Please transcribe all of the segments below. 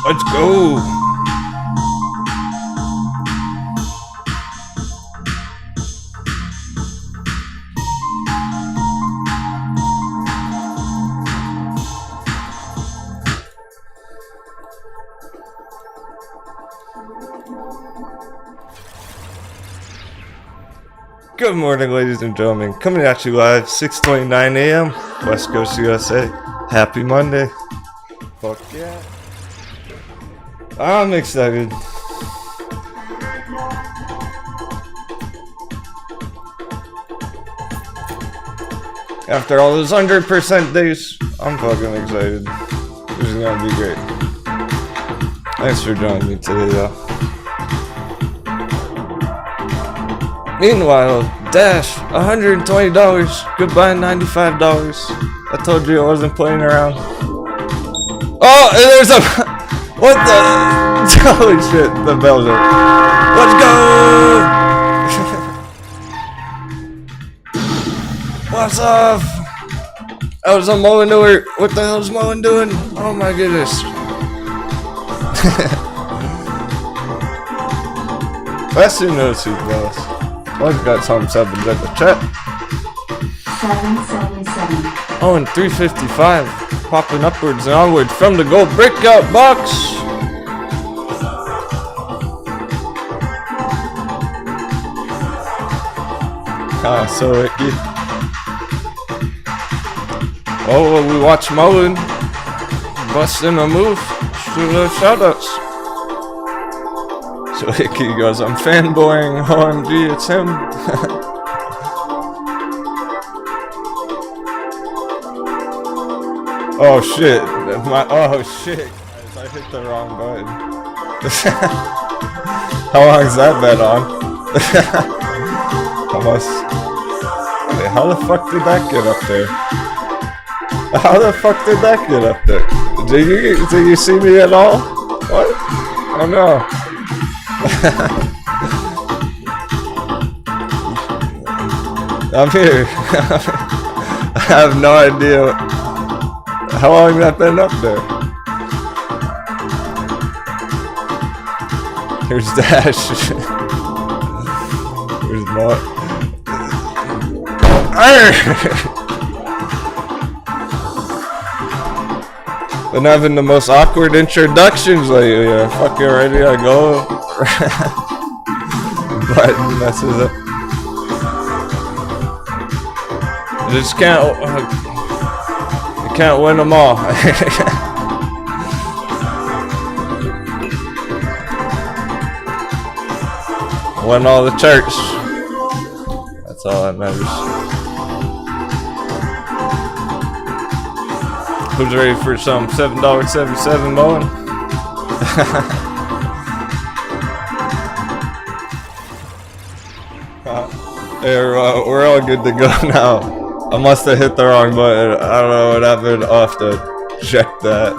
Let's go. Good morning, ladies and gentlemen. Coming at you live, 6:29 a.m. West Coast, USA. Happy Monday. Fuck yeah. I'm excited. After all those 100% days, I'm fucking excited. This is gonna be great. Thanks for joining me today, though. Meanwhile, Dash, $120. Goodbye, $95. I told you I wasn't playing around. Oh, and there's a... What the... Holy shit, the bells are... Let's go! What's up? I was on Mullen alert. What the hell is Mullen doing? Oh my goodness. Let's notice who's boss. I've got some subs in the chat. 7 Oh, and 355. Popping upwards and onwards from the gold breakout box. Ah, so icky. Oh, well, we watch MULN busting a move. Shoutouts. So icky goes, I'm fanboying. OMG, it's him. Oh shit. Oh shit. I hit the wrong button. How long is that bet on? Almost. Wait, how the fuck did that get up there? How the fuck did that get up there? Did you see me at all? What? Oh no. I'm here. I have no idea how long that been up there. Here's Dash. Here's not. Been having the most awkward introductions lately. Fucking ready to go. Button messes up. Just can't. You can't win them all. Win all the church. That's all that matters. Who's ready for some $7.77 MULN? We're all good to go now. I must have hit the wrong button. I don't know what happened. I'll have to check that.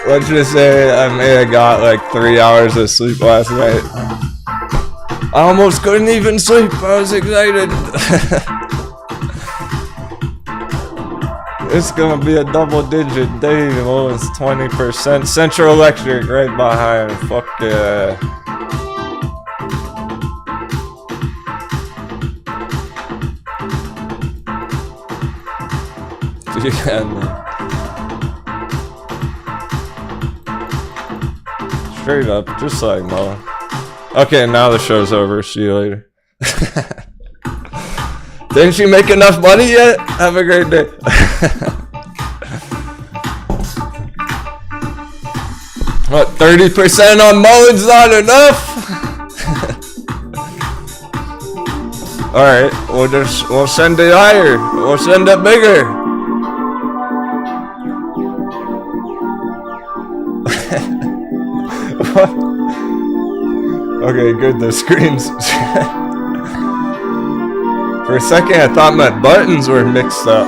Let's just say I may have got like 3 hours of sleep last night. I almost couldn't even sleep. I was excited. It's gonna be a double-digit day. Well, it's 20%. Central Electric right behind. Fuck yeah. Straight up, just like MULN. Okay, now the show's over. See you later. Didn't you make enough money yet? Have a great day. What, 30% on MULN's not enough? Alright, we'll send it higher. We'll send it bigger. What? Okay, good, the screens. For a second, I thought my buttons were mixed up.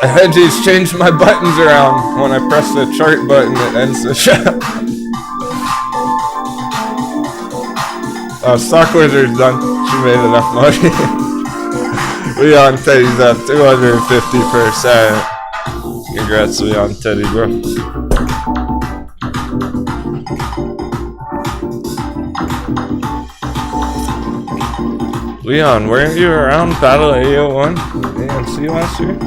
I had to change my buttons around. When I press the chart button, it ends the show. Oh, Stock Wizard's done. She made enough money. Leon Teddy's up 250%. Congrats, Leon Teddy, bro. Leon, weren't you around Battle 801 AMC last year?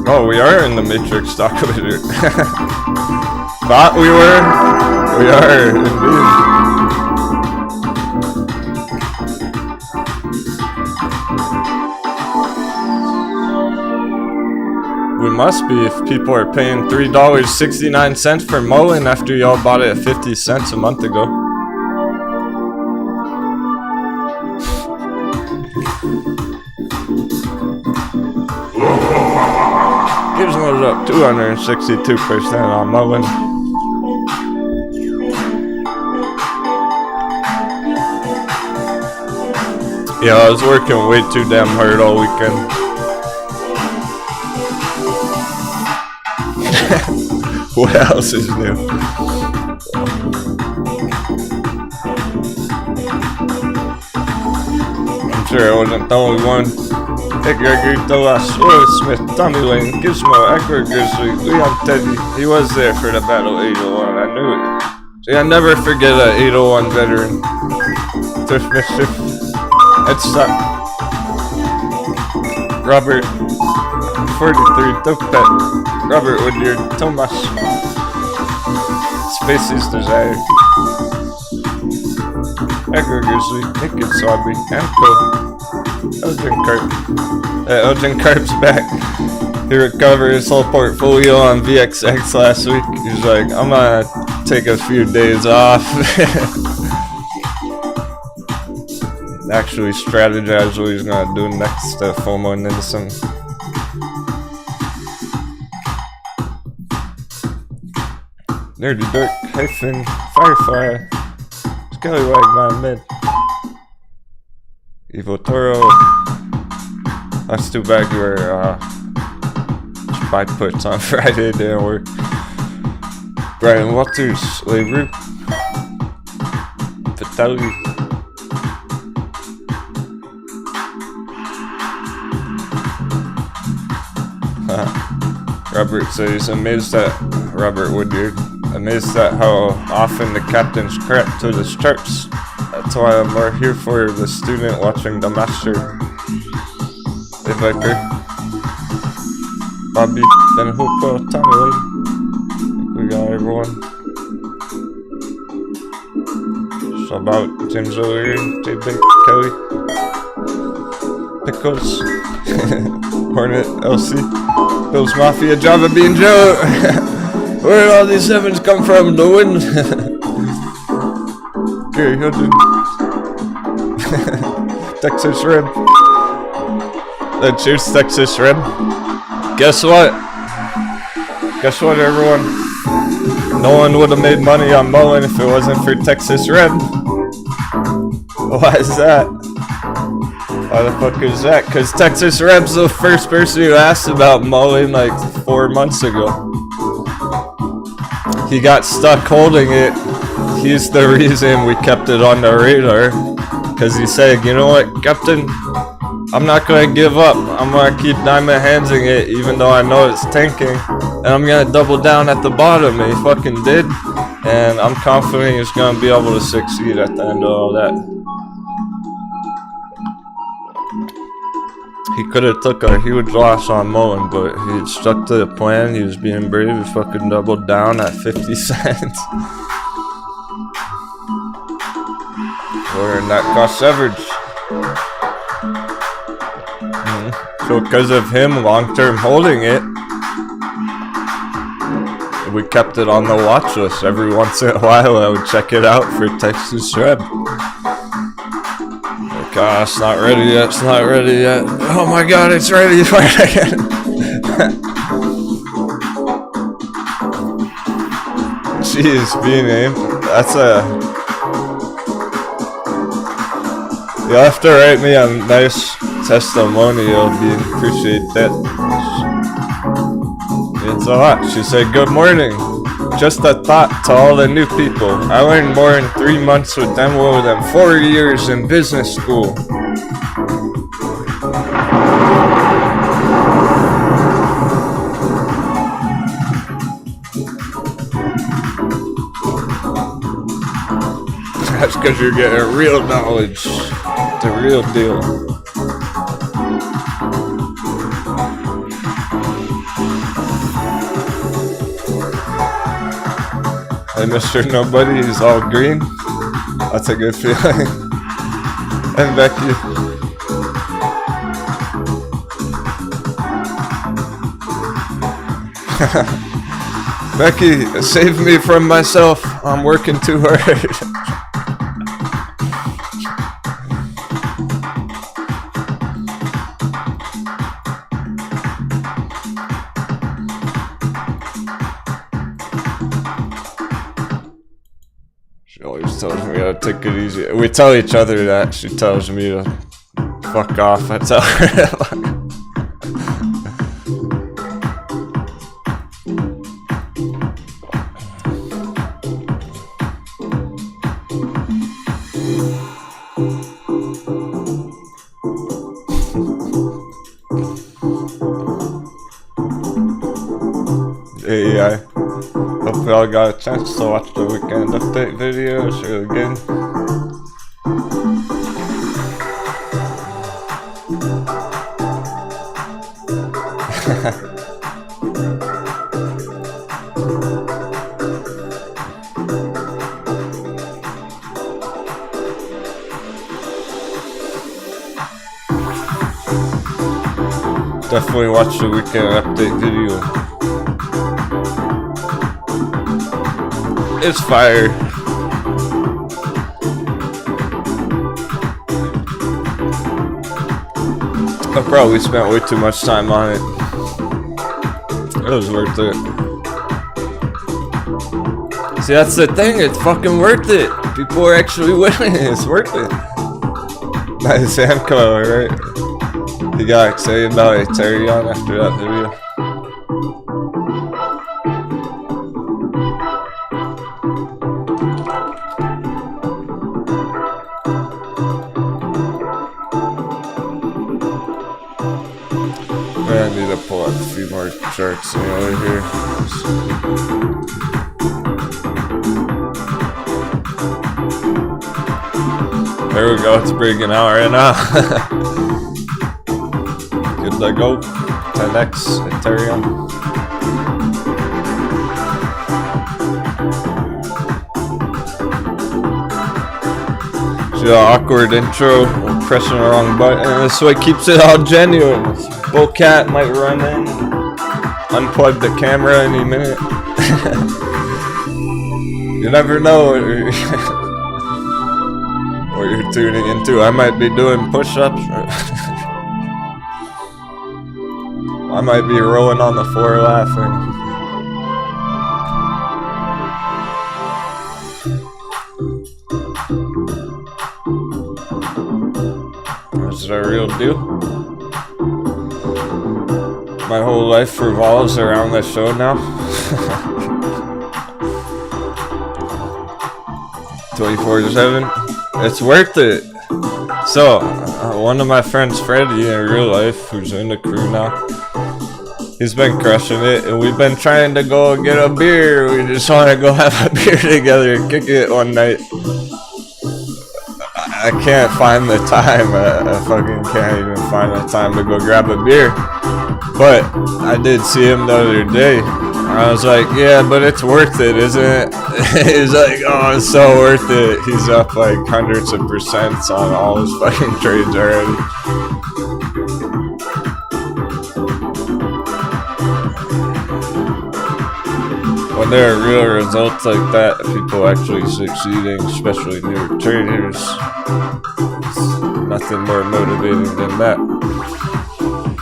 Oh, we are in the Matrix Stock Wizard. Thought we were. We are, indeed. We must be if people are paying $3.69 for MULN after y'all bought it at 50 cents a month ago. Gizmo's up 262% on MULN. Yeah, I was working way too damn hard all weekend. What else is new? I'm sure I wasn't the only one. Hey Gregory, Dolas, Will Smith, Tommy Lane, Gizmo, Eckler Grizzly, Leon Teddy. He was there for the Battle 801, I knew it. See, I never forget a 801 veteran. Thrift Mischief, Ed Stop, Robert, 43, Dope Pet, Robert Woodyard, Tomas, Spacey's Desire, Echo Grizzly, Naked Swabby, Amco, Elgin Carp. Elgin Carp's back. He recovered his whole portfolio on VXX last week. He's like, I'm gonna take a few days off. Actually strategize what he's gonna do next to FOMO into some. Nerdy Dirk, Hyphen, Firefly, Scallywag Man Mid, Evo Toro. That's too bad your buy puts on Friday didn't work. Brian Walters, Labor, Vitaly, Robert says amazed at Robert Woodyard. Amazed at how often the captains crap to the charts. That's why I'm more here for the student watching the master. Hey Viper, Bobby, Ben Hoopo, Tommy Lane. We got everyone. Shout out James O'Leary, J Bink, Kelly, Pickles, Hornet, LC, Bills Mafia, Java Bean Joe. Where did all these sevens come from? The wind. Gary Hilton. Texas Red. Cheers, Texas Red. Guess what? Guess what, everyone? No one would have made money on Mullen if it wasn't for Texas Red. Why is that? Why the fuck is that? Because Texas Red's the first person who asked about Mullen like 4 months ago. He got stuck holding it. He's the reason we kept it on the radar. Because he said, you know what, Captain? I'm not going to give up. I'm going to keep diamond handsing it even though I know it's tanking. And I'm going to double down at the bottom. And he fucking did. And I'm confident he's going to be able to succeed at the end of all that. He could have took a huge loss on Mullen, but he stuck to the plan. He was being brave. He fucking doubled down at 50 cents. We're in that cost average. So because of him long-term holding it, we kept it on the watch list. Every once in a while I would check it out for Texas Red. God, it's not ready yet, it's not ready yet. Oh my god, it's ready. Jeez, B-name. That's a... You'll have to write me a nice testimonial, being appreciate that. It's a lot. She said, good morning. Just a thought to all the new people. I learned more in 3 months with Denwo than 4 years in business school. That's because you're getting real knowledge. The real deal. Hey, Mr. Nobody, he's all green. That's a good feeling. And Becky. Becky, save me from myself. I'm working too hard. She always tells me to take it easy. We tell each other that. She tells me to fuck off. I tell her to CEI. Hope you all got a chance to watch the weekend update video. It's really good. Definitely watch the weekend update video. It's fire. I probably spent way too much time on it. It was worth it. See, that's the thing, it's fucking worth it. People are actually winning, it's worth it. Nice Samco, right? He got excited about Ethereum after that video. I need to pull up a few more charts over here. There we go, it's breaking out right now. Good to go. 10x Ethereum. See the awkward intro, we're pressing the wrong button. This way keeps it all genuine. Bullcat might run in, unplug the camera any minute. You never know what you're tuning into. I might be doing push-ups. I might be rolling on the floor laughing. Is it a real deal? My whole life revolves around this show now. 24/7. It's worth it. So, one of my friends, Freddie, in real life, who's in the crew now, he's been crushing it, and we've been trying to go get a beer. We just want to go have a beer together and kick it one night. I can't find the time. I fucking can't even find the time to go grab a beer. But I did see him the other day. I was like, yeah, but it's worth it, isn't it? He's like, oh, it's so worth it. He's up like hundreds of percents on all his fucking trades already. When there are real results like that, people actually succeeding, especially newer traders, it's nothing more motivating than that.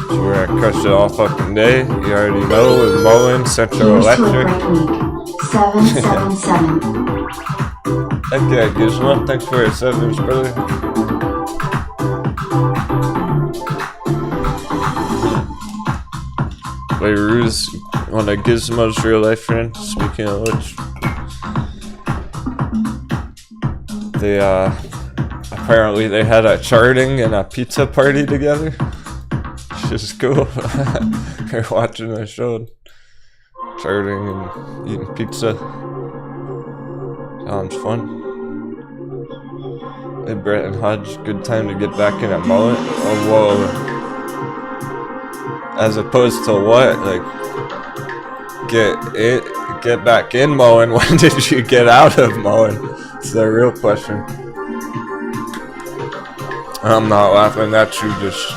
So where I crush it all fucking day, you already know, with MULN, Central Electric. 777. Okay, Gizmo, thanks for your sevens, brother. Wait, Rue's one of Gizmo's real life friends, speaking of which. They, apparently they had a charting and a pizza party together. Which is cool. They're watching the show. Charting and eating pizza. Sounds fun. Hey, Brett and Hodge, good time to get back in at MULN. Oh, whoa. As opposed to what? Like, get back in MULN. When did you get out of MULN? It's the real question. I'm not laughing at you, just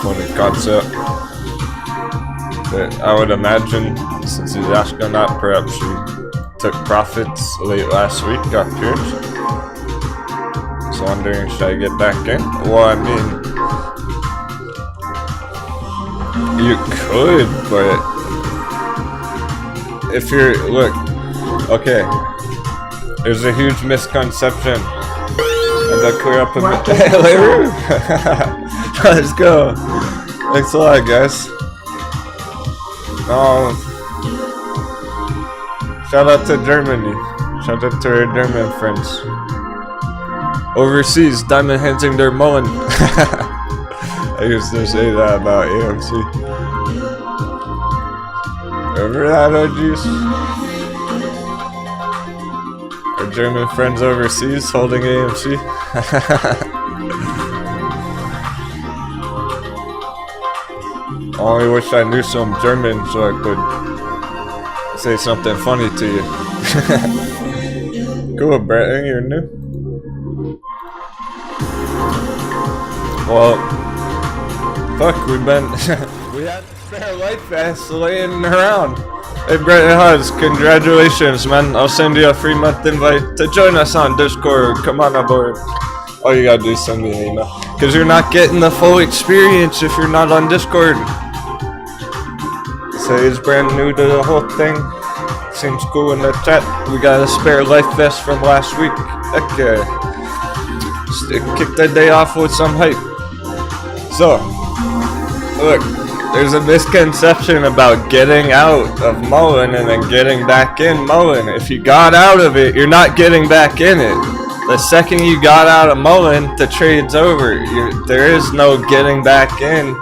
funny concept. But I would imagine, since he's asking that, perhaps he took profits late last week, got pierced. So wondering, should I get back in? Well, I mean, you could, but if you're, look, okay, there's a huge misconception, and to clear up a bit. Let's go. Thanks a lot, guys. Shout out to Germany. Shout out to our German friends. Overseas, diamond handsing their MULN. I used to say that about AMC. Remember that, OGs? Our German friends overseas holding AMC. Only wish I knew some German so I could say something funny to you. Cool, Bretton, you're new. Well, fuck, we've been we had spare light fast laying around. Hey, Bretton Hudds, congratulations, man. I'll send you a free month invite to join us on Discord. Come on aboard. All you gotta do is send me an email. Because you're not getting the full experience if you're not on Discord. So he's brand new to the whole thing. Seems cool in the chat. We got a spare life vest from last week. Okay. Kick that day off with some hype. So, look, there's a misconception about getting out of mullen and then getting back in mullen. If you got out of it, you're not getting back in it. The second you got out of mullen, the trade's over. There is no getting back in.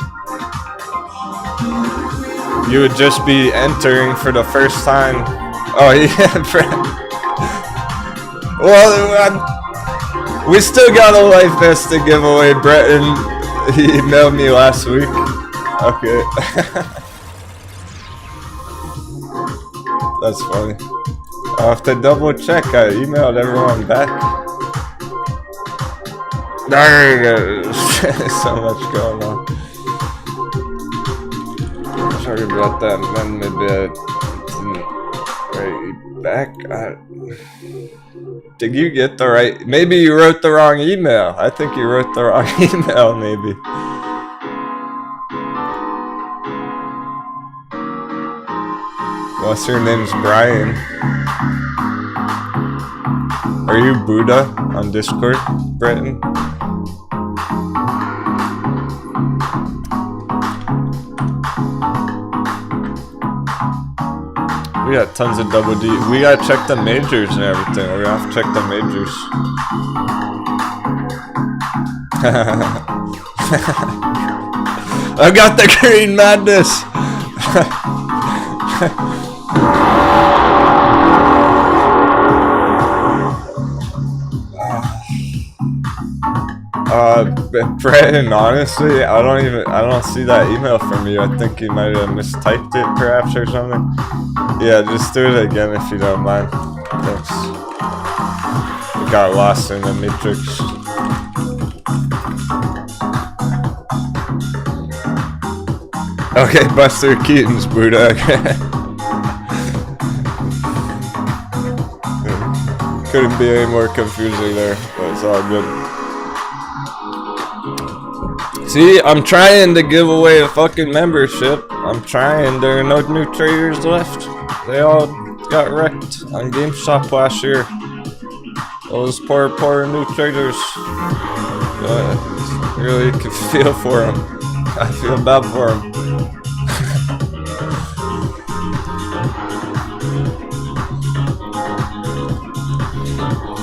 You would just be entering for the first time. Oh yeah, well, we still got a life vest to give away. Bretton, he emailed me last week. Okay. That's funny. I'll have to double check. I emailed everyone back. So much going on. Sorry about that, man. Maybe I didn't write you back. Did you get the right? Maybe you wrote the wrong email. I think you wrote the wrong email, maybe. What's your name's Brian? Are you Buddha on Discord, Bretton? We got tons of double D. We gotta check the majors and everything. We're gonna have to check the majors. I got the green madness. Bretton, honestly, I don't see that email from you. I think you might have mistyped it perhaps or something. Yeah, just do it again if you don't mind. Thanks. We got lost in the matrix. Okay, Buster Keaton's Buddha. Okay. Couldn't be any more confusing there, but it's all good. See, I'm trying to give away a fucking membership. I'm trying. There are no new traders left. They all got wrecked on GameStop last year. Those poor new traders. Really can feel for them. I feel bad for them.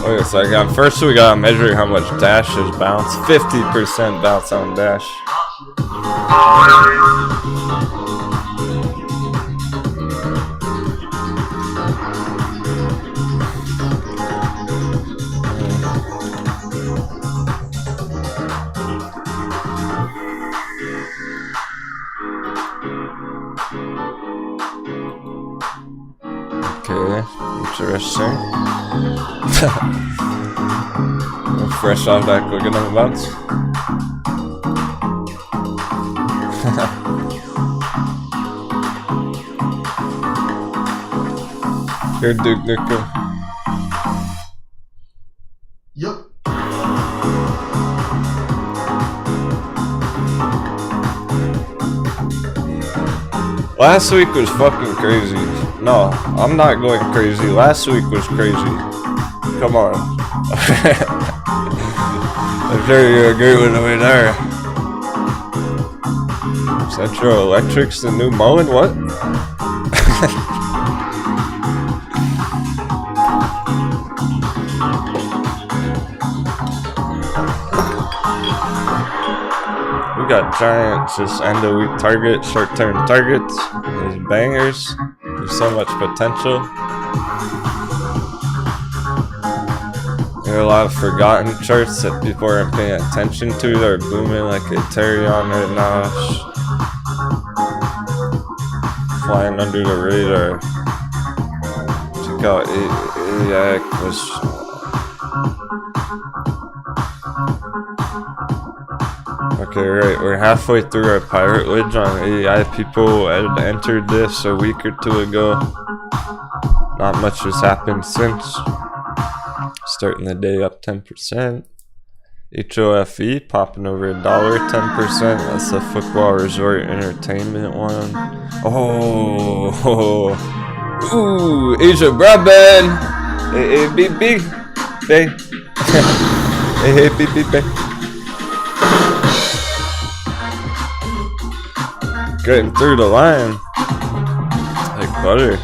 Okay, so first we gotta measure how much Dash is bounced. 50% bounce on Dash. Okay, interesting. Fresh off that quick enough bounce. Here, Duke Nukem. Yep. Last week was fucking crazy. No, I'm not going crazy. Last week was crazy. Come on. I'm sure you agree with me there. Central Electric's the new mullen? What? We got giants, just end of week targets, short term targets. There's bangers. There's so much potential. There are a lot of forgotten charts that people aren't paying attention to. They're booming like ethereum right now. Flying under the radar. Check out ETH was. Okay, right, we're halfway through our pirate wedge on AI. People had entered this a week or two ago. Not much has happened since. Starting the day up 10%. HOFE popping over $1, 10%. That's the football resort entertainment one. Oh, ooh, Asia broadband. Hey, beep, beep, hey, hey, beep, beep, hey. Getting through the line like butter.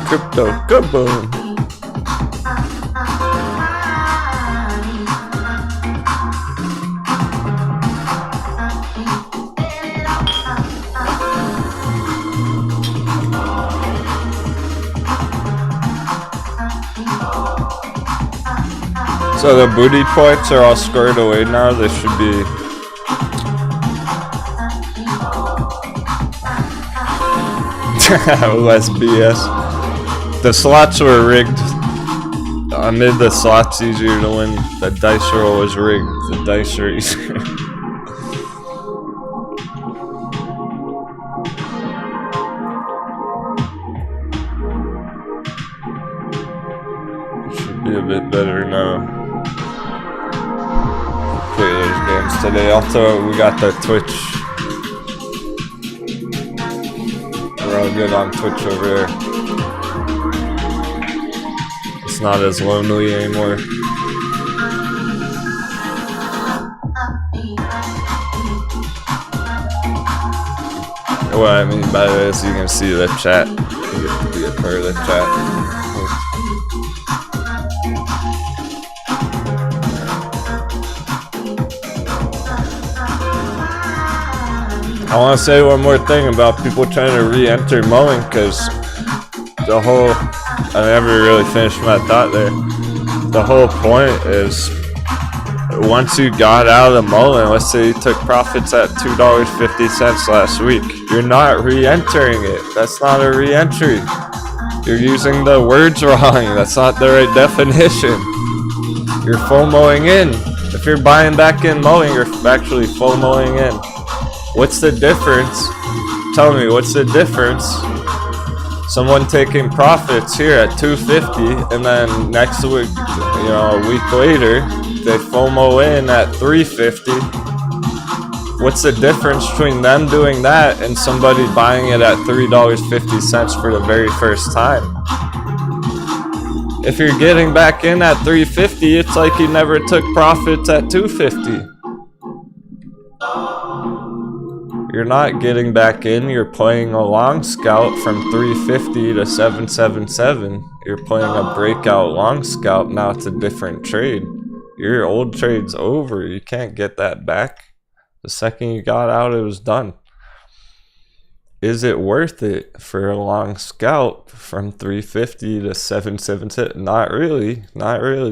Crypto kaboom. So the booty points are all squared away now. They should be less BS. The slots were rigged. I made the slots easier to win. The dice roll was rigged. The dice are easier. Should be a bit better now. Okay, there's games today. Also, we got the Twitch. We're all good on Twitch over there. Not as lonely anymore. What I mean by this, you can see the chat. You get to be a part of the chat. I want to say one more thing about people trying to re-enter mullen, because the whole, I never really finished my thought there. The whole point is, once you got out of mullen, let's say you took profits at $2.50 last week, you're not re-entering it. That's not a re-entry. You're using the words wrong. That's not the right definition. You're FOMOing in. If you're buying back in mullen, you're actually FOMOing in. What's the difference? Tell me, what's the difference? Someone taking profits here at $2.50, and then next week, you know, a week later, they FOMO in at $3.50. What's the difference between them doing that and somebody buying it at $3.50 for the very first time? If you're getting back in at $3.50, it's like you never took profits at $2.50. You're not getting back in, you're playing a long scalp from 350 to 777. You're playing a breakout long scalp, now it's a different trade. Your old trade's over, you can't get that back. The second you got out, it was done. Is it worth it for a long scalp from 350 to 777? Not really,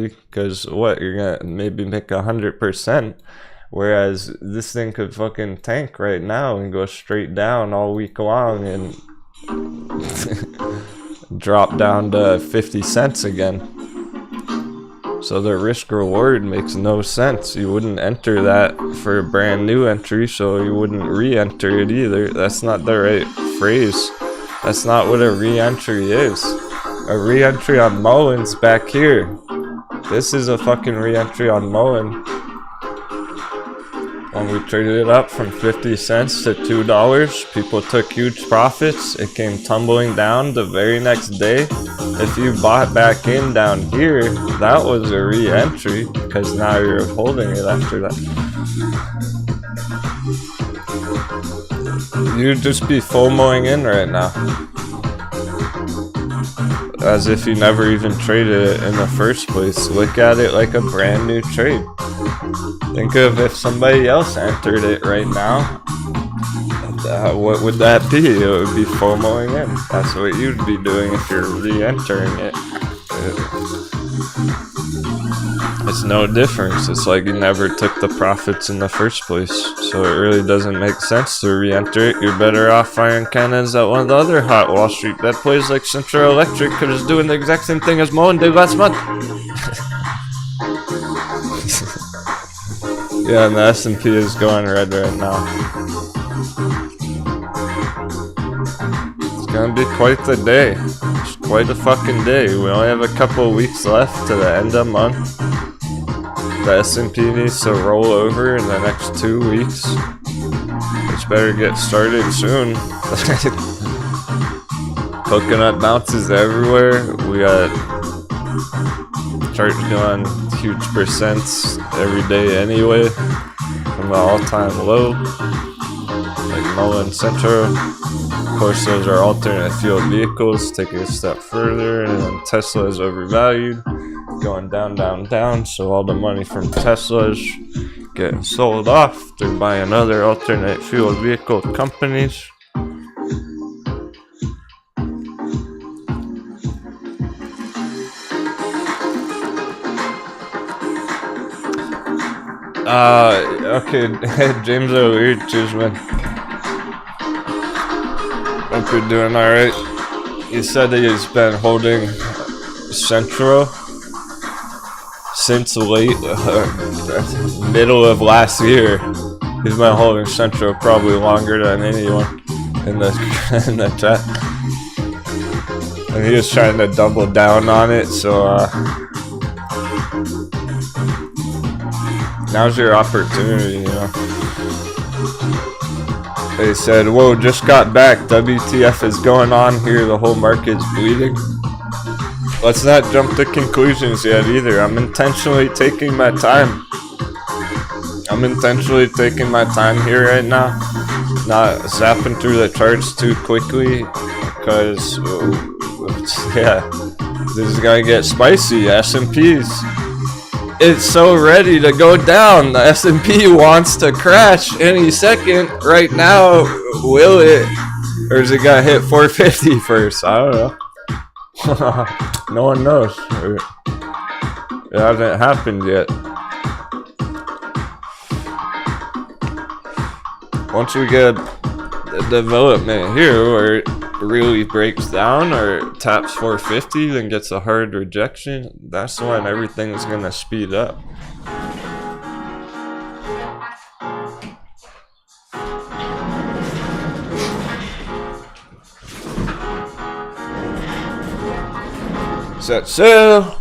because what, you're gonna maybe make 100%. Whereas this thing could fucking tank right now and go straight down all week long and drop down to 50 cents again. So the risk reward makes no sense. You wouldn't enter that for a brand new entry, so you wouldn't re-enter it either. That's not the right phrase. That's not what a re-entry is. A re-entry on mullen's back here. This is a fucking re-entry on mullen. When we traded it up from 50 cents to $2, people took huge profits. It came tumbling down the very next day. If you bought back in down here, that was a re-entry, because now you're holding it after that. You'd just be FOMOing in right now. As if you never even traded it in the first place. Look at it like a brand new trade. Think of if somebody else entered it right now. What would that be? It would be FOMOing in. That's what you'd be doing if you're re-entering it. It's no difference. It's like you never took the profits in the first place. So it really doesn't make sense to re-enter it. You're better off firing cannons at one of the other hot Wall Street that plays like Central Electric, because it's doing the exact same thing as MULN did last month. Yeah, and the S&P is going red right now. It's gonna be quite the day. It's quite a fucking day. We only have a couple of weeks left to the end of the month. The S&P needs to roll over in the next 2 weeks. It's better get started soon. Coconut bounces everywhere. We got charts doing huge percents every day anyway, from the all-time low, like MULN Central. Of course, those are alternate fuel vehicles. Take it a step further, and then Tesla is overvalued, going down, down, down. So all the money from Tesla's getting sold off to buy another alternate fuel vehicle companies. Okay, James Elliottician. Hope you're doing alright. He said that he's been holding Central since late, middle of last year. He's been holding Central probably longer than anyone in the chat. And he was trying to double down on it, so now's your opportunity, you know. They said, whoa, just got back. WTF is going on here. The whole market's bleeding. Let's not jump to conclusions yet either. I'm intentionally taking my time. Here right now. Not zapping through the charts too quickly. Because, yeah, this is going to get spicy. S&Ps. It's so ready to go down. The S&P wants to crash any second. Right now, will it? Or is it gonna hit 450 first? I don't know. No one knows. It hasn't happened yet. Once we get a development here where it really breaks down or taps 450, then gets a hard rejection, that's when everything's gonna speed up. Set sail.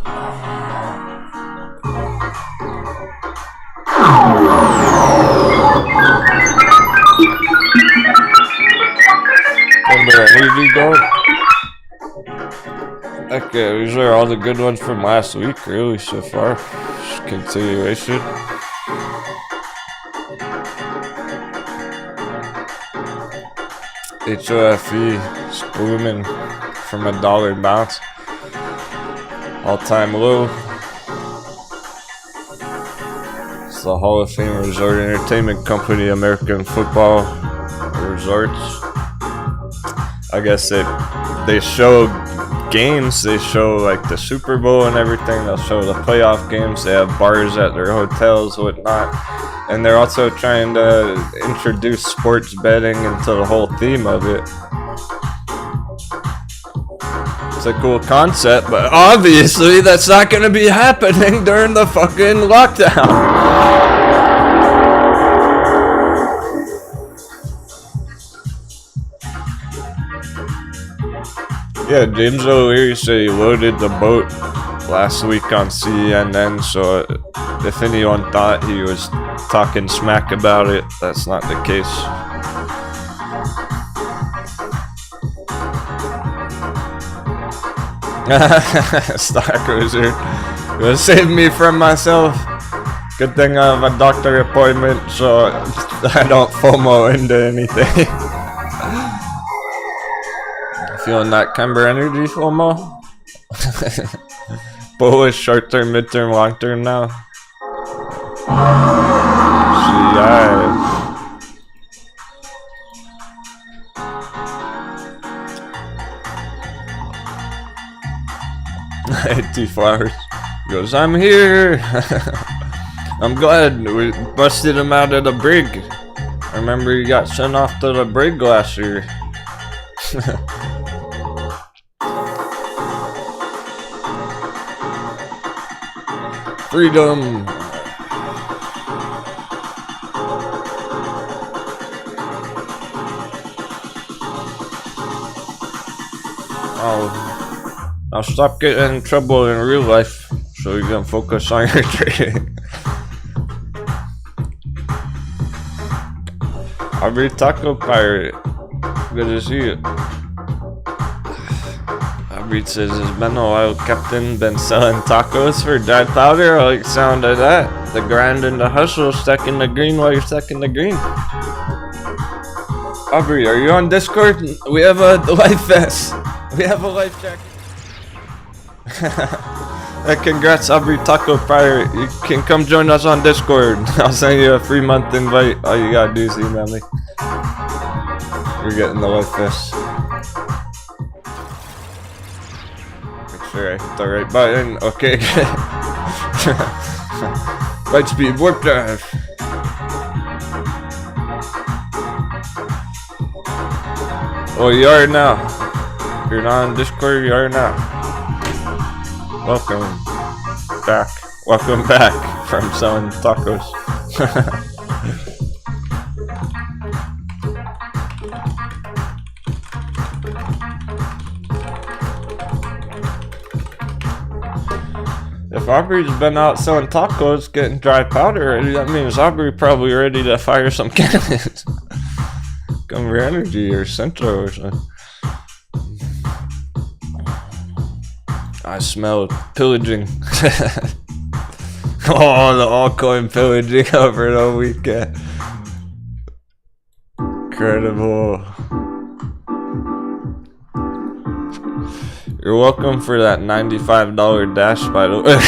Okay, these are all the good ones from last week, really, so far. Just continuation. HOFE is booming from $1 bounce. All-time low. It's the Hall of Fame Resort Entertainment Company, American Football Resorts. I guess they show games. They show like the Super Bowl and everything. They'll show the playoff games. They have bars at their hotels, whatnot. And they're also trying to introduce sports betting into the whole theme of it. It's a cool concept, but obviously that's not going to be happening during the fucking lockdown. Yeah, James O'Leary said he loaded the boat last week on CNN, so if anyone thought he was talking smack about it, that's not the case. Stock Wizard. It will save me from myself. Good thing I have a doctor appointment, so I don't FOMO into anything. Feeling that Kember energy FOMO? Bullish, short term, mid term, long term now. CEI. T Flowers goes, I'm here. I'm glad we busted him out of the brig. I remember he got sent off to the brig last year. Freedom. Oh. Now stop getting in trouble in real life so you can focus on your trading. I'll be Taco Pirate. Good to see you. Abreed says, it's been a while, Captain. Been selling tacos for dry powder? I like the sound of that. The grind and the hustle, stacking the green while you're stacking the green. Aubrey, are you on Discord? We have a life vest. We have a life jacket. Congrats, Aubrey Taco Pirate. You can come join us on Discord. I'll send you a free month invite. All you gotta do is email me. You're getting the life vest. Make sure I hit the right button. Okay. Light speed warp drive. Oh, you are now. You're not on Discord. You are now. Welcome back. Welcome back from selling tacos. If Aubrey's been out selling tacos, getting dry powder already, that means Aubrey probably ready to fire some cannons. Come Energy or Centro or something. I smell pillaging. Oh, the altcoin pillaging over the weekend. Incredible. You're welcome for that $95 dash, by the way.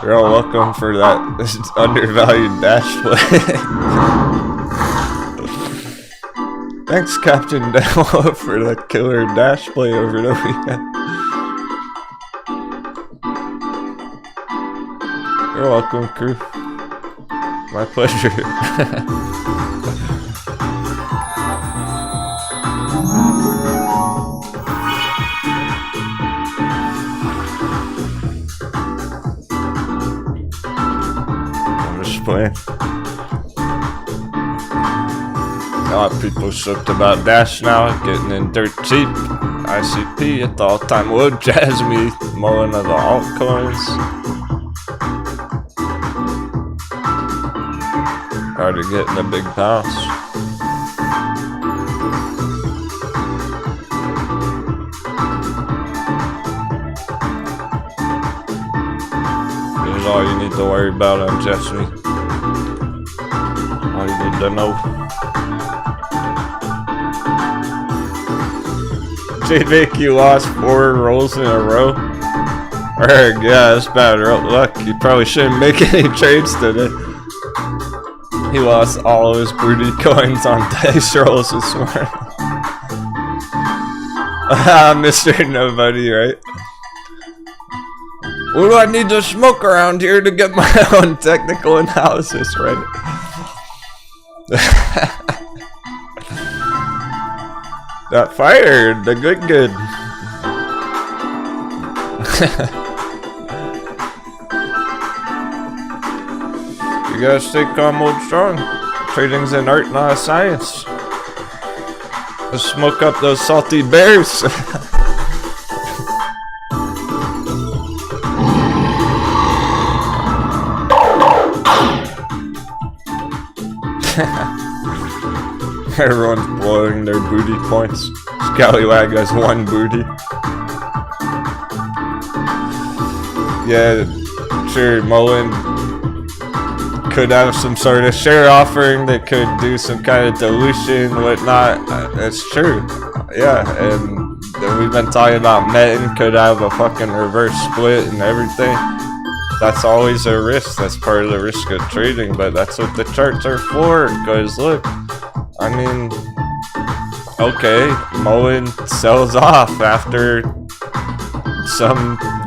You're all welcome for that undervalued dash play. Thanks, Captain Denwo, for the killer dash play over the weekend. You're welcome, crew. My pleasure. I'm just playing. A lot of people stoked about Dash now, getting in dirt cheap. ICP at the all-time low. Jasmine, mullen of the altcoins. Hard to get in a big bounce. This is all you need to worry about on Jasmine. All you need to know. JVK, you lost 4 rolls in a row. Alright, yeah, that's bad luck. You probably shouldn't make any trades today. He lost all of his booty coins on dice rolls this morning. Mr. Nobody, right? What do I need to smoke around here to get my own technical analysis right? Got fired, the good. You gotta stay calm, hold strong. Trading's an art, not a science. Let's smoke up those salty bears. Everyone's blowing their booty points. Scallywag has 1 booty. Yeah, sure, Mullen could have some sort of share offering that could do some kind of dilution, whatnot. That's true. Yeah, and then we've been talking about Metin could have a fucking reverse split and everything. That's always a risk. That's part of the risk of trading, but that's what the charts are for. Guys, look. I mean, okay, MULN sells off after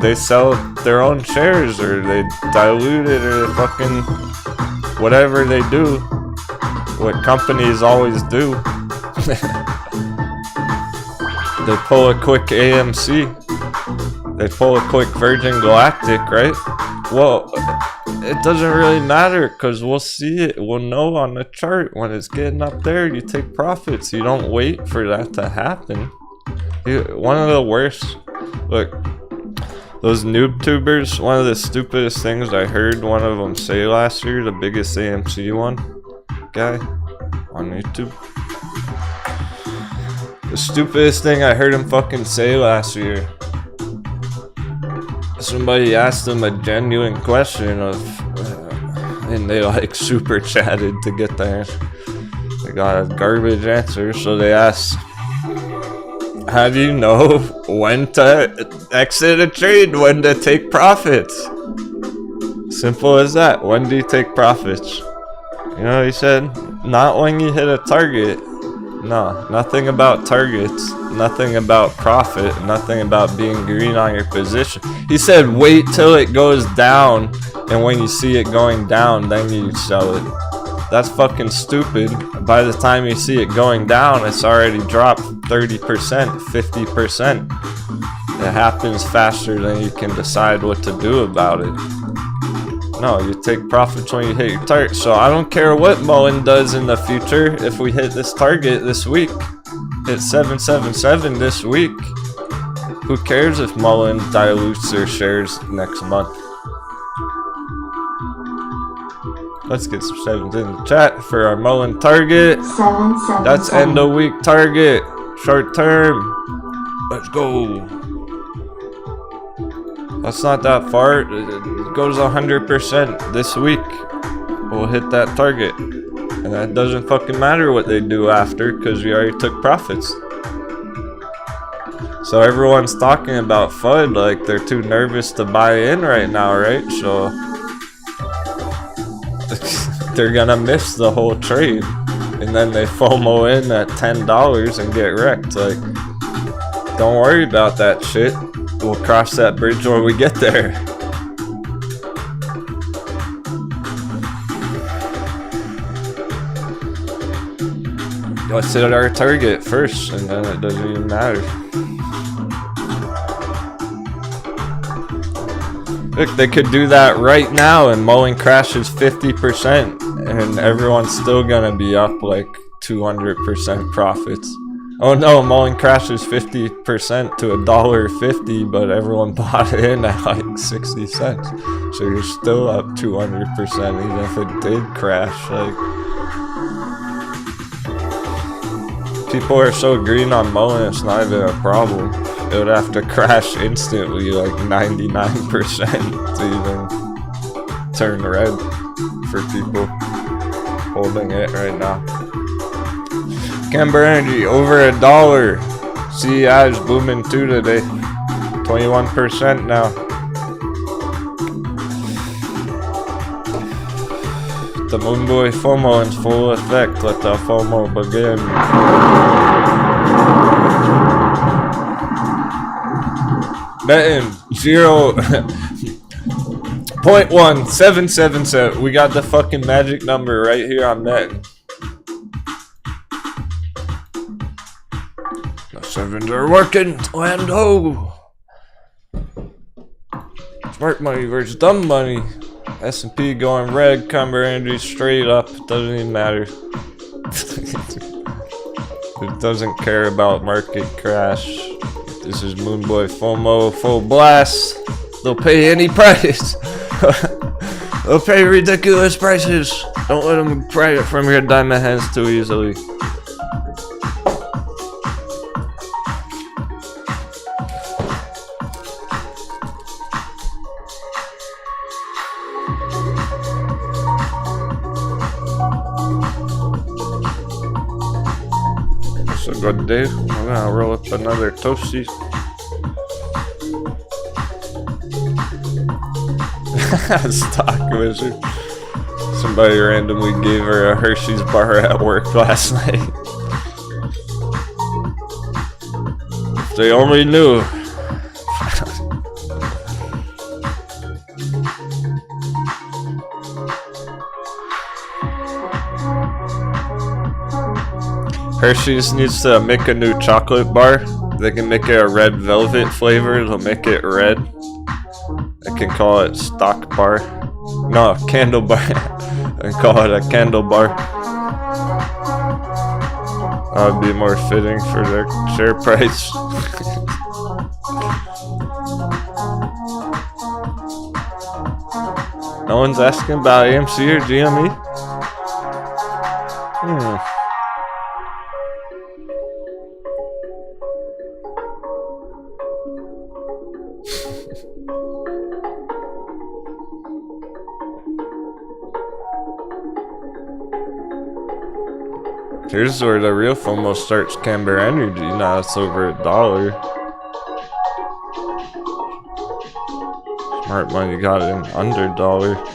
they sell their own shares, or they dilute it, or they fucking whatever they do. What companies always do. They pull a quick AMC. They pull a quick Virgin Galactic, right? Well, it doesn't really matter, because we'll see it. We'll know on the chart when it's getting up there. You take profits. You don't wait for that to happen. One of the worst, look, those noob tubers, one of the stupidest things I heard one of them say last year, the biggest AMC one guy on YouTube. The stupidest thing I heard him fucking say last year. Somebody asked him a genuine question and they like super chatted to get there. They got a garbage answer, so they asked, how do you know when to exit a trade, when to take profits? Simple as that. When do you take profits? You know what he said? Not when you hit a target. No, nothing about targets, nothing about profit, nothing about being green on your position. He said wait till it goes down, and when you see it going down, then you sell it. That's fucking stupid. By the time you see it going down, it's already dropped 30%, 50%. It happens faster than you can decide what to do about it. No, you take profits when you hit your target. So I don't care what MULN does in the future. If we hit this target this week, hit 777 this week, who cares if MULN dilutes their shares next month? Let's get some sevens in the chat for our MULN target. That's end of week target. Short term. Let's go. That's not that far. It goes 100% this week. We'll hit that target. And that doesn't fucking matter what they do after, because we already took profits. So everyone's talking about FUD like they're too nervous to buy in right now, right? So they're gonna miss the whole trade. And then they FOMO in at $10 and get wrecked. Like, don't worry about that shit. We'll cross that bridge when we get there. Let's hit our target first, and then it doesn't even matter. Look, they could do that right now, and MULN crashes 50%, and everyone's still gonna be up like 200% profits. Oh no, MULN crashes 50% to $1.50, but everyone bought it in at like 60 cents. So you're still up 200%, even if it did crash. Like, people are so green on MULN, it's not even a problem. It would have to crash instantly, like 99% to even turn red for people holding it right now. Camber Energy over $1. CEI is booming too today. 21% now. The Moonboy FOMO in full effect. Let the FOMO begin. Betting 0.1777. We got the fucking magic number right here on betting. The sevens are working. Lando. Smart money versus dumb money. S&P going red. Camber Energy straight up. It doesn't even matter. It doesn't care about market crash. This is Moonboy FOMO full blast. They'll pay any price. They'll pay ridiculous prices. Don't let them pry it from your diamond hands too easily. It's a good day. I'm gonna roll up another toasty. Stock wizard. Somebody randomly gave her a Hershey's bar at work last night. If they only knew. Hershey's needs to make a new chocolate bar. They can make it a red velvet flavor. They'll make it red. I can call it stock bar. No, candle bar. I can call it a candle bar. That would be more fitting for their share price. No one's asking about AMC or GME? Here's where the real FOMO starts. Camber Energy, now it's over $1. Smart money got it in under $1.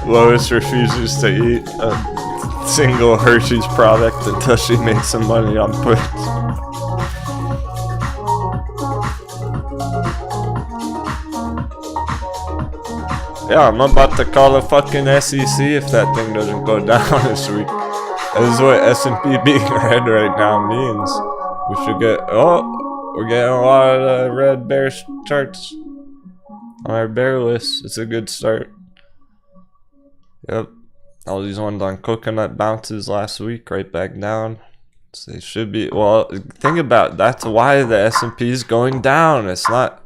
Lois refuses to eat a single Hershey's product until she makes some money on puts. Yeah, I'm about to call the fucking SEC if that thing doesn't go down this week. That is what S&P being red right now means. We should get, oh, we're getting a lot of red bear charts on our bear list. It's a good start. Yep, all these ones on coconut bounces last week, right back down. So they should be, well, think about, that's why the S&P is going down. It's not.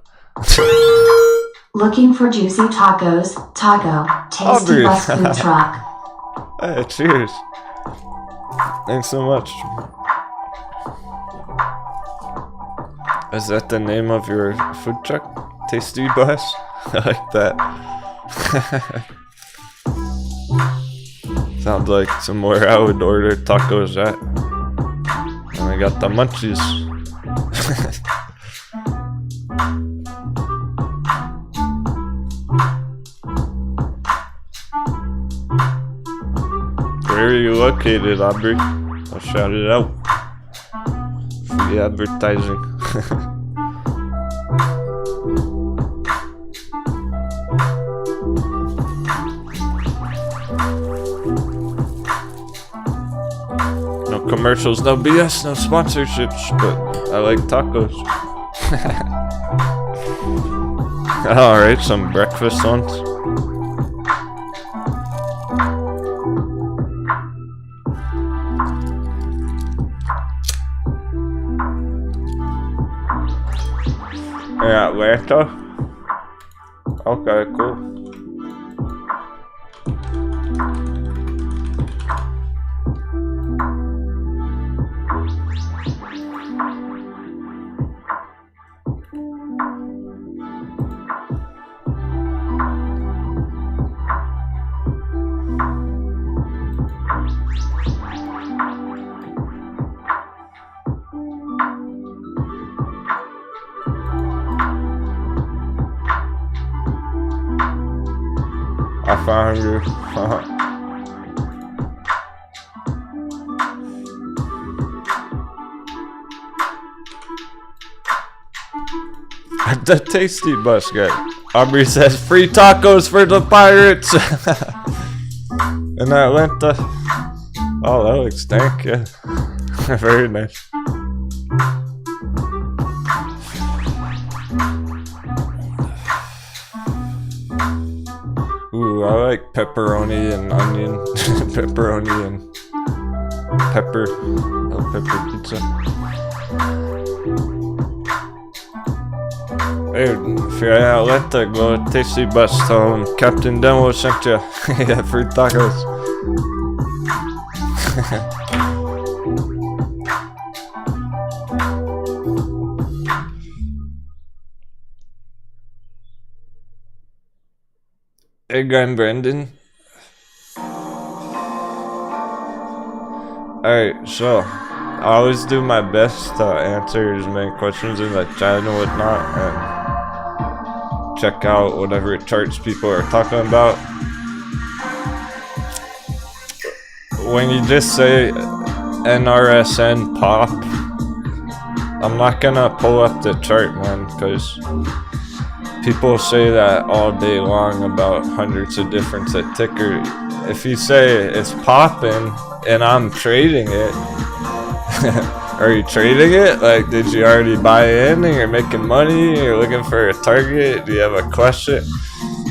Looking for juicy tacos, taco, tasty bus food truck. Hey, cheers. Thanks so much. Is that the name of your food truck? Tasty Bus? I like that. Sounds like somewhere I would order tacos at. And I got the munchies. Where are you located, Aubrey? I'll shout it out. Free advertising. No commercials, no BS, no sponsorships, but I like tacos. Alright, some breakfast ones. Yeah, later. Okay, cool. I found you. The Tasty Bus guy. Aubrey says free tacos for the pirates in Atlanta. Oh, that looks dank, yeah. Very nice. Ooh, I like pepperoni and onion. Pepperoni and pepper. Oh, pepper pizza. Hey, if you're in Atlanta, go to Tasty Bus. Tell them Captain Denwo sent you. Yeah, free tacos. Hey, Grand Brandon. Alright, so I always do my best to answer as many questions in the chat and whatnot, and check out whatever charts people are talking about. When you just say NRSN pop, I'm not gonna pull up the chart, man, because people say that all day long about hundreds of different ticker. If you say it's popping and I'm trading it, are you trading it? Like, did you already buy in and you're making money? You're looking for a target? Do you have a question?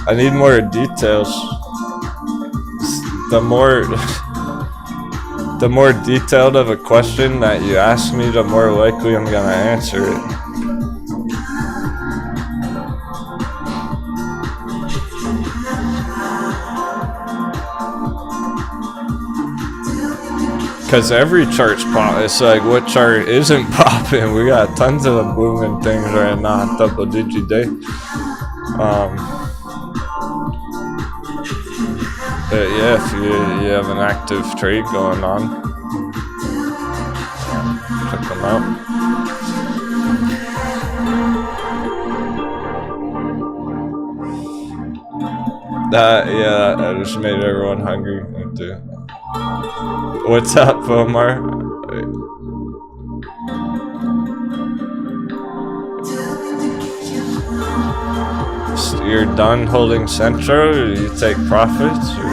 I need more details. The more detailed of a question that you ask me, the more likely I'm gonna answer it. Because every chart's pop. It's like, what chart isn't popping? We got tons of them booming things right now, double digit day. But yeah, if you have an active trade going on, check them out. Yeah, I just made everyone hungry. What's up, Omar? You're done holding Centro? Or you take profits? Or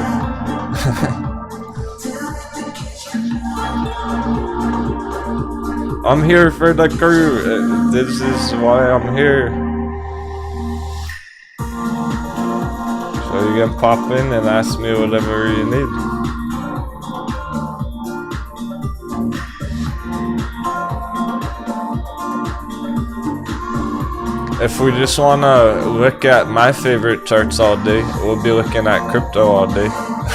I'm here for the crew. This is why I'm here. So you can pop in and ask me whatever you need. If we just want to look at my favorite charts all day, we'll be looking at crypto all day.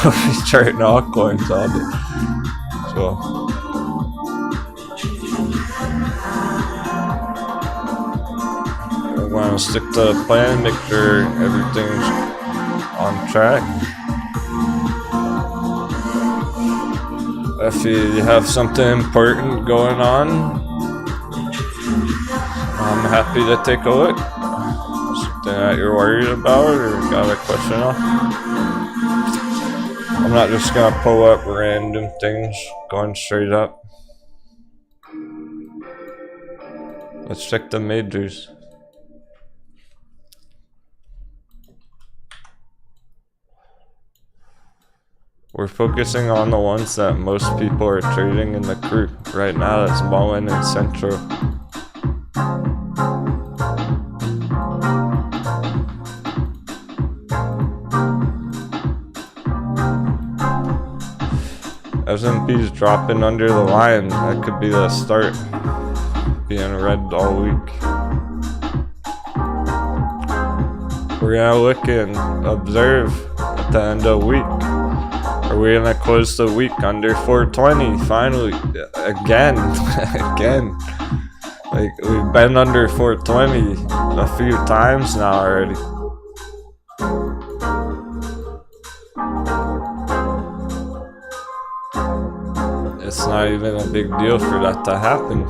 We'll be charting altcoins all day. So, I want to stick to the plan, make sure everything's on track. If you have something important going on, I'm happy to take a look. Something that you're worried about or got a question on. I'm not just gonna pull up random things going straight up. Let's check the majors. We're focusing on the ones that most people are trading in the group. Right now, that's MULN and Centro. S&P's dropping under the line. That could be the start. Being red all week. We're gonna look and observe at the end of the week. Are we gonna close the week under 420? Finally, again, again. Like, we've been under 420 a few times now already. It's not even a big deal for that to happen.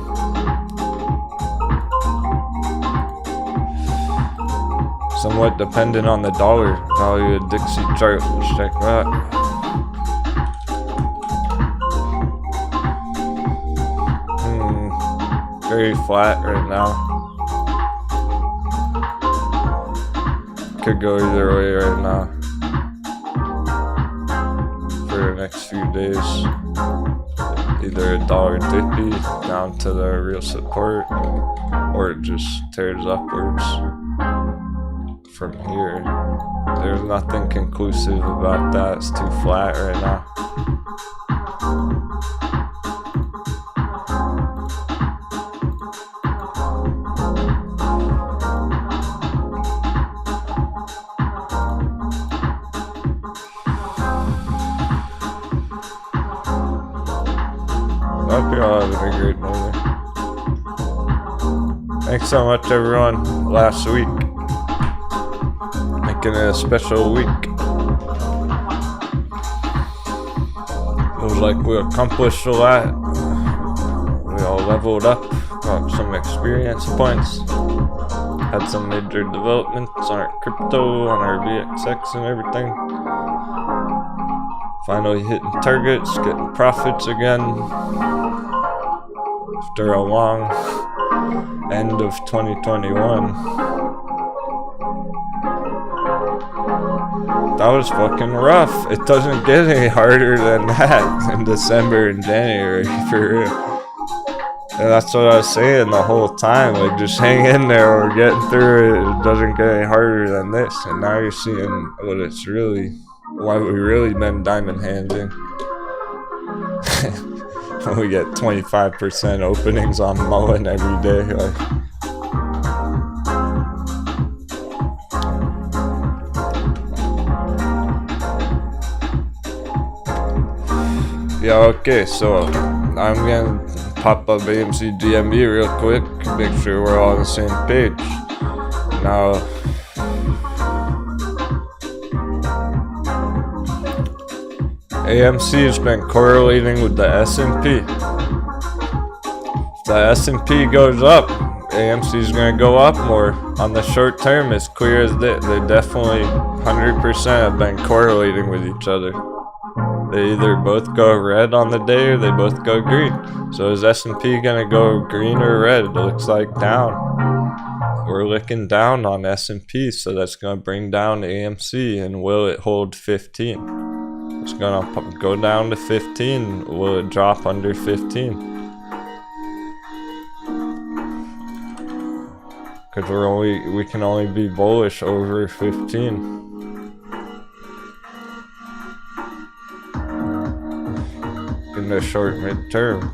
Somewhat dependent on the dollar value of Dixie chart. Let's check that. Very flat right now. Could go either way right now. For the next few days. Either $1.50 down to the real support, or it just tears upwards from here. There's nothing conclusive about that. It's too flat right now. I hope you're all having a great morning. Thanks so much, everyone. Last week, making it a special week. Feels like we accomplished a lot. We all leveled up, got some experience points, had some major developments on our crypto, on our VXX and everything. Finally hitting targets, getting profits again. After a long end of 2021. That was fucking rough. It doesn't get any harder than that in December and January, for real. And that's what I was saying the whole time, like just hang in there, we're getting through it. It doesn't get any harder than this. And now you're seeing what it's really, why we really been diamond handing. We get 25% openings on mullen every day, like. Yeah, okay, so I'm gonna pop up AMC GME real quick, make sure we're all on the same page. Now, AMC has been correlating with the S&P. If the S&P goes up, AMC is gonna go up more. On the short term, it's clear as day. They definitely 100% have been correlating with each other. They either both go red on the day or they both go green. So is S&P gonna go green or red? It looks like down. We're looking down on S&P, so that's gonna bring down AMC. And will it hold 15? It's gonna go down to 15. Will it drop under 15? Because we can only be bullish over 15. In the short midterm,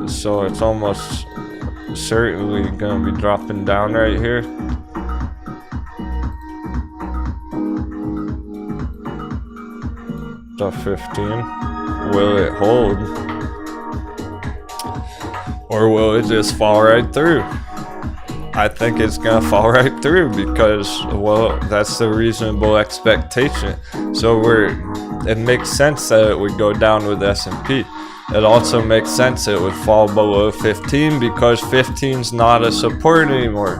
so it's almost certainly gonna be dropping down right here. To 15. Will it hold, or will it just fall right through? I think it's gonna fall right through because, well, that's the reasonable expectation. So it makes sense that it would go down with S&P. It also makes sense it would fall below 15 because 15's not a support anymore.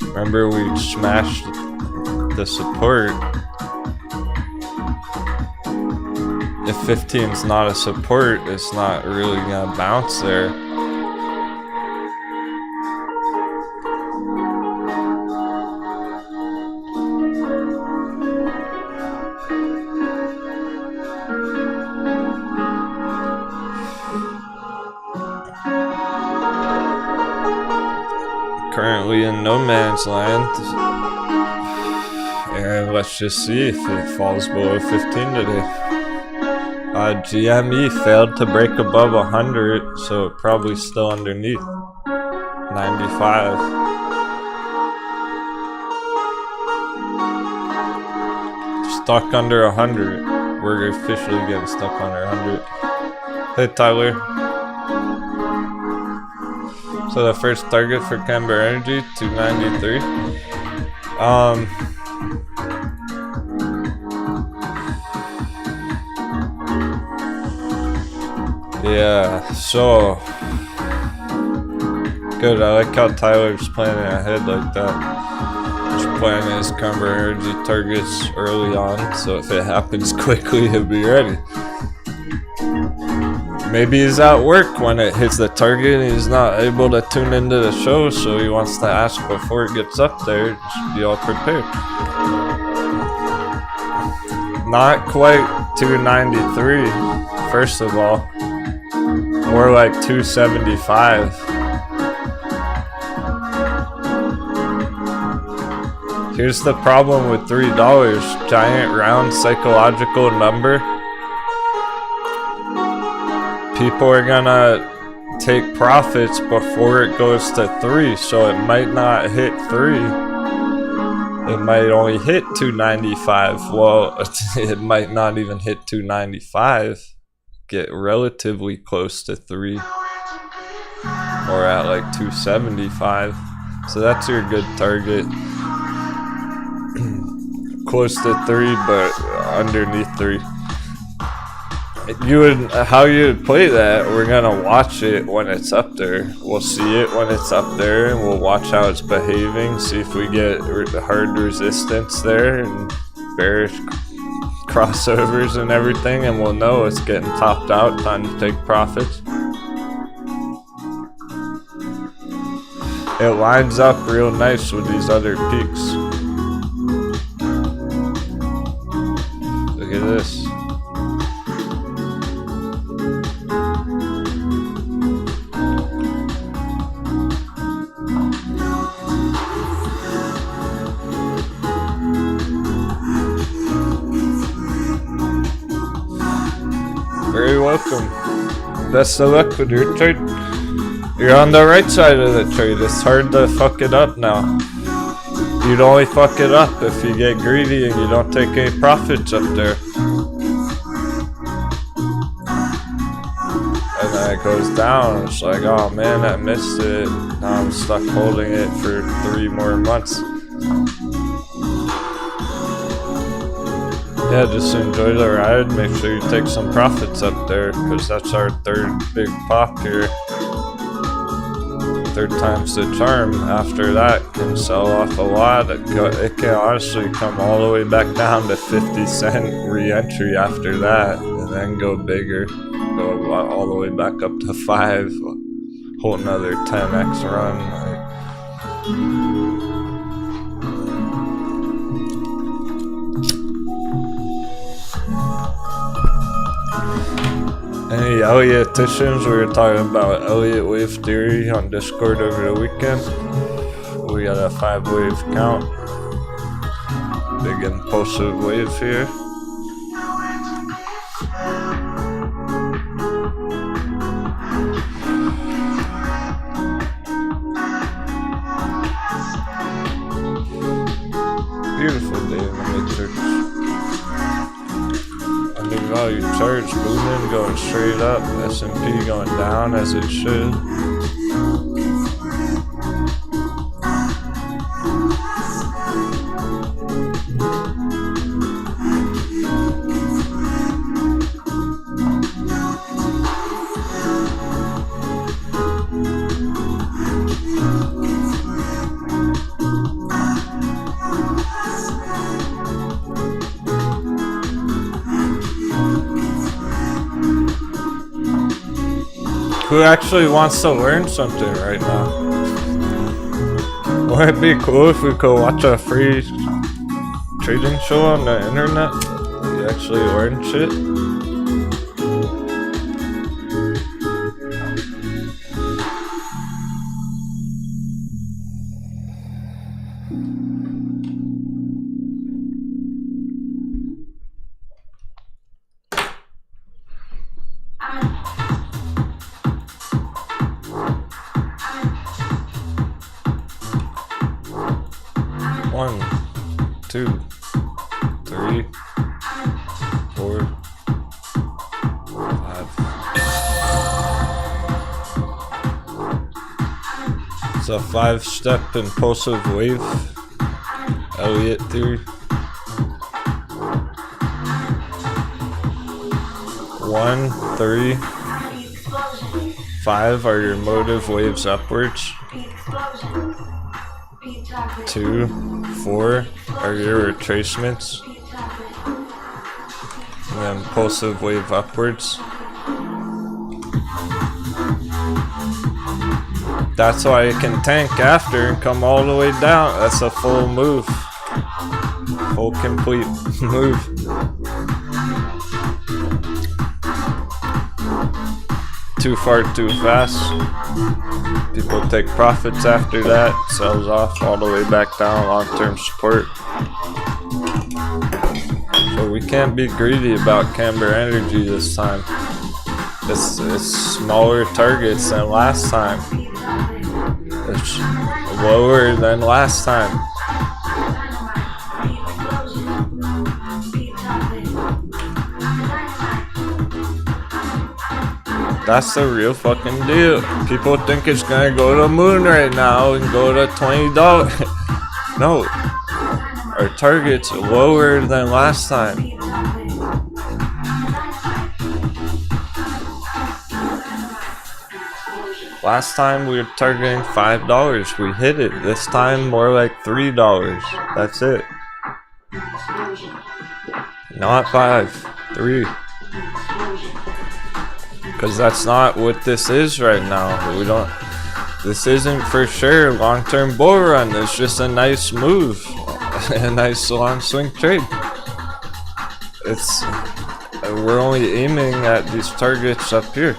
Remember, we smashed the support. If 15's not a support, it's not really gonna bounce there. Currently in no man's land, and let's just see if it falls below 15 today. GME failed to break above 100, so probably still underneath 95. Stuck under 100. We're officially getting stuck under 100. Hey Tyler. So the first target for Camber Energy, 293. Yeah, so good. I like how Tyler's planning ahead like that. Just planning his Camber Energy targets early on, so if it happens quickly, he'll be ready. Maybe he's at work when it hits the target and he's not able to tune into the show, so he wants to ask before it gets up there. Just be all prepared. Not quite 293, first of all. More like 275. Here's the problem with $3. Giant round psychological number. People are gonna take profits before it goes to 3, so it might not hit 3. It might only hit 295. Well, it might not even hit 295. Get relatively close to 3, or at like 275. So that's your good target. Close to 3, but underneath 3. how you would play that, we're gonna watch it when it's up there. We'll see it when it's up there, and we'll watch how it's behaving, see if we get hard resistance there and bearish crossovers and everything, and we'll know it's getting topped out, time to take profits. It lines up real nice with these other peaks. Look at this. Very welcome. Best of luck with your trade. You're on the right side of the trade. It's hard to fuck it up now. You'd only fuck it up if you get greedy and you don't take any profits up there. And then it goes down. It's like, oh man, I missed it. Now I'm stuck holding it for 3 more months. Yeah, just enjoy the ride. Make sure you take some profits up there, because that's our 3rd big pop here. 3rd time's the charm. After that, can sell off a lot. It can honestly come all the way back down to 50-cent re-entry after that, and then go bigger. Go all the way back up to 5. Whole another 10x run. Any Elliotticians? We were talking about Elliott wave theory on Discord over the weekend. We got a 5-wave count. Big impulsive wave here. Beautiful day in the matrix. Value charge booming, going straight up. S&P going down as it should. Who actually wants to learn something right now? Wouldn't it be cool if we could watch a free trading show on the internet? You actually learn shit? One, 2, 3, 4, 5. It's a 5-step impulsive wave. Elliott theory. 1, 3, 5 are your motive waves upwards. 2, 4 are your retracements. And then impulsive wave upwards. That's why it can tank after and come all the way down. That's a full move. Full complete move. Too far, too fast. People take profits after that. Sells off all the way back down. Long-term support. So we can't be greedy about Camber Energy this time. It's smaller targets than last time. It's lower than last time. That's the real fucking deal. People think it's gonna go to the moon right now and go to $20. No. Our target's lower than last time. Last time we were targeting $5. We hit it. This time more like $3. That's it. Not 5. 3. Because that's not what this is right now. We don't. This isn't for sure long-term bull run. It's just a nice move, a nice long swing trade. It's we're only aiming at these targets up here.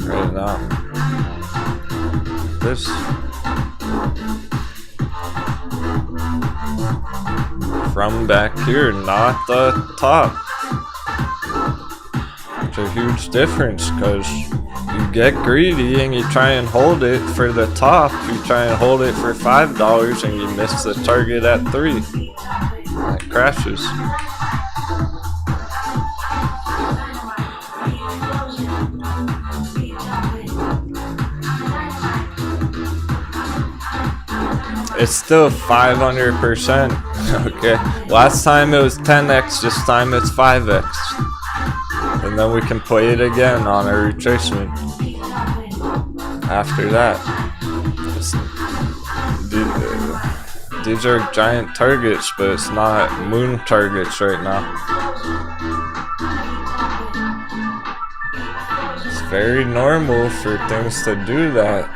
Right now, this. From back here, not the top. It's a huge difference because you get greedy and you try and hold it for the top. You try and hold it for $5 and you miss the target at 3. It crashes. It's still 500%. Okay. Last time it was 10x, this time it's 5x. And then we can play it again on a retracement. After that. These are giant targets, but it's not moon targets right now. It's very normal for things to do that.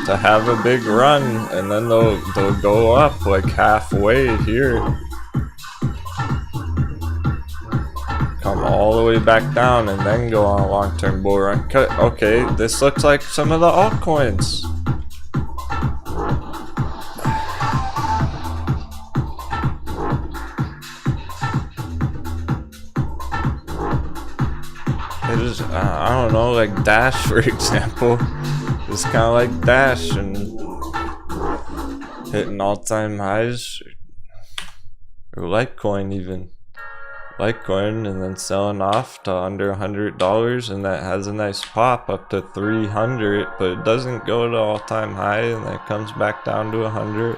To have a big run and then they'll go up like halfway here, come all the way back down and then go on a long-term bull run. Okay, this looks like some of the altcoins. It is, I don't know, like Dash for example. It's kind of like Dash and hitting all-time highs, or Litecoin even. Litecoin and then selling off to under $100, and that has a nice pop up to 300, but it doesn't go to all-time high and then it comes back down to 100.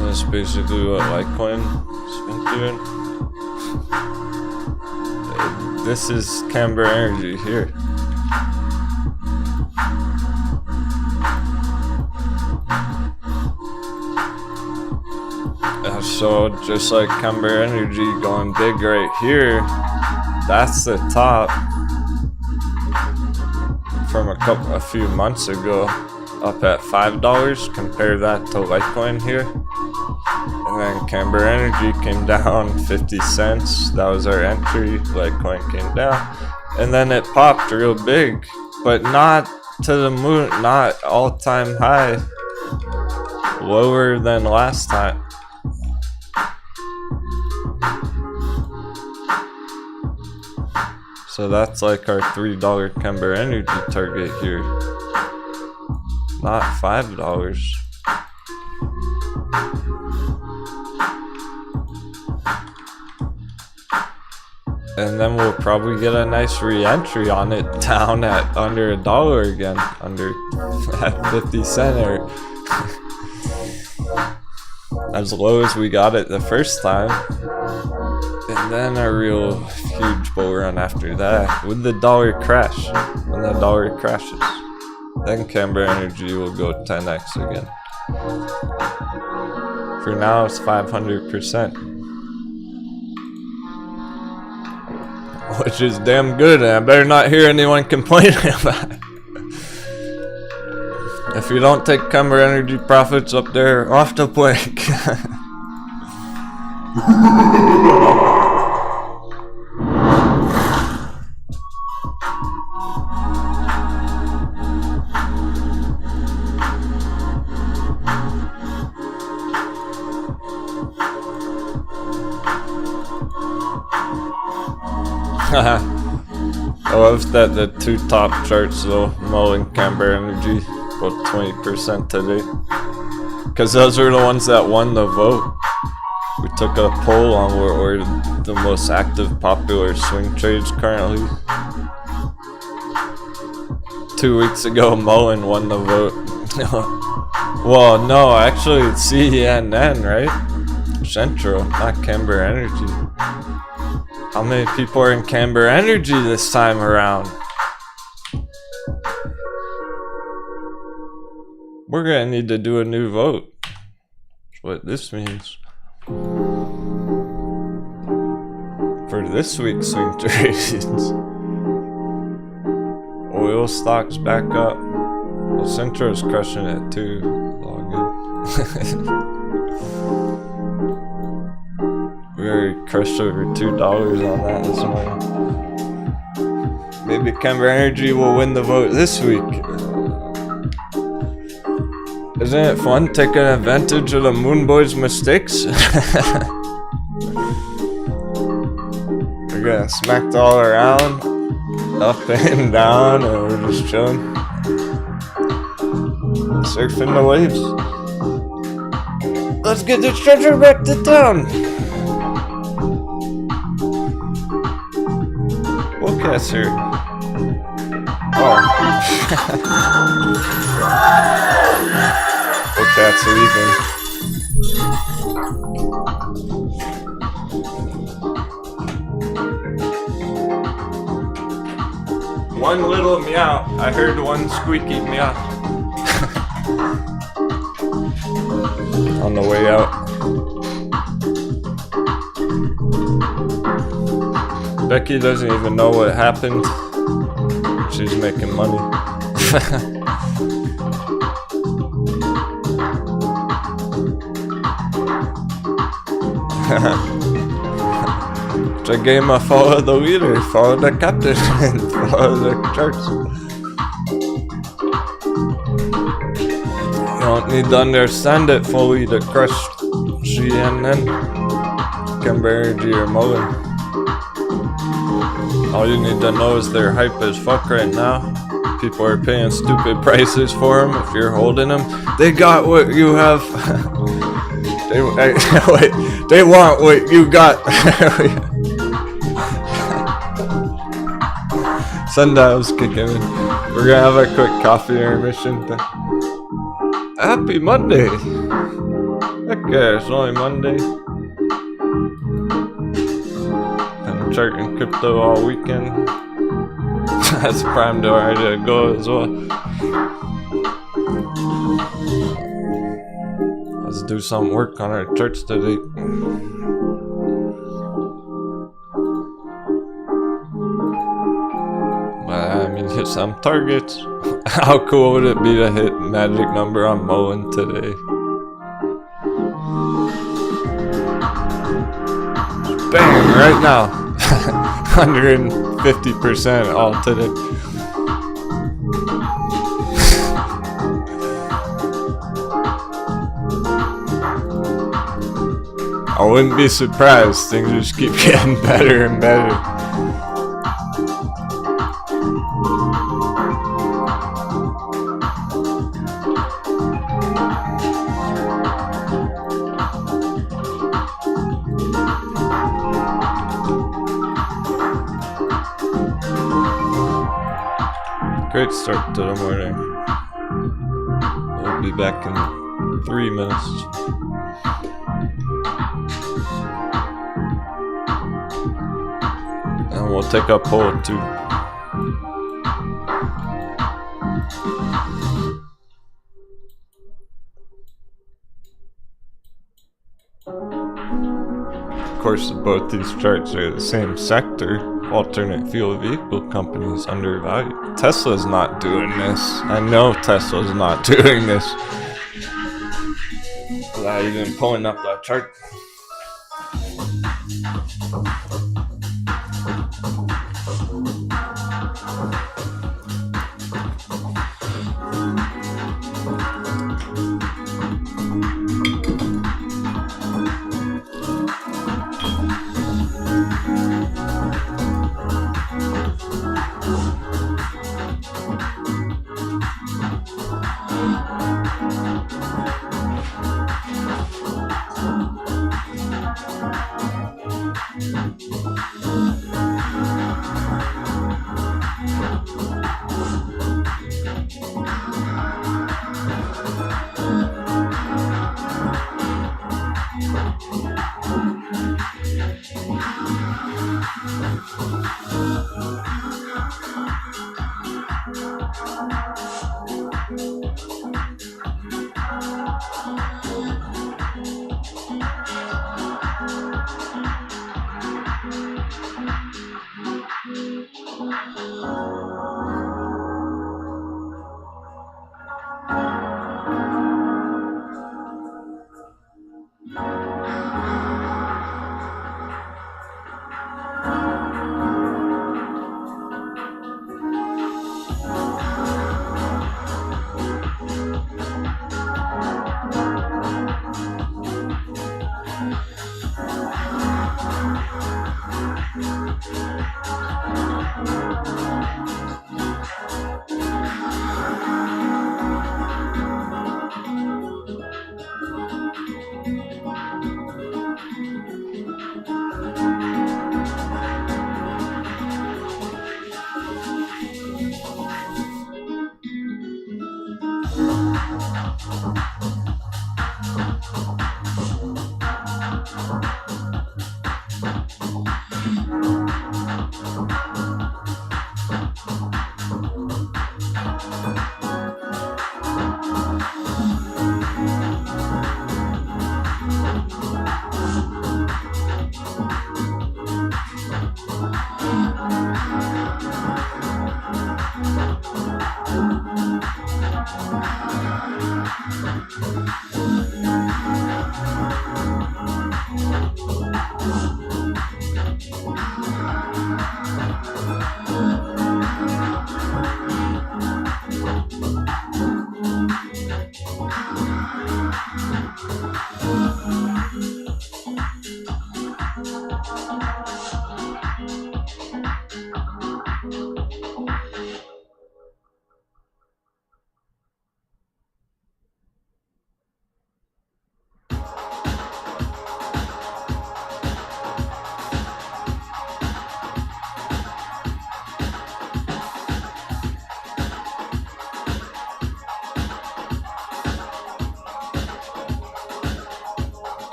That's basically what Litecoin has been doing. This is Camber Energy here. So just like Camber Energy going big right here, that's the top from a few months ago, up at $5. Compare that to Litecoin here. And then Camber Energy came down 50 cents. That was our entry. Litecoin came down. And then it popped real big. But not to the moon. Not all-time high. Lower than last time. So that's like our $3 Camber Energy target here. Not $5. And then we'll probably get a nice re-entry on it down at under $1 again, under at 50 cents or as low as we got it the first time. And then a real huge bull run after that with the dollar crash. When the dollar crashes, then Camber Energy will go 10x again. For now it's 500%. Which is damn good, and I better not hear anyone complaining about it. If you don't take Camber Energy profits up there, off the plank. I love that the two top charts though, MULN, Camber Energy. about 20% today. Because those are the ones that won the vote. We took a poll on what were the most active, popular swing trades currently. 2 weeks ago, Mullen won the vote. Well, no, actually it's CNN, right? Central, not Camber Energy. How many people are in Camber Energy this time around? We're gonna need to do a new vote. That's what this means. For this week's swing trades. Oil stocks back up. Well, Centro's crushing it too. All good. We already crushed over $2 on that this morning. Maybe Camber Energy will win the vote this week. Isn't it fun taking advantage of the Moon Boys' mistakes? We're getting smacked all around, up and down, and we're just chilling. Surfing the waves. Let's get this treasure back to town! What cat's here? Oh. What cat's leaving? One little meow. I heard one squeaky meow. On the way out. Becky doesn't even know what happened. She's making money. It's a game of follow the leader, follow the captain, and follow the charts. You don't need to understand it fully to crush GME, Camber Energy, or Mullen. All you need to know is they're hype as fuck right now. People are paying stupid prices for them. If you're holding them, they got what you have. They want what you got. Sundial's kicking in. We're gonna have a quick coffee intermission. Happy Monday! Heck yeah, it's only Monday. Been charting crypto all weekend. That's primed already to go as well. Let's do some work on our charts today. I mean, hit some targets. How cool would it be to hit magic number on Mullen today? Bang! Right now. 150% all today. I wouldn't be surprised. Things just keep getting better and better. Great start to the morning. We'll be back in 3 minutes. And we'll take a poll too. Of course, both these charts are the same sector. Alternate fuel vehicle companies undervalued. Tesla's not doing this. I know Tesla's not doing this. Without even pulling up that chart.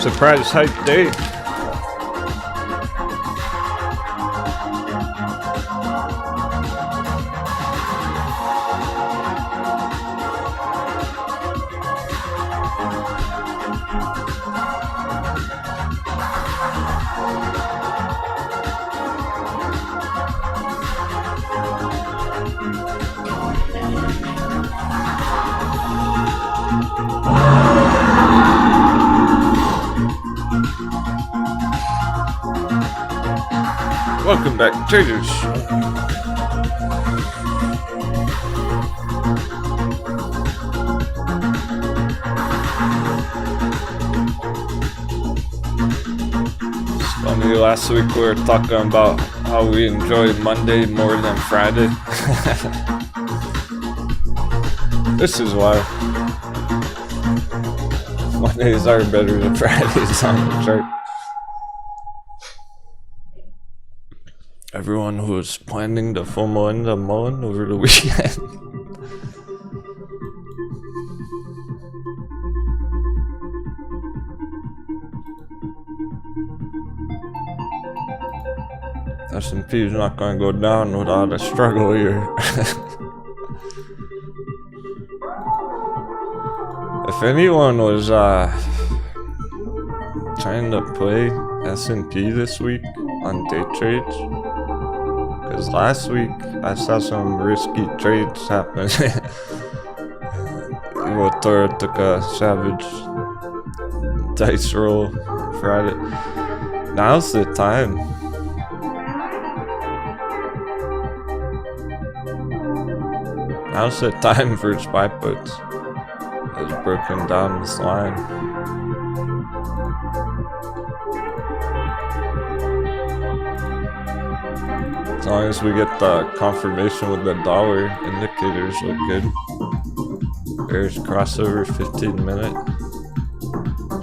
Surprise hype day. Welcome back, traders. It's funny, last week we were talking about how we enjoy Monday more than Friday. This is why. Mondays are better than Fridays on the chart. Everyone who was planning to FOMO into MULN over the weekend. S&P is not going to go down without a struggle here. If anyone was trying to play S&P this week on day trades, because last week I saw some risky trades happen. Evo Toro took a savage dice roll Friday. Now's the time. Now's the time for SPY puts. Has broken down this line. As long as we get the confirmation with the dollar, indicators look good. There's crossover 15 minute.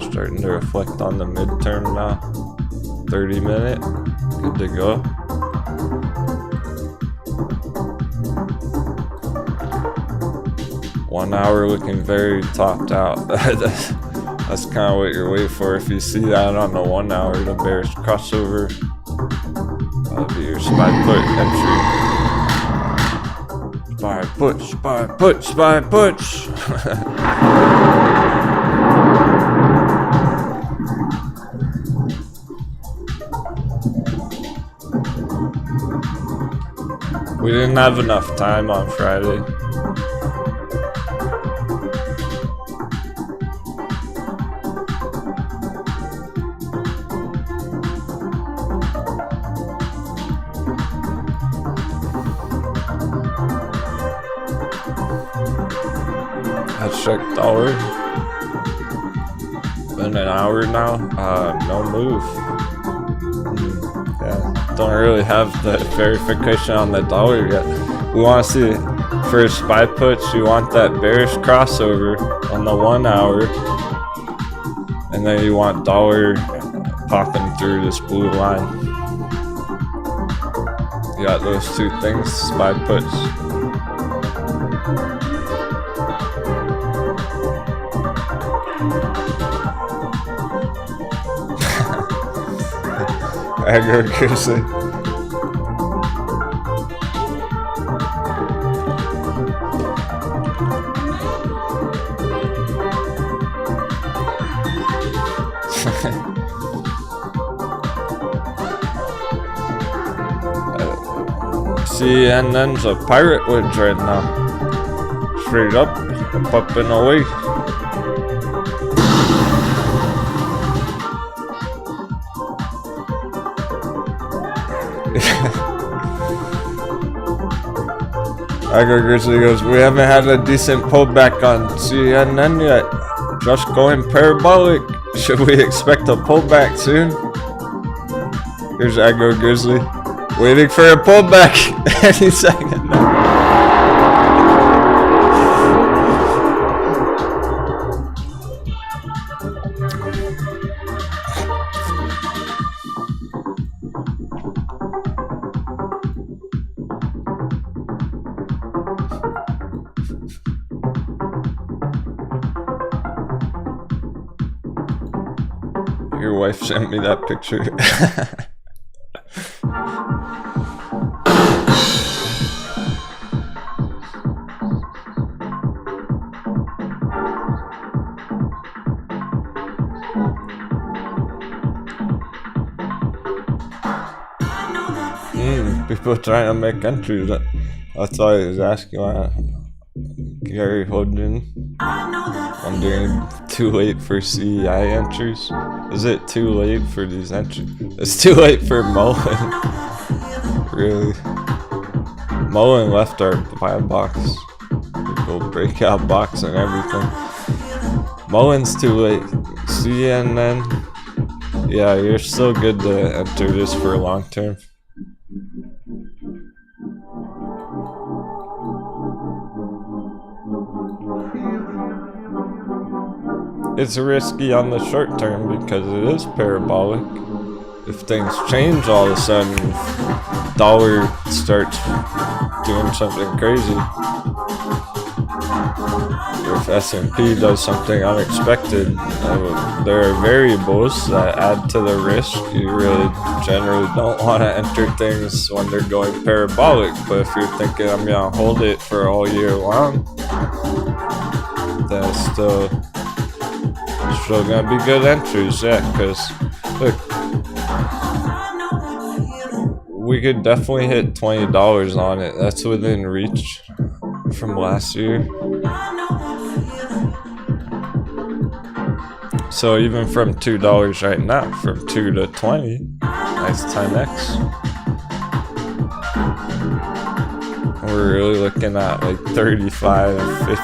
Starting to reflect on the midterm now. 30 minute. Good to go. One hour looking very topped out. That's kind of what you're waiting for. If you see that on the 1 hour, the bearish crossover, that'll be your SPY put entry. SPY put, SPY put, SPY put. We didn't have enough time on Friday. Let's check dollar. Been an hour now. No move. Yeah, don't really have the verification on the dollar yet. We want to see for SPY puts. You want that bearish crossover on the 1 hour, and then you want dollar popping through this blue line. You got those two things. SPY puts. Agriculture. CNN's a pirate woods right now. Straight up and away. Agriculture goes, we haven't had a decent pullback on CNN yet. Just going parabolic. Should we expect a pullback soon? Here's Agro Grizzly. Waiting for a pullback any second now. Your wife sent me that picture. People trying to make entries. That's why I was asking why. Gary Hodden. Wondering, too late for CEI entries? Is it too late for these entries? It's too late for mullen. really. Mullen left our buy box. Go breakout box and everything. Mullen's too late. CNN. Yeah, you're still good to enter this for long term. It's risky on the short term because it is parabolic. If things change all of a sudden, dollar starts doing something crazy. If S&P does something unexpected, there are variables that add to the risk. You really generally don't want to enter things when they're going parabolic, but if you're thinking I'm gonna hold it for all year long, then it's still gonna be good entries, yeah, because look, we could definitely hit $20 on it. That's within reach from last year. So even from $2 right now, from 2 to 20, nice 10x. We're really looking at like 35, 50.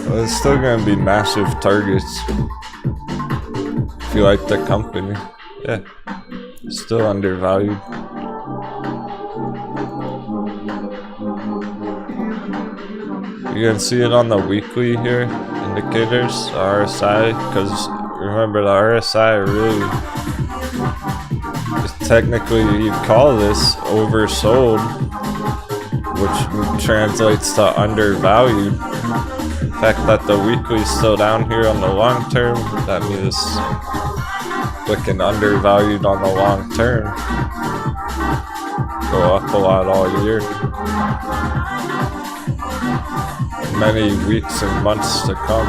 Well, it's still gonna be massive targets. If you like the company, yeah, still undervalued. You can see it on the weekly here, indicators, RSI, because remember the RSI really, technically you call this oversold, which translates to undervalued. The fact that the weekly is still down here on the long term, that means looking undervalued on the long term. Go up a lot all year. Many weeks and months to come.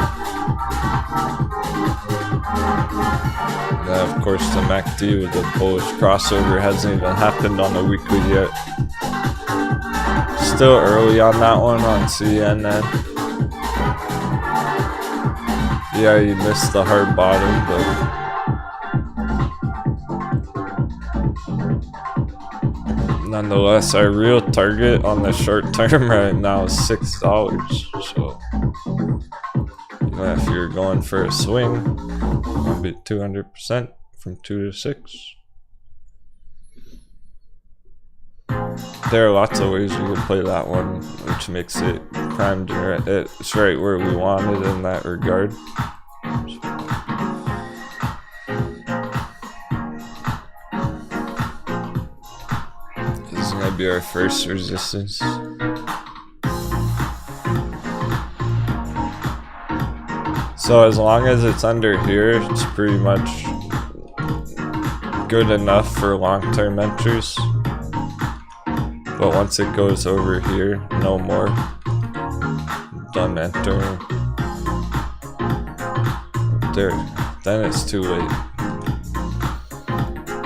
And then of course the MACD with the bullish crossover hasn't even happened on the weekly yet. Still early on that one on CNN. Yeah, you missed the hard bottom, but nonetheless, our real target on the short term right now is $6. So, if you're going for a swing, it'll be 200% from 2 to 6. There are lots of ways you can play that one, which makes it primed. It's right where we wanted in that regard. This is gonna be our first resistance. So as long as it's under here, it's pretty much good enough for long-term entries. But once it goes over here, no more. Done entering. There, then it's too late.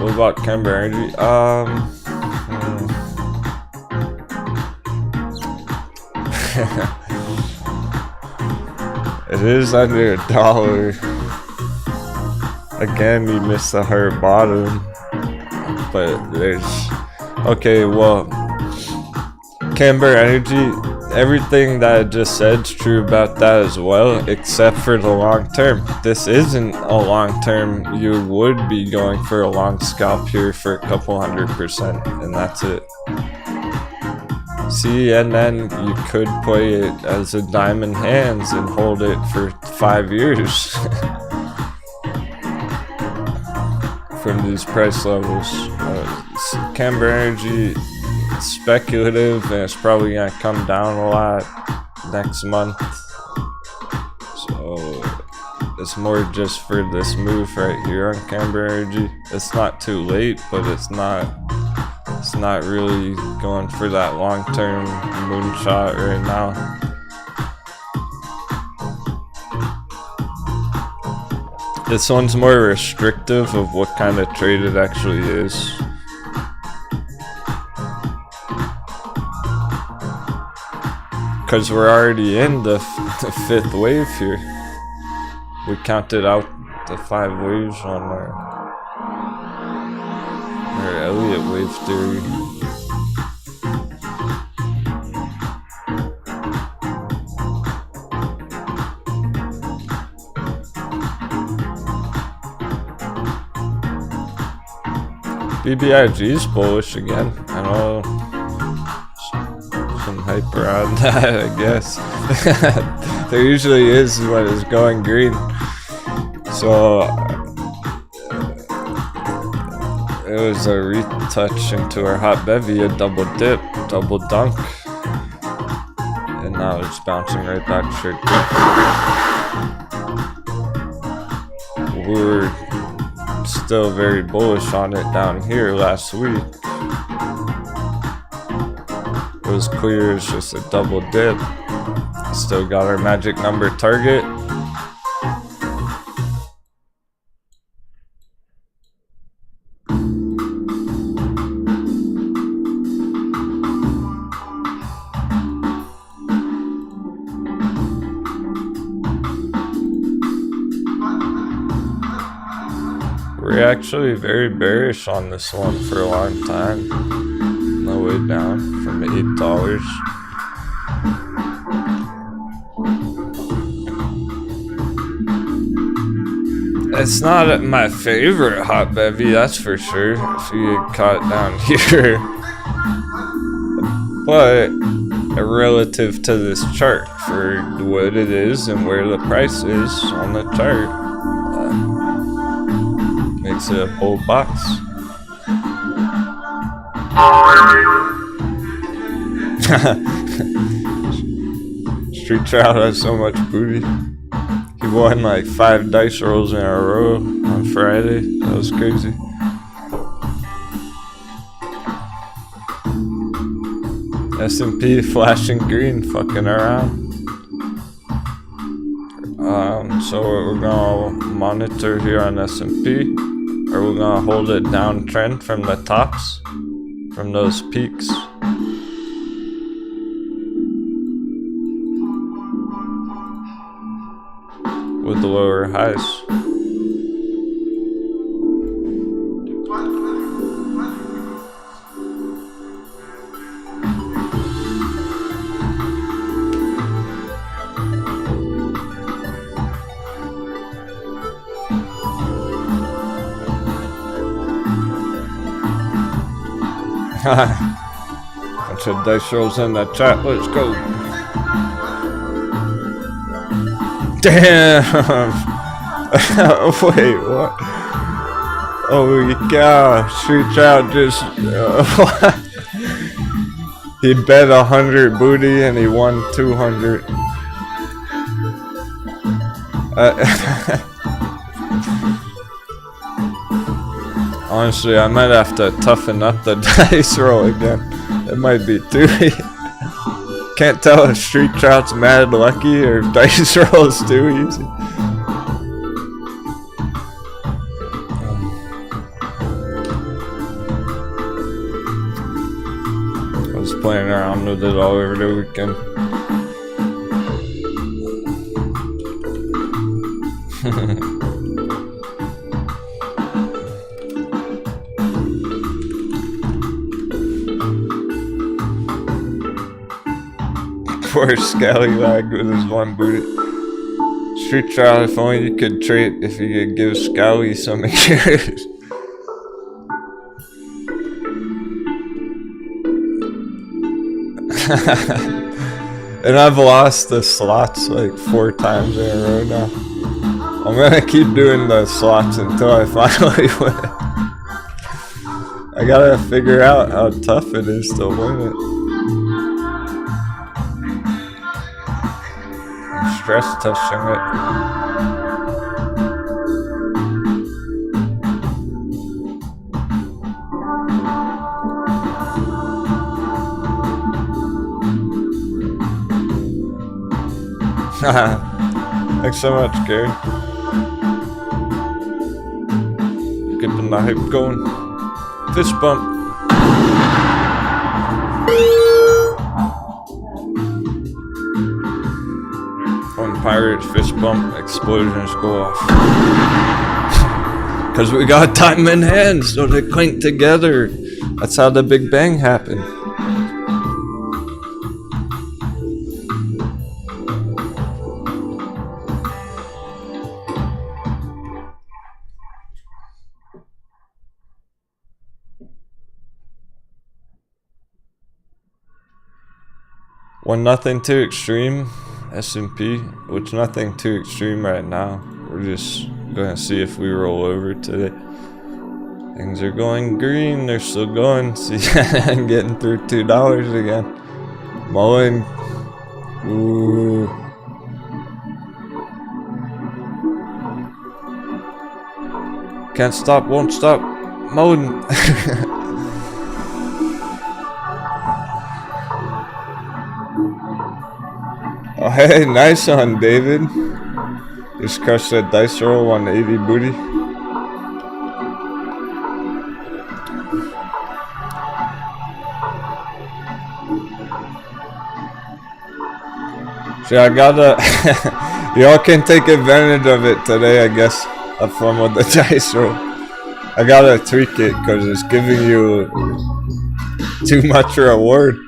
What about Camber Energy? It is under $1. Again, we missed the hard bottom. But there's... Okay, well... Camber Energy, everything that I just said is true about that as well, except for the long term. This isn't a long term. You would be going for a long scalp here for a couple 100%, and that's it. CNN, you could play it as a diamond hands and hold it for 5 years from these price levels. Camber Energy, speculative, and it's probably gonna come down a lot next month, so it's more just for this move right here on Camber Energy. It's not too late, but it's not really going for that long-term moonshot right now. This one's more restrictive of what kind of trade it actually is. Because we're already in the fifth wave here. We counted out the 5 waves on our Elliott wave theory. BBIG is bullish again. I know some hype around that, I guess. There usually is when it's going green. So it was a retouch into our hot bevy, a double dip, double dunk. And now it's bouncing right back straight through. We were still very bullish on it down here last week. It was clear it's just a double dip. Still got our magic number target. We're actually very bearish on this one for a long time. No way down from $8. It's not my favorite hot bevy, that's for sure, if you get caught down here. But relative to this chart, for what it is and where the price is on the chart, makes it a whole box. Street Trout has so much booty. He won like 5 dice rolls in a row on Friday. That was crazy. S&P flashing green, fucking around. So we're gonna monitor here on S&P. Or we're gonna hold it downtrend from the tops, from those peaks. With the lower highs. Bunch of dice rolls in the chat, let's go. Damn! Wait, what? Holy cow, Street Trout just... what? He bet 100 booty and he won 200. Honestly, I might have to toughen up the dice roll again. It might be too easy. Can't tell if Street Trout's mad lucky or if dice roll's too easy. I was playing around with it all over the weekend. Poor Scallywag with his one booty. Street Trout, if only you could trade, if you could give Scally some years. And I've lost the slots like 4 times in a row now. I'm gonna keep doing the slots until I finally win. I gotta figure out how tough it is to win it. Stress testing it. Thanks so much, Gary. Keeping the hype going. Fist bump. Pirates fist bump, explosions go off. Cause we got time in hand, so they clink together. That's how the Big Bang happened. When nothing too extreme, S&P, which nothing too extreme right now. We're just gonna see if we roll over today. Things are going green, they're still going. See, I'm getting through $2 again. Mullen. Ooh. Can't stop, won't stop. Mullen. Oh, hey, nice one, David. Just crushed that dice roll 180 booty. See, I gotta. Y'all can take advantage of it today, I guess. Have fun with the dice roll. I gotta tweak it because it's giving you too much reward.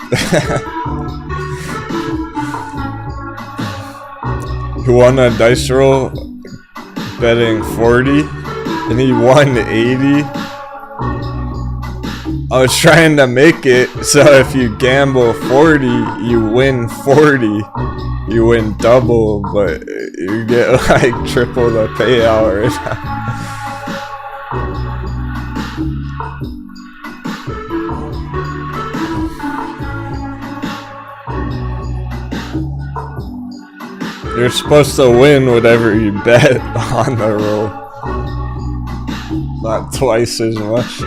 He won a dice roll betting 40 and he won 80. I was trying to make it so if you gamble 40, you win 40. You win double, but you get like triple the payout. You're supposed to win whatever you bet on the roll. Not twice as much.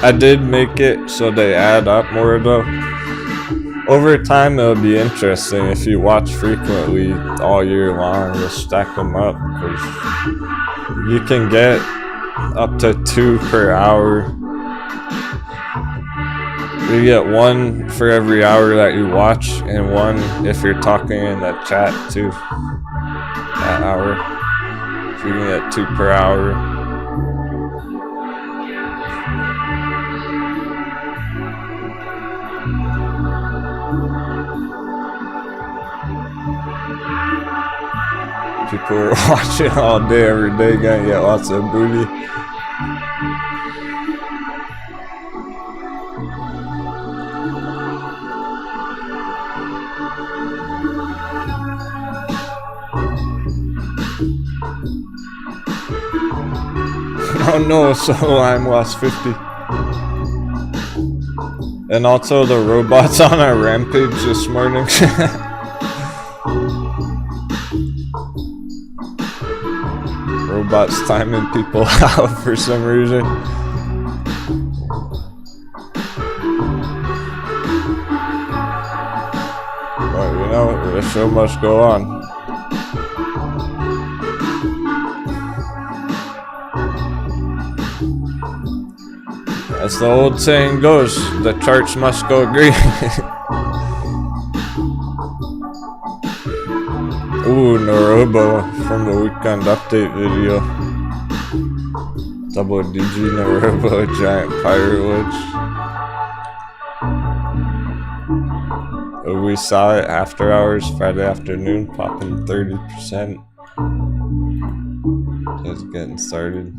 I did make it so they add up more though. Over time it'll be interesting if you watch frequently all year long. You'll stack them up because you can get up to 2 per hour. You get 1 for every hour that you watch and 1 if you're talking in the chat too. That hour. So you can get 2 per hour. People are watching all day, every day, gonna get lots of booty. Oh no, so I'm lost 50. And also the robots on our rampage this morning. Robots timing people out for some reason. But you know, the show must go on. As the old saying goes, the charts must go green. Ooh, Narobo from the weekend update video. Double DG Narobo, giant pirate witch. We saw it after hours, Friday afternoon, popping 30%. Just getting started.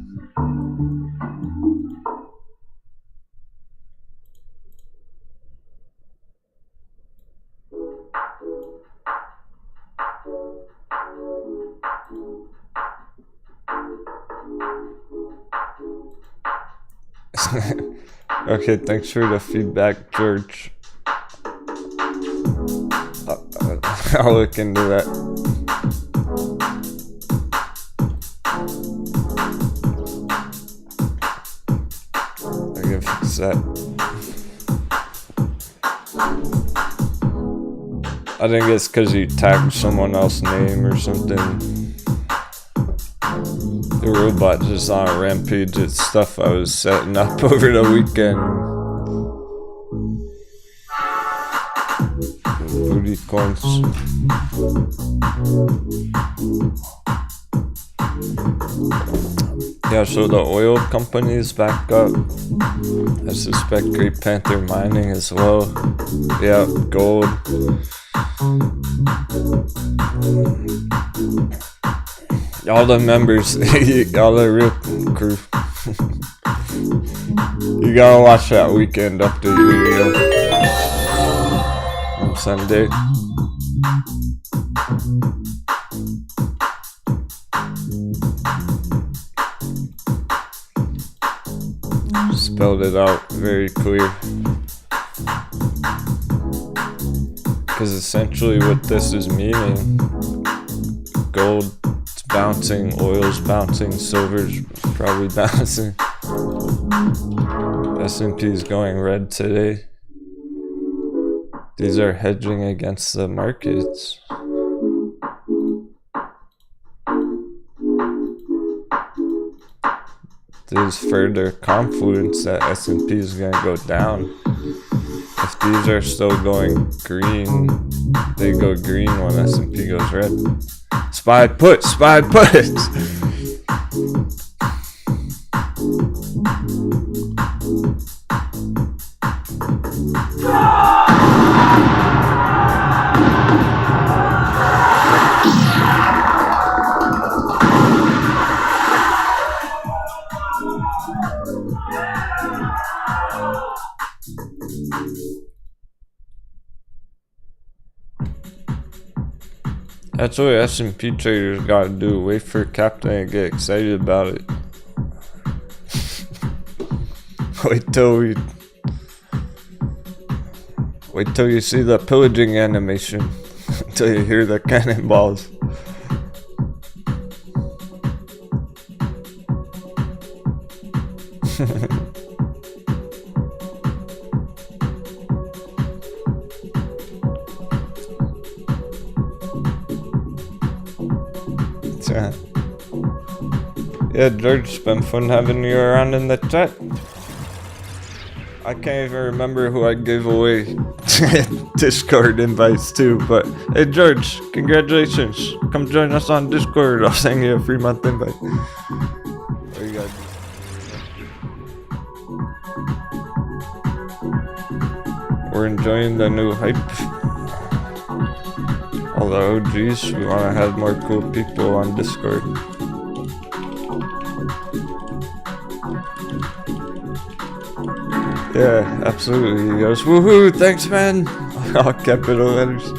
Okay, thanks for the feedback, George. I'll look into that. I can fix that. I think it's because you tagged someone else's name or something. The robot just on a rampage. It's stuff I was setting up over the weekend. Booty. coins. Yeah, so the oil companies back up. I suspect Great Panther Mining as well. Yeah, gold. All the members, all the real crew. You gotta watch that weekend update video on Sunday. Spelled it out very clear. Because essentially what this is meaning, gold's bouncing, oil's bouncing, silver's probably bouncing. S&P is going red today. These are hedging against the markets. There's further confluence that S&P is going to go down. If these are still going green, they go green when S&P goes red. SPY puts, SPY puts! That's what S&P traders gotta do. Wait for Captain and get excited about it. Wait till you see the pillaging animation. Until you hear the cannonballs. Yeah, George, it's been fun having you around in the chat. I can't even remember who I gave away Discord invites to, but hey George, congratulations. Come join us on Discord. I'll send you a free month invite. What you got? We're enjoying the new hype. All the OGs, we want to have more cool people on Discord. Yeah, absolutely. He goes, woohoo, thanks man! All capital letters.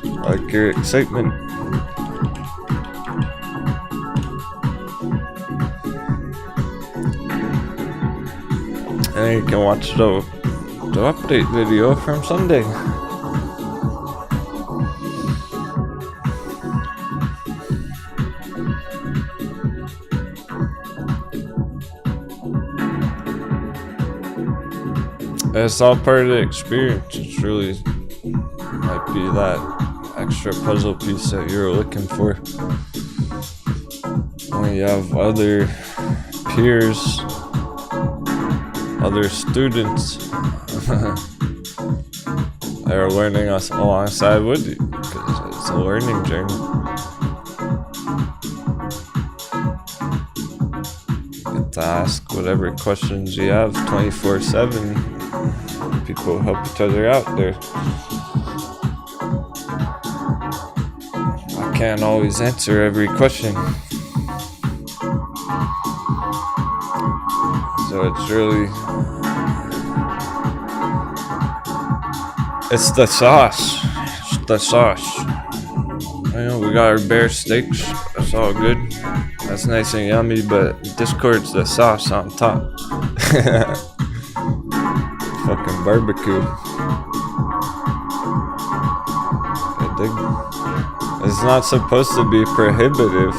I like your excitement. And you can watch the update video from Sunday. It's all part of the experience. It's really might be that extra puzzle piece that you're looking for. When you have other peers, other students that are learning us alongside with you, because it's a learning journey. You get to ask whatever questions you have 24/7. People help each other out there. I can't always answer every question. So it's really... It's the sauce. It's the sauce. You know, we got our bear steaks. That's all good. That's nice and yummy, but Discord's the sauce on top. Fucking barbecue. I dig. It's not supposed to be prohibitive.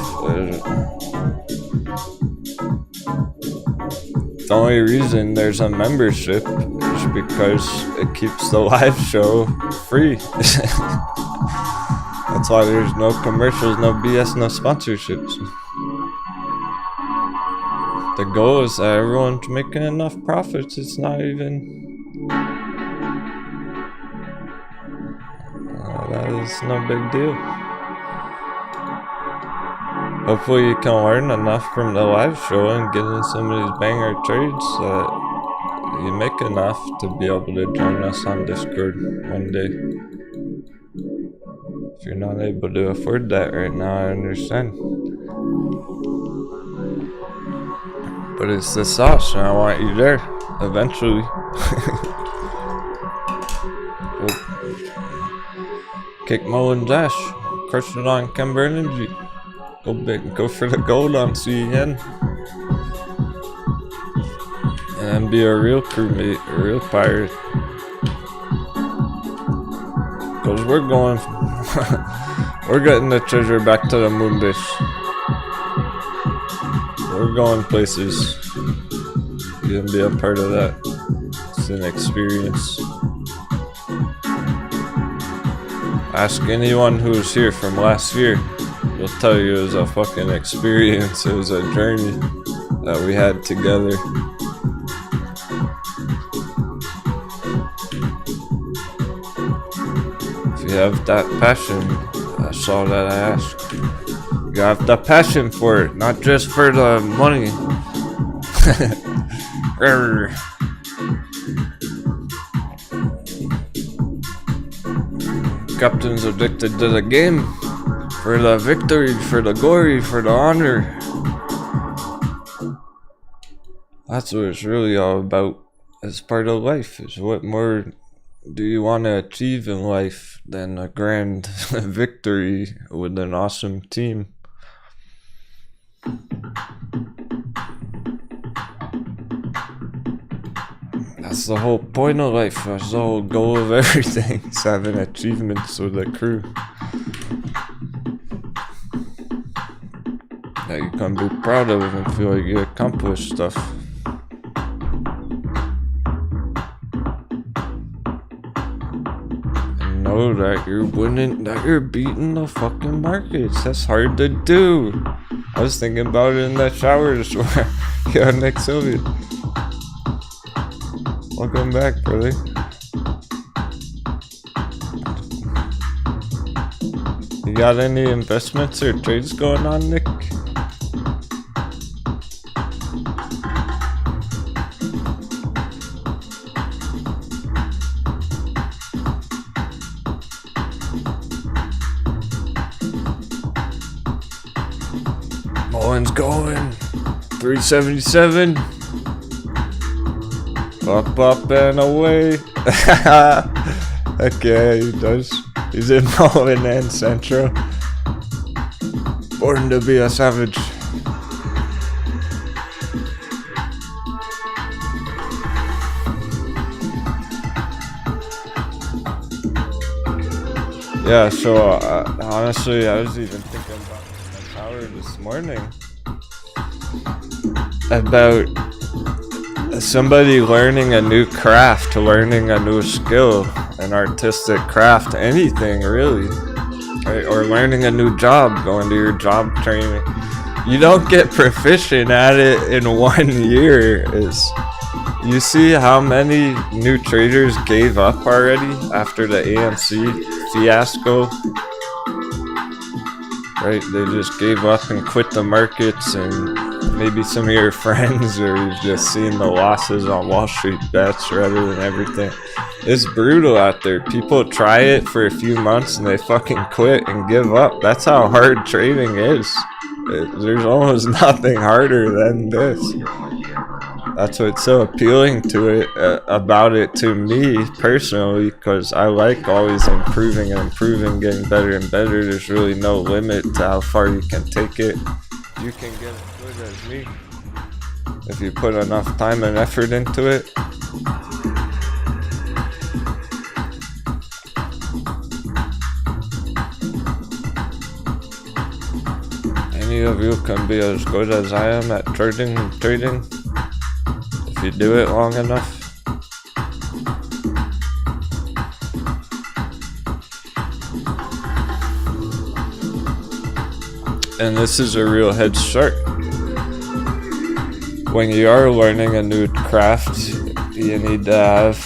The only reason there's a membership is because it keeps the live show free. That's why there's no commercials, no BS, no sponsorships. The goal is that everyone's making enough profits. It's not even It's no big deal. Hopefully you can learn enough from the live show and get in some of these banger trades that you make enough to be able to join us on Discord one day. If you're not able to afford that right now, I understand. But it's the sauce and I want you there eventually. We'll kick Mullen's ass, crush it on Kemba Energy. Go big, go for the gold on CEN. And then be a real crewmate, a real pirate. Cause we're going, we're getting the treasure back to the moon base. We're going places. You can be a part of that. It's an experience. Ask anyone who was here from last year. They'll tell you it was a fucking experience. It was a journey that we had together. If you have that passion, that's all that I ask. You have the passion for it, not just for the money. Captain's addicted to the game. For the victory, for the glory, for the honor. That's what it's really all about as part of life. Is what more do you want to achieve in life than a grand victory with an awesome team? That's the whole point of life. That's the whole goal of everything. It's having achievements with the crew that you can be proud of and feel like you accomplished stuff. And know that you're winning, that you're beating the fucking markets. That's hard to do. I was thinking about it in the showers where yeah, Nick Sylvia. Welcome back, brother. You got any investments or trades going on, Nick? Mullen's going 377. Up and away. Okay, he does. He's in Mullen and Central. Born to be a savage. Yeah, so honestly, I was even thinking about the power this morning about somebody learning a new craft, learning a new skill, an artistic craft, anything really, right? Or learning a new job, going to your job training. You don't get proficient at it in 1 year. You see how many new traders gave up already after the AMC fiasco? Right? They just gave up and quit the markets, and maybe some of your friends or you've just seen the losses on Wall Street bets rather than everything. It's brutal out there. People try it for a few months and they fucking quit and give up. That's how hard trading is. There's almost nothing harder than this. That's what's so appealing to it about it to me personally, because I like always improving and improving, getting better and better. There's really no limit to how far you can take it. You can get as good as me if you put enough time and effort into it. Any of you can be as good as I am at trading if you do it long enough. And this is a real head start. When you are learning a new craft, you need to have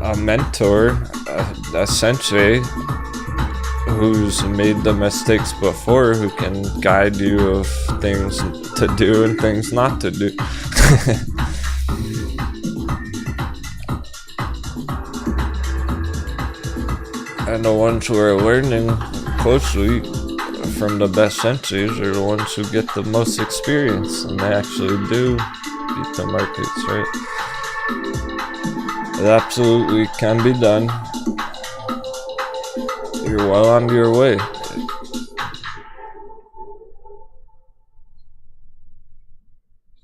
a mentor, a sensei who's made the mistakes before, who can guide you of things to do and things not to do. And the ones who are learning closely from the best senseis are the ones who get the most experience, and they actually do beat the markets, right? It absolutely can be done. You're well on your way.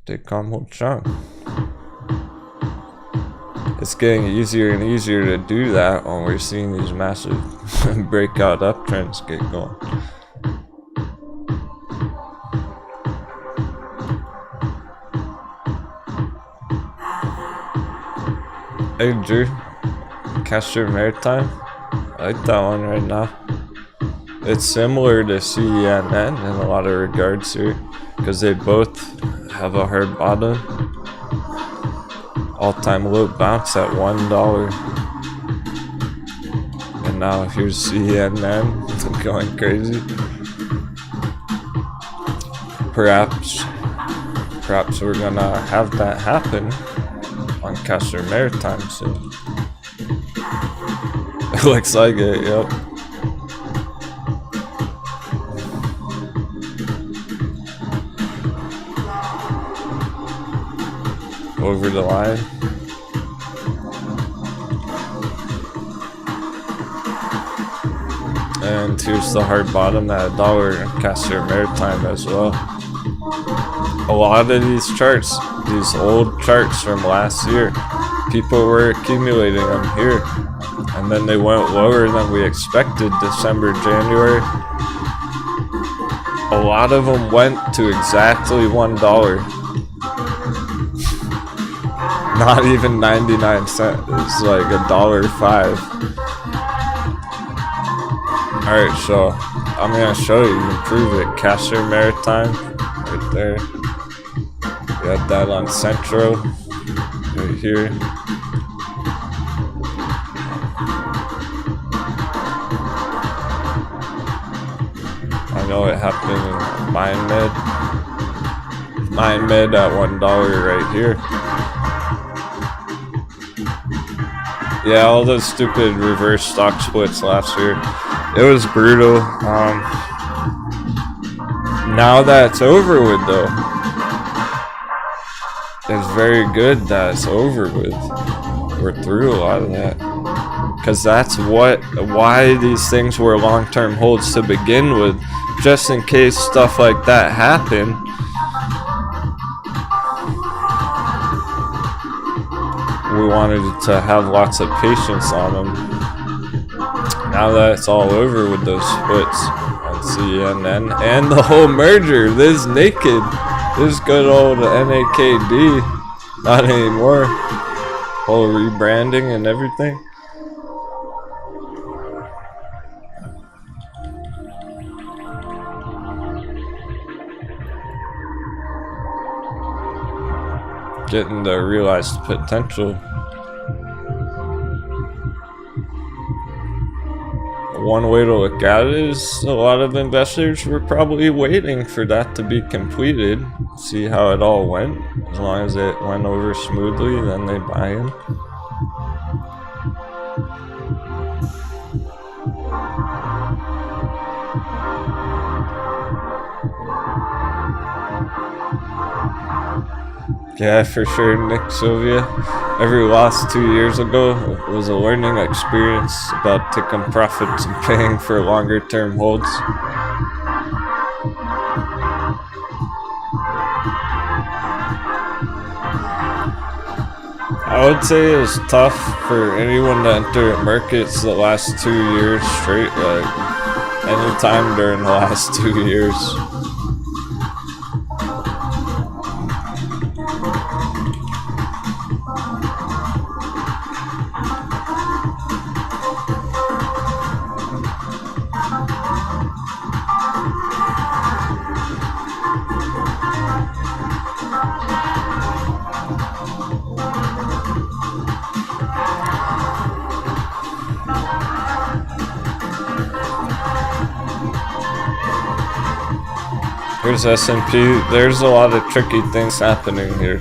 Stay calm, hold strong. It's getting easier and easier to do that when we're seeing these massive breakout uptrends get going. Hey Drew, Castor Maritime, I like that one right now. It's similar to CEI in a lot of regards here, because they both have a hard bottom. All-time low bounce at $1. And now here's CEI going crazy. Perhaps we're gonna have that happen on Castor Maritime soon. It looks like it, yep. Over the line. And here's the hard bottom at $1 in Castor Maritime as well. A lot of these charts, these old charts from last year, people were accumulating them here, and then they went lower than we expected. December, January, a lot of them went to exactly $1. Not even 99 cents. It's like $1.05. Alright, so I'm gonna show you can prove it. Castor Maritime, right there. Got that on Central, right here. I know it happened in MindMed at $1 right here. Yeah, all those stupid reverse stock splits last year. It was brutal. Now that it's over with though, it's very good that it's over with. We're through a lot of that. Because that's why these things were long-term holds to begin with. Just in case stuff like that happened. We wanted to have lots of patience on them. Now that it's all over with those splits on CNN and the whole merger, this naked, this good old NAKD, not anymore. Whole rebranding and everything. Getting the realized potential. One way to look at it is a lot of investors were probably waiting for that to be completed, see how it all went. As long as it went over smoothly, then they buy in. Yeah, for sure, Nick Sylvia. Every loss 2 years ago was a learning experience about taking profits and paying for longer term holds. I would say it was tough for anyone to enter markets the last 2 years straight, like any time during the last 2 years. Here's S&P. There's a lot of tricky things happening here.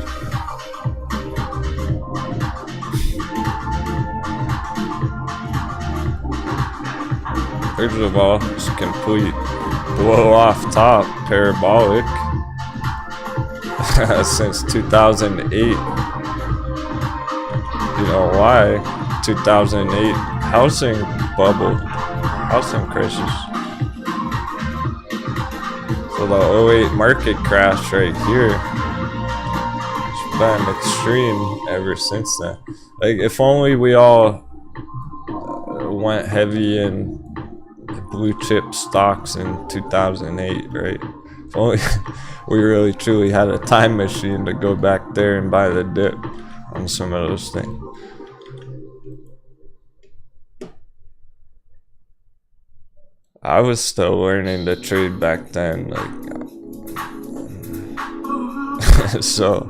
First of all, it's complete blow off top, parabolic. Since 2008. You know why? 2008 housing bubble, housing crisis. So the 08 market crash right here, it's been extreme ever since then. Like, if only we all went heavy in blue chip stocks in 2008, right? If only we really truly had a time machine to go back there and buy the dip on some of those things. I was still learning to trade back then, like, so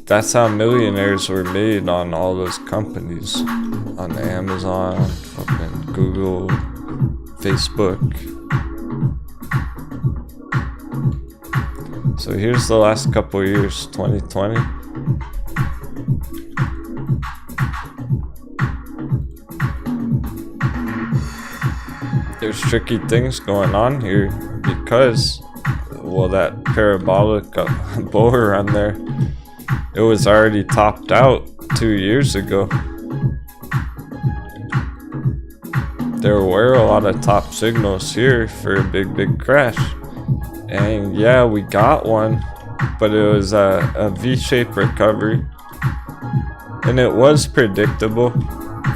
that's how millionaires were made, on all those companies, on Amazon, fucking Google, Facebook. So here's the last couple years, 2020. There's tricky things going on here because, well, that parabolic bull run there, it was already topped out 2 years ago. There were a lot of top signals here for a big crash. And yeah, we got one, but it was a V-shaped recovery. And it was predictable.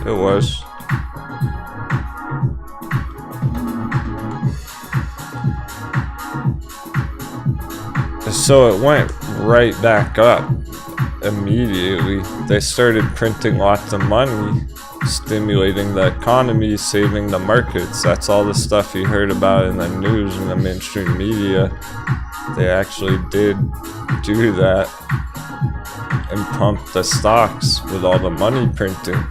It was. So it went right back up immediately. They started printing lots of money, stimulating the economy, saving the markets. That's all the stuff you heard about in the news and the mainstream media. They actually did do that and pump the stocks with all the money printing.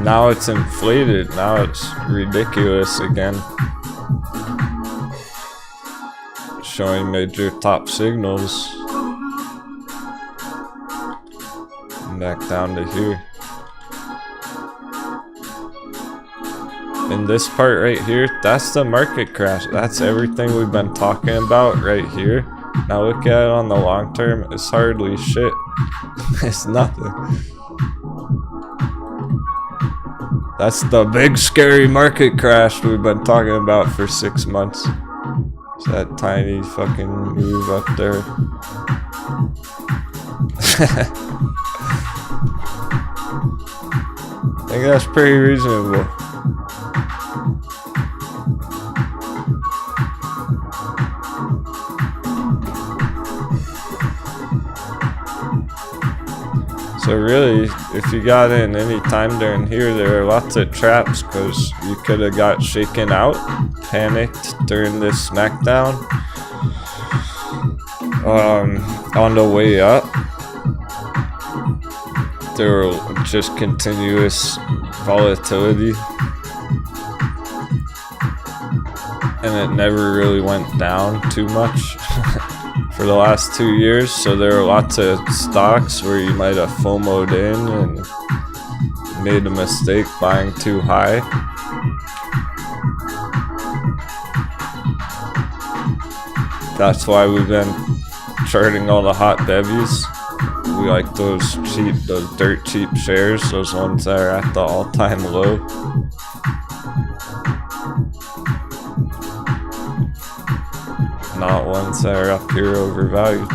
Now it's inflated. Now it's ridiculous again. Showing major top signals. Back down to here. In this part right here, that's the market crash. That's everything we've been talking about right here. Now look at it on the long term. It's hardly shit. It's nothing. That's the big scary market crash we've been talking about for 6 months. It's that tiny fucking move up there. I think that's pretty reasonable. So really, if you got in any time during here, there are lots of traps because you could have got shaken out, panicked during this smackdown. On the way up, there were just continuous volatility, and it never really went down too much for the last 2 years. So there are lots of stocks where you might have FOMO'd in and made a mistake buying too high. That's why we've been charting all the hot bevies. We like those dirt cheap shares, those ones that are at the all-time low. Not ones that are up here overvalued.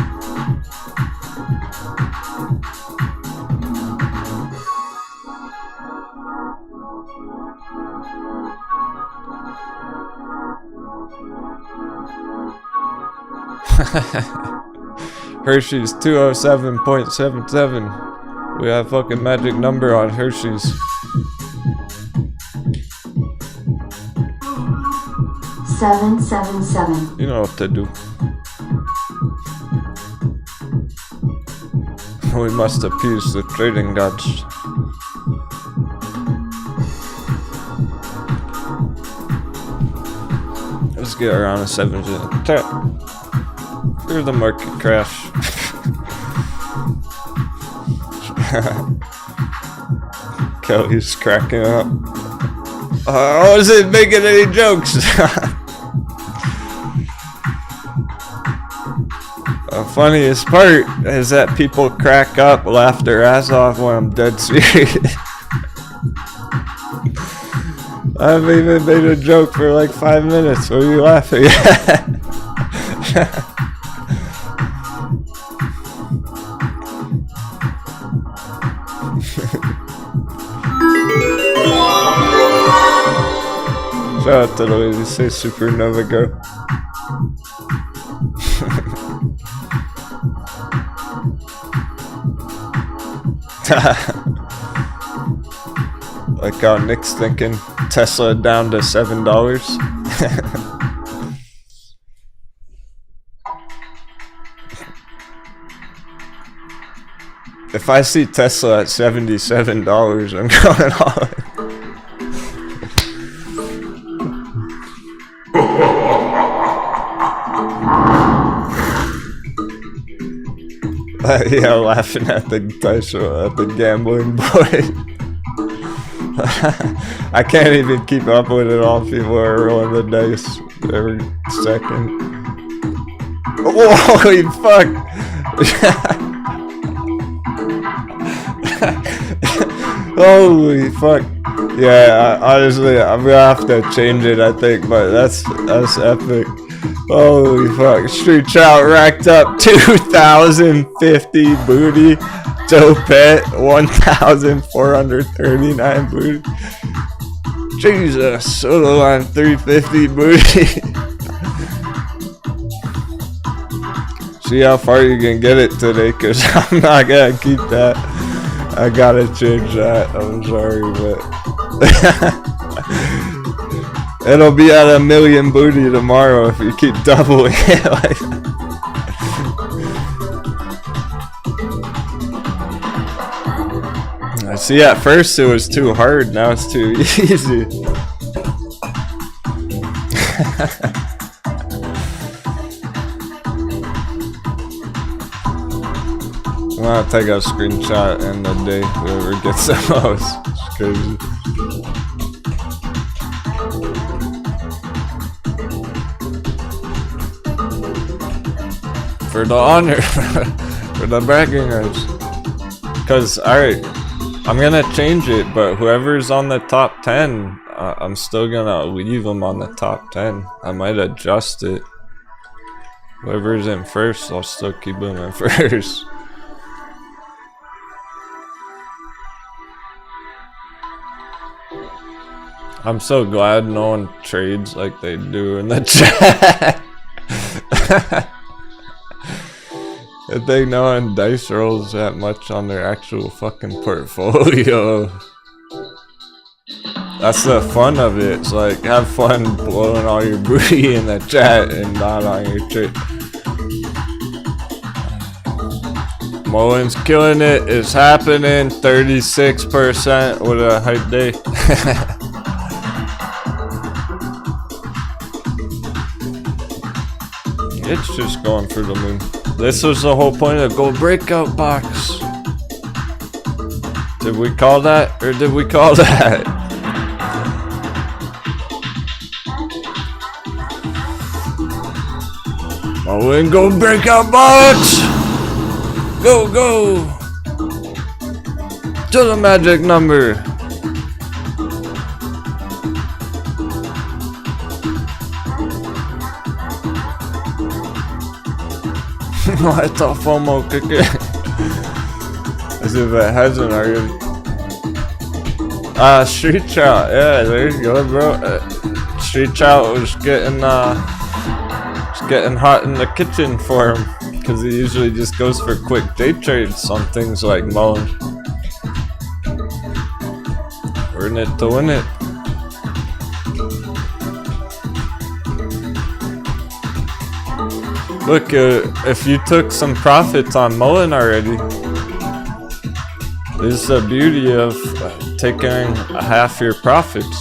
Hershey's 207.77. We have fucking magic number on Hershey's. Seven, 7. You know what to do. We must appease the trading gods. get around a 7. Chat. Through the market crash. Kelly's cracking up. I wasn't making any jokes. The funniest part is that people crack up, laugh their ass off when I'm dead serious. I haven't even made a joke for like 5 minutes. What are you laughing at? Shout out to the lady, say Supernova Girl. Like how Nick's thinking Tesla down to $7. If I see Tesla at $77, I'm going all in. Yeah, laughing at the dice roll, at the gambling boy. I can't even keep up with it all. People are rolling the dice every second. Holy fuck! Holy fuck! Yeah, honestly, I'm gonna have to change it, I think, but that's epic. Holy fuck! Street Trout racked up 2,050 booty. Joe Pet 1,439 booty. Jesus, Soda Line 350 booty. See how far you can get it today, cause I'm not gonna keep that. I gotta change that. I'm sorry, but it'll be at 1,000,000 booty tomorrow if you keep doubling it like that. See, at first it was too hard, now it's too easy. I'm gonna take a screenshot in the day, whoever gets the most. It's crazy. For the honor, for the bragging rights. Cause, alright. I'm gonna change it, but whoever's on the top 10, I'm still gonna leave them on the top 10. I might adjust it. Whoever's in first, I'll still keep them in first. I'm so glad no one trades like they do in the chat. I think no one dice rolls that much on their actual fucking portfolio. That's the fun of it. It's like, have fun blowing all your booty in the chat and not on your trade. Mullen's killing it. It's happening. 36% with a hype day. It's just going through the moon. This was the whole point of gold breakout box. Did we call that? Or did we call that? Mullen gold breakout box! Go, go! To the magic number! I thought FOMO kicker. As if it hasn't already. Street Trout. Yeah, there you go, bro. Street Trout was getting hot in the kitchen for him. Because he usually just goes for quick day trades on things like MULN. We're in it to win it. Look, if you took some profits on MULN already, this is the beauty of taking half your profits.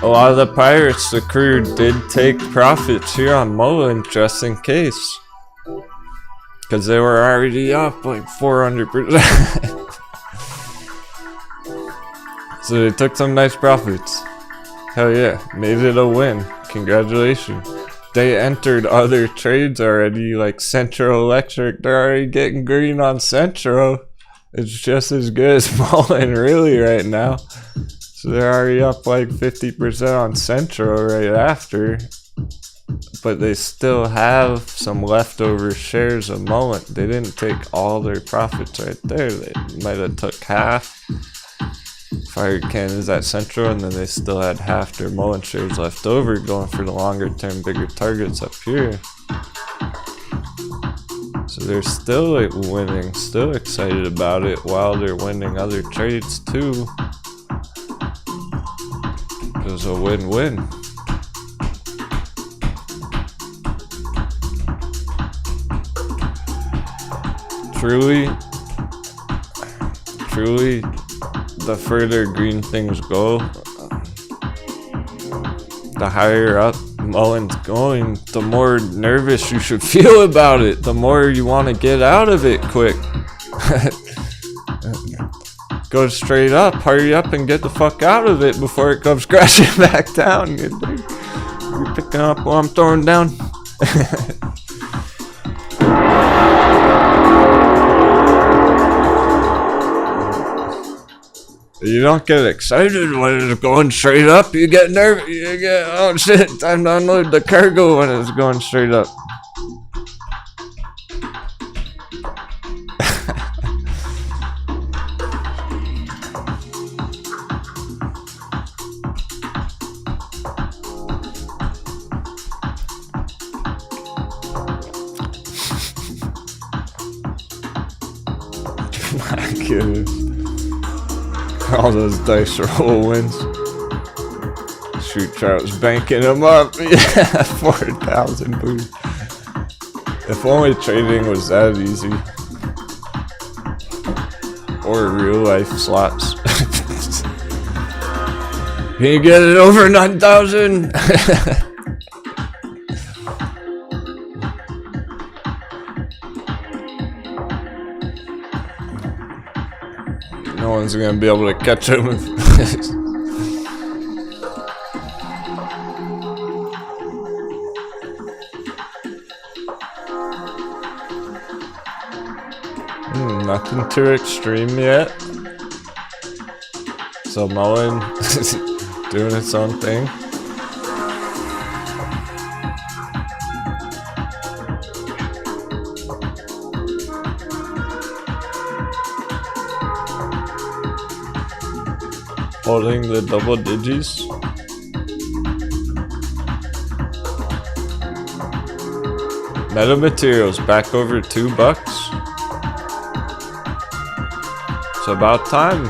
A lot of the pirates, the crew did take profits here on Mullen just in case. Because they were already up like 400%. So they took some nice profits. Hell yeah, made it a win. Congratulations. They entered other trades already, like Central Electric. They're already getting green on Central. It's just as good as Mullen really right now. So they're already up like 50% on Central right after. But they still have some leftover shares of Mullen. They didn't take all their profits right there. They might have took half. Fired cannons at Central, and then they still had half their Mullen shares left over, going for the longer term, bigger targets up here. So they're still like winning, still excited about it while they're winning other trades too. It was a win-win. Truly, the further green things go, the higher up Mullen's going, the more nervous you should feel about it, the more you want to get out of it quick. Go straight up, hurry up and get the fuck out of it before it comes crashing back down. You're picking up while I'm throwing down. You don't get excited when it's going straight up. You get nervous. You get, oh shit, time to unload the cargo when it's going straight up. My goodness. All those dice roll wins. Shoot, Charles banking them up. Yeah, 4,000 booty. If only trading was that easy. Or real life slots. Can you get it over 9,000? No one's gonna be able to catch him with this. Nothing too extreme yet. So Mullen is doing its own thing. Holding the double digits. Meta materials back over $2. It's about time.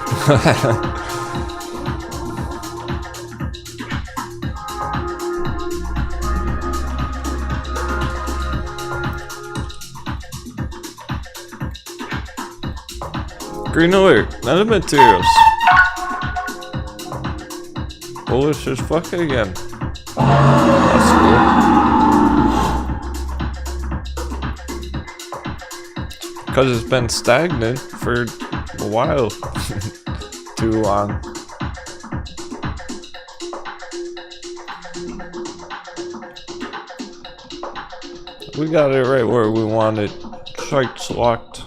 Green alert, meta materials. Bullish as fuck again. That's cool. Because it's been stagnant for a while. Too long. We got it right where we want it. Sights locked.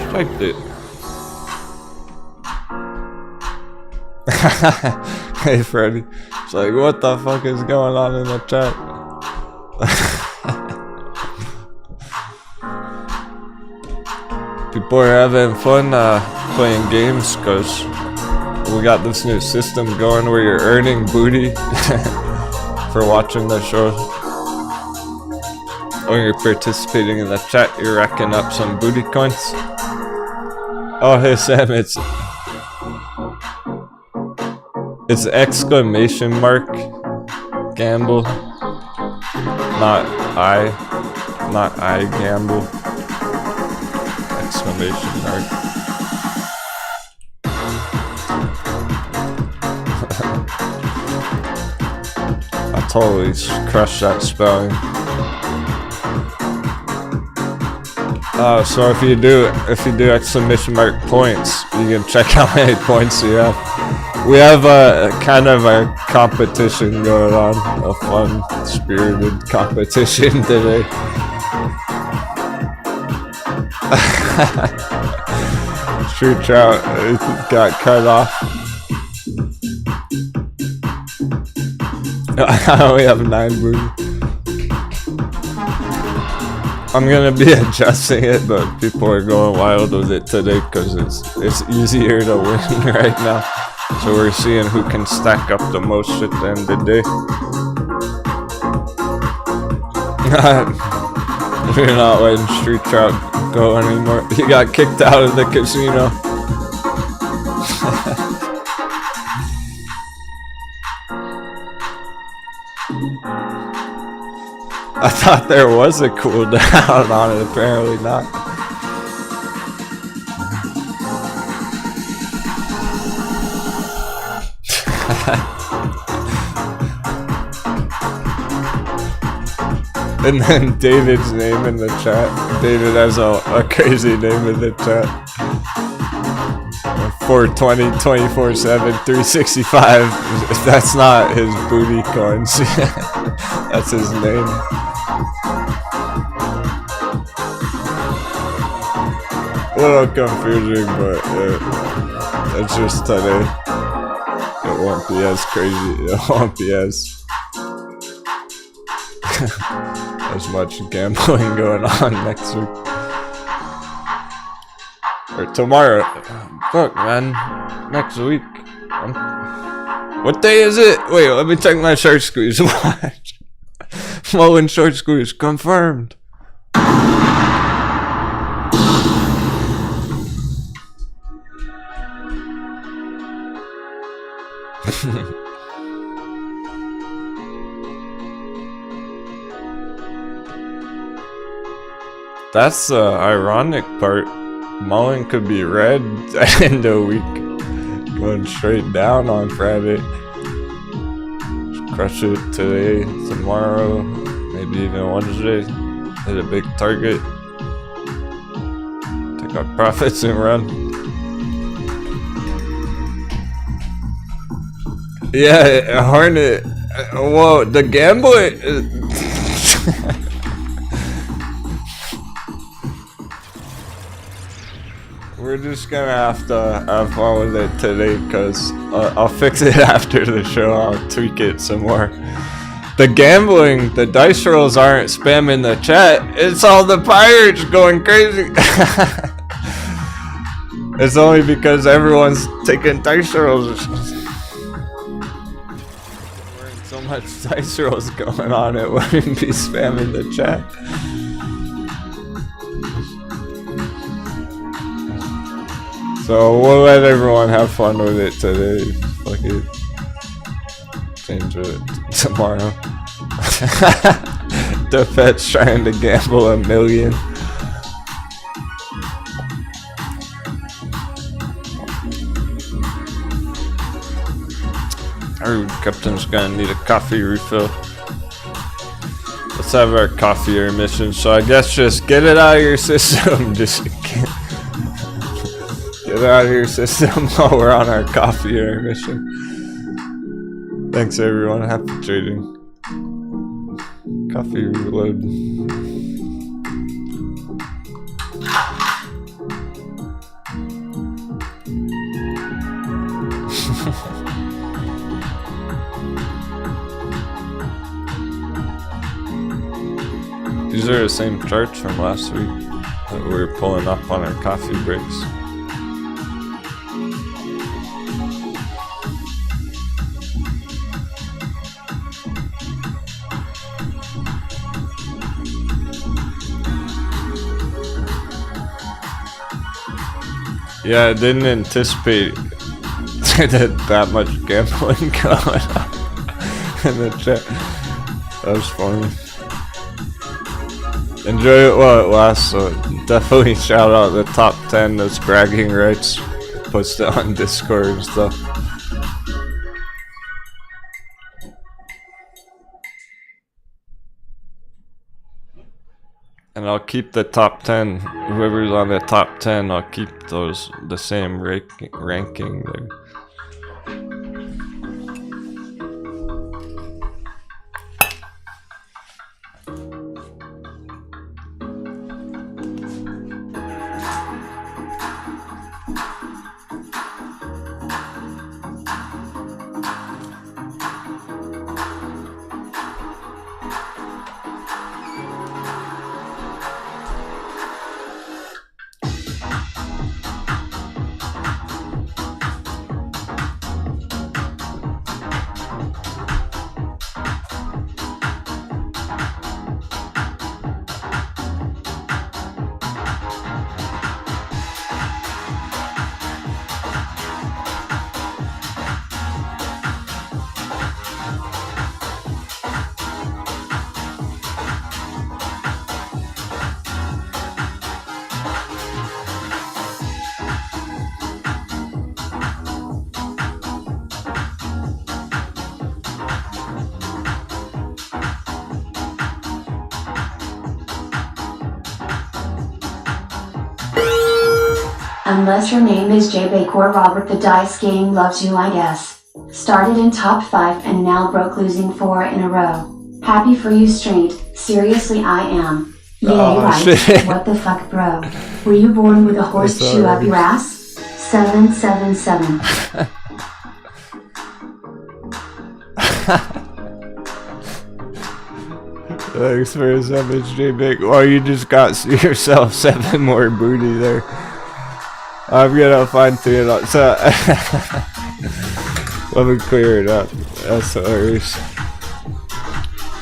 Striked it. Hey Freddy, it's like, what the fuck is going on in the chat? People are having fun playing games because we got this new system going where you're earning booty for watching the show. When you're participating in the chat, you're racking up some booty coins. Oh hey Sam, it's exclamation mark gamble, not I gamble. Exclamation mark. totally crushed that spelling. So if you do exclamation mark points, you can check how many points you have. We have a kind of a competition going on, a fun, spirited competition today. True Trout got cut off. I only have 9 booty. I'm gonna be adjusting it, but people are going wild with it today because it's easier to win right now. So we're seeing who can stack up the most at the end of the day. We're not letting Street Trout go anymore. He got kicked out of the casino. I thought there was a cooldown on it, apparently not. And then David's name in the chat. David has a crazy name in the chat. 420, 24/7, 365. That's not his booty coins. That's his name. A little confusing, but it's just today. It won't be as crazy. It won't be as much gambling going on next week or tomorrow. Fuck, man, next week. What day is it? Wait, let me check my short squeeze. Watch. MULN short squeeze confirmed. That's the ironic part. MULN could be red at the end of the week, going straight down on Friday. Crush it today, tomorrow, maybe even Wednesday. Hit a big target. Take our profits and run. Yeah, Hornet. Whoa, the gambling. We're just gonna have to have fun with it today, cause I'll fix it after the show. I'll tweak it some more. The gambling, the dice rolls aren't spamming the chat. It's all the pirates going crazy. It's only because everyone's taking dice rolls. So much dice rolls going on, it wouldn't be spamming the chat. So we'll let everyone have fun with it today. Fuck it. Change it tomorrow. The Fed's trying to gamble $1 million. Our captain's gonna need a coffee refill. Let's have our coffee intermission. So I guess just get it out of your system. Just get it out of your system while we're on our coffee intermission. Thanks everyone. Happy trading. Coffee reload. These are the same charts from last week that we were pulling up on our coffee breaks. Yeah, I didn't anticipate that much gambling going on in the chat. That was funny. Enjoy it while it lasts, so definitely shout out the top 10 that's bragging rights. Post it on Discord and stuff. And I'll keep the top 10. Whoever's on the top 10, I'll keep those the same ranking there. Unless your name is J Baker Robert, the dice game loves you, I guess. Started in top 5 and now broke, losing 4 in a row. Happy for you, Street. Seriously, I am. Yay, right. Shit. What the fuck, bro? Were you born with a horseshoe up your ass? 777. Thanks for his MHJ big. Well, you just got yourself 7 more booty there. I'm gonna find 3 of them. So let me clear it up. That's hilarious.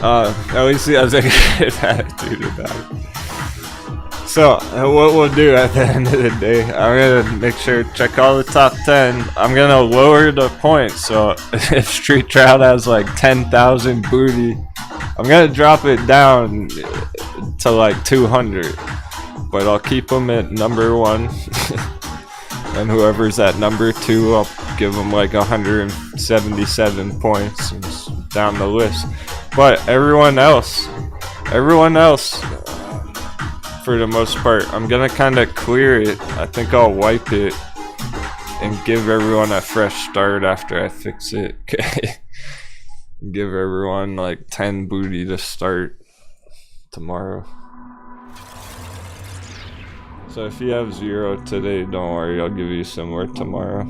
At least he has a good attitude about it. So what we'll do at the end of the day, I'm gonna make sure to check all the top 10. I'm gonna lower the points. So if Street Trout has like 10,000 booty, I'm gonna drop it down to like 200. But I'll keep them at number 1. And whoever's at number 2, I'll give them like 177 points and down the list. But everyone else, for the most part, I'm gonna kind of clear it. I think I'll wipe it and give everyone a fresh start after I fix it. Give everyone like 10 booty to start tomorrow. So if you have 0 today, don't worry, I'll give you some more tomorrow.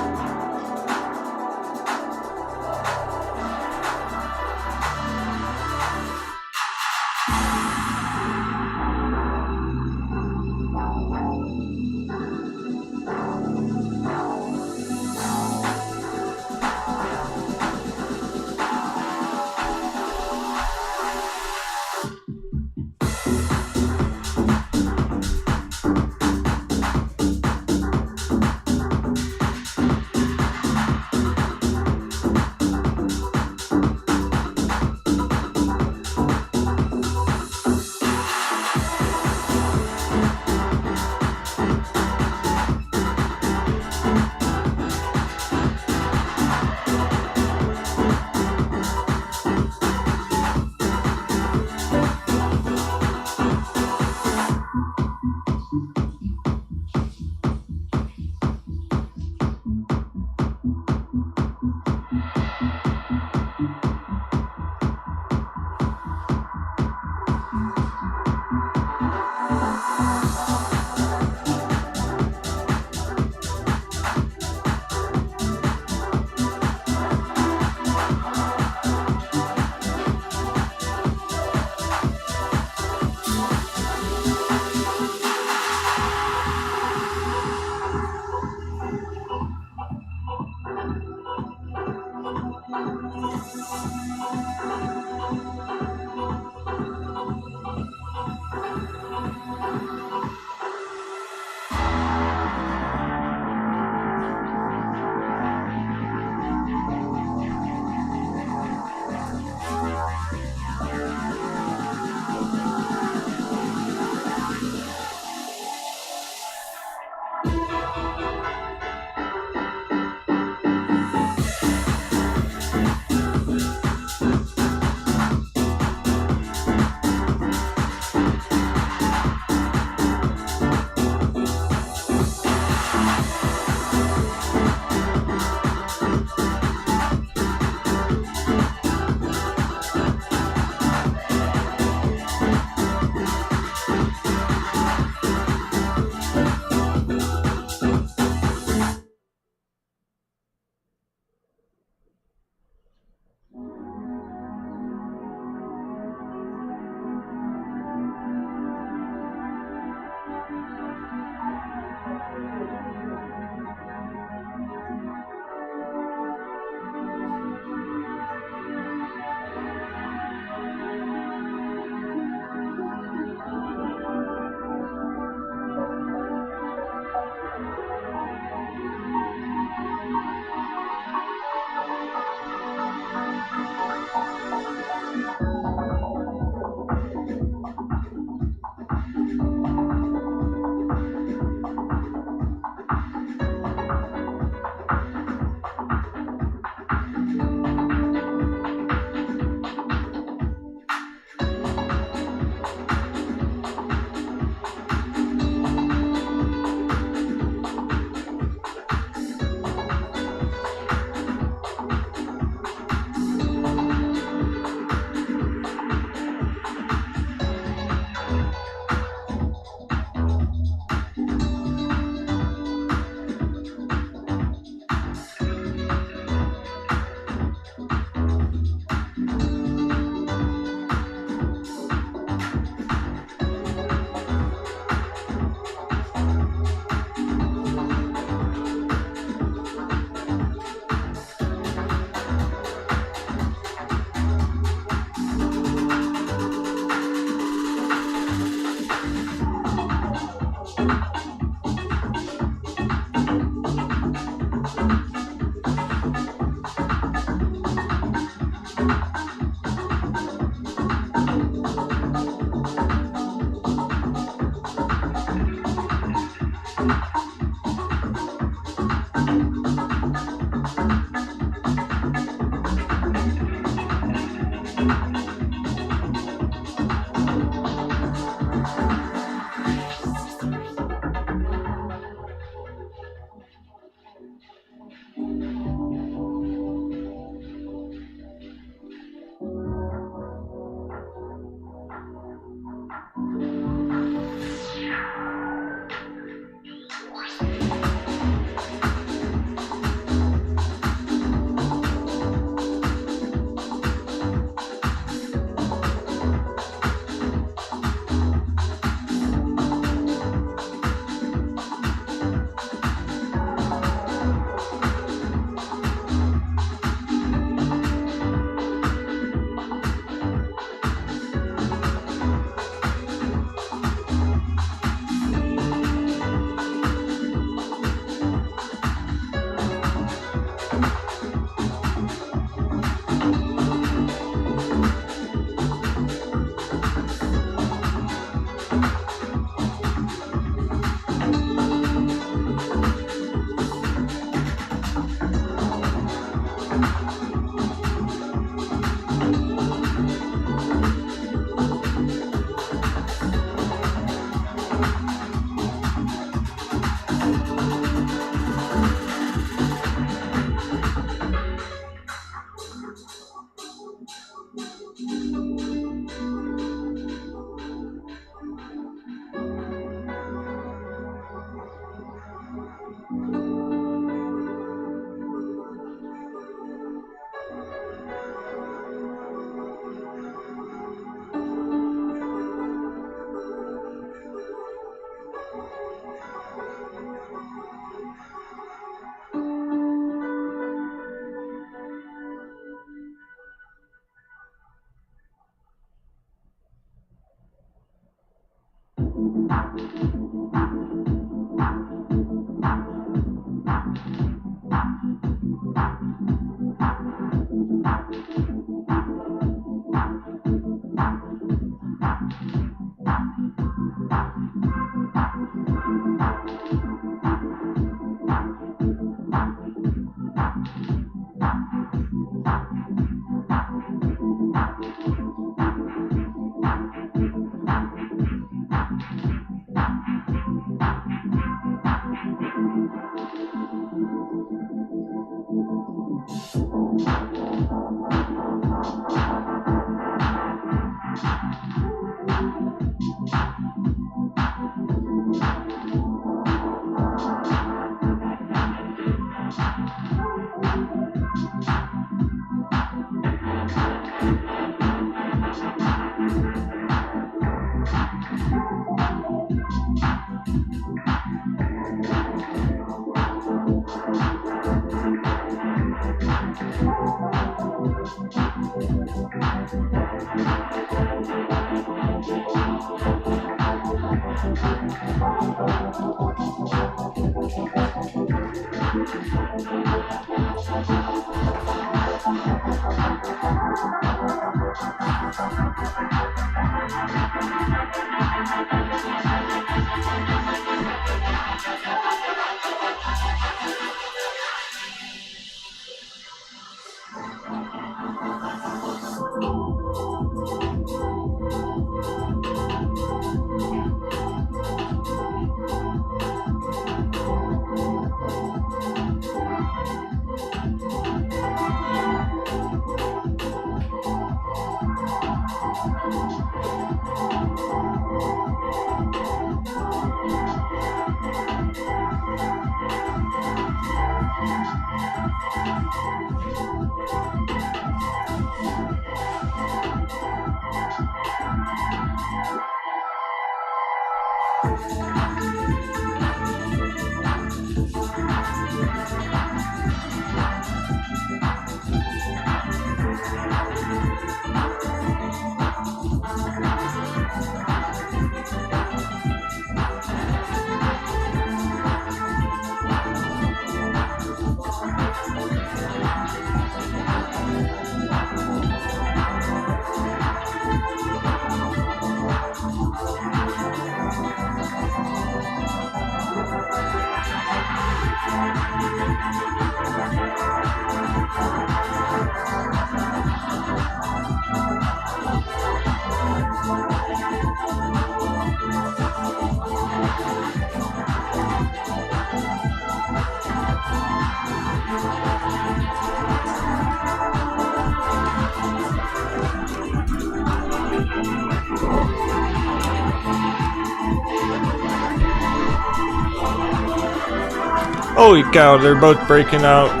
Holy cow, they're both breaking out.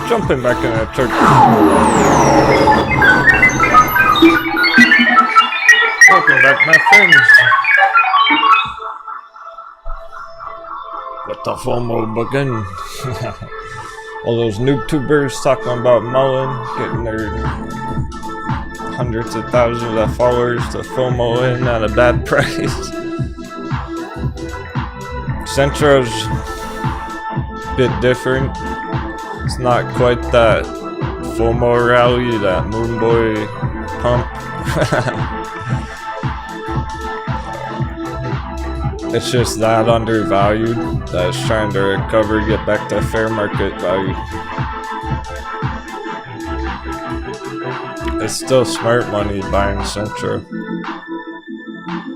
Jumping back in that church. Welcome back, my friends. Let the FOMO begin. All those noob tubers talking about Mullen, getting their hundreds of thousands of followers to FOMO in at a bad price. Centro's a bit different. It's not quite that FOMO rally, that Moon Boy pump. It's just that undervalued that it's trying to recover, get back to fair market value. It's still smart money buying Centro.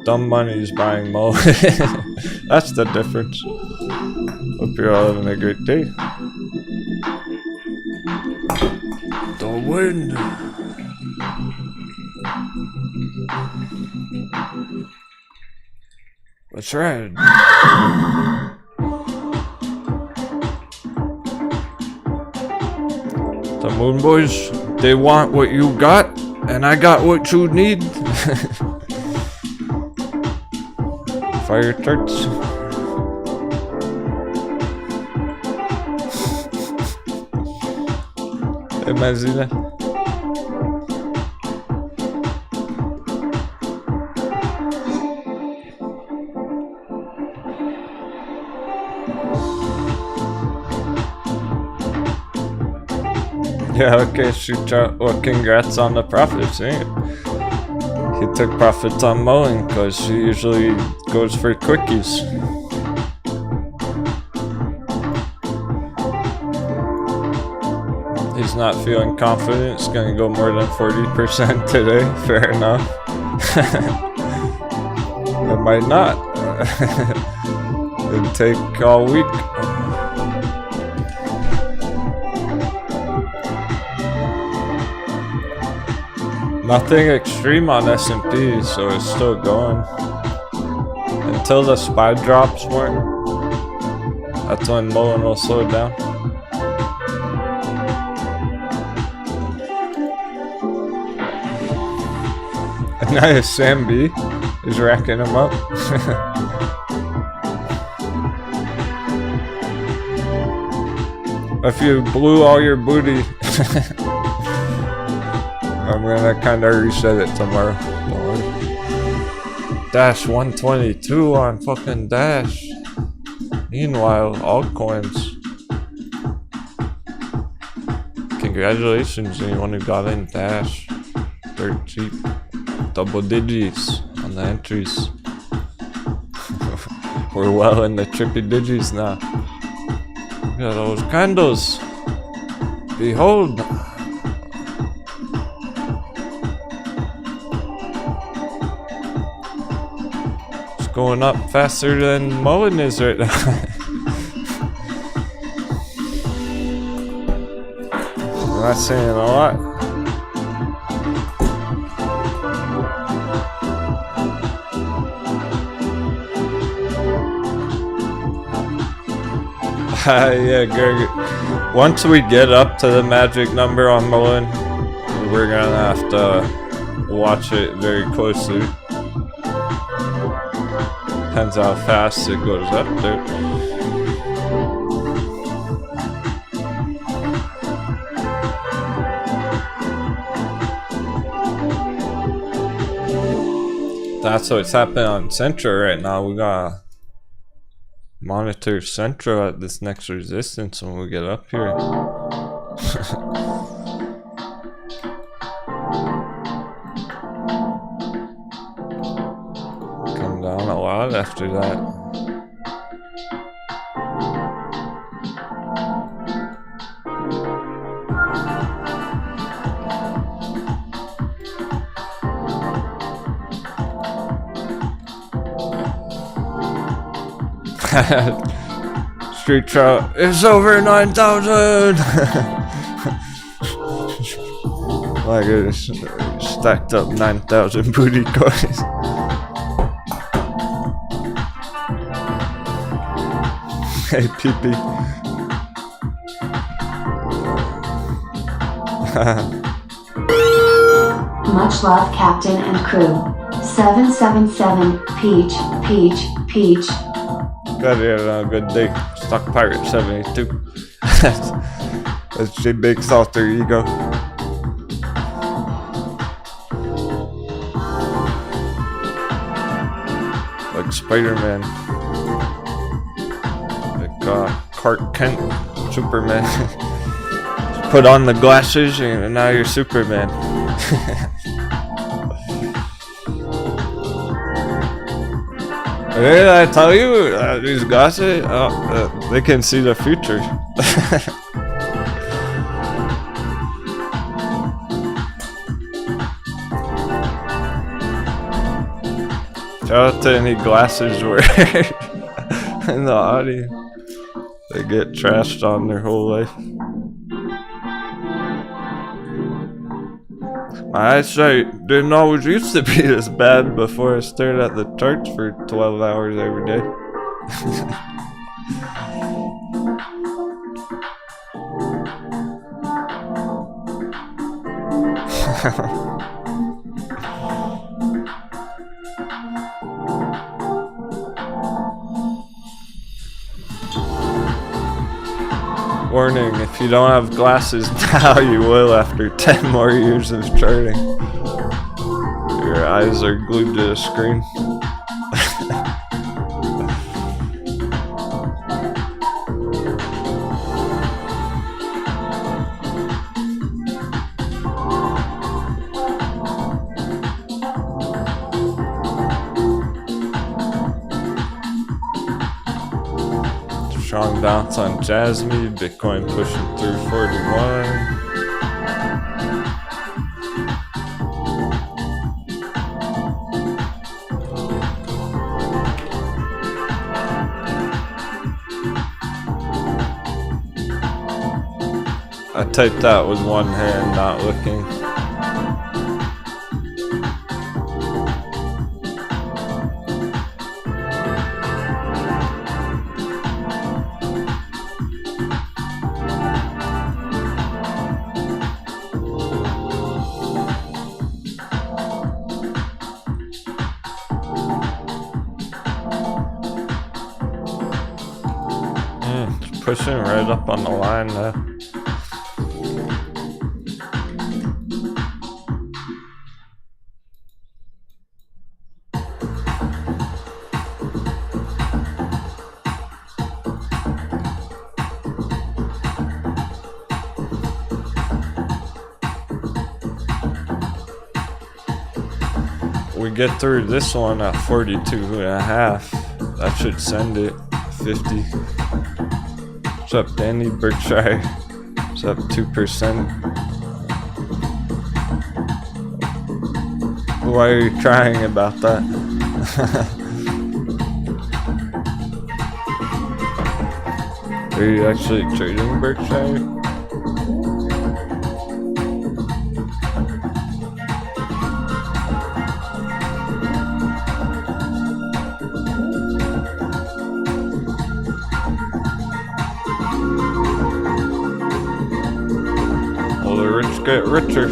Dumb money is buying Mullen. That's the difference. Hope you're all having a great day. The wind. Let's ride. The Moon Boys, they want what you got, and I got what you need. Fire tarts. Imagine. Yeah, okay, shoot, well, congrats on the profits, eh? He took profits on MULN because he usually goes for quickies. He's not feeling confident, it's gonna go more than 40% today, fair enough. It might not. It'd take all week. Nothing extreme on S&P, so it's still going. Until the SPY drops more, that's when MULN will slow down. And now Sam B is racking them up. If you blew all your booty, I'm gonna kinda reset it tomorrow. Don't worry. Dash 122 on fucking Dash. Meanwhile, altcoins. Congratulations, anyone who got in Dash. They're cheap. Double digits on the entries. We're well in the triple digits now. Look at those candles. Behold. Going up faster than MULN is right now. I'm not saying a lot. Yeah, Greg. Once we get up to the magic number on MULN, we're gonna have to watch it very closely. Depends how fast it goes up there. That's what's happening on Central right now. We gotta monitor Central at this next resistance when we get up here. Come down a lot after that. Street trout, it's over 9,000. My goodness, stacked up 9,000 booty coins. Hey, PP. Much love, Captain and crew. 777, Peach, Peach, Peach. Glad you had a good day. Stock Pirate 72. That's J-Bake's alter ego. Like Spider-Man. Like Clark Kent, Superman. Put on the glasses and now you're Superman. Did I tell you, these glasses, they can see the future. Shout out to any glasses wearers in the audience. They get trashed on their whole life. My eyesight didn't always used to be this bad before I stared at the charts for 12 hours every day. Warning, if you don't have glasses now, you will after 10 more years of charting. Your eyes are glued to the screen. Strong bounce on Jasmine, Bitcoin pushing through 41. I typed that with one hand, not looking. Pushing right up on the line now. We get through this one at 42.5. That should send it 50. What's up, Danny? Berkshire. What's up, 2%? Why are you crying about that? Are you actually trading Berkshire? Get richer.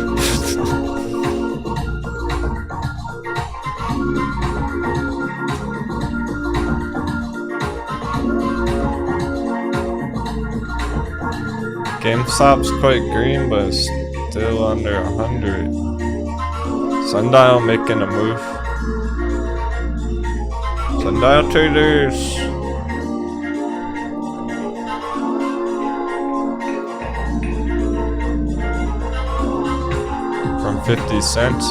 GameStop's quite green, but it's still under 100. Sundial making a move. Sundial traders. From 50 cents.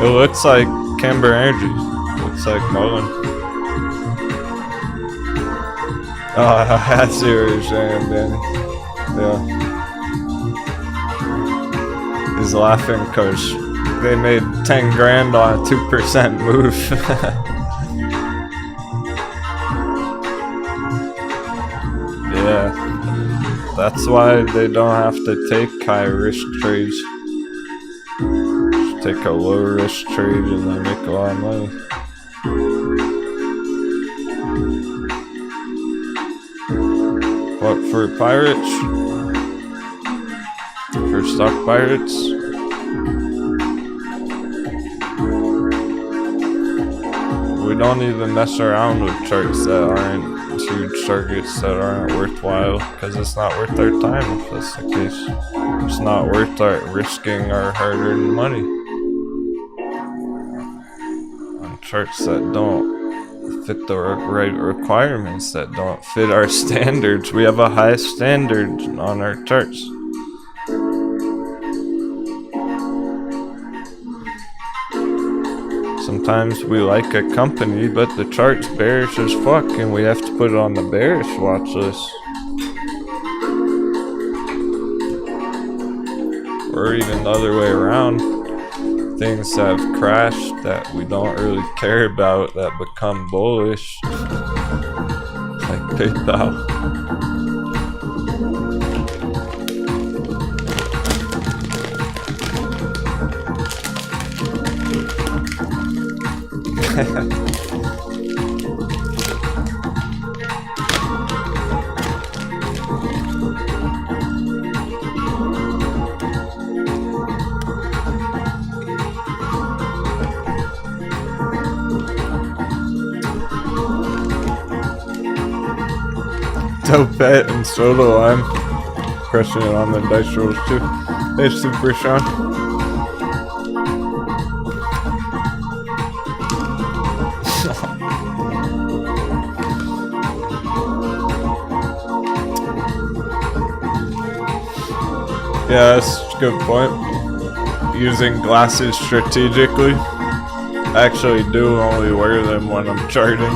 It looks like Camber Energy. Looks like Mullen. Oh, I see what you're saying, Danny. Yeah. He's laughing because they made 10 grand on a 2% move. Yeah, that's why they don't have to take high risk trades. Just take a low risk trade and they make a lot of money. What for pirates? For stock pirates? We don't even mess around with charts that aren't huge targets that aren't worthwhile, because it's not worth our time if that's the case. It's not worth our risking our hard-earned money on charts that don't fit the right requirements, that don't fit our standards. We have a high standard on our charts. Sometimes we like a company, but the chart's bearish as fuck, and we have to put it on the bearish watch list. Or even the other way around. Things have crashed that we don't really care about that become bullish. Like PayPal. Dope pet and solo. I'm crushing it on the dice rolls too. Hey, Super Sean. Yeah, that's a good point. Using glasses strategically. I actually do only wear them when I'm charting.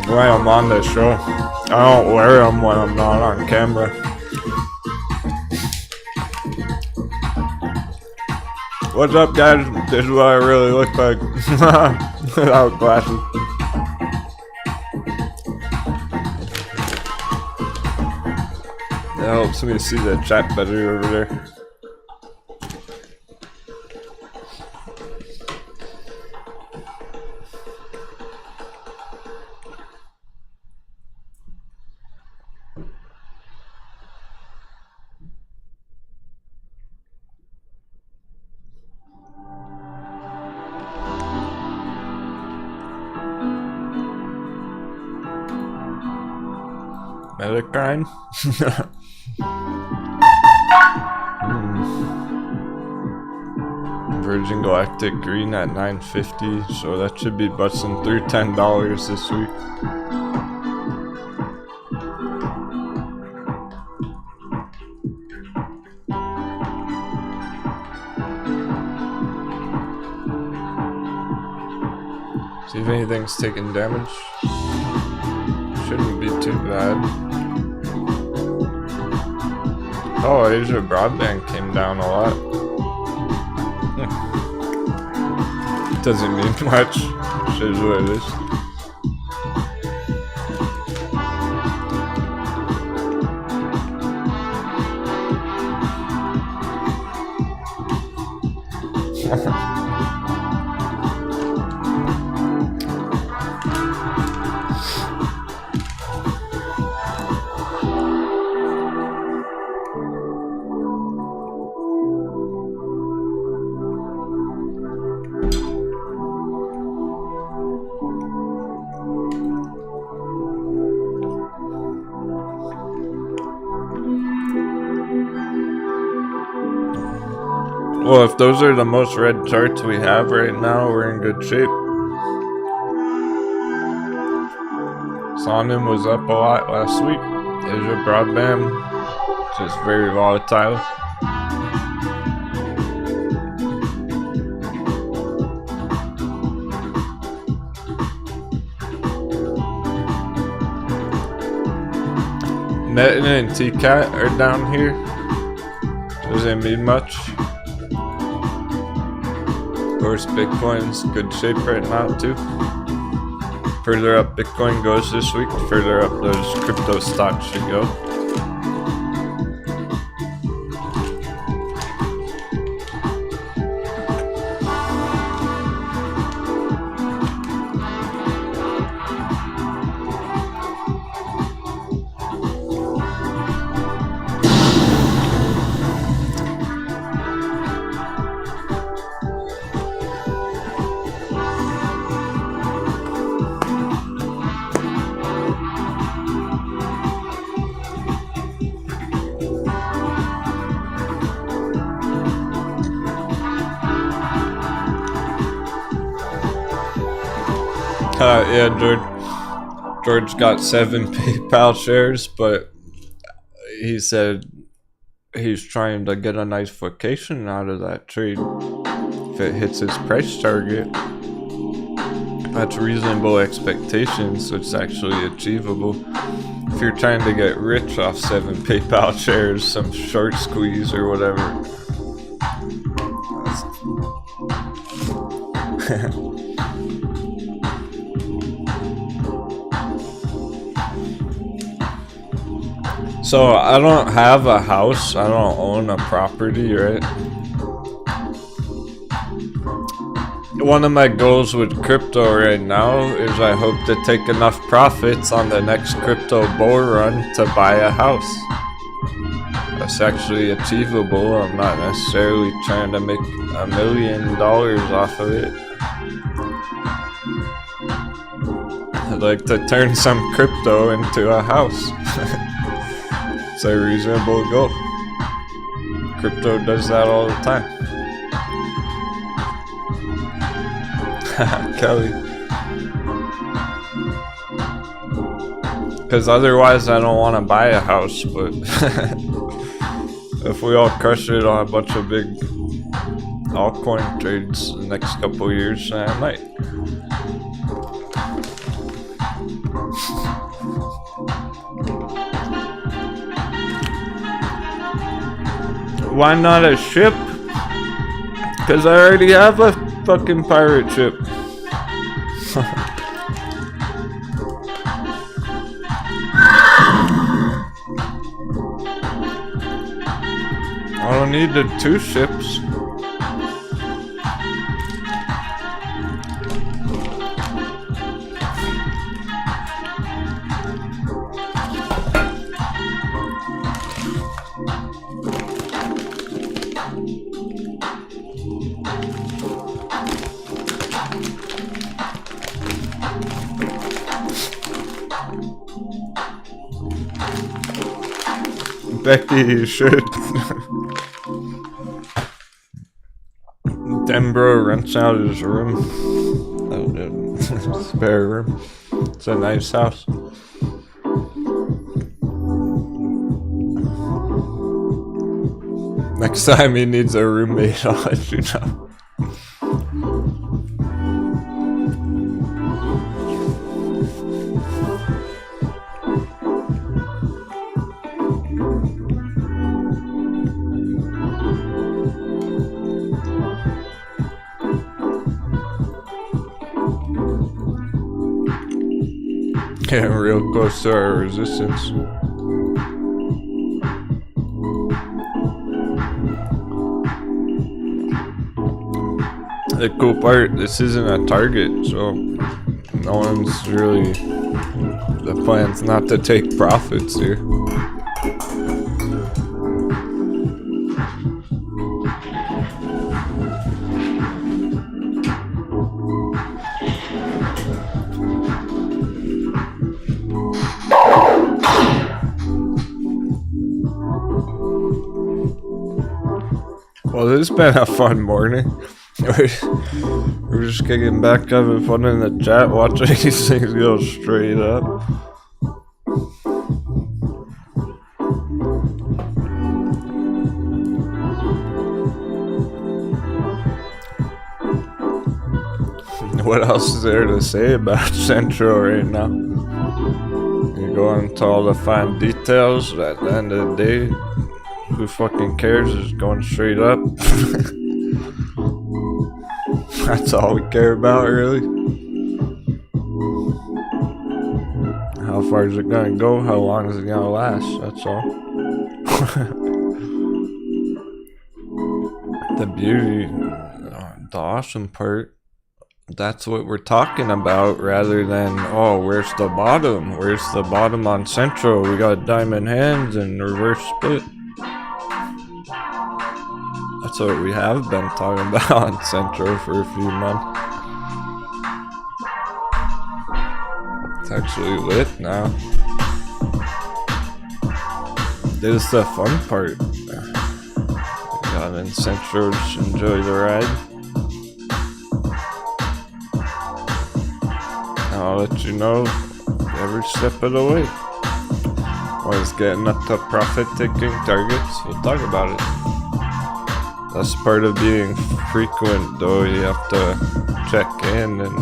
When I'm on the show. I don't wear them when I'm not on camera. What's up, guys? This is what I really look like without glasses. That helps me see the chat better over there. Vechain. Virgin Galactic Green at 950, so that should be busting through $10 this week. See if anything's taking damage. Shouldn't be too bad. Oh, Asia broadband came down a lot. Doesn't mean much. Shows what it is. Well, if those are the most read charts we have right now, we're in good shape. Sonim was up a lot last week. Asia broadband, just very volatile. Metin and TCAT are down here. Doesn't mean much. Of course, Bitcoin's good shape right now too. Further up Bitcoin goes this week, further up those crypto stocks should go. Yeah, George got 7 PayPal shares, but he said he's trying to get a nice vacation out of that trade. If it hits his price target, that's reasonable expectations, so it's actually achievable. If you're trying to get rich off 7 PayPal shares, some short squeeze or whatever. So I don't have a house, I don't own a property, right? One of my goals with crypto right now is I hope to take enough profits on the next crypto bull run to buy a house. That's actually achievable. I'm not necessarily trying to make $1 million off of it. I'd like to turn some crypto into a house. It's a reasonable goal. Crypto does that all the time. Kelly. Because otherwise I don't want to buy a house, but if we all crush it on a bunch of big altcoin trades the next couple years, I might. Why not a ship? Because I already have a fucking pirate ship. I don't need the 2 ships. Becky, you should. Denbro rents out his room. Oh, spare room. It's a nice house. Next time he needs a roommate, I'll let you know. Getting real close to our resistance. The cool part, this isn't a target, so no one's really... The plan's not to take profits here. Well, this has been a fun morning. We're just kicking back, having fun in the chat, watching these things go straight up. What else is there to say about Central right now? You go into all the fine details, but at the end of the day, who fucking cares? Is going straight up. That's all we care about, really. How far is it gonna go? How long is it gonna last? That's all. The beauty, the awesome part, that's what we're talking about, rather than, oh, where's the bottom? Where's the bottom on Central? We got diamond hands and reverse split. That's what we have been talking about on Central for a few months. It's actually lit now. This is the fun part. Got in Central, just enjoy the ride. I'll let you know every step of the way. Always getting up to profit-taking targets, we'll talk about it. That's part of being frequent, though. You have to check in, and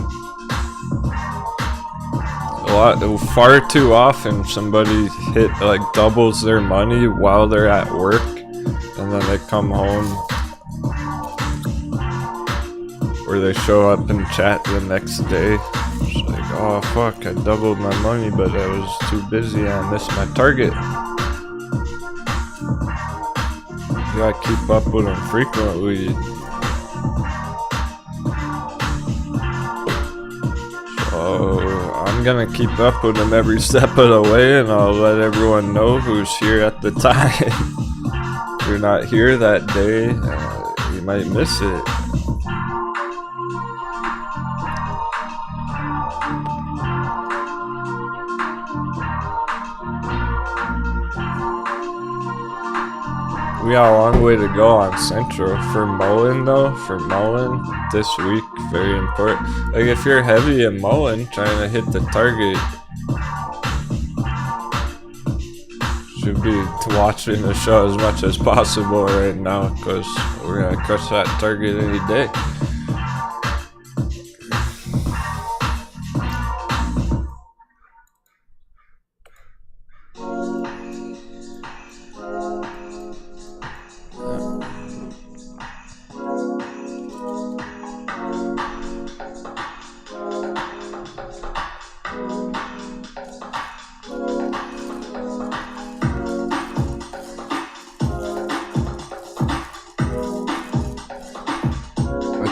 far too often somebody doubles their money while they're at work, and then they come home, or they show up and chat the next day. It's like, oh fuck, I doubled my money, but I was too busy, I missed my target. You gotta keep up with them frequently. So I'm gonna keep up with them every step of the way, and I'll let everyone know who's here at the time. If you're not here that day, you might miss it. We got a long way to go on Central. For MULN though, for MULN this week, very important. Like if you're heavy in MULN, trying to hit the target, should be watching the show as much as possible right now, because we're gonna crush that target any day.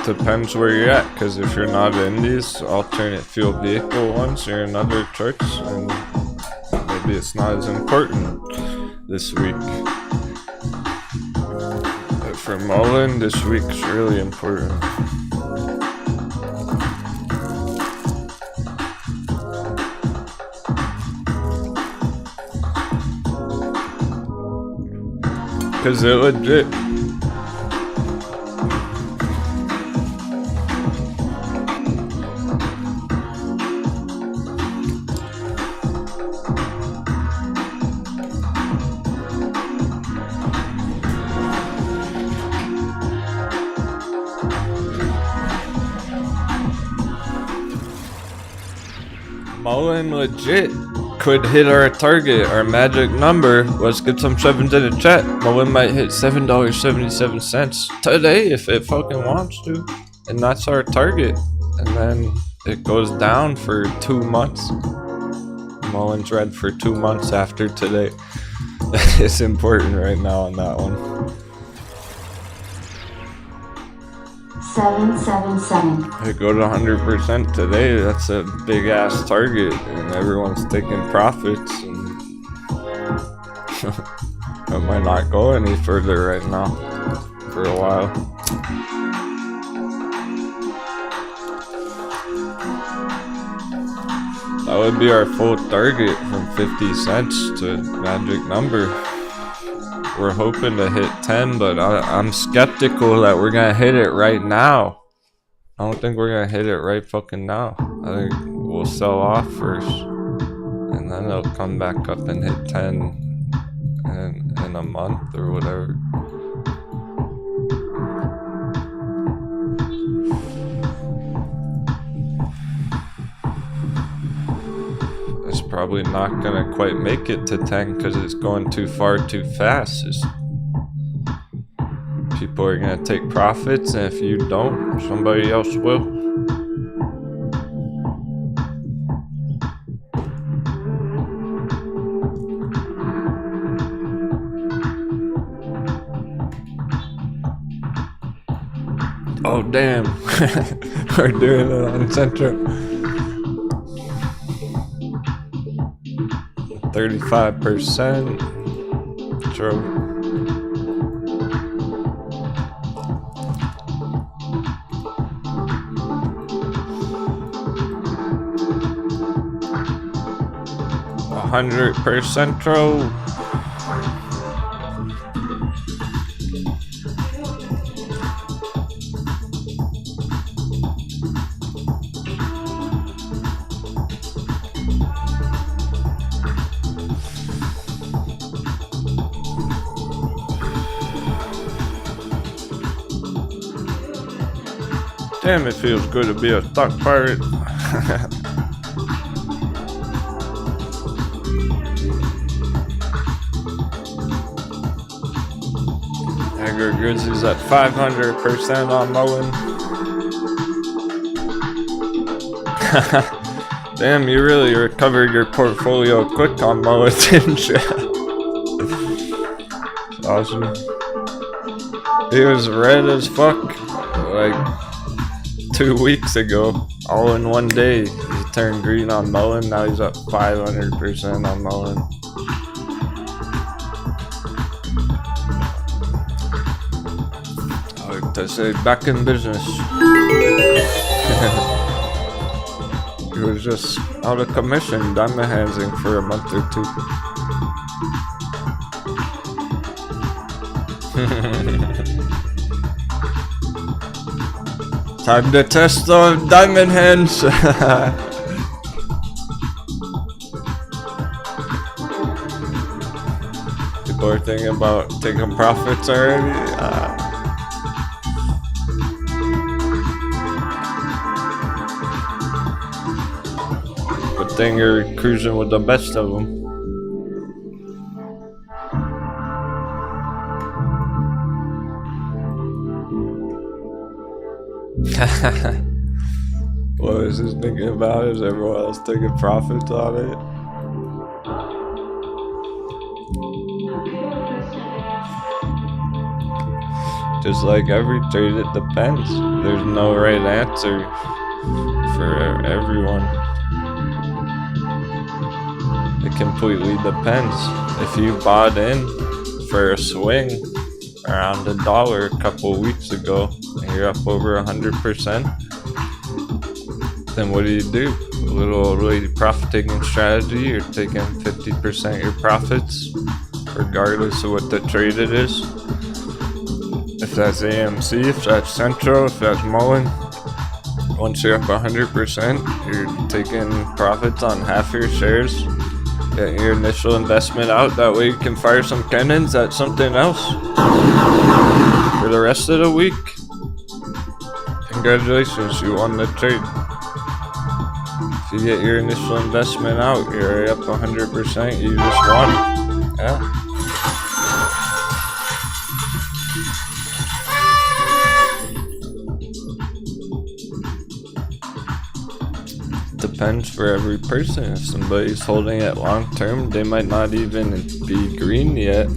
Depends where you're at, because if you're not in these alternate fuel vehicle ones, you're in other charts, and maybe it's not as important this week. But for MULN, this week's really important. Because it legit. MULN legit could hit our target, our magic number. Let's get some sevens in the chat. MULN might hit $7.77 today if it fucking wants to. And that's our target. And then it goes down for 2 months. MULN's red for 2 months after today. It's important right now on that one. 777. It go to 100% today. That's a big ass target, and everyone's taking profits. And it might not go any further right now for a while. That would be our full target from 50 cents to magic number. We're hoping to hit 10, but I'm skeptical that we're gonna hit it right now. I don't think we're gonna hit it right fucking now. I think we'll sell off first, and then it'll come back up and hit 10 in a month or whatever. It's probably not gonna quite make it to 10 because it's going too far too fast. People are gonna take profits, and if you don't, somebody else will. Oh damn, we're doing it on Central. 35%. True. %, true. Damn, it feels good to be a stock pirate. Aggregates is at 500% on MULN. Damn, you really recovered your portfolio quick on MULN, didn't you? Awesome. He was red as fuck like 2 weeks ago, all in one day. He turned green on MULN, now he's up 500% on MULN. I like to say, back in business. He was just out of commission, diamond handsing for a month or two. Time to test the diamond hands. People are thinking about taking profits already. Good thing you're cruising with the best of them. What is this thinking about? Is everyone else taking profits on it? Just like every trade, it depends. There's no right answer for everyone. It completely depends. If you bought in for a swing around $1 a couple weeks ago and you're up over 100%, then what do? A little really profit-taking strategy. You're taking 50% of your profits, regardless of what the trade it is. If that's AMC, if that's Central, if that's Mullen, once you're up 100%, you're taking profits on half your shares. Get your initial investment out. That way you can fire some cannons at something else for the rest of the week. Congratulations, you won the trade. If you get your initial investment out, you're already up 100%, you just won. Yeah. Depends for every person. If somebody's holding it long term, they might not even be green yet.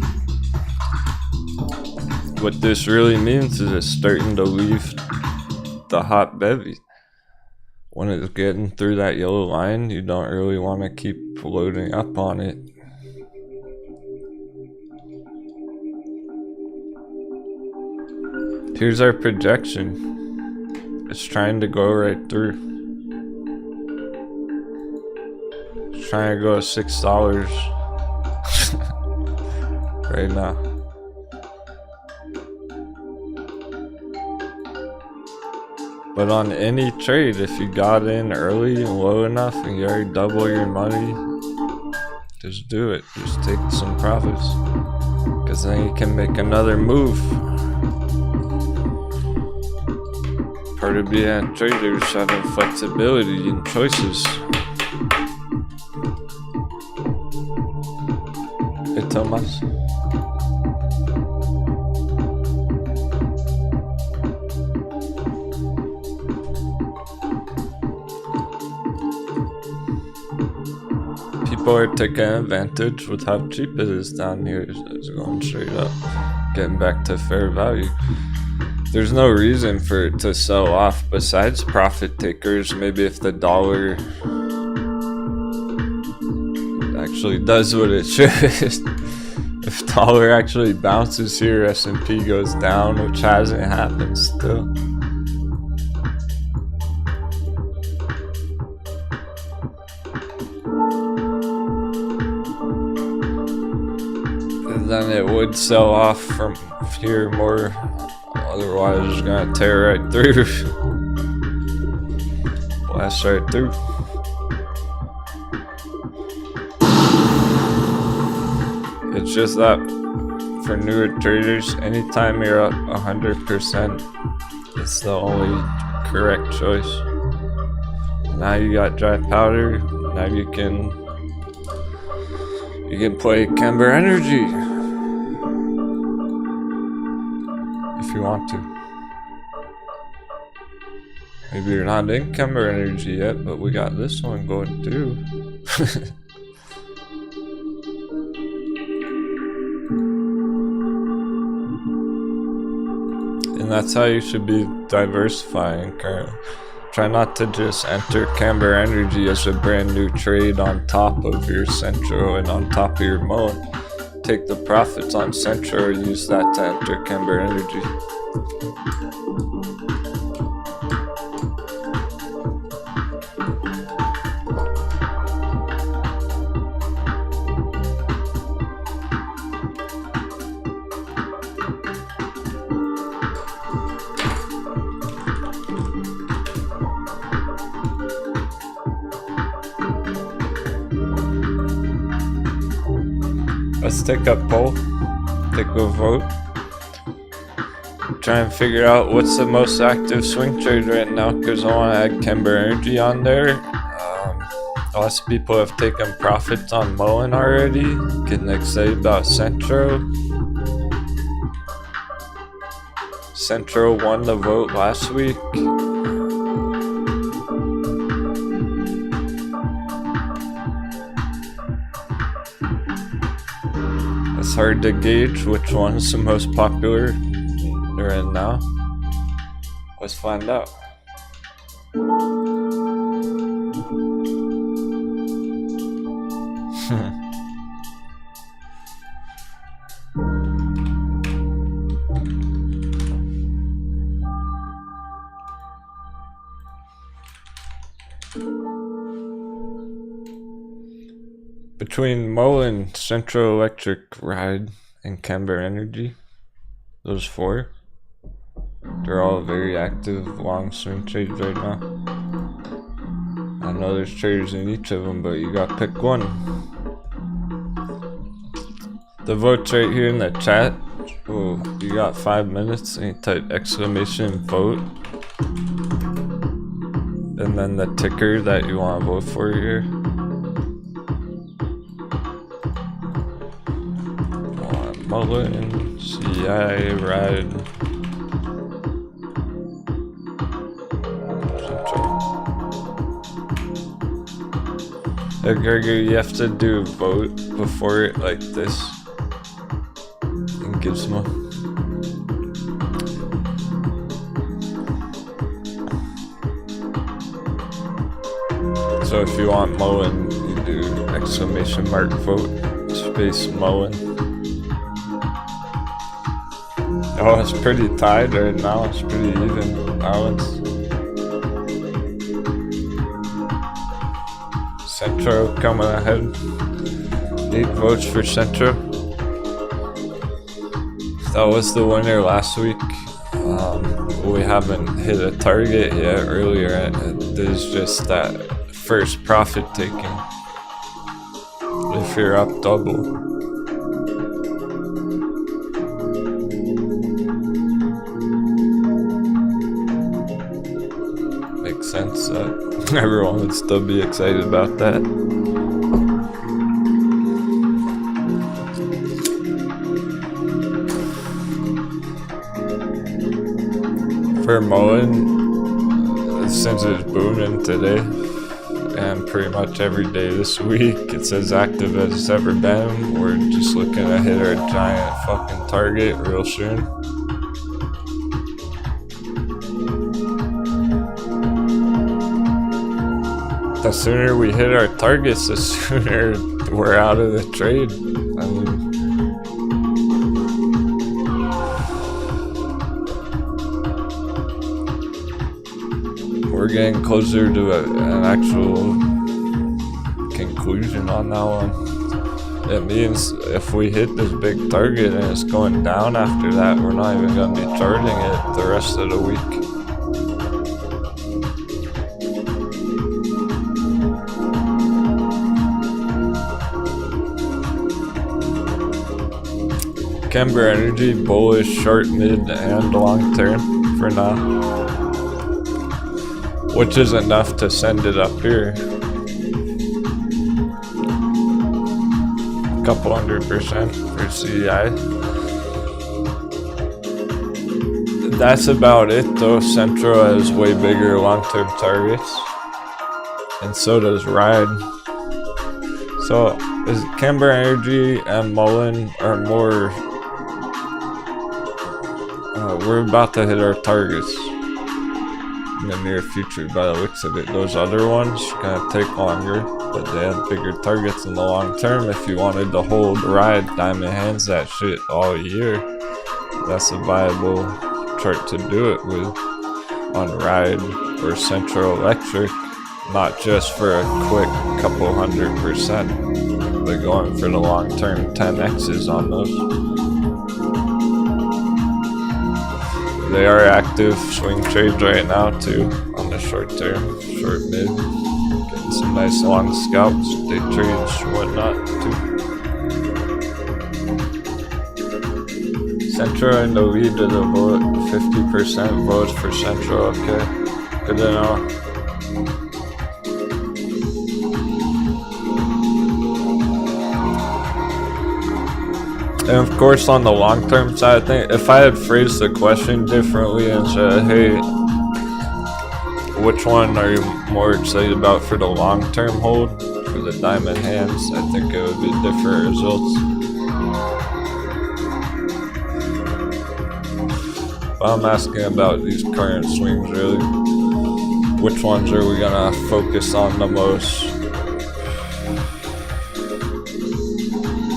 What this really means is it's starting to leave the hot bevy. When it's getting through that yellow line, you don't really want to keep loading up on it. Here's our projection. It's trying to go right through. It's trying to go to $6 right now. But on any trade, if you got in early and low enough and you already double your money, just do it. Just take some profits. Because then you can make another move. Part of being a trader is having flexibility and choices. Hey, Thomas. People are taking advantage with how cheap it is down here. It's going straight up, getting back to fair value. There's no reason for it to sell off besides profit takers. Maybe if the dollar actually does what it should. If dollar actually bounces here, S&P goes down, which hasn't happened still. Then it would sell off from here more, otherwise it's gonna tear right through. Blast right through. It's just that for newer traders, anytime you're up 100%, it's the only correct choice. Now you got dry powder, now you can play Camber Energy. If you want to. Maybe you're not in Camber Energy yet, but we got this one going too. And that's how you should be diversifying currently. Try not to just enter Camber Energy as a brand new trade on top of your Central and on top of your MULN. Take the profits on Central or use that to enter Camber Energy. Let's take a poll. Take a vote. Try and figure out what's the most active swing trade right now, because I want to add Kemba Energy on there. Lots of people have taken profits on MULN already. Getting excited about Centro. Centro won the vote last week. It's hard to gauge which one is the most popular right now. Let's find out. Between MULN, Central Electric, Ride, and Kemba Energy, those four, they're all very active long swing trades right now. I know there's traders in each of them, but you gotta pick one. The vote's right here in the chat. Oh, you got 5 minutes and you type exclamation vote. And then the ticker that you want to vote for here. MULN, CEI, Ride. Hey Gregory, you have to do a vote before it like this. In Gizmo. So if you want MULN, you do exclamation mark vote space MULN. Oh, it's pretty tied right now. It's pretty even balance. Centro coming ahead. 8 votes for Centro. That was the winner last week. We haven't hit a target yet earlier. There's just that first profit taking. If you're up double. Makes sense that everyone would still be excited about that. For MULN, since it's booming today and pretty much every day this week, it's as active as it's ever been. We're just looking to hit our giant fucking target real soon. The sooner we hit our targets, the sooner we're out of the trade. I mean, we're getting closer to an actual conclusion on that one. It means if we hit this big target and it's going down after that, we're not even going to be charging it the rest of the week. Kemba Energy, bullish, short, mid, and long term for now. Which is enough to send it up here. A couple 100% for CEI. That's about it though. Centro has way bigger long-term targets. And so does Ride. So is Kemba Energy and MULN are more... we're about to hit our targets in the near future by the looks of it. Those other ones gonna take longer, but they have bigger targets in the long term. If you wanted to hold Ride, diamond hands that shit all year, that's a viable chart to do it with on Ride or Central Electric, not just for a quick couple 100%, but going for the long term 10x's on those. They are active swing trades right now too, on the short term, short mid. Getting some nice long scalps, day trades, whatnot too. Central in the lead to the vote. 50% votes for Central. Okay, good to know. And of course, on the long-term side, I think if I had phrased the question differently and said, "Hey, which one are you more excited about for the long-term hold for the diamond hands?" I think it would be different results. But I'm asking about these current swings, really. Which ones are we gonna focus on the most?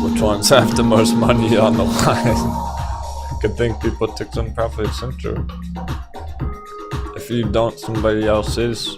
Which ones have the most money on the line? Good thing people took some profits into. If you don't, somebody else is.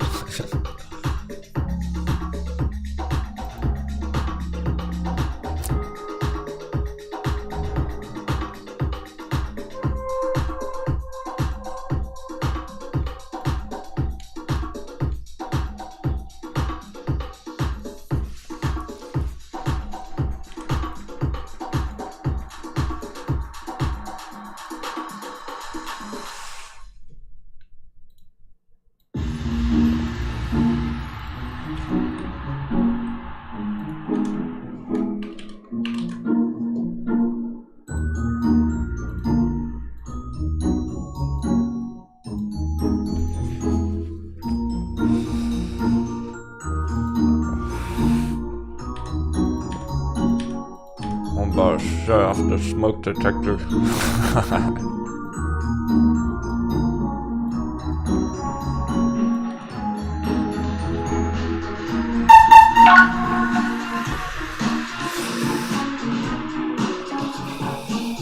About to shut off the smoke detector.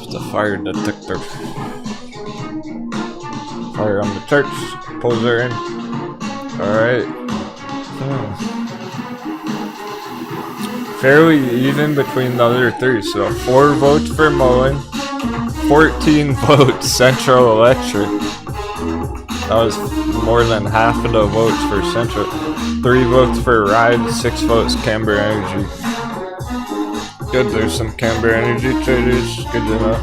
It's a fire detector. Fire on the church. Pulls her in. Alright. Fairly even between the other three, so 4 votes for Mullen, 14 votes Central Electric. That was more than half of the votes for Central. 3 votes for Ride, 6 votes Camber Energy. Good, there's some Camber Energy traders, good to know.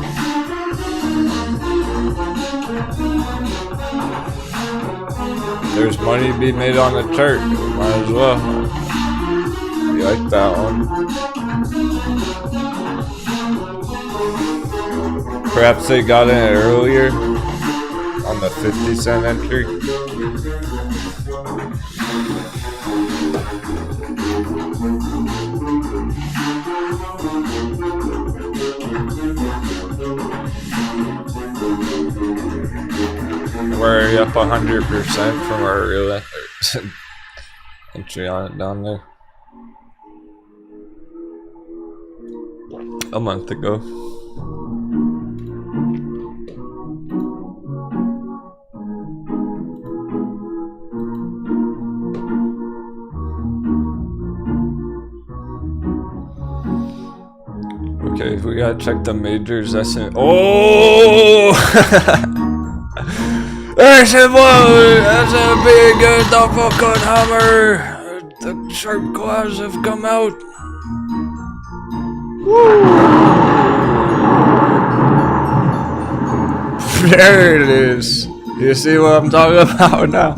There's money to be made on the chart, might as well. You like that one. Perhaps they got in earlier on the 50-cent entry. We're already up 100% from our real entry on it down there. A month ago. Okay, we gotta check the majors. That's it. Oh! That's a blow! That's a big uppercut hammer! The sharp claws have come out. There it is. You see what I'm talking about now?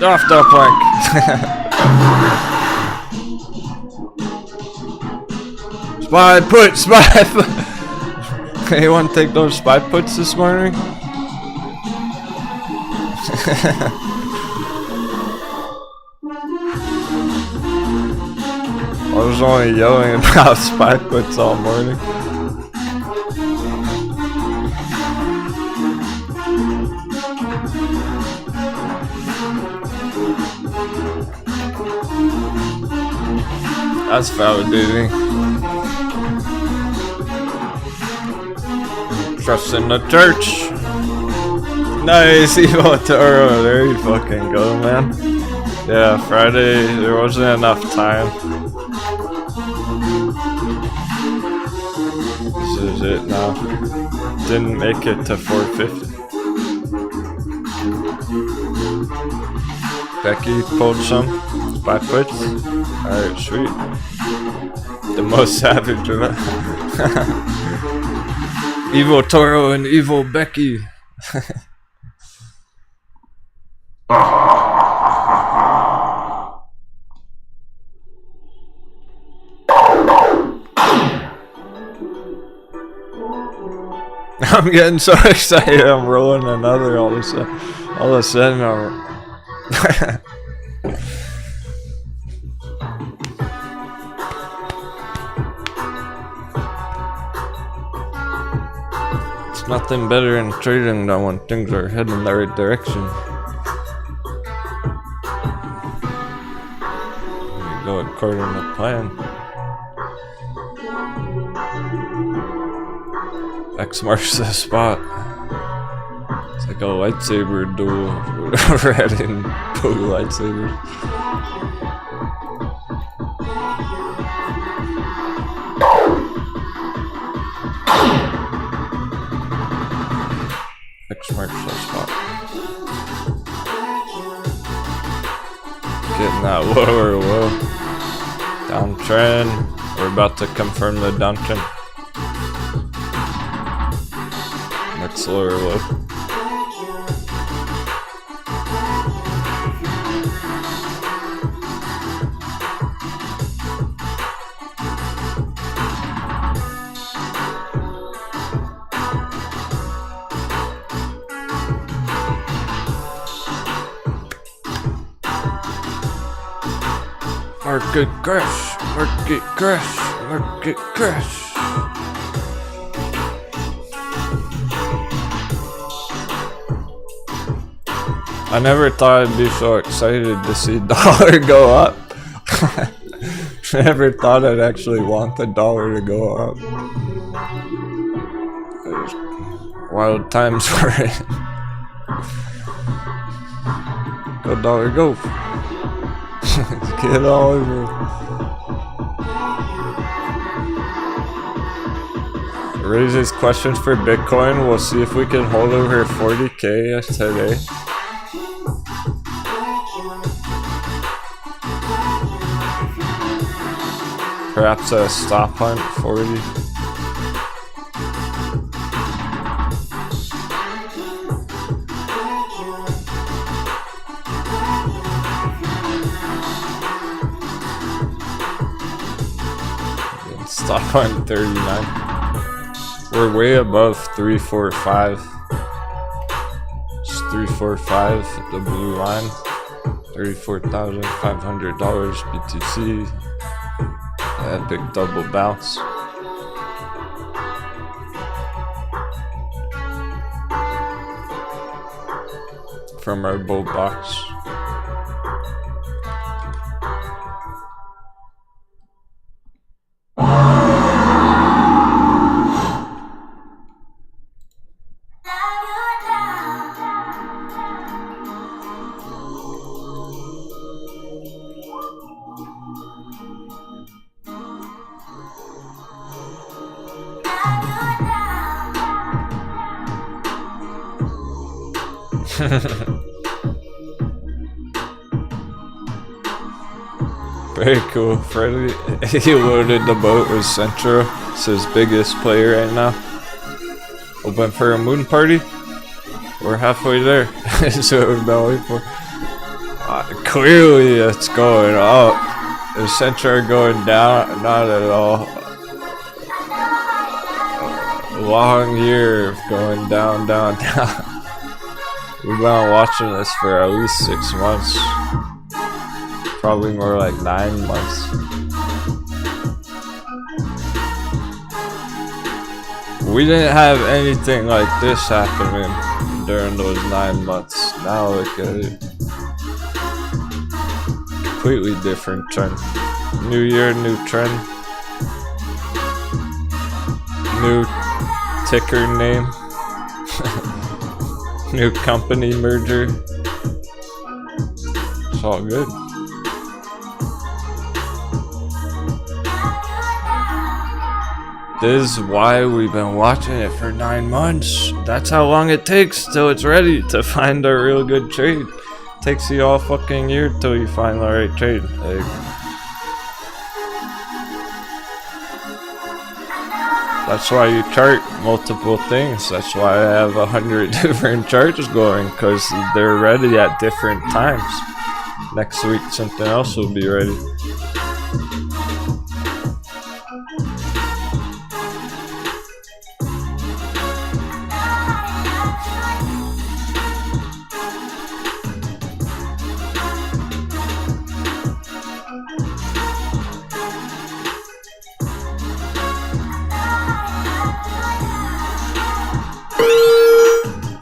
Off the plank. Spy put, spy put. Anyone take those spy puts this morning? I was only yelling about spy puts all morning. That's validating. Trust in the church. Nice, Evo Toro. There you fucking go, man. Yeah, Friday, there wasn't enough time. This is it now. Didn't make it to 450. Becky pulled some. buy puts? Alright, sweet. The most savage of it. Evil Toro and Evil Becky. I'm getting so excited. I'm rolling another all of a sudden. All of a sudden, it's nothing better in trading than when things are heading in the right direction. There you go, according to plan. X marks the spot. It's like a lightsaber duel. Red and blue lightsabers. X marks the spot. Getting that lower low. Downtrend. We're about to confirm the downtrend. Next lower low. Market crash, market crash, market crash. I never thought I'd be so excited to see dollar go up. Never thought I'd actually want the dollar to go up. There's wild times for it. Go dollar, go. Get all over. Raises questions for Bitcoin. We'll see if we can hold over 40K today. Perhaps a stop hunt 40. Stop on 39. We're way above 345. It's 345, the blue line. $34,500 BTC. Epic double bounce. From our bull box. Very cool. Freddie, he loaded the boat with Centro. It's his biggest player right now. Open for a moon party? We're halfway there. That's what we've been waiting for. Clearly it's going up. Is Centro going down? Not at all. A long year of going down, down, down. We've been watching this for at least 6 months. Probably more like 9 months. We didn't have anything like this happening during those 9 months. Now look at it. Completely different trend. New year, new trend. New ticker name. New company merger. It's all good. This is why we've been watching it for 9 months. That's how long it takes till it's ready to find a real good trade. takes you all fucking year till you find the right trade. Like, that's why you chart multiple things. That's why I have 100 different charts going, because they're ready at different times. Next week something else will be ready.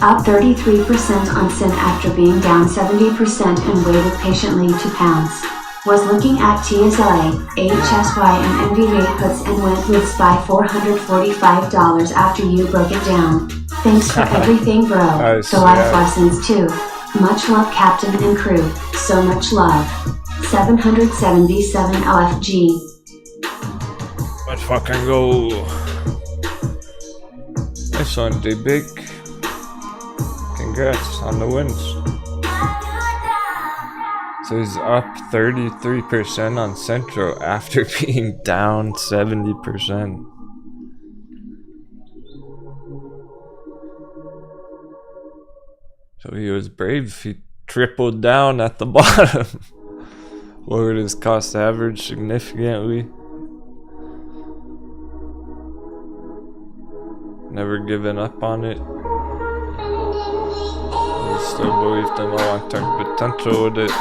Up 33% on SIN after being down 70% and waited patiently to pounce. Was looking at TSLA, HSY and NVDA puts and went with SPY $445 after you broke it down. Thanks for everything, bro. Nice, The life lessons too. Much love, Captain and crew. So much love. 777 LFG. Let's fucking go. Nice one, D-Big. Congrats on the wins. So he's up 33% on Central after being down 70%. So he was brave. He tripled down at the bottom. Lowered his cost average significantly. Never given up on it. He still believed in the long-term potential with it.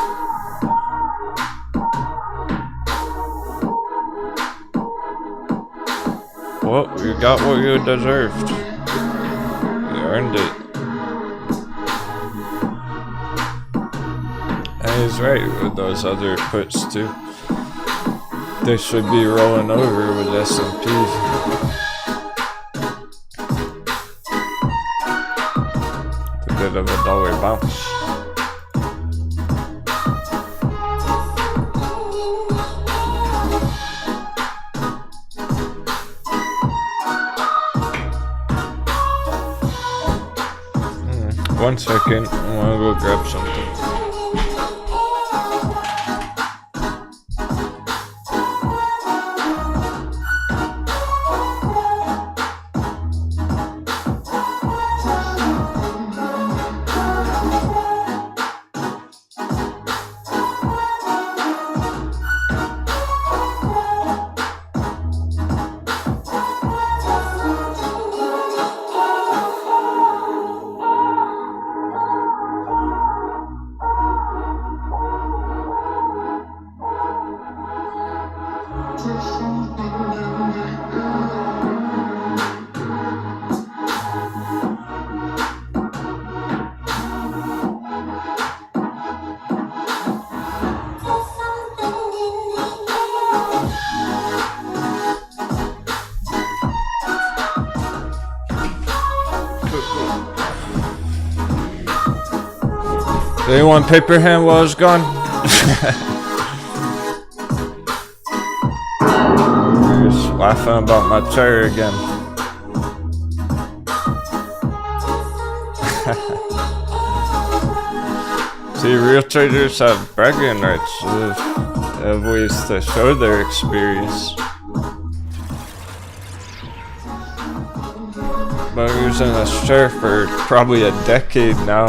Well, you got what you deserved. You earned it. And he's right with those other puts too. They should be rolling over with S&P. Bit of a dollar bounce. One second, I wanna go grab something. Anyone paper hand while I was gone? You're just laughing about my chair again. See, real traders have bragging rights. They have ways to show their experience. Been using this chair for probably a decade now.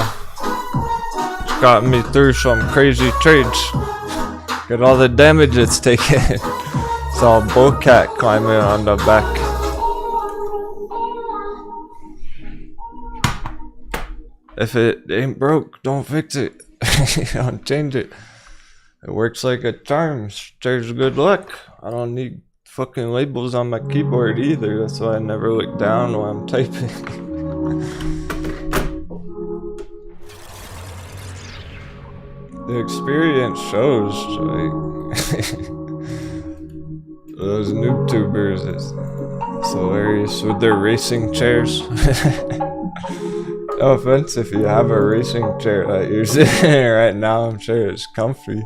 Got me through some crazy trades. Get all the damage it's taken. It's all bullcat climbing on the back. If it ain't broke, don't fix it. Don't change it. It works like a charm. Shares good luck. I don't need fucking labels on my keyboard either. That's why I never look down while I'm typing. The experience shows, like, those NoobTubers, it's hilarious with their racing chairs. No offense if you have a racing chair that you're sitting in right now, I'm sure it's comfy.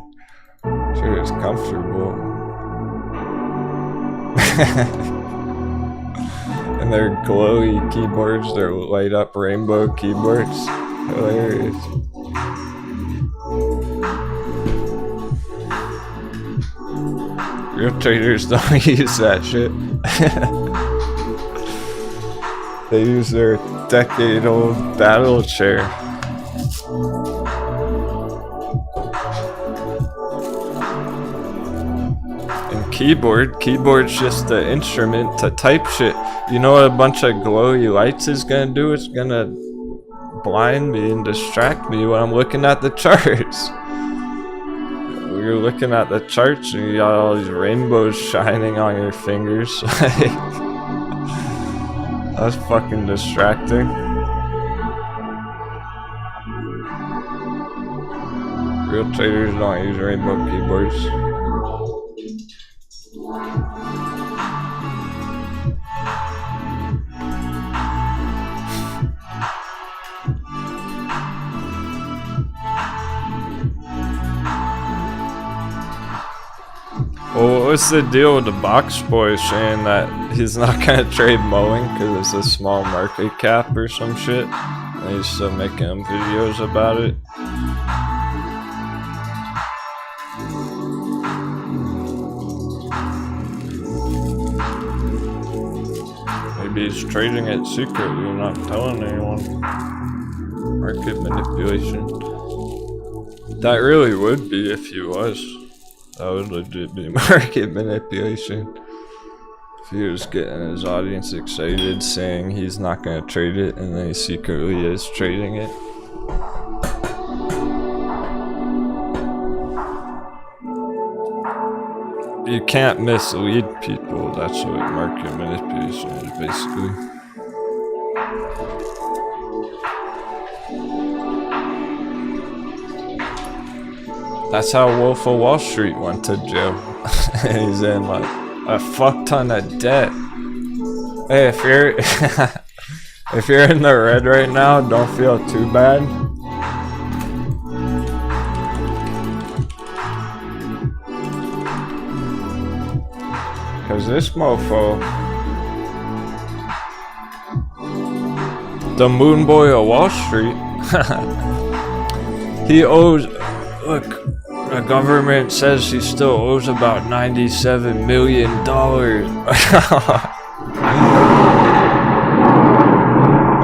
I'm sure it's comfortable. And their glowy keyboards, their light up rainbow keyboards. Hilarious. Real traders don't use that shit. They use their decade-old battle chair. And keyboard's just an instrument to type shit. You know what a bunch of glowy lights is gonna do? It's gonna blind me and distract me when I'm looking at the charts. You're looking at the charts and you got all these rainbows shining on your fingers. That's fucking distracting. Real traders don't use rainbow keyboards. Well, what's the deal with the box boy saying that he's not gonna trade mullen because it's a small market cap or some shit? And he's still making videos about it. Maybe he's trading it secretly and not telling anyone. Market manipulation. That really would be if he was. That would legit be market manipulation. If he was getting his audience excited saying he's not gonna trade it and then he secretly is trading it. You can't mislead people, that's what market manipulation is basically. That's how Wolf of Wall Street went to jail. He's in like a fuck ton of debt. Hey, if you're if you're in the red right now, don't feel too bad. Cause this mofo, the moon boy of Wall Street, he owes, look, the government says he still owes about $97 million.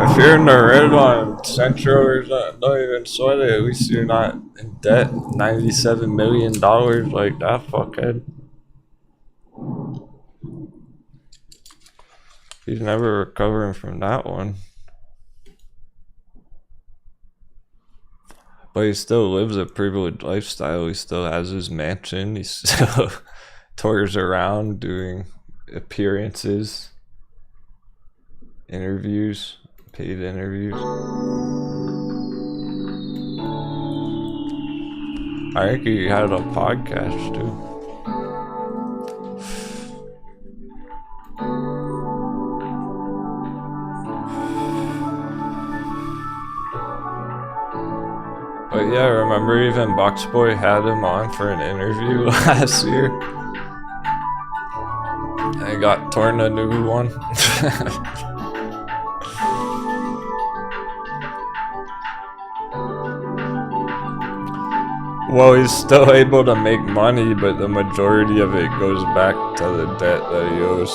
If you're in the red on Central or something, don't even sweat it. At least you're not in debt. $97 million like that fuckhead. He's never recovering from that one. But he still lives a privileged lifestyle. He still has his mansion. He still tours around doing appearances, interviews, paid interviews. I think he had a podcast too. But yeah, remember even Boxboy had him on for an interview last year. And he got torn a new one. Well, he's still able to make money, but the majority of it goes back to the debt that he owes.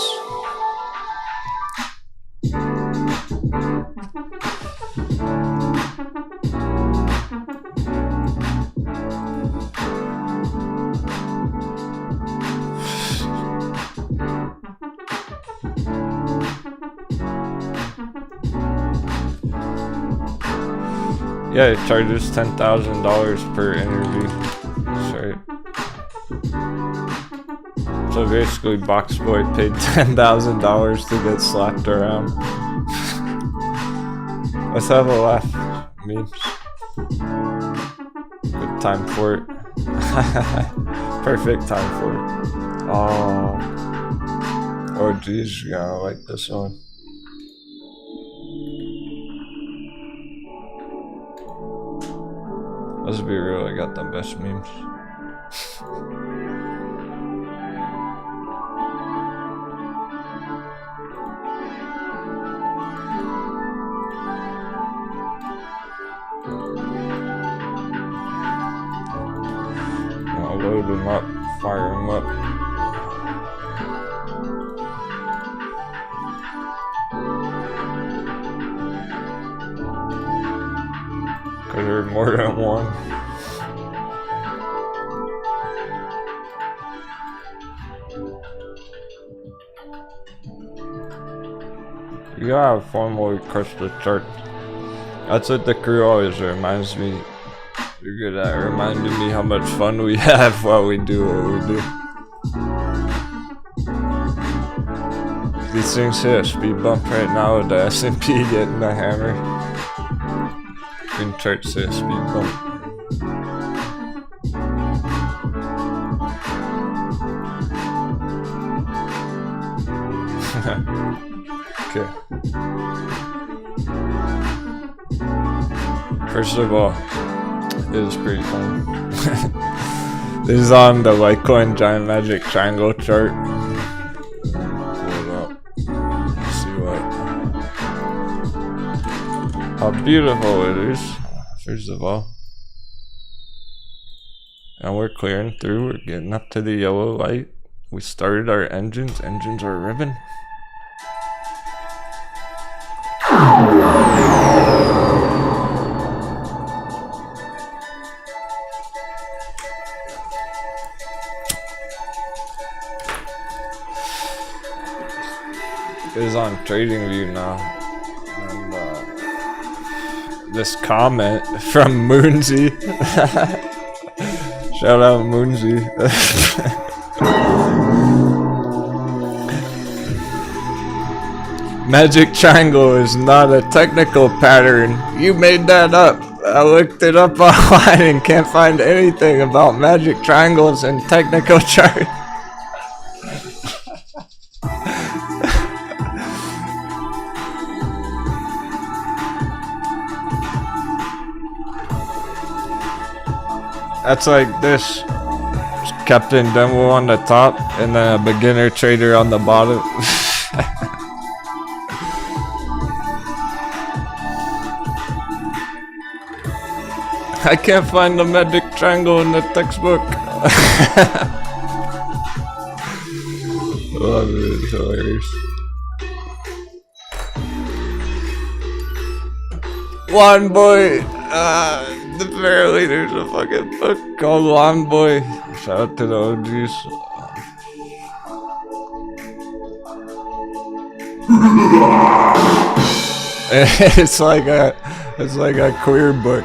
Yeah, he charges $10,000 per interview. That's right. So basically, Boxboy paid $10,000 to get slapped around. Let's have a laugh. Memes. Good time for it. Perfect time for it. Oh geez, you gotta like this one. Let's be real, I got the best memes. I'll load them up, fire them up. Cause there's more than one. You gotta have fun while we crush the chart. That's what the crew always reminds me. You're good at reminding me how much fun we have while we do what we do. These things hit a speed bump right now with the S&P getting the hammer. In chart hit a speed bump. Okay. First of all, it is pretty fun. This is on the Litecoin Giant Magic Triangle chart. Pull it up. See what? How beautiful it is. First of all. And we're clearing through. We're getting up to the yellow light. We started our engines. Engines are ribbon. Is on TradingView now, and this comment from Moonsy. Shout out Moonsy. Magic triangle is not a technical pattern. You made that up. I looked it up online and can't find anything about magic triangles and technical charts. That's like this. Captain Denwo on the top and then a beginner trader on the bottom. I can't find the magic triangle in the textbook. Love it, it's hilarious. One boy, apparently there's a fucking book called One Boy. Shout out to the OGs. It's like a queer book.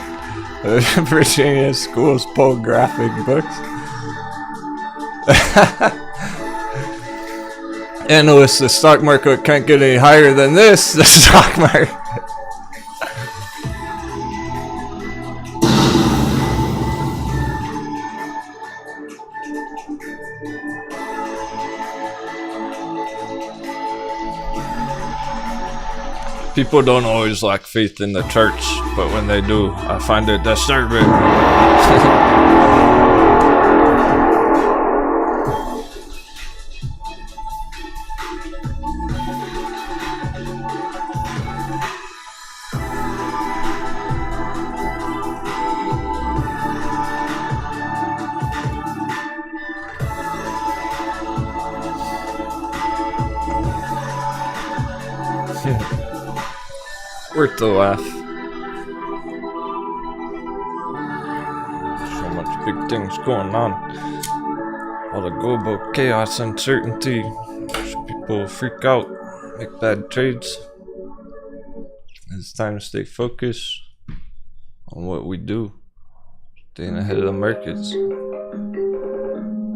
Virginia schools pull graphic books. Analysts, the stock market can't get any higher than this. The stock market. People don't always lack faith in the church, but when they do, I find it disturbing. Worth the laugh. So much big things going on. All the global chaos, uncertainty. People freak out, make bad trades. It's time to stay focused on what we do. Staying ahead of the markets.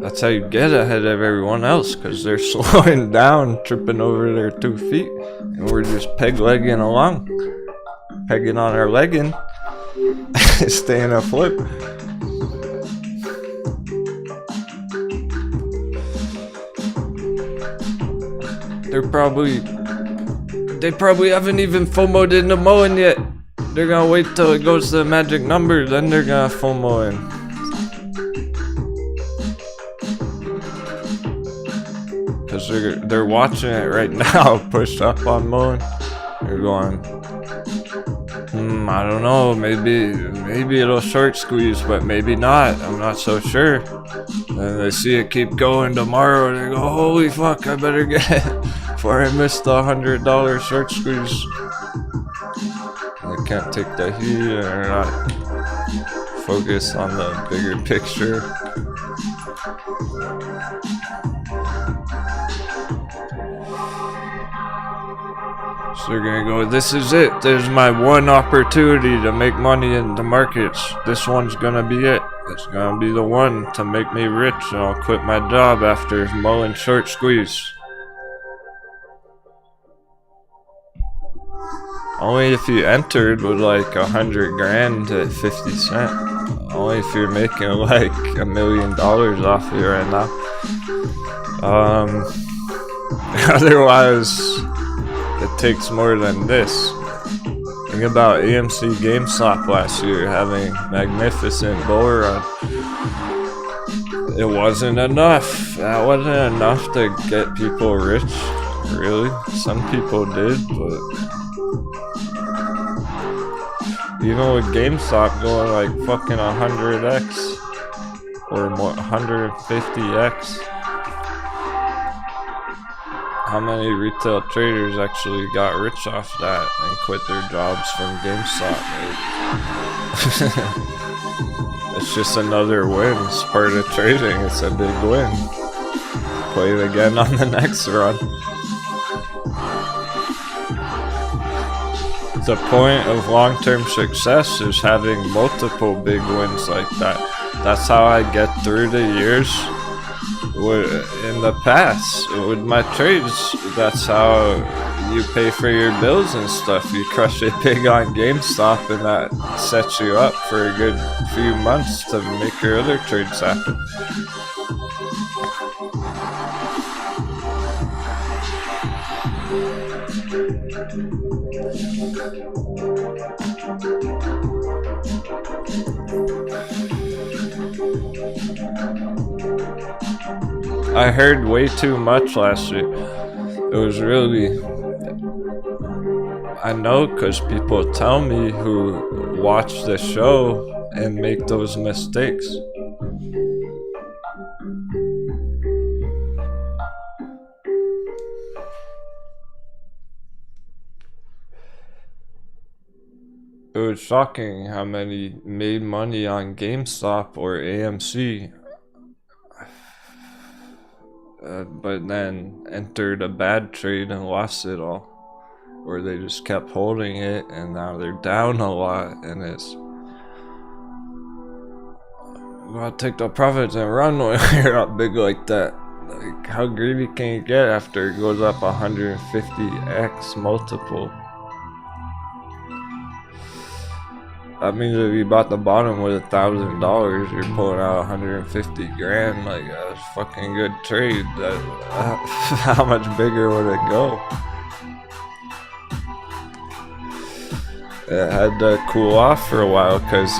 That's how you get ahead of everyone else, because they're slowing down, tripping over their 2 feet, and we're just peg-legging along. Pegging on our legging, staying afloat. They probably haven't even FOMO'd in the MULN yet. They're gonna wait till it goes to the magic number, then they're gonna FOMO in. Cause they're watching it right now, pushed up on MULN. They're going, I don't know, maybe it'll short squeeze, but maybe not. I'm not so sure. And they see it keep going tomorrow, and they go, holy fuck, I better get it before I miss the $100 short squeeze. They can't take the heat or not focus on the bigger picture. So they're gonna go, this is it. There's my one opportunity to make money in the markets. This one's gonna be it. It's gonna be the one to make me rich, and I'll quit my job after mullen short squeeze. Only if you entered with like 100 grand at 50 cents. Only if you're making like $1 million off it right now. Otherwise, it takes more than this. Think about AMC GameStop last year having magnificent bull run. It wasn't enough. That wasn't enough to get people rich. Really, some people did, but even with GameStop going like fucking 100x or more, 150x. How many retail traders actually got rich off that and quit their jobs from GameStop? It's just another win. It's part of trading. It's a big win. Play it again on the next run. The point of long-term success is having multiple big wins like that. That's how I get through the years. In the past, with my trades, that's how you pay for your bills and stuff. You crush it big on GameStop, and that sets you up for a good few months to make your other trades happen. I heard way too much last week. It was really... I know because people tell me who watch the show and make those mistakes. It was shocking how many made money on GameStop or AMC. But then entered a bad trade and lost it all, or they just kept holding it and now they're down a lot, and it's gotta take the profits and run when you're up big like that. Like, how greedy can you get after it goes up 150x multiple? That means if you bought the bottom with $1,000, you're pulling out 150 grand. Like, that's a fucking good trade. How much bigger would it go? It had to cool off for a while because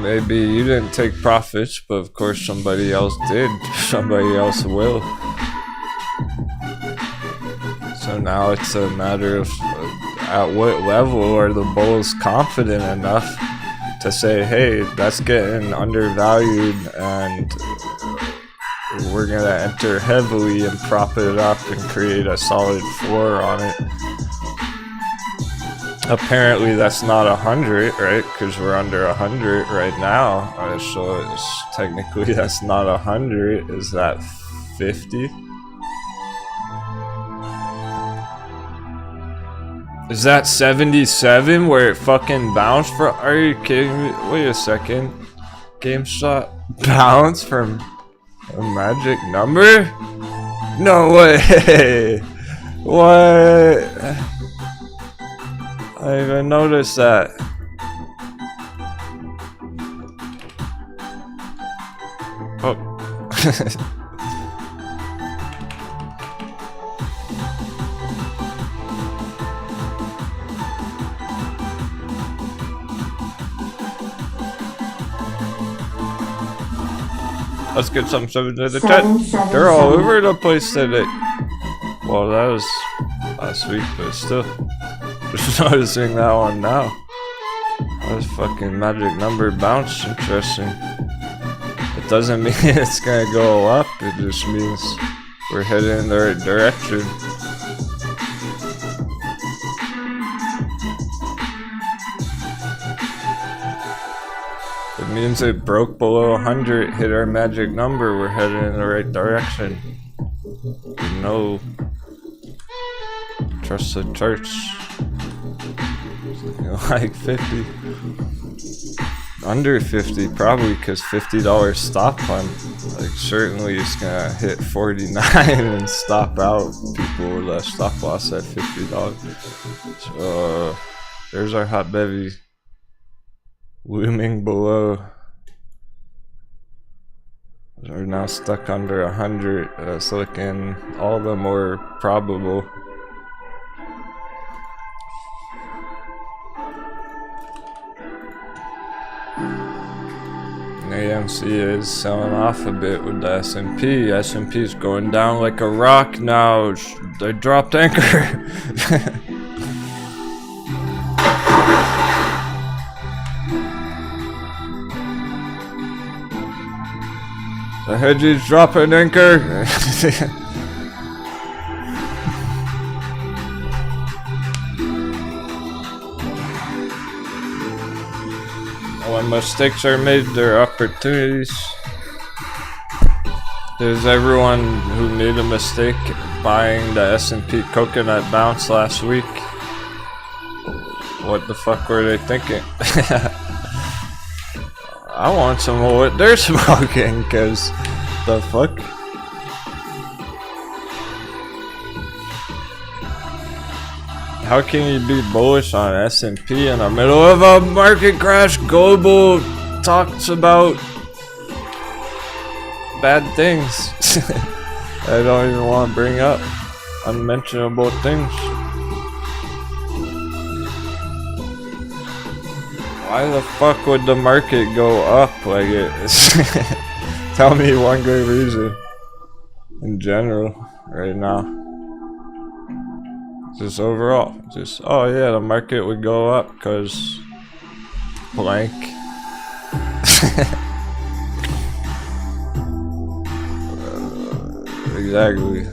maybe you didn't take profits, but of course somebody else did. Somebody else will. So now it's a matter of at what level are the bulls confident enough to say, hey, that's getting undervalued and we're gonna enter heavily and prop it up and create a solid floor on it. Apparently that's not 100, right? Because we're under 100 right now. So it's, technically that's not 100. Is that 50? Is that 77 where it fucking bounced from? Are you kidding me? Wait a second. GameStop bounced from a magic number? No way. What? I didn't even noticed that. Oh. Let's get some subs in the chat. They're all over the place today. Well, that was last week, but still. Just noticing that one now. That was fucking magic number bounce. Interesting. It doesn't mean it's gonna go up. It just means we're heading in the right direction. It means it broke below 100, hit our magic number. We're heading in the right direction. You know, trust the church. Like 50. Under 50, probably, because $50 stop hunt. Like, certainly it's gonna hit 49 and stop out people with a stop loss at $50. So, there's our hot bevy looming below. We're now stuck under 100. It's looking all the more probable. AMC is selling off a bit with the S&P. S&P's going down like a rock now. They dropped anchor. The hedges dropping anchor. When mistakes are made, there are opportunities. There's everyone who made a mistake buying the S&P coconut bounce last week. What the fuck were they thinking? I want some of what they're smoking, cause the fuck? How can you be bullish on S&P in the middle of a market crash? Global talks about bad things. I don't even want to bring up unmentionable things. Why the fuck would the market go up like it is? Tell me one good reason in general right now. Just overall, just, oh yeah, the market would go up because blank. Exactly.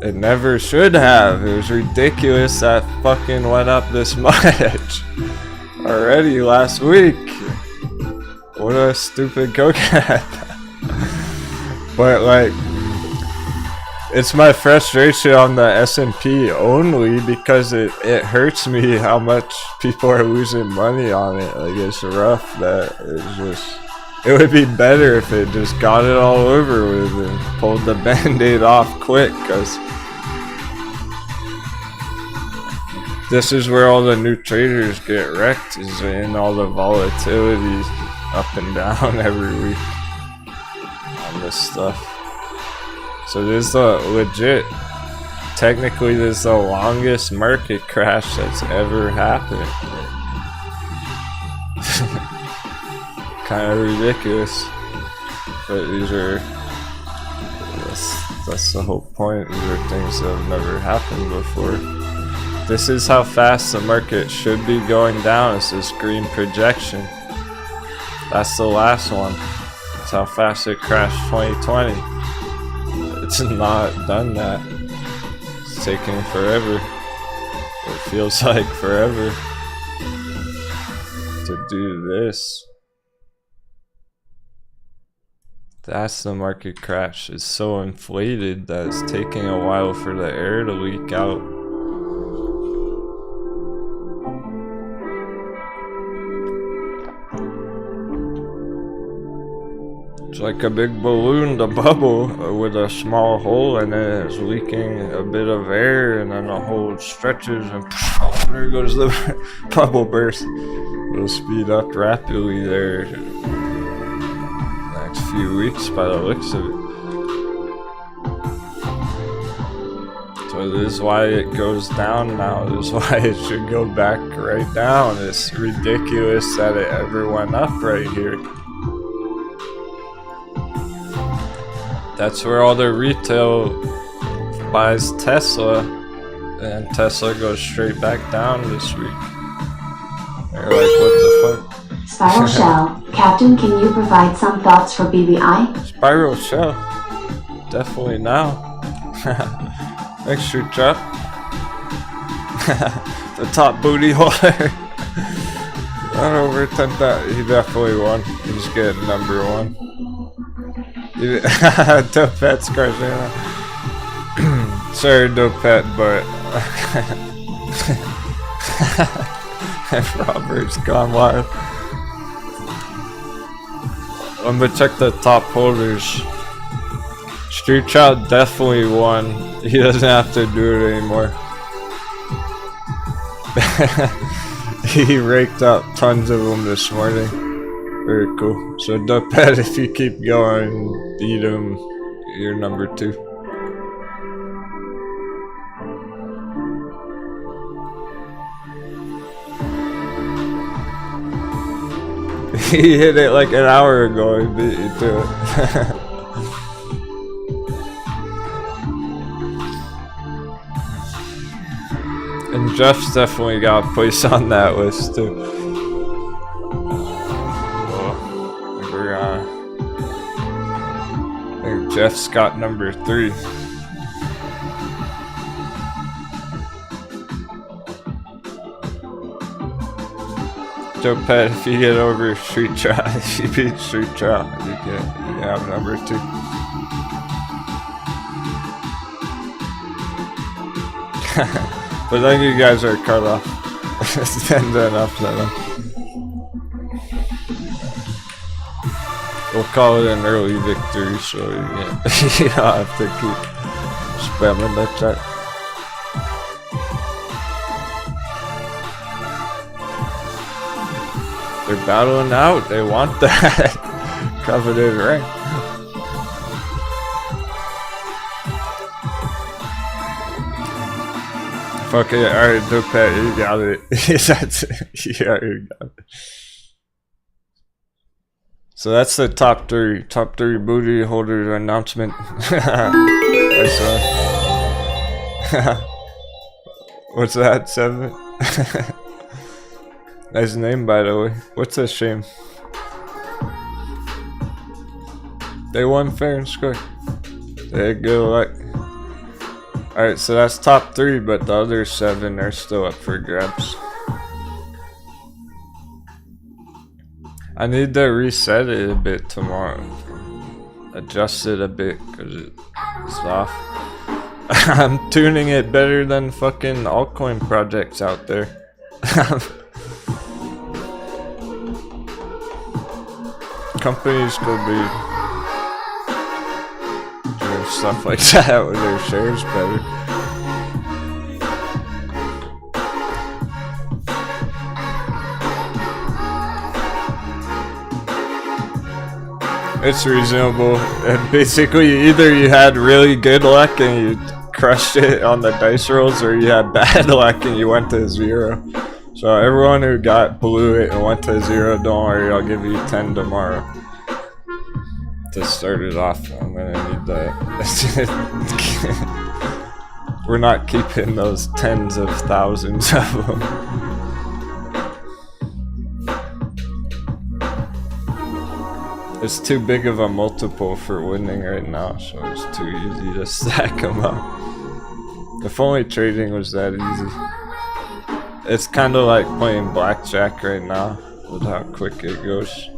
It never should have. It was ridiculous that fucking went up this much already last week. What a stupid coconut. But like, it's my frustration on the S&P only because it hurts me how much people are losing money on it. Like, it's rough that it's just, it would be better if it just got it all over with and pulled the band-aid off quick, because this is where all the new traders get wrecked, is in all the volatility up and down every week on this stuff. So this is the legit, technically this is the longest market crash that's ever happened. Kind of ridiculous, but these are, that's the whole point. These are things that have never happened before. This is how fast the market should be going down. It's this green projection. That's the last one. That's how fast it crashed 2020. It's not done that. It's taking forever. It feels like forever to do this. That's the market crash. It's so inflated that it's taking a while for the air to leak out. It's like a big balloon, the bubble, with a small hole in it. It's leaking a bit of air, and then the hole stretches, and there goes the bubble burst. It'll speed up rapidly there next few weeks by the looks of it. So this is why it goes down now. This is why it should go back right down. It's ridiculous that it ever went up right here. That's where all the retail buys Tesla, and Tesla goes straight back down this week. They're like, what the fuck? Spiral Shell. Captain, can you provide some thoughts for BBI? Spiral Shell. Definitely now. Extra drop. The top booty holder. Not over 10,000. He definitely won. He's getting number one. Dope pet's crushing it. Sorry, dope pet, but Robert's gone wild. I'm gonna check the top holders. Street Child definitely won. He doesn't have to do it anymore. He raked up tons of them this morning. Very cool. So dope pet, if you keep going, beat him. You're number 2. He hit it like an hour ago. He beat you to it. And Jeff's definitely got a place on that list too. I think Jeff's got number 3. Dope pet, if you get over Street Trial, if you beat Street Trial, you can have number 2. But then you guys are cut off. Stand enough then. We'll call it an early victory, so you don't have to keep spamming that chat. They're battling out. They want that coveted rank. Fuck it. Alright, dope pet, you got it. That's it. Yeah, you got it. So that's the top 3 booty holder announcement. I saw. What's that? 7? Nice name, by the way. What's a shame? They won fair and square. They had good luck. Alright, so that's top 3, but the other 7 are still up for grabs. I need to reset it a bit tomorrow. Adjust it a bit, because it's off. I'm tuning it better than fucking altcoin projects out there. Companies could be doing stuff like that with their shares better. It's reasonable. And basically, either you had really good luck and you crushed it on the dice rolls, or you had bad luck and you went to 0. So everyone who blew it and went to 0, don't worry, I'll give you 10 tomorrow. To start it off, I'm gonna need that. We're not keeping those tens of thousands of them. It's too big of a multiple for winning right now, so it's too easy to stack them up. If only trading was that easy. It's kind of like playing blackjack right now, with how quick it goes.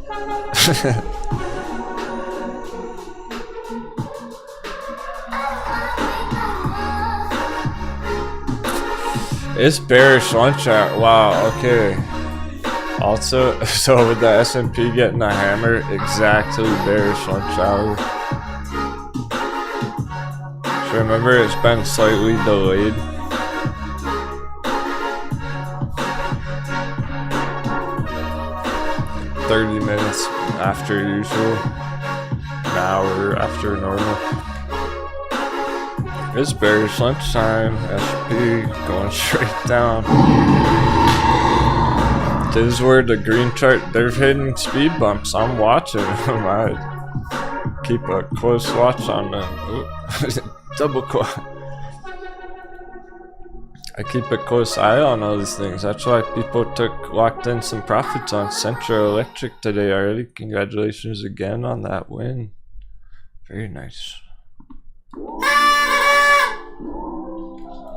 It's bearish lunch hour. Wow, okay. Also, so with the S&P getting a hammer, exactly bearish lunch hour. So remember, it's been slightly delayed. $30 minutes after usual, an hour after normal. It's bearish lunchtime. S&P going straight down. This is where the green chart, they're hitting speed bumps. I'm watching them. I keep a close watch on them. Double quad. I keep a close eye on all these things. That's why people locked in some profits on Central Electric today already. Congratulations again on that win. Very nice.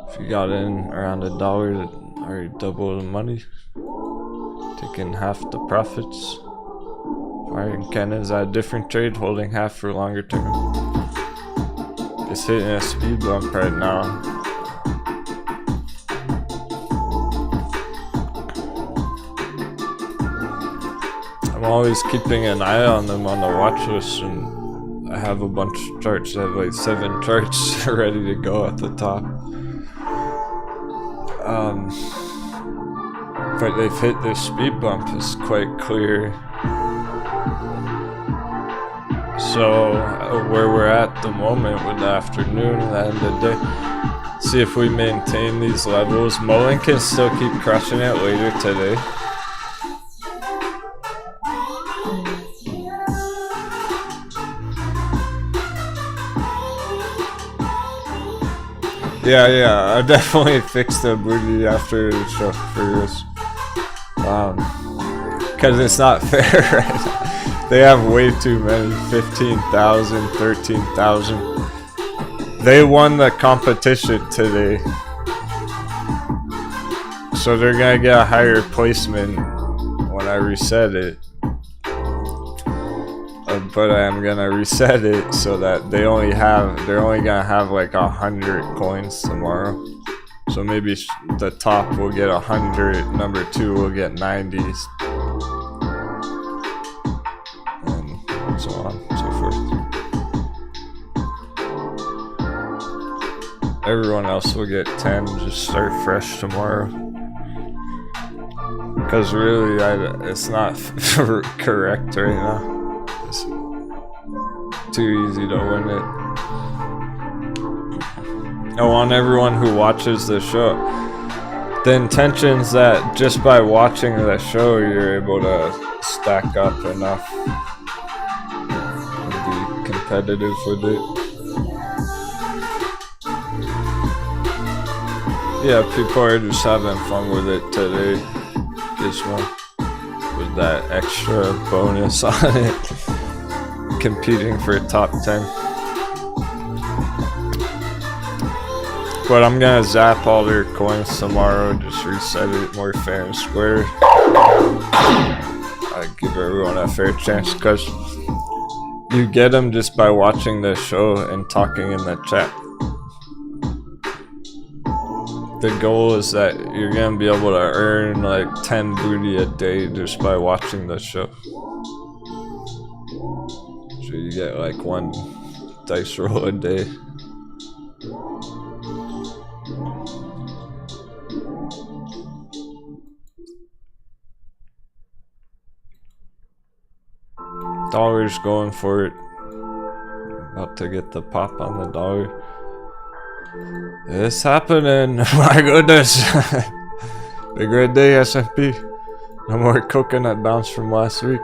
If you got in around $1, already double the money. taking half the profits. Firing cannons at a different trade, holding half for longer term. It's hitting a speed bump right now. I'm always keeping an eye on them on the watch list, and I have a bunch of charts. I have like 7 charts ready to go at the top. But they've hit this speed bump, is quite clear. So where we're at the moment with the afternoon and the end of the day, see if we maintain these levels. Mullen can still keep crushing it later today. Yeah, I definitely fixed the booty after the show for this. Because it's not fair right now. They have way too many, 15,000, 13,000. They won the competition today. So they're gonna get a higher placement when I reset it. But I am gonna reset it so that they're only gonna have like 100 coins tomorrow. So maybe the top will get 100, number 2 will get 90s, and so on and so forth. Everyone else will get 10, just start fresh tomorrow. Because really, it's not correct right now. It's too easy to win it. I want everyone who watches the show, the intention's that just by watching the show you're able to stack up enough and be competitive with it. Yeah, people are just having fun with it today. This one with that extra bonus on it, competing for top 10. But I'm gonna zap all their coins tomorrow, just reset it more fair and square. I give everyone a fair chance, because you get them just by watching the show and talking in the chat. The goal is that you're gonna be able to earn like 10 booty a day just by watching the show. So you get like 1 dice roll a day. Dollar's going for it. About to get the pop on the dollar. It's happening. My goodness. Big red day, S&P. No more coconut bounce from last week.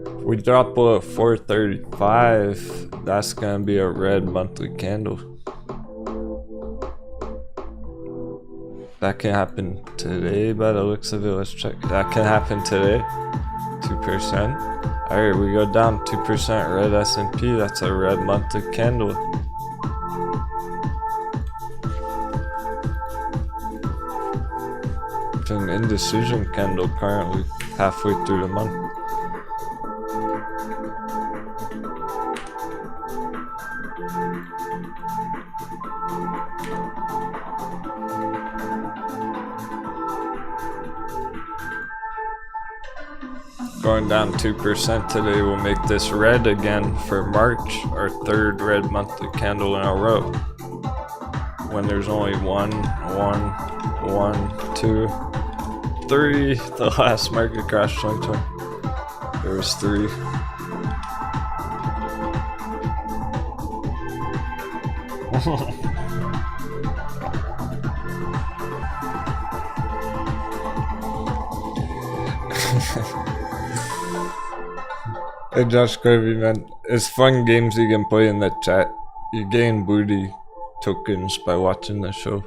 If we drop below 435, that's gonna be a red monthly candle. That can happen today by the looks of it. Let's check. That can happen today. 2%. Alright, we go down 2% red S&P. That's a red monthly candle. It's an indecision candle currently, halfway through the month. Going down 2% today will make this red again for March, our 3rd red monthly candle in a row. When there's only 1, 2, 3. The last market crash 2020. There was 3. Hey Josh Kirby, man, it's fun games you can play in the chat. You gain booty tokens by watching the show.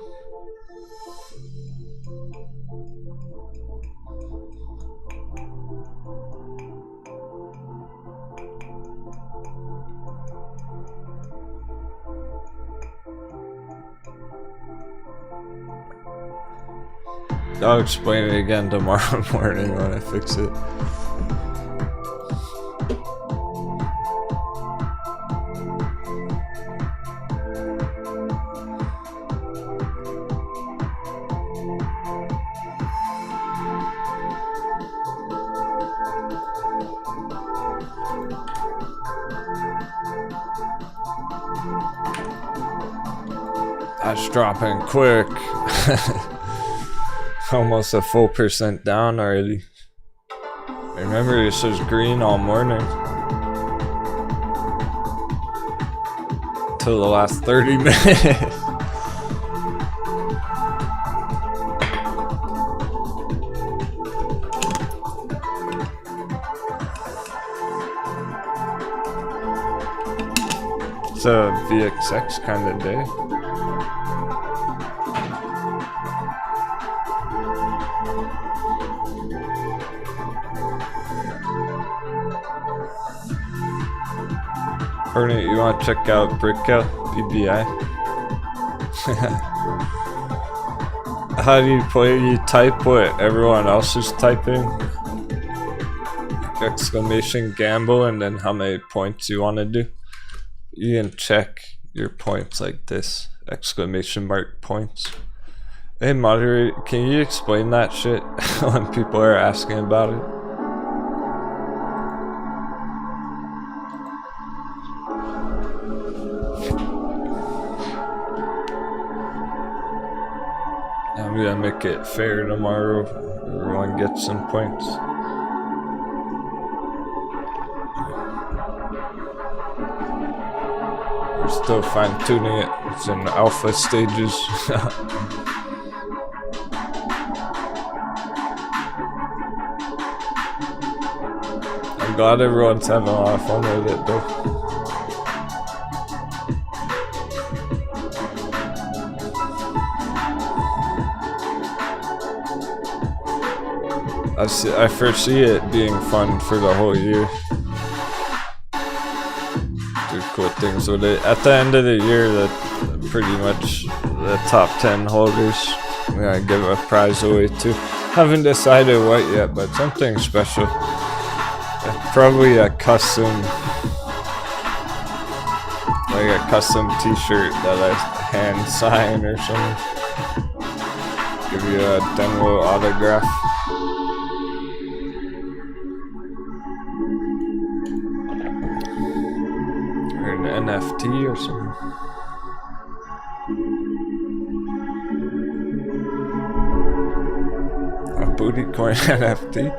I'll explain it again tomorrow morning when I fix it. That's dropping quick. Almost a full % down already. Remember, this was green all morning. Till the last 30 minutes. It's a VXX kind of day. Hornet, you want to check out Bricka BBI? How do you play? You type what everyone else is typing. Exclamation gamble, and then how many points you want to do. You can check your points like this. Exclamation mark points. Hey moderator, can you explain that shit when people are asking about it? I'm gonna make it fair tomorrow. Everyone gets some points. We're still fine tuning it. It's in alpha stages. I'm glad everyone's having a lot of fun with it though. I foresee it being fun for the whole year. Do cool things with it. At the end of the year, pretty much the top 10 holders, I'm gonna give a prize away to. Haven't decided what yet, but something special. Probably a custom, like a custom t-shirt that I hand sign or something. Give you a Denwo autograph. NFT or something. A booty coin NFT.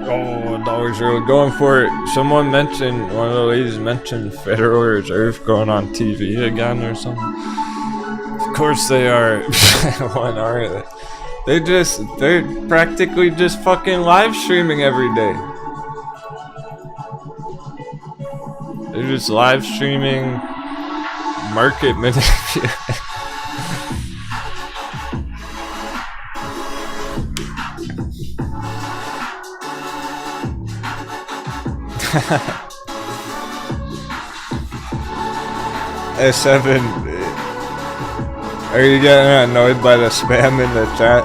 Oh, dollars are going for it. Someone mentioned, one of the ladies mentioned Federal Reserve going on TV again or something. Of course they are. One are they? They're practically just fucking live streaming every day. They're just live streaming market manipulation. S7, are you getting annoyed by the spam in the chat?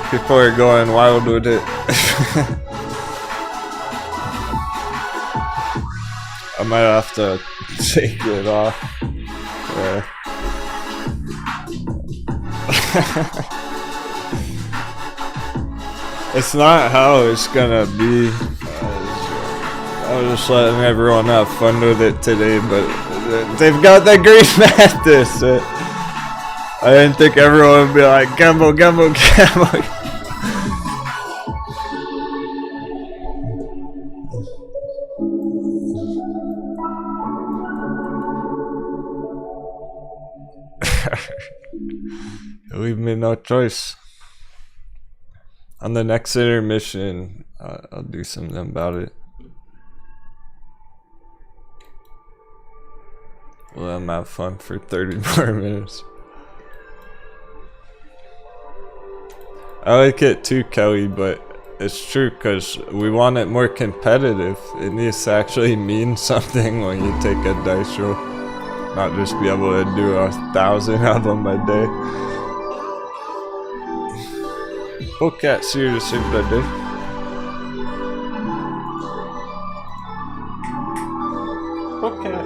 People are going wild with it. I might have to take it off. Yeah. It's not how it's gonna be. I was just letting everyone have fun with it today, but they've got that green madness. I didn't think everyone would be like, gamble, gamble, gamble. Leave me no choice. On the next intermission, I'll do something about it. Let them have fun for 30 more minutes. I like it too, Kelly, but it's true because we want it more competitive. It needs to actually mean something when you take a dice roll, not just be able to do 1,000 of them a day. Bullcat's here to save the day. Bullcat.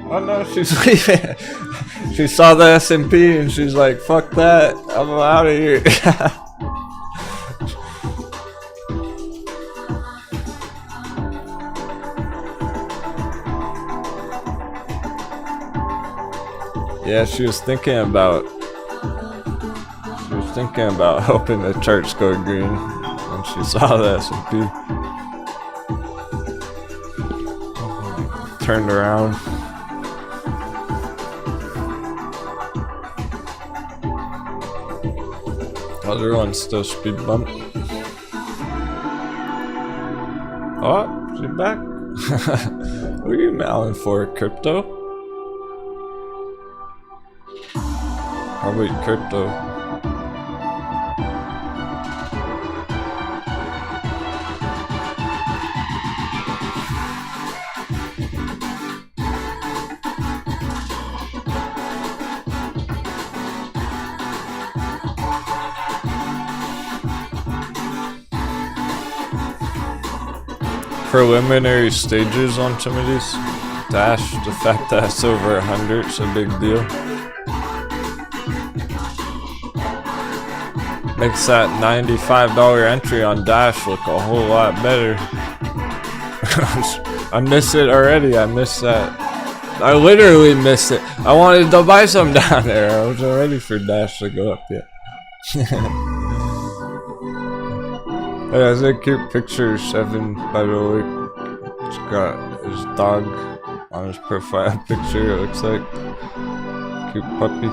Oh no, she's leaving. She saw the S&P and she's like, fuck that, I'm out of here. Yeah, she was thinking about helping the charts go green when she saw the S&P. Turned around. Other one's still speed bump. Oh, she's back. What are you mailing for? Crypto? Probably crypto. Preliminary stages on some of these. Dash, the fact that it's over 100 is a big deal. Makes that $95 entry on Dash look a whole lot better. I miss it already. I miss that. I literally miss it. I wanted to buy some down there. I wasn't ready for Dash to go up yet. Hey, that's a cute picture, 7, by the way. It's got his dog on his profile picture, it looks like. Cute puppy.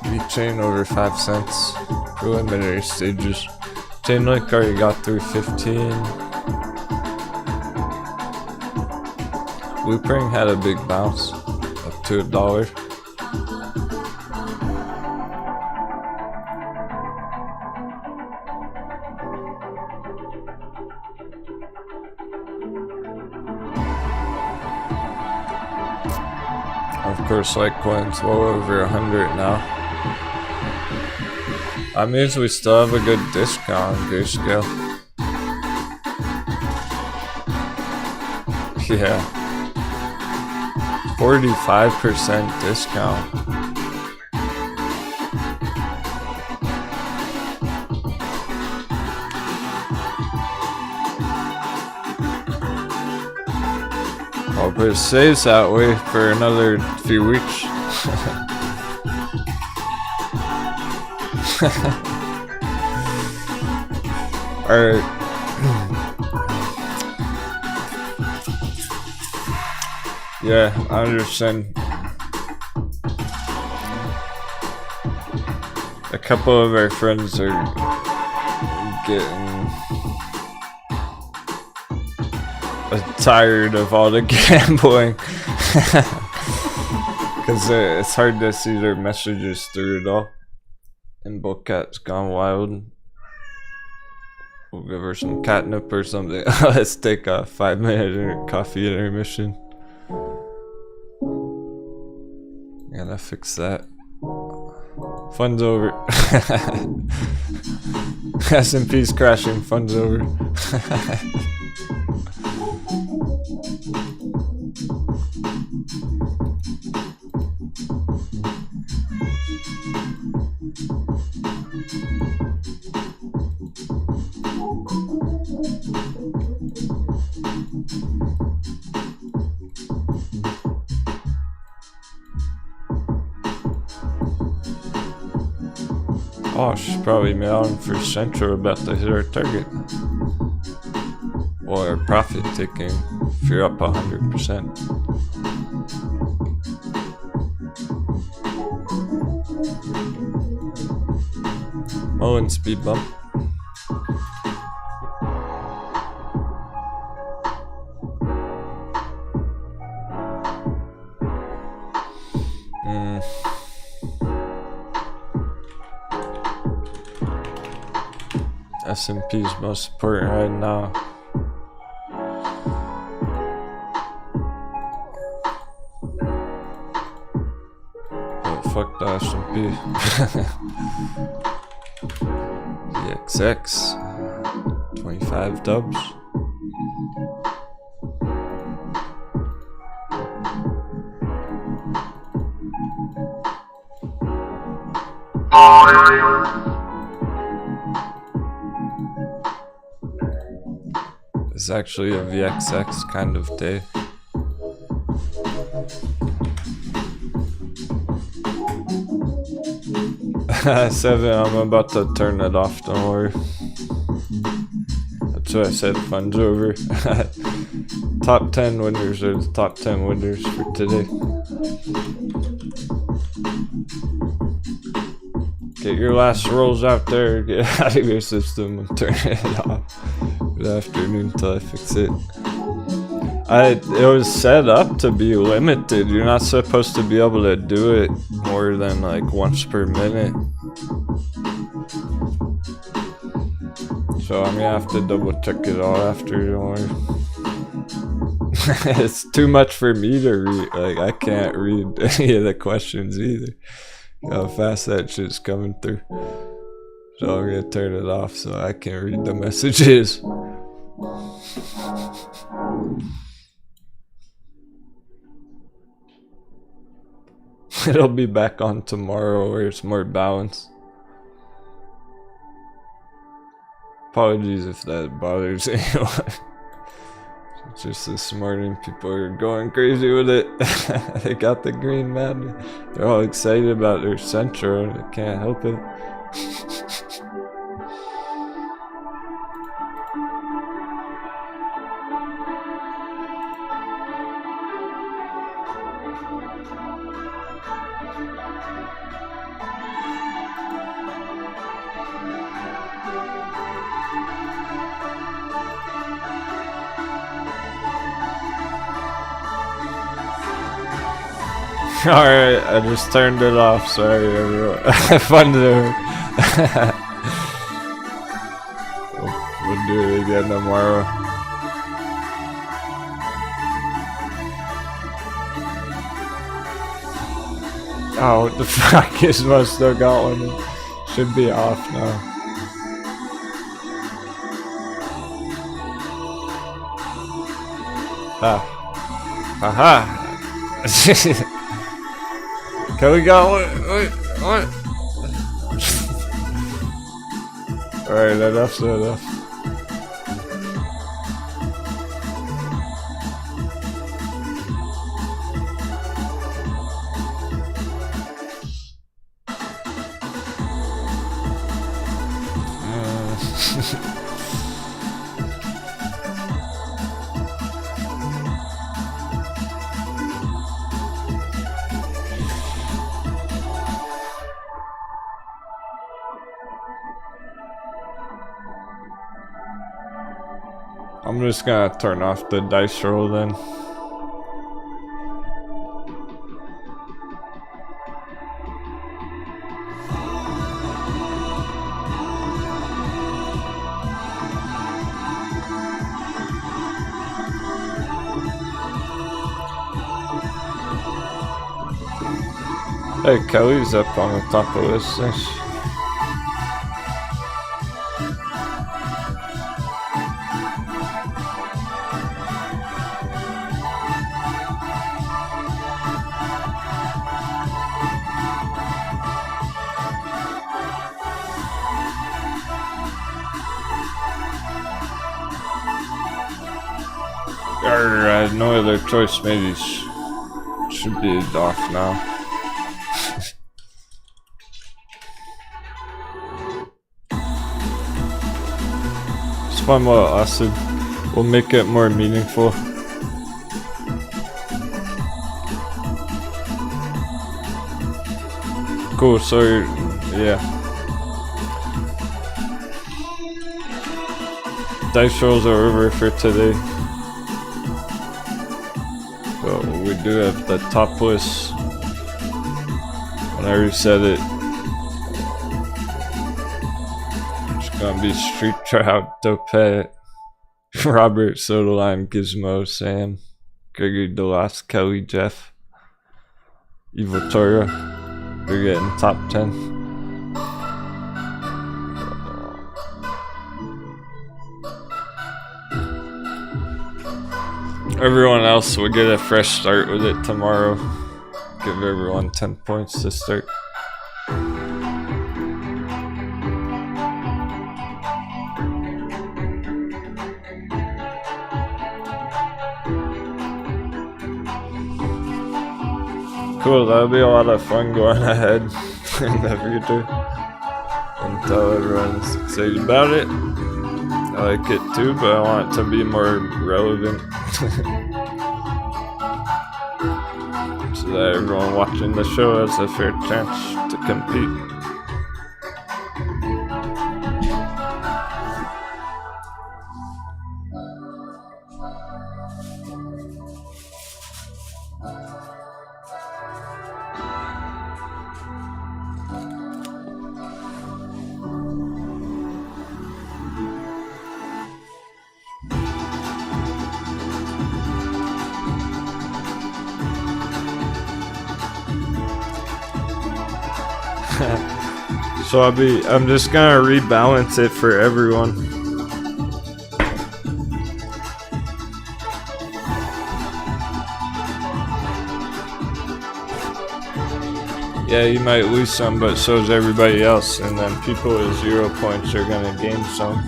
Vechain over 5 cents. Preliminary stages. Chainlink already got through 15. Loopring had a big bounce up to $1. Of course, Altcoins well over 100 now. That means we still have a good discount on Grayscale. Yeah. 45% discount. Hope it stays that way for another few weeks. Alright. Yeah, I understand. A couple of our friends are getting tired of all the gambling. Because it's hard to see their messages through it all. And Bullcat's gone wild. We'll give her some catnip or something. Let's take a 5-minute coffee intermission. Gotta fix that. Fun's over. S&P's crashing. Fun's over. Oh, she's probably mailing for Central about to hit our target. Or profit taking if you're up 100%. Mullen speed bump. S&P is most important right now. But fuck the S&P. VXX 25 dubs. It's actually a VXX kind of day. Seven, I'm about to turn it off, don't worry. That's what I said, fun's over. Top 10 winners are the top 10 winners for today. Get your last rolls out there, get out of your system and turn it off. Good afternoon till I fix it. It was set up to be limited. You're not supposed to be able to do it more than like once per minute. So I'm gonna have to double check it all after, don't worry. It's too much for me to read. Like, I can't read any of the questions either. How fast that shit's coming through. So I'm gonna turn it off so I can read the messages. It'll be back on tomorrow where it's more balanced. Apologies if that bothers anyone. Just this morning, people are going crazy with it. They got the green madness. They're all excited about their Centro and they can't help it. Alright, I just turned it off, sorry everyone. Fun to we'll do it again tomorrow. Oh, what the fuck is most still got one? Should be off now. Ah. Haha. Can we go? What? Alright, enough's enough. I'm just gonna turn off the dice roll then. Hey, Kelly's up on the top of this thing. I had no other choice, maybe should be off now. It's fun with acid. We'll make it more meaningful. Cool, so yeah. Dice rolls are over for today. So we do have the top list. When I reset it, just Gonna be Street Trout, Dopet, Robert, Soda Lime, Gizmo, Sam, Gregory DeLos, Kelly, Jeff, Evil Tora. They're getting top 10. Everyone else will get a fresh start with it tomorrow. Give everyone 10 points to start. Cool, that'll be a lot of fun going ahead in the future until everyone's excited about it. I like it too, but I want it to be more relevant so that everyone watching the show has a fair chance to compete. So I'm just gonna rebalance it for everyone. Yeah, you might lose some, but so is everybody else, and then people with 0 points are gonna gain some.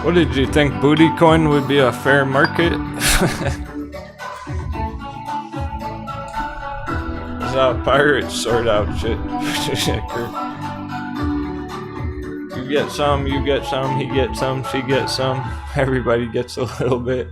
What did you think, Booty Coin would be a fair market? Is that pirates sort out shit? You get some, he gets some, she gets some. Everybody gets a little bit.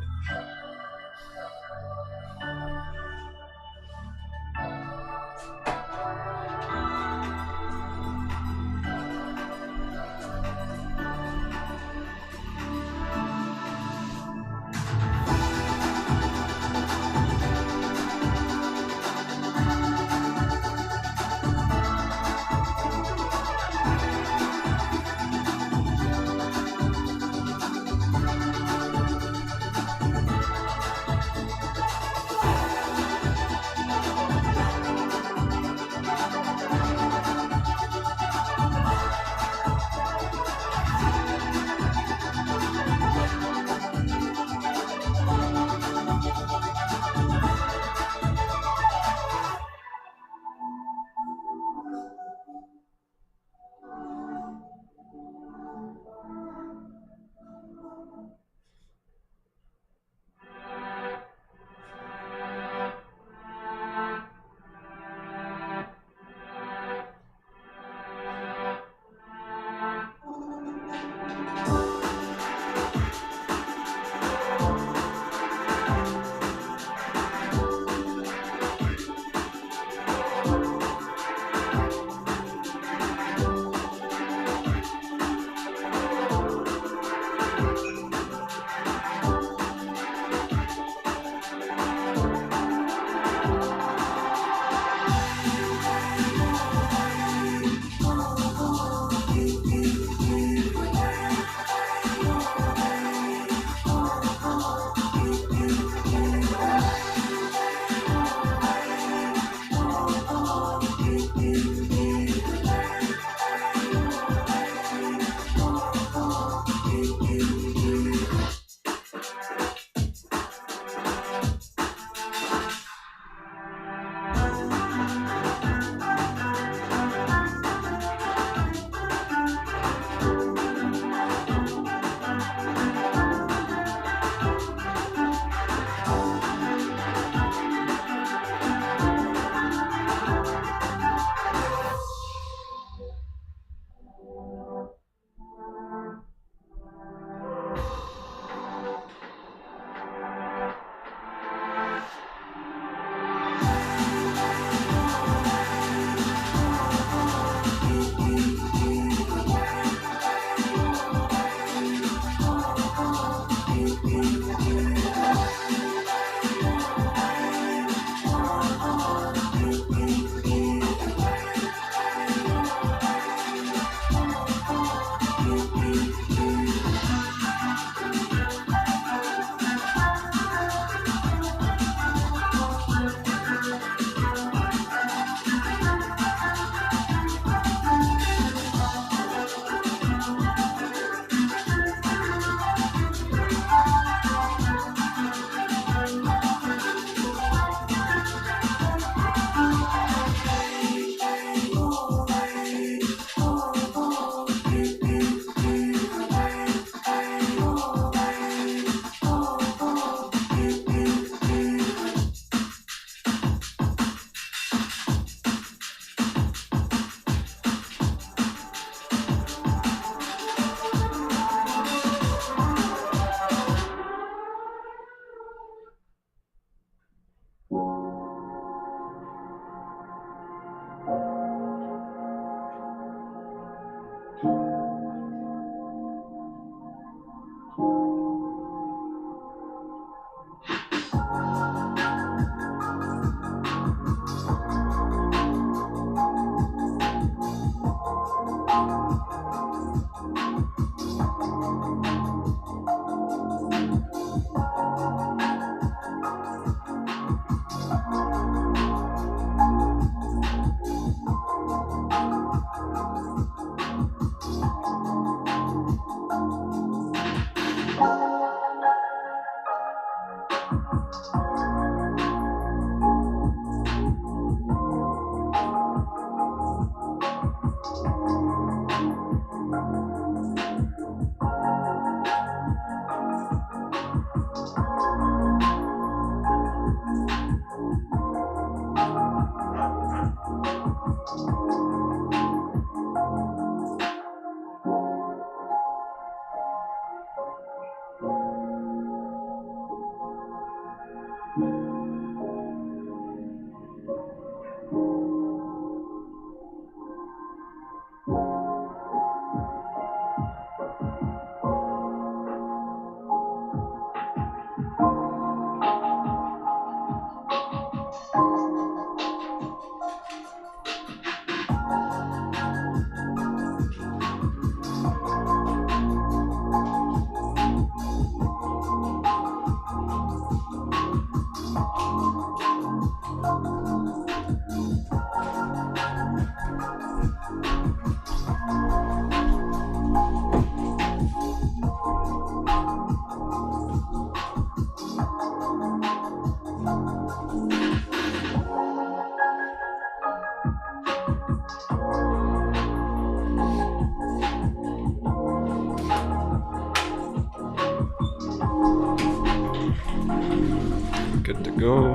Good to go.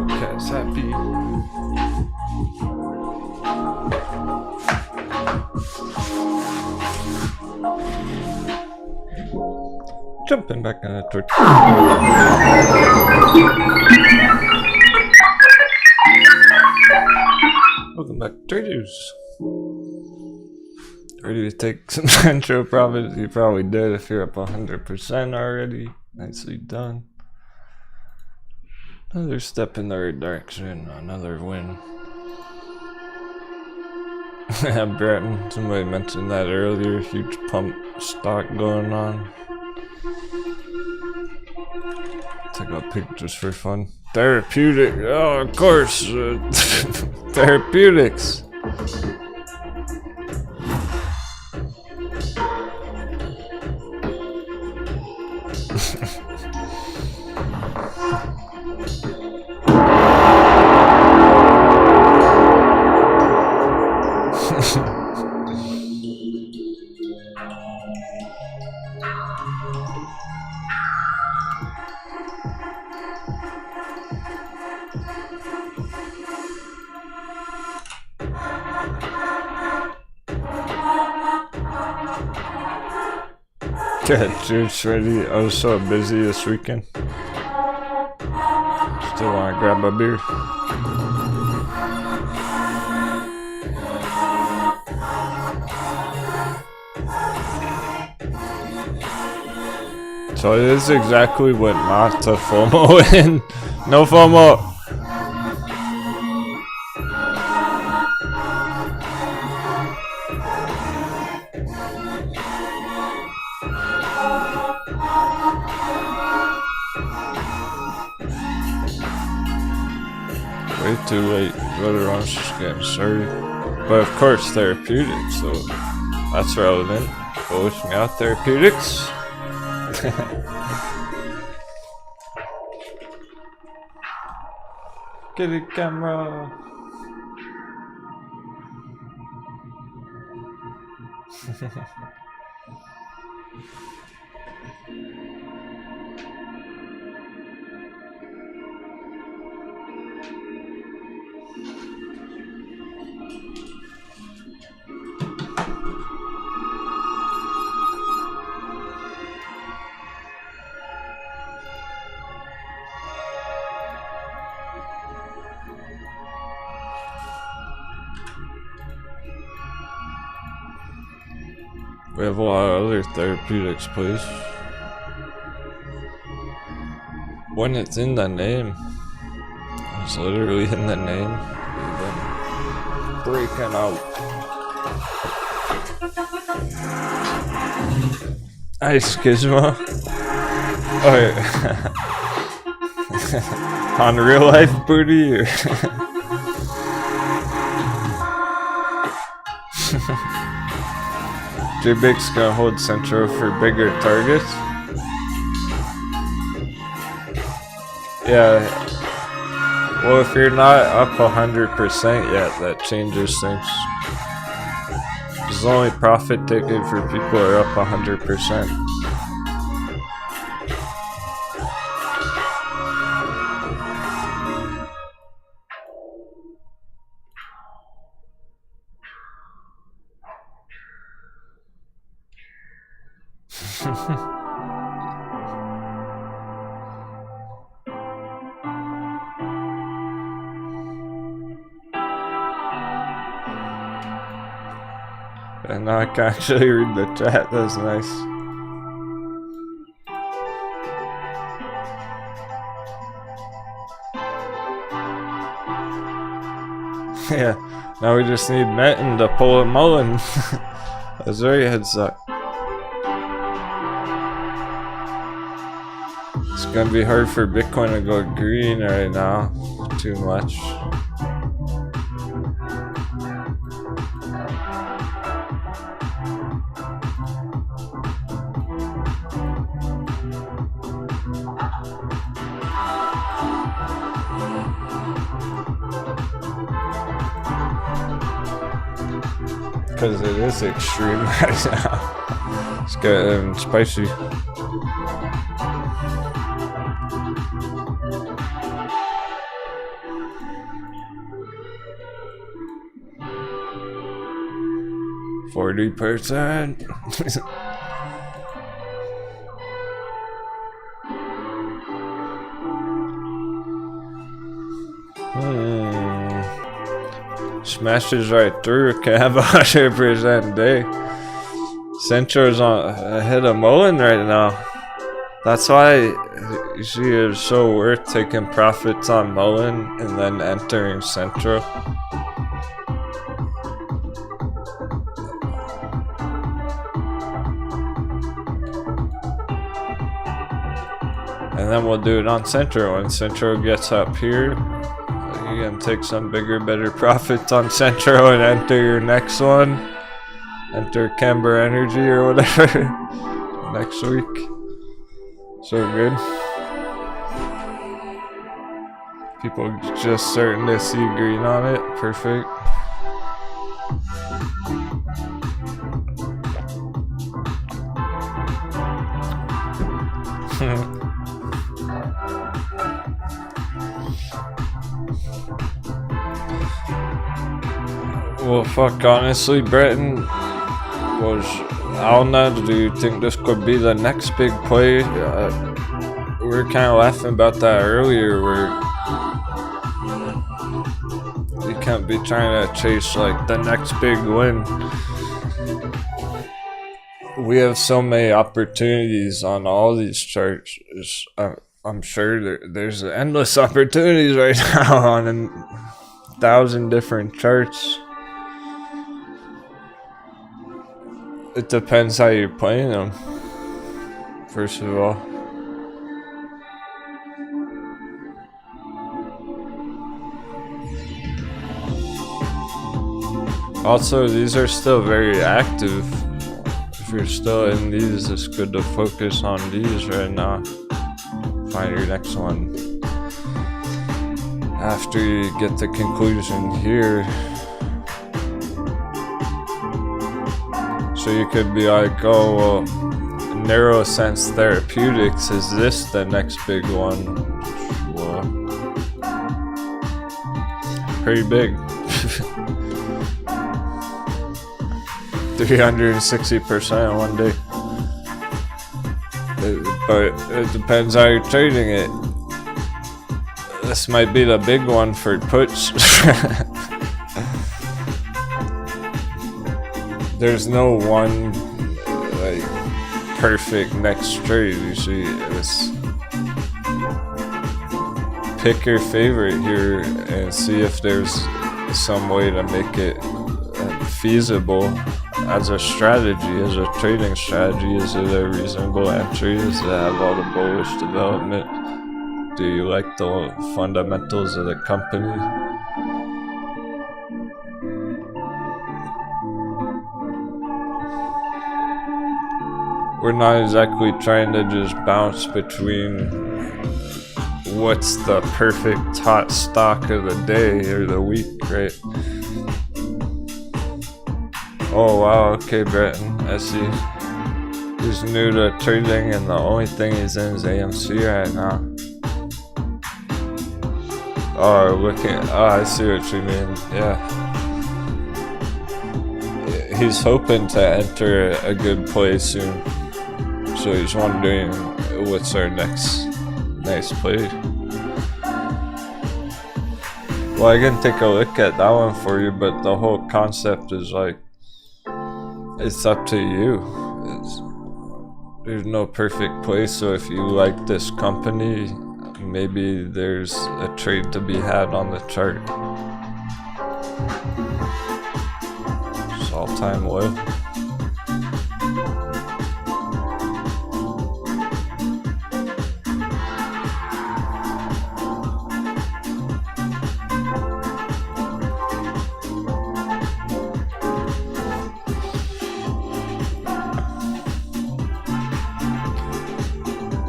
Cat's happy. Jumping back on the torch. Welcome back, traders. Ready to take some intro profits? You probably did if you're up 100% already. Nicely done. Another step in the right direction. Another win. Yeah, Breton. Somebody mentioned that earlier. Huge pump stock going on. Take a pic just for fun. Therapeutic. Oh, of course. Therapeutics. Yeah, juice ready. I was so busy this weekend. Still want to grab a beer. So this is exactly what not to FOMO in. No FOMO. Way too late. Everyone's just getting started. But of course, therapeutics, so that's relevant. Bullish out therapeutics. Get it, camera. We have a lot of other therapeutics, please. When it's in the name, it's literally in the name. We've been breaking out. Ice Gizmo. Oh, yeah. On real life booty or J-Big's gonna hold Centro for bigger targets. Yeah. Well, if you're not up 100% yet, that changes things. It's only profit taken for people who are up 100%. And now I can actually read the chat, that's nice. Yeah, now we just need Metin to pull a mullen. That's right, heads up. It's gonna be hard for Bitcoin to go green right now, too much. Because it is extreme right now. It's getting spicy. %. Smashes right through. Can have 100% day. Centro's on ahead of mullen right now. That's why you see it's so worth taking profits on mullen and then entering Centro. And then we'll do it on Centro. When Centro gets up here, you can take some bigger, better profits on Centro and enter your next one. Enter Camber Energy or whatever next week. So good. People just starting to see green on it. Perfect. Well, fuck, honestly, Breton was, I don't know, do you think this could be the next big play? We were kind of laughing about that earlier, where you can't be trying to chase, like, the next big win. We have so many opportunities on all these charts. I'm sure there's endless opportunities right now on 1,000 different charts. It depends how you're playing them, first of all. Also, these are still very active. If you're still in these, it's good to focus on these right now. Find your next one. After you get the conclusion here. So you could be like, oh, well, narrow sense therapeutics, is this the next big one? Well, pretty big. 360% in one day. But it depends how you're trading it. This might be the big one for puts. There's no one perfect next trade. You see, it's pick your favorite here and see if there's some way to make it feasible as a strategy, as a trading strategy. Is it a reasonable entry? Does it have all the bullish development? Do you like the fundamentals of the company? We're not exactly trying to just bounce between what's the perfect hot stock of the day or the week, right? Oh wow, okay, Breton, I see. He's new to trading and the only thing he's in is AMC right now. Oh, I see what you mean, yeah. He's hoping to enter a good play soon. So he's wondering what's our next play. Well, I can take a look at that one for you, but the whole concept is like, it's up to you. There's no perfect play, so if you like this company, maybe there's a trade to be had on the chart. It's all-time low.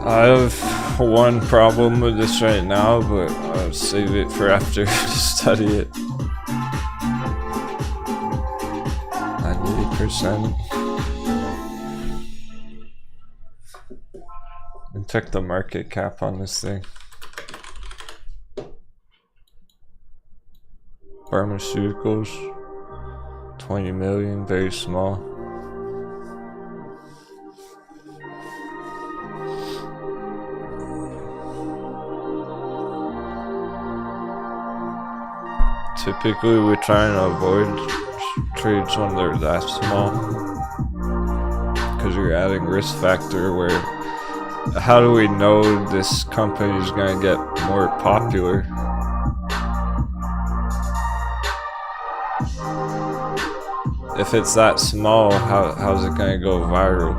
I have one problem with this right now, but I'll save it for after to study it. 98%. And check the market cap on this thing. Pharmaceuticals, 20 million, very small. Typically, we try and avoid trades when they're that small because you're adding risk factor where how do we know this company is going to get more popular? If it's that small, how's it going to go viral?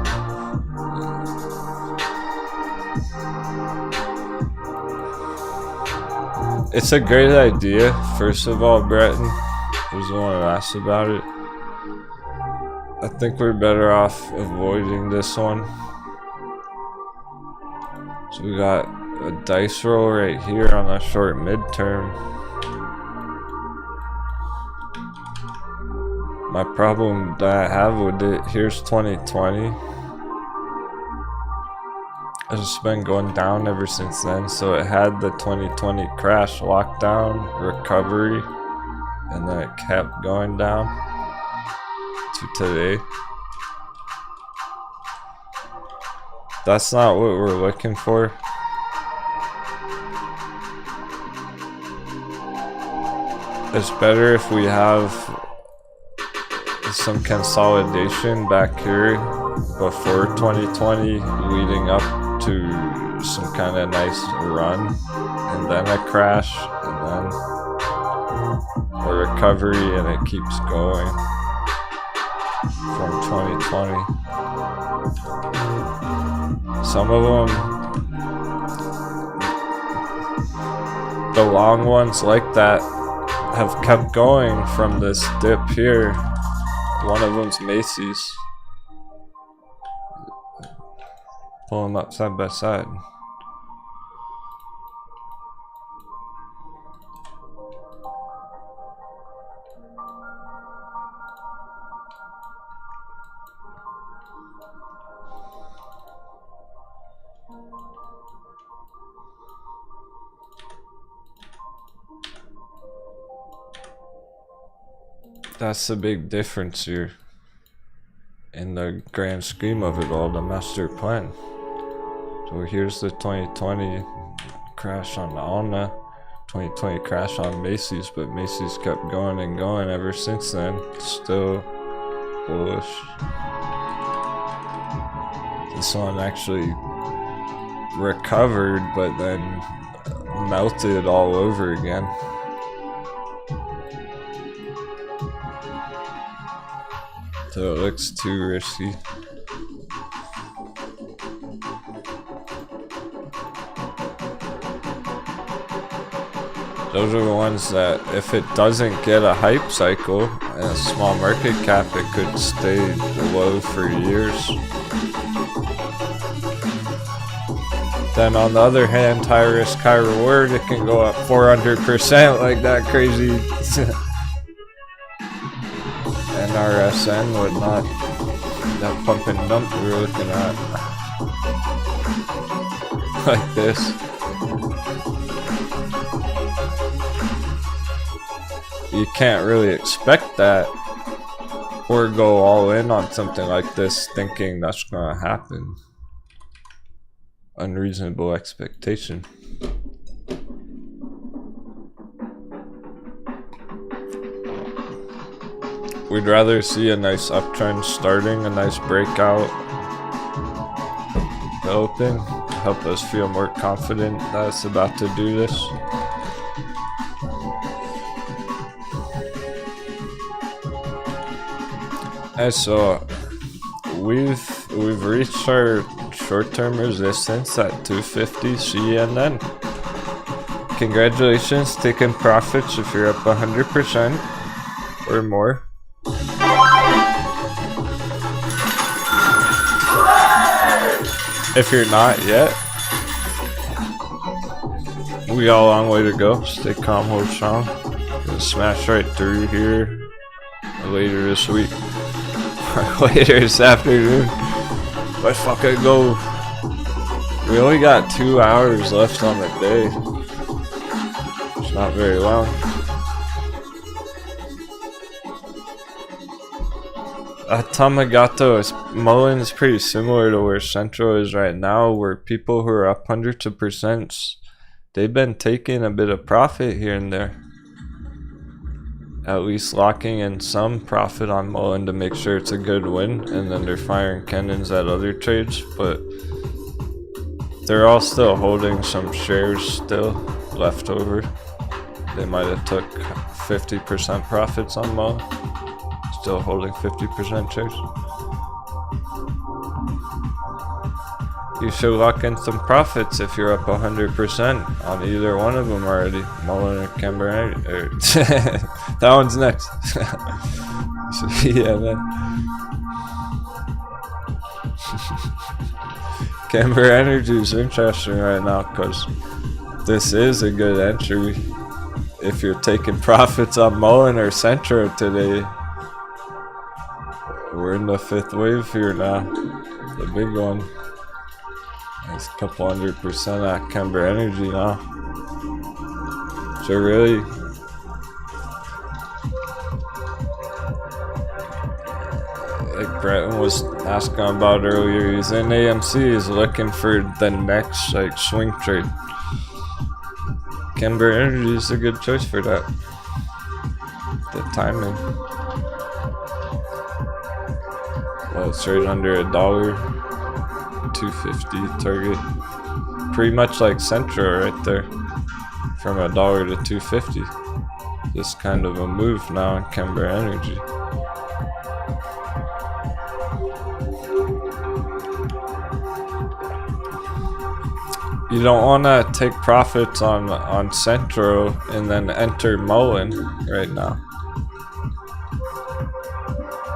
It's a great idea, first of all, Breton. Who's the one who asked about it? I think we're better off avoiding this one. So we got a dice roll right here on a short midterm. My problem that I have with it, here's 2020. It's been going down ever since then, so it had the 2020 crash, lockdown, recovery, and then it kept going down to today. That's not what we're looking for. It's better if we have some consolidation back here before 2020 leading up to some kind of nice run, and then a crash, and then a recovery, and it keeps going from 2020. Some of them, the long ones like that, have kept going from this dip here. One of them's Macy's. Pull them up side by side. That's the big difference here in the grand scheme of it all, the master plan. So here's the 2020 crash on Alna, 2020 crash on Macy's, but Macy's kept going and going ever since then. Still bullish. This one actually recovered, but then melted all over again. So it looks too risky. Those are the ones that if it doesn't get a hype cycle and a small market cap, it could stay low for years. Then on the other hand, high risk, high reward, it can go up 400% like that crazy. NRSN, whatnot. That pump and dump we were looking at. Like this. You can't really expect that or go all in on something like this thinking that's gonna happen. Unreasonable expectation. We'd rather see a nice uptrend starting, a nice breakout developing, help us feel more confident that it's about to do this. And so we've reached our short-term resistance at 250 CNN. Congratulations, taking profits if you're up 100% or more. If you're not yet, we got a long way to go. Stay calm, hold strong. Gonna smash right through here later this week. Later this afternoon. Let's fucking go. We only got 2 hours left on the day. It's not very long. Tamagato is MULN is pretty similar to where Central is right now, where people who are up hundreds of percents, they've been taking a bit of profit here and there. At least locking in some profit on MULN to make sure it's a good win, and then they're firing cannons at other trades, but they're all still holding some shares still left over. They might have took 50% profits on MULN. Still holding 50% shares. You should lock in some profits if you're up 100% on either one of them already. MULN or Camber. That one's next. Yeah, man. Camber Energy is interesting right now because this is a good entry. If you're taking profits on MULN or Centro today, we're in the 5th wave here now, the big one. It's a couple 100% at Camber Energy now. So really, like Breton was asking about earlier, he's in AMC, he's looking for the next like swing trade. Camber Energy is a good choice for that. The timing. Well, it's right under $1, 250 target. Pretty much like Centro right there, from $1 to 250. This kind of a move now in Camber Energy. You don't want to take profits on Centro and then enter MULN right now.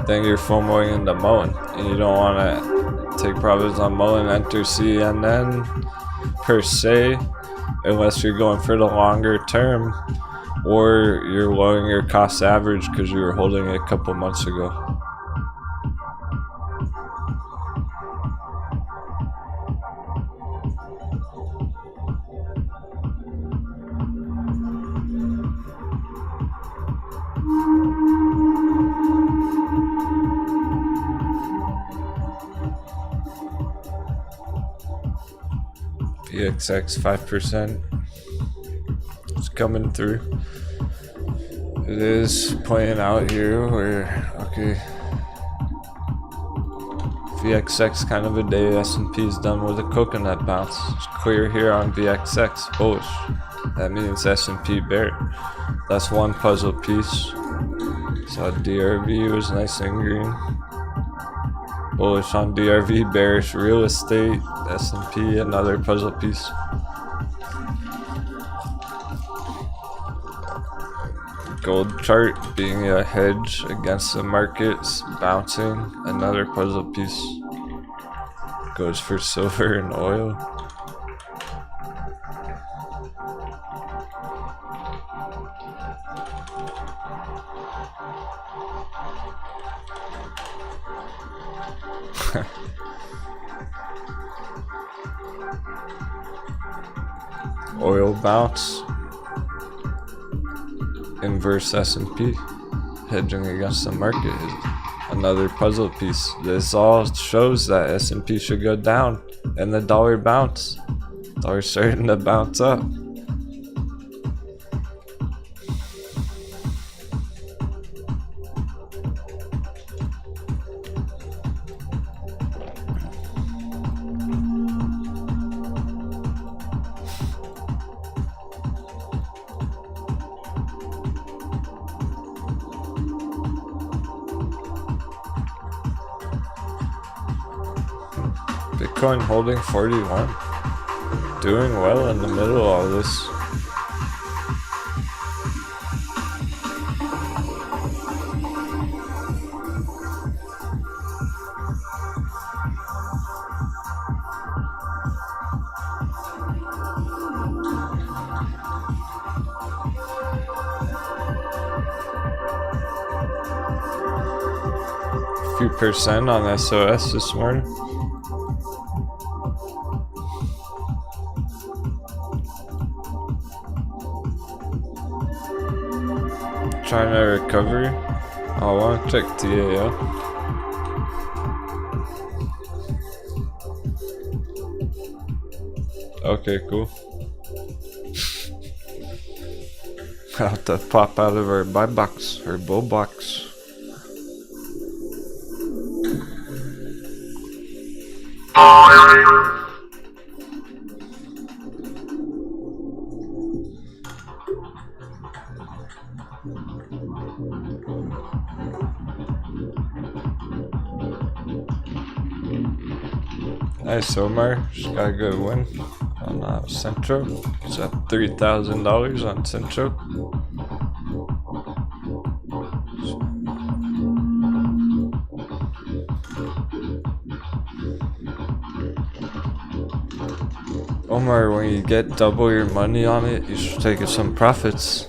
Then you're FOMOing into MULN, and you don't want to take profits on MULN, enter CNN per se, unless you're going for the longer term, or you're lowering your cost average because you were holding it a couple months ago. VXX 5%. It's coming through. It is playing out here where, okay, VXX kind of a day. S&P is done with a coconut bounce. It's clear here on VXX, bullish. That means S&P bear. That's one puzzle piece. So DRV was nice and green. Bullish on DRV, bearish real estate, S&P, another puzzle piece. Gold chart being a hedge against the markets, bouncing, another puzzle piece. Goes for silver and oil. Oil bounce. Inverse S&P, hedging against the market. Another puzzle piece. This all shows that S&P should go down and the dollar bounce. Dollar's starting to bounce up. Bitcoin holding 41. Doing well in the middle of all this. A few percent on SOS this morning. China recovery. I want to check TAL. Okay, cool. Have to pop out of our buy box, our bull box. Nice, Omar. Just got a good win on Centro. He's at $3,000 on Centro. Omar, when you get double your money on it, you should take some profits.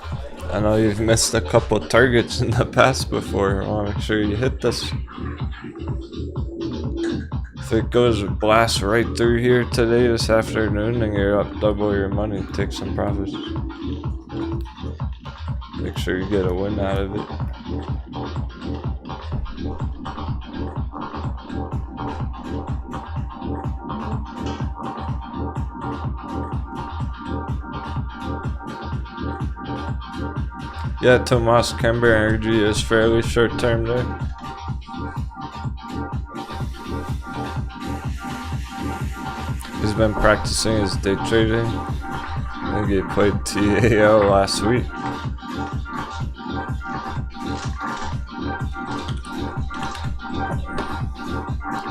I know you've missed a couple targets in the past before. I want to make sure you hit this. If it goes blast right through here today, this afternoon, and you're up double your money, take some profits. Make sure you get a win out of it. Yeah, Tomas Kember Energy is fairly short term there. He's been practicing his day trading. I think he played TAL last week.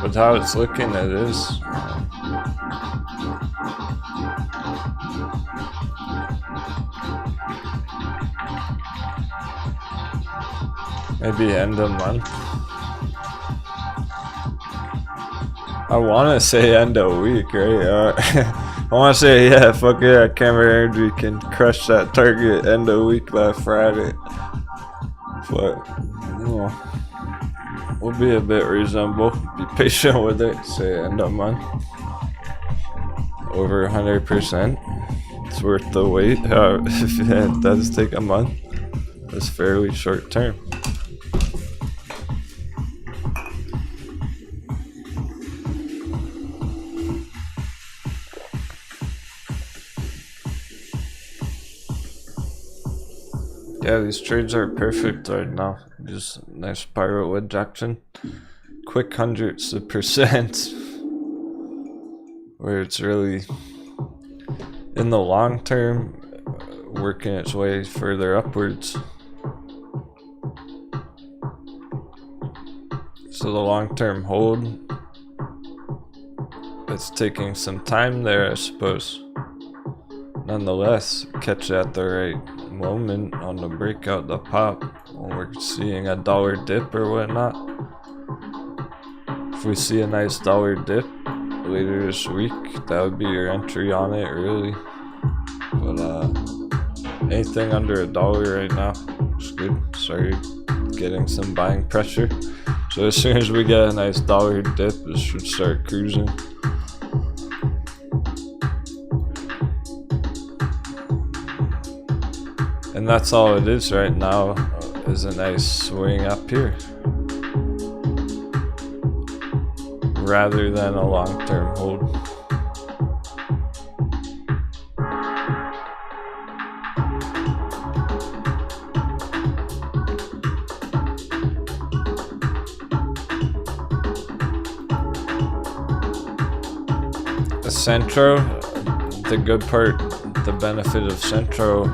With how it's looking, it is. Maybe end of month. I want to say end of week, right? I want to say, yeah, fuck yeah, Camera Energy can crush that target end of week by Friday. But, you know, we'll be a bit reasonable. Be patient with it. Say end of month. Over 100%. It's worth the wait. If it does take a month, it's fairly short term. Yeah, these trades are perfect right now. Just nice pirate wedge action. quick hundreds of percent, where it's really in the long term working its way further upwards. So the long-term hold, it's taking some time there, I suppose. Nonetheless, catch it at the right moment on the breakout, the pop, when we're seeing a dollar dip or whatnot. If we see a nice dollar dip later this week, that would be your entry on it, really. But anything under $1 right now is good. Sorry, getting some buying pressure. So as soon as we get a nice dollar dip, it should start cruising. And that's all it is right now, is a nice swing up here, rather than a long-term hold. Centro, the good part, the benefit of Centro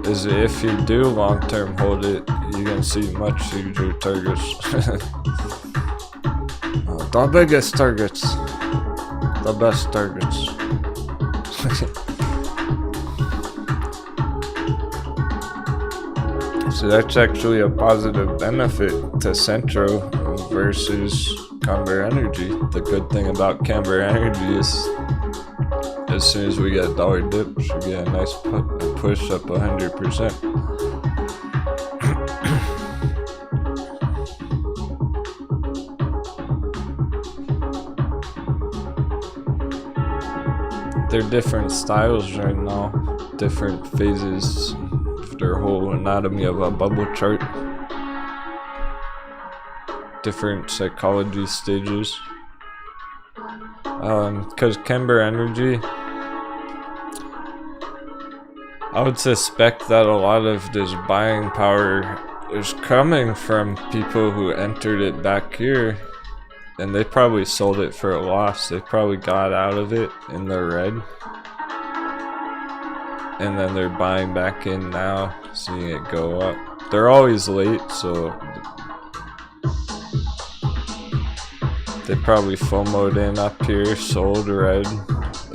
is if you do long-term hold it, you can see much huger targets. The biggest targets, the best targets. So that's actually a positive benefit to Centro versus Camber Energy. The good thing about Camber Energy is as soon as we get a dollar dip, we should get a nice push up 100%. They're different styles right now, different phases of their whole anatomy of a bubble chart, different psychology stages. Because Camber Energy, I would suspect that a lot of this buying power is coming from people who entered it back here, and they probably sold it for a loss. They probably got out of it in the red, and then they're buying back in now, seeing it go up. They're always late, so they probably FOMO'd in up here, sold red,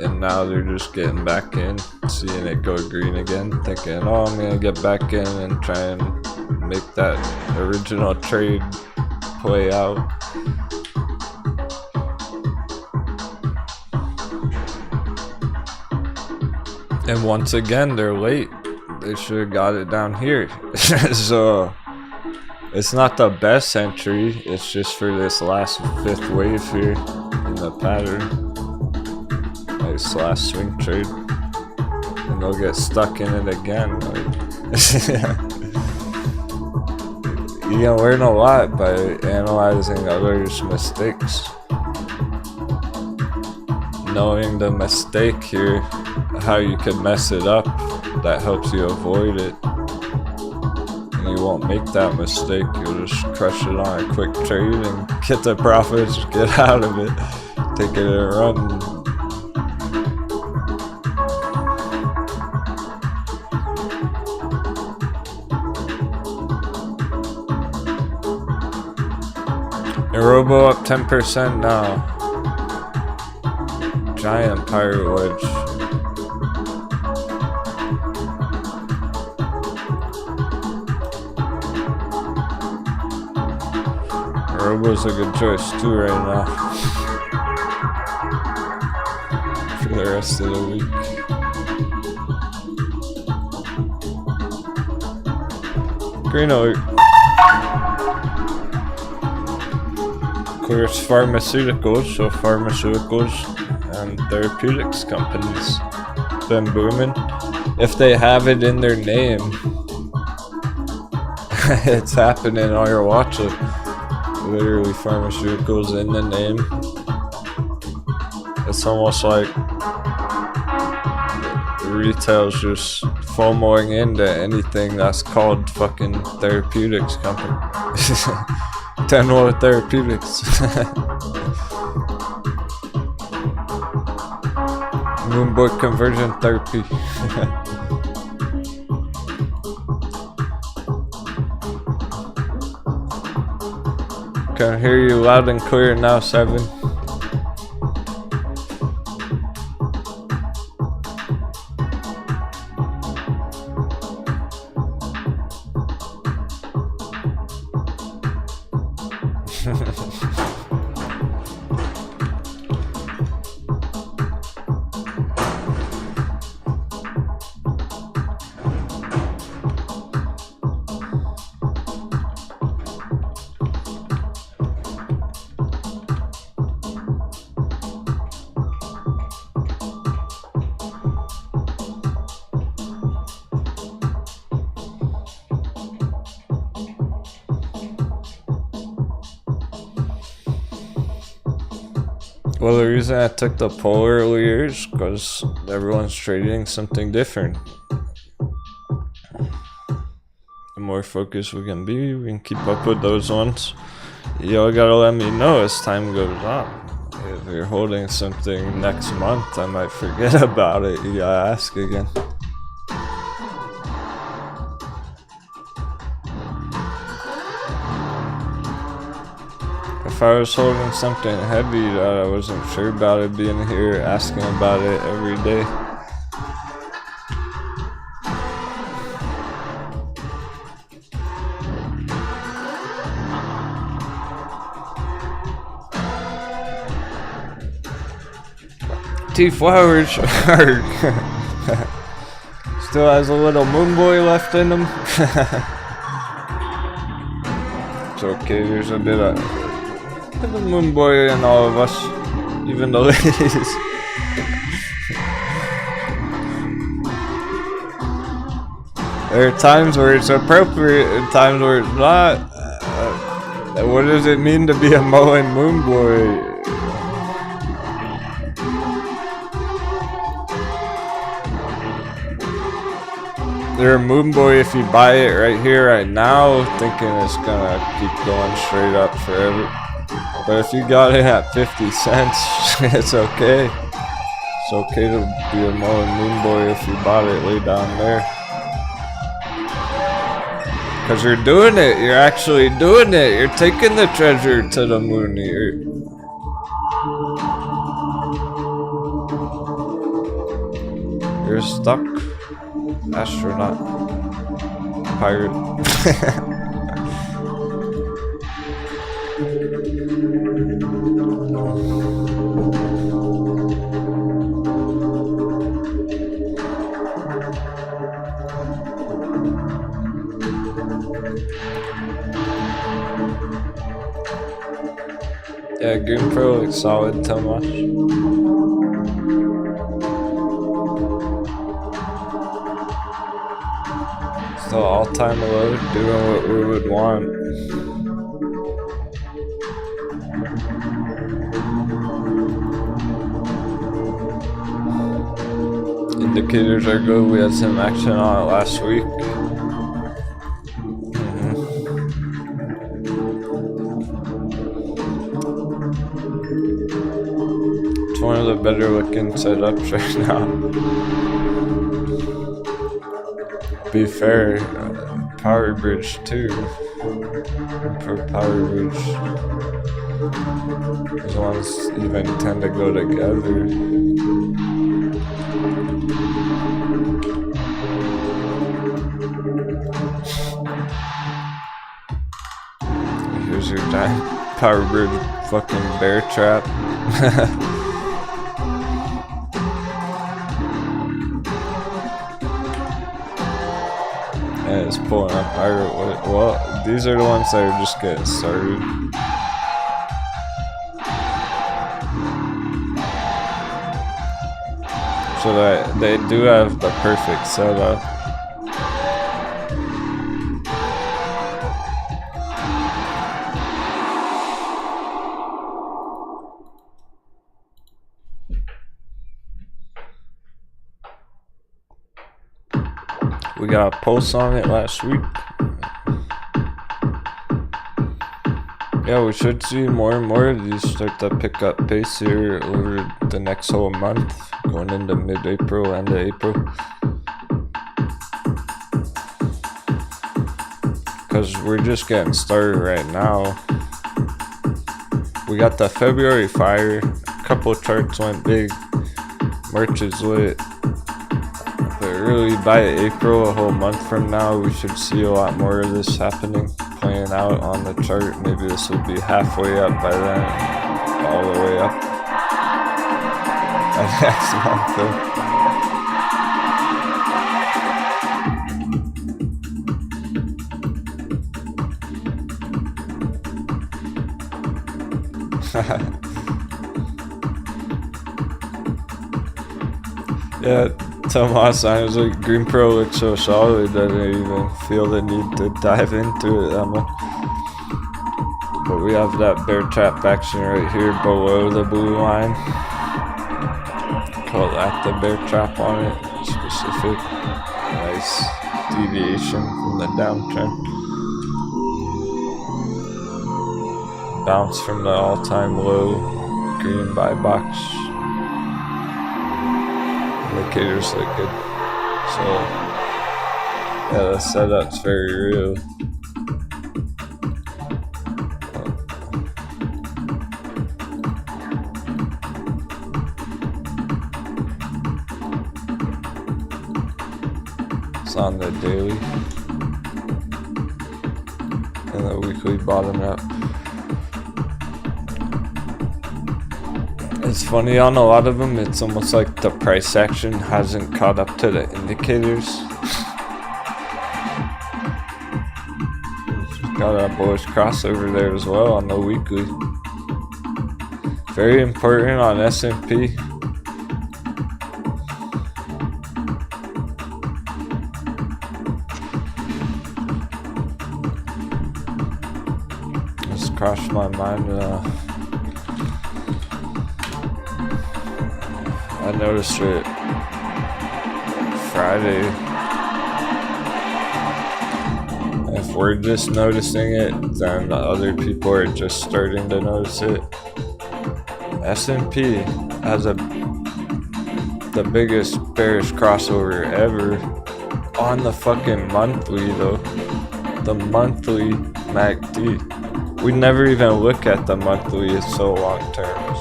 and now they're just getting back in, seeing it go green again, thinking, oh, I'm gonna get back in and try and make that original trade play out. And once again, they're late. They should have got it down here. So it's not the best entry, it's just for this last fifth wave here in the pattern. Nice last swing trade. And they'll get stuck in it again. You can learn a lot by analyzing others' mistakes. Knowing the mistake here, how you can mess it up, that helps you avoid it. You won't make that mistake. You'll just crush it on a quick trade and get the profits, get out of it, take it and run. Robo up 10% now. Giant pirate wedge. Robo's a good choice too right now for the rest of the week. Green alert. Of course, pharmaceuticals, so pharmaceuticals and therapeutics companies been booming. If they have it in their name, it's happening while you're watching. Literally pharmaceuticals in the name. It's almost like retail's just FOMOing into anything that's called fucking therapeutics company. Denwo Therapeutics. Moonboy conversion therapy. Can hear you loud and clear now, Seven. Well, the reason I took the poll earlier is because everyone's trading something different. The more focused we can be, we can keep up with those ones. Y'all gotta let me know as time goes on. If you're holding something next month, I might forget about it. You gotta ask again. If I was holding something heavy that I wasn't sure about, I'd be in here asking about it every day. T Flowers still has a little moon boy left in him. It's okay, there's a bit of the moon boy in all of us, even the ladies. There are times where it's appropriate and times where it's not. What does it mean to be a mullen moon boy? You're a moon boy if you buy it right here, right now, thinking it's gonna keep going straight up forever. But if you got it at 50 cents, it's okay. It's okay to be a mullen moon boy if you bought it way down there. Cause you're doing it, you're actually doing it. You're taking the treasure to the moon. You're stuck. Astronaut. Pirate. Yeah, Game Pro looks solid, Tomas. Still all-time low, doing what we would want. Indicators are good, we had some action on it last week. It's one of the better looking setups right now. Be fair, Power Bridge too. For Power Bridge, those ones even tend to go together. Here's your giant Power Bridge fucking bear trap. And it's pulling up pirate. Well, these are the ones that are just getting started. So that they do have the perfect setup. We got a pulse on it last week. Yeah, we should see more and more of these start to pick up pace here over the next whole month, going into mid-April, end of April. Because we're just getting started right now. We got the February fire, a couple of charts went big, March is lit. But really by April, a whole month from now, we should see a lot more of this happening, playing out on the chart. Maybe this will be halfway up by then, all the way up by next month though. Yeah, Tomas, I was like, Green Pro looks so solid that I didn't even feel the need to dive into it that much. But we have that bear trap action right here below the blue line. Call that the bear trap on it. Specific. Nice deviation from the downtrend. Bounce from the all-time low. Green buy box. Indicators look good. So yeah, the setup's very real. It's on the daily and the weekly bottom up. It's funny, on a lot of them, it's almost like the price action hasn't caught up to the indicators. Got a bullish crossover there as well on the weekly. Very important on S&P. Just crossed my mind. I noticed it Friday. If we're just noticing it, then other people are just starting to notice it. S&P has the biggest bearish crossover ever on the fucking monthly though. The monthly MACD. We never even look at the monthly, it's so long terms.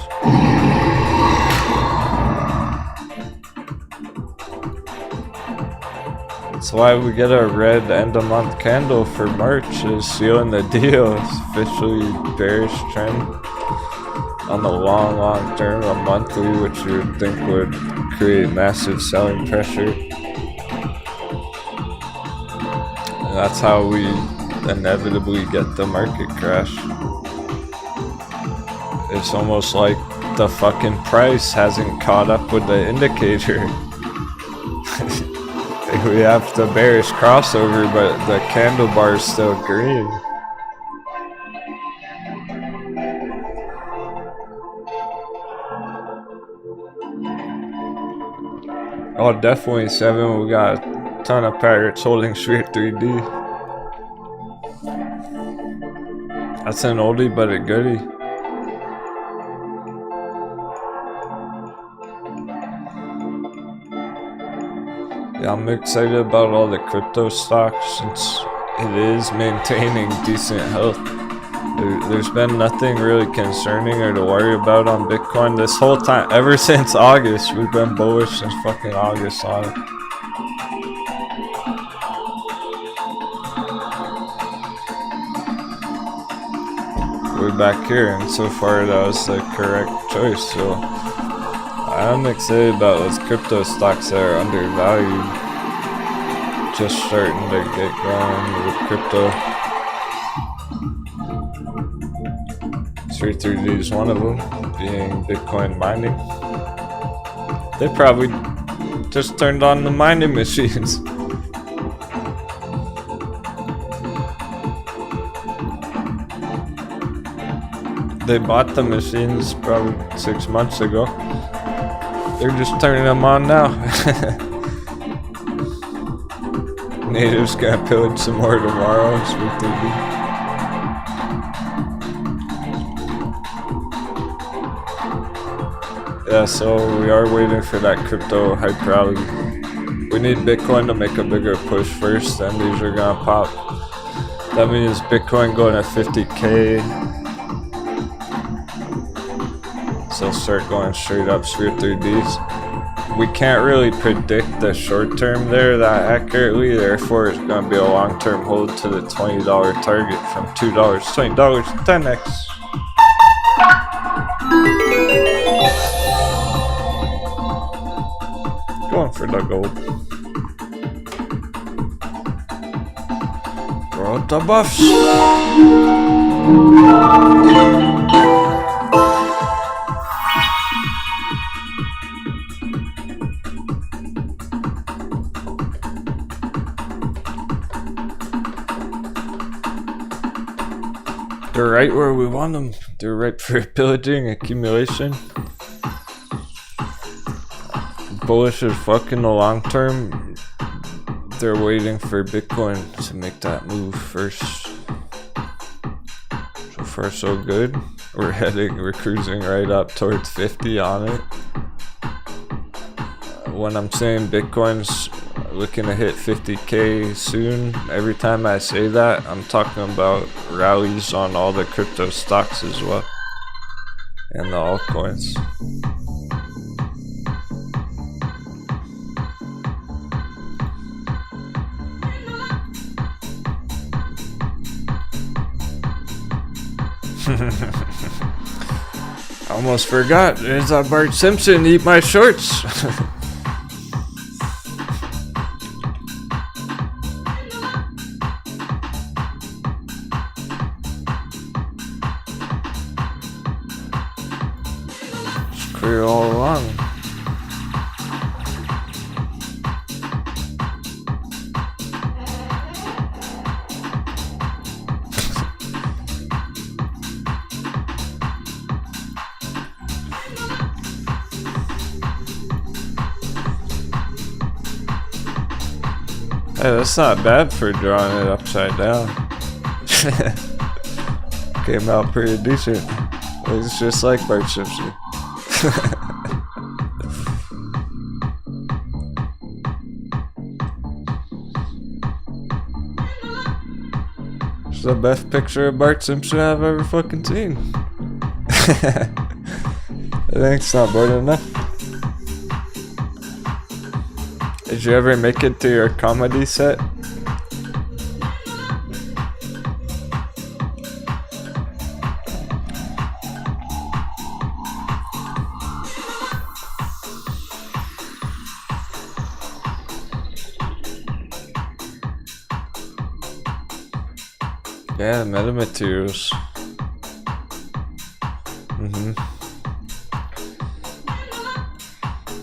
That's why we get a red end of month candle for March, is sealing the deal. It's officially bearish trend on the long term, a monthly, which you would think would create massive selling pressure. And that's how we inevitably get the market crash. It's almost like the fucking price hasn't caught up with the indicator. We have the bearish crossover, but the candle bar is still green. Oh, definitely 7. We got a ton of pirates holding Sphere 3D. That's an oldie but a goodie. Yeah, I'm excited about all the crypto stocks since it is maintaining decent health. There's been nothing really concerning or to worry about on Bitcoin this whole time. Ever since August, we've been bullish since fucking August on it. We're back here, and so far that was the correct choice. So I'm excited about those crypto stocks that are undervalued, just starting to get going with crypto. Sphere 3D is one of them, being Bitcoin mining. They probably just turned on the mining machines. They bought the machines probably 6 months ago. They're just turning them on now. Native's gonna pillage some more tomorrow. Yeah, so we are waiting for that crypto hype rally. We need Bitcoin to make a bigger push first, then these are gonna pop. That means Bitcoin going at 50K. So start going straight up sphere 3Ds. We can't really predict the short term there that accurately, therefore it's gonna be a long term hold to the $20 target from $2, $20, 10x. Going for the gold. Throw out the buffs. They're right where we want them. They're right for pillaging, accumulation. Bullish as fuck in the long term. They're waiting for Bitcoin to make that move first. So far so good. We're cruising right up towards 50 on it. When I'm saying Bitcoin's looking to hit 50K soon, every time I say that, I'm talking about rallies on all the crypto stocks as well. And the altcoins. I almost forgot, there's a Bart Simpson eat my shorts. It's clear all along. Hey, that's not bad for drawing it upside down. Came out pretty decent. It's just like Bart Simpson. It's the best picture of Bart Simpson I've ever fucking seen. I think it's not good enough. Did you ever make it to your comedy set? Yeah, metamaterials.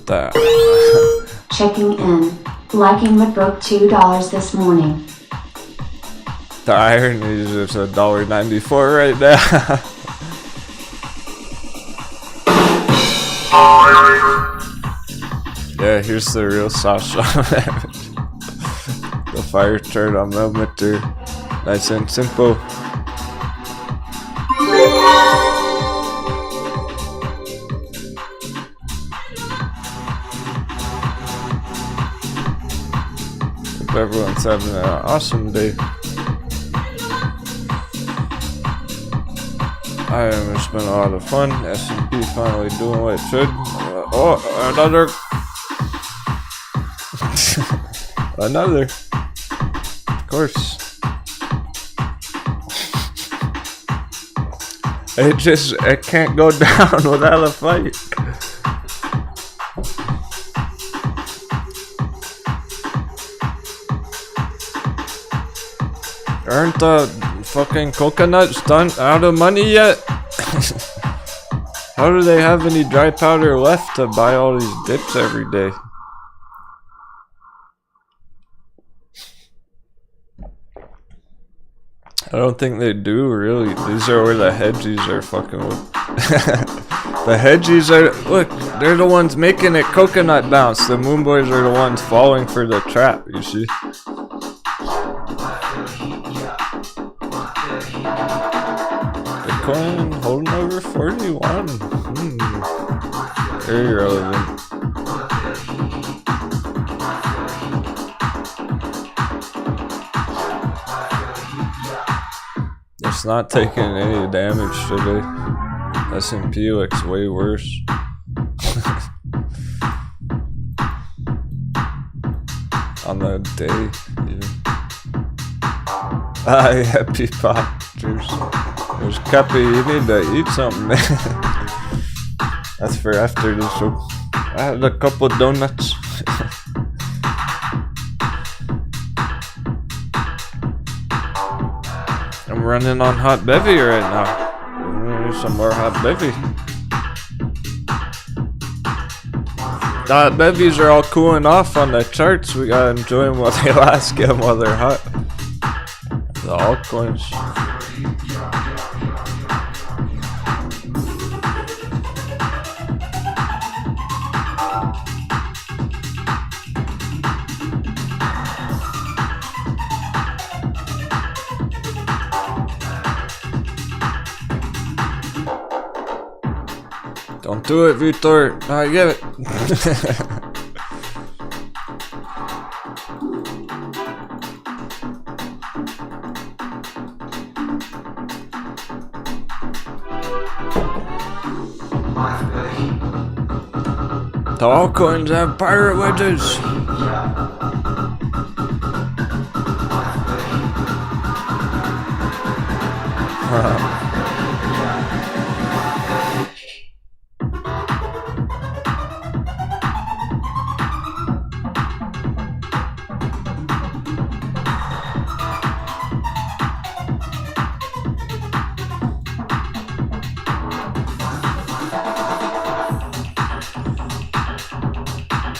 That. Checking in. Liking what broke $2 this morning. The irony is it's $1.94 right now. Yeah, here's the real sauce on it. The fire turret on millimeter. Nice and simple. Hope everyone's having an awesome day. It's been a lot of fun. S&P finally doing what it should. Another. Another. Of course. It can't go down without a fight. Aren't the fucking coconuts done out of money yet? How do they have any dry powder left to buy all these dips every day? I don't think they do, really. These are where the hedgies are fucking with. The hedgies are, look, they're the ones making it coconut bounce. The moon boys are the ones falling for the trap, you see? Bitcoin holding over 41. irrelevant. It's not taking any damage today. S&P looks way worse. On the day, even. Ah, yeah, P-Pop. Cheers. There's Cappy, you need to eat something, man. That's for after the show. I had a couple donuts. I'm running on hot bevy right now. Some more hot bevy. Bevies are all cooling off on the charts. We gotta enjoy them while they last, get them while they're hot. The altcoins. Don't do it, Vitor. I get it. The altcoins have pirate wedges.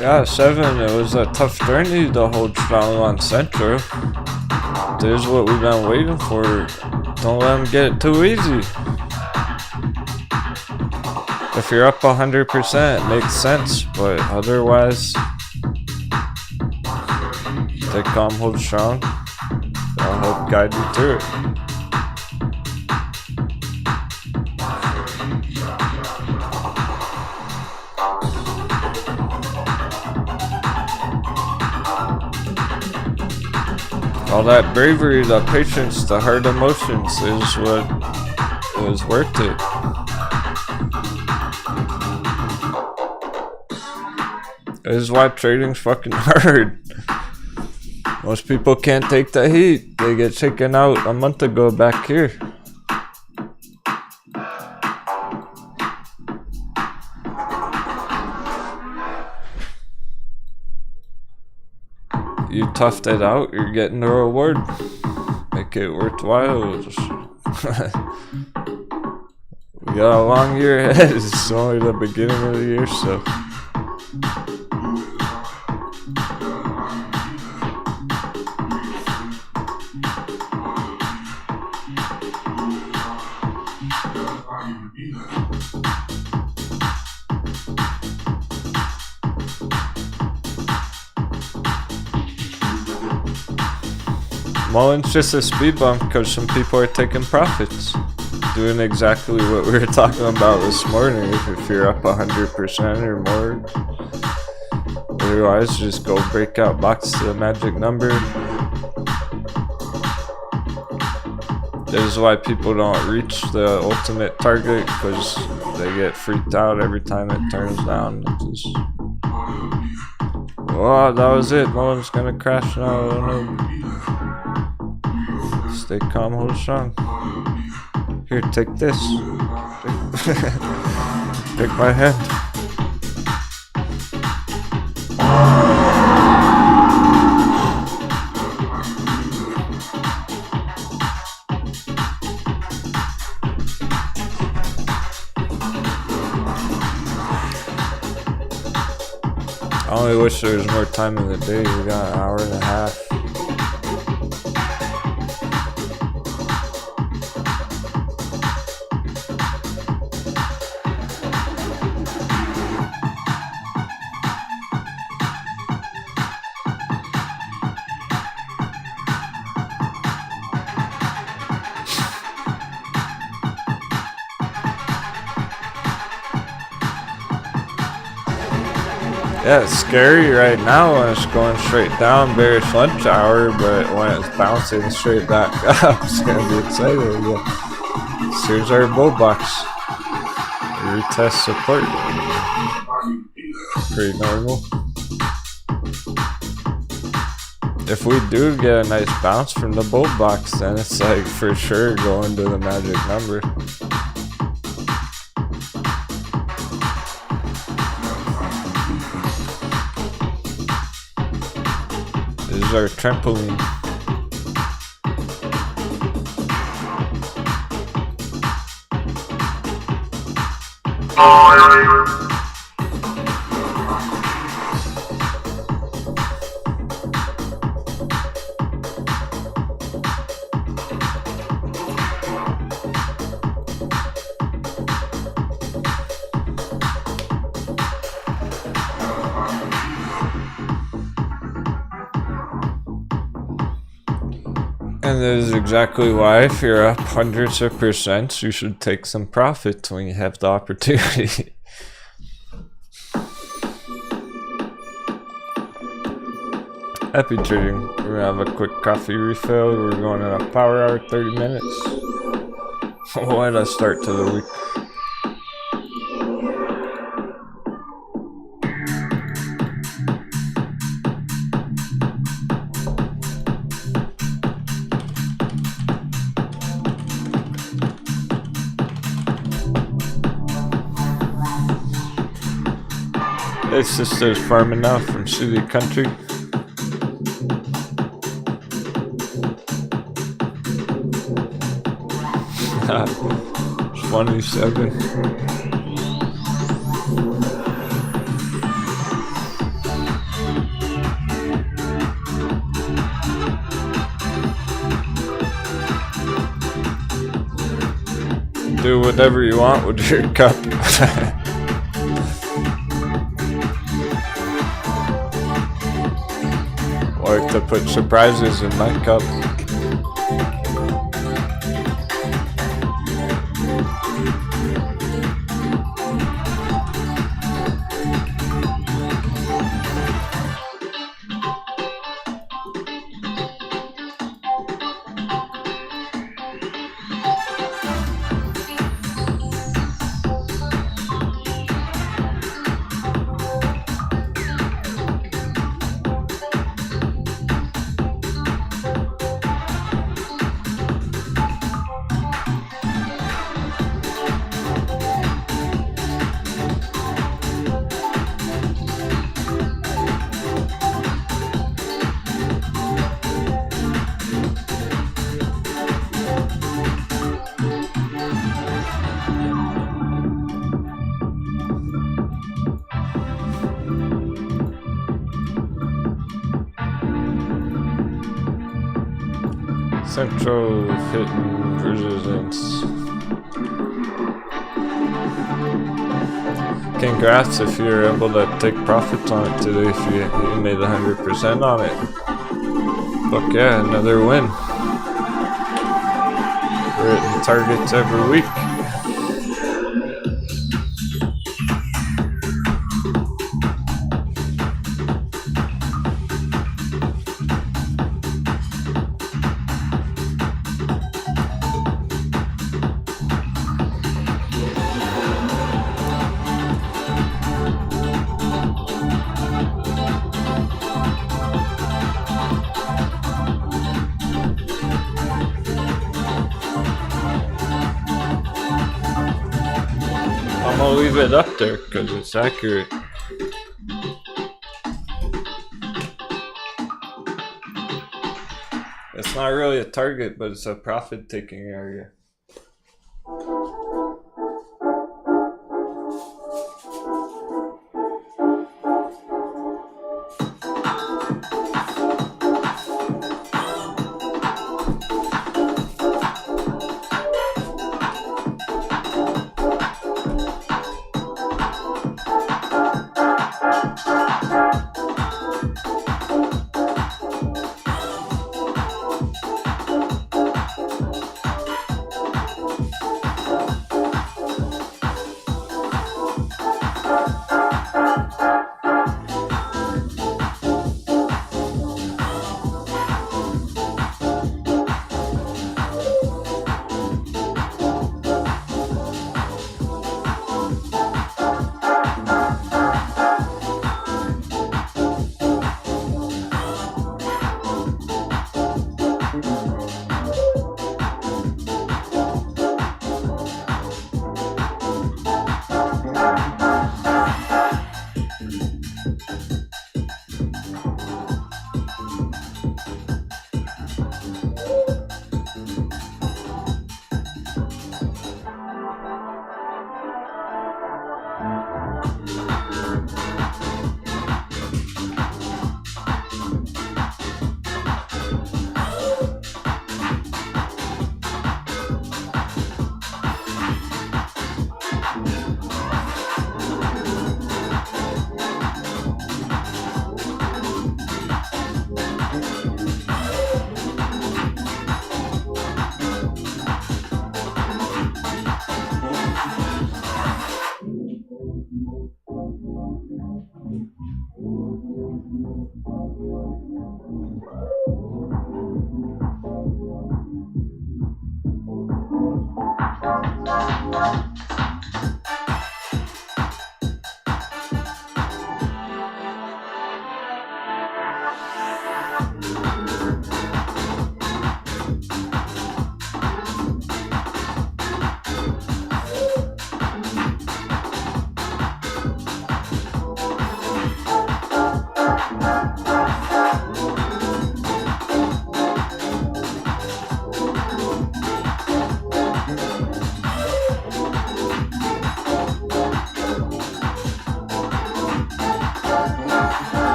Yeah, 7, it was a tough journey to hold strong on Central. This is what we've been waiting for. Don't let them get it too easy. If you're up 100%, it makes sense, but otherwise, stay calm, hold strong. I'll help guide you through it. All that bravery, the patience, the hard emotions is what is worth it. This is why trading's fucking hard. Most people can't take the heat. They get shaken out a month ago back here. You toughed it out, you're getting a reward. Make it worthwhile. We got a long year ahead. It's only the beginning of the year, so. Mullen's just a speed bump because some people are taking profits. Doing exactly what we were talking about this morning. If you're up 100% or more. Otherwise, just go break out box to the magic number. This is why people don't reach the ultimate target, because they get freaked out every time it turns down. Oh, that was it. Mullen's gonna crash now. Oh, no. Stay calm, hold strong. Here, take this. Take my hand. I only wish there was more time in the day. We got an hour and a half. Yeah, it's scary right now when it's going straight down bearish lunch hour, but when it's bouncing straight back up, it's gonna be exciting again. So here's our bull box. Retest support. Pretty normal. If we do get a nice bounce from the bull box, then it's like for sure going to the magic number. This is our trampoline. And that is exactly why if you're up hundreds of percents, you should take some profit when you have the opportunity. Happy trading. We're gonna have a quick coffee refill. We're going in a power hour, 30 minutes. What a start to the week. Hey sisters farming now from city country. It's 27. Do whatever you want with your cup. Like to put surprises in my cup. Central hidden resistance. Congrats if you're able to take profits on it today, if you made 100% on it. Fuck yeah, another win. We're hitting targets every week. I'm gonna leave it up there because it's accurate. It's not really a target, but it's a profit taking area.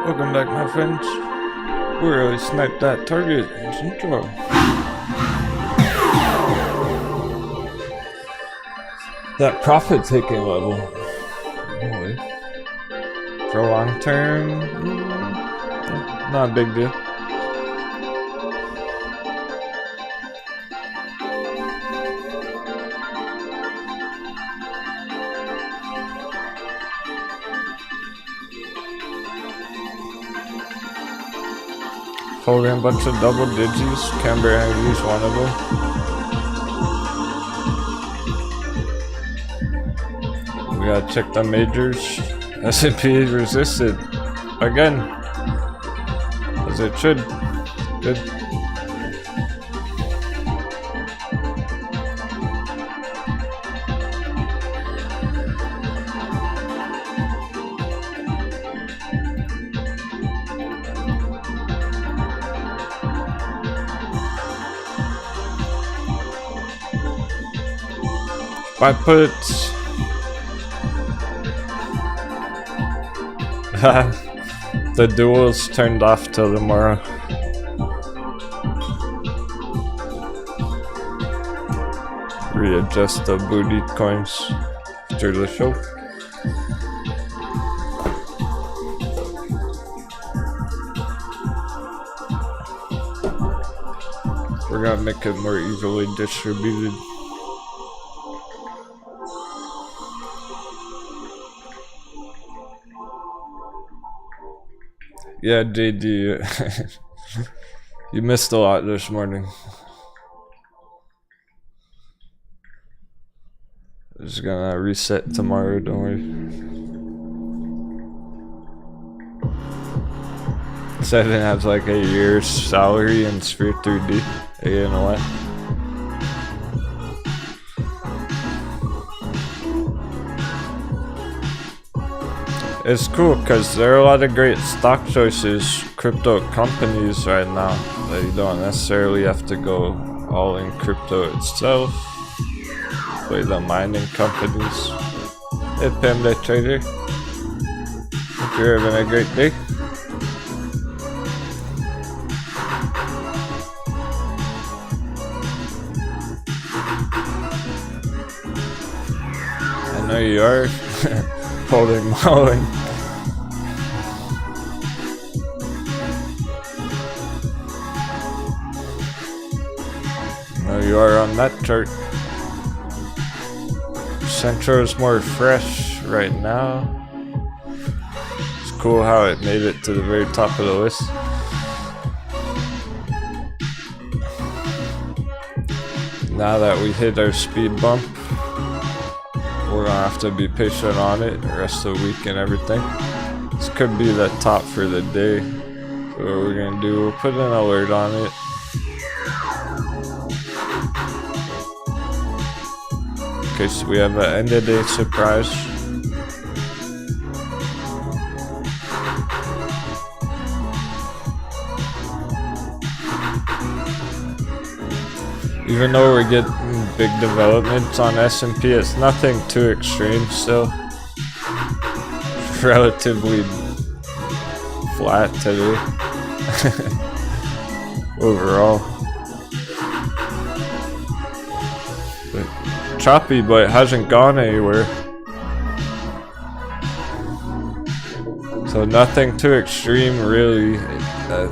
Welcome back, my friends. We really sniped that target. It's intro. That profit taking level. Anyway. For long term, not a big deal. Holding a bunch of double digits, can't barely use one of them. We gotta check the majors. S&P resisted again, as it should. Good. Buy puts. The duel's turned off till tomorrow. Readjust the booty coins after the show. We're gonna make it more evenly distributed. Yeah, JD, you missed a lot this morning. Just gonna reset tomorrow, don't worry. Seven has like a year's salary in Sphere 3D. You know what? It's cool because there are a lot of great stock choices, crypto companies right now that you don't necessarily have to go all in crypto itself. Play the mining companies. Hey Panda Trader. Hope you're having a great day. I know you are. Holding mullen. I know you are on that chart. Centro is more fresh right now. It's cool how it made it to the very top of the list. Now that we hit our speed bump, we're gonna have to be patient on it the rest of the week and everything. This could be the top for the day. So what we're gonna do, we'll put an alert on it. Okay, so we have an end of day surprise. Even though we're getting big developments on S&P, it's nothing too extreme still. Relatively flat today. Overall. But choppy, but it hasn't gone anywhere. So nothing too extreme really.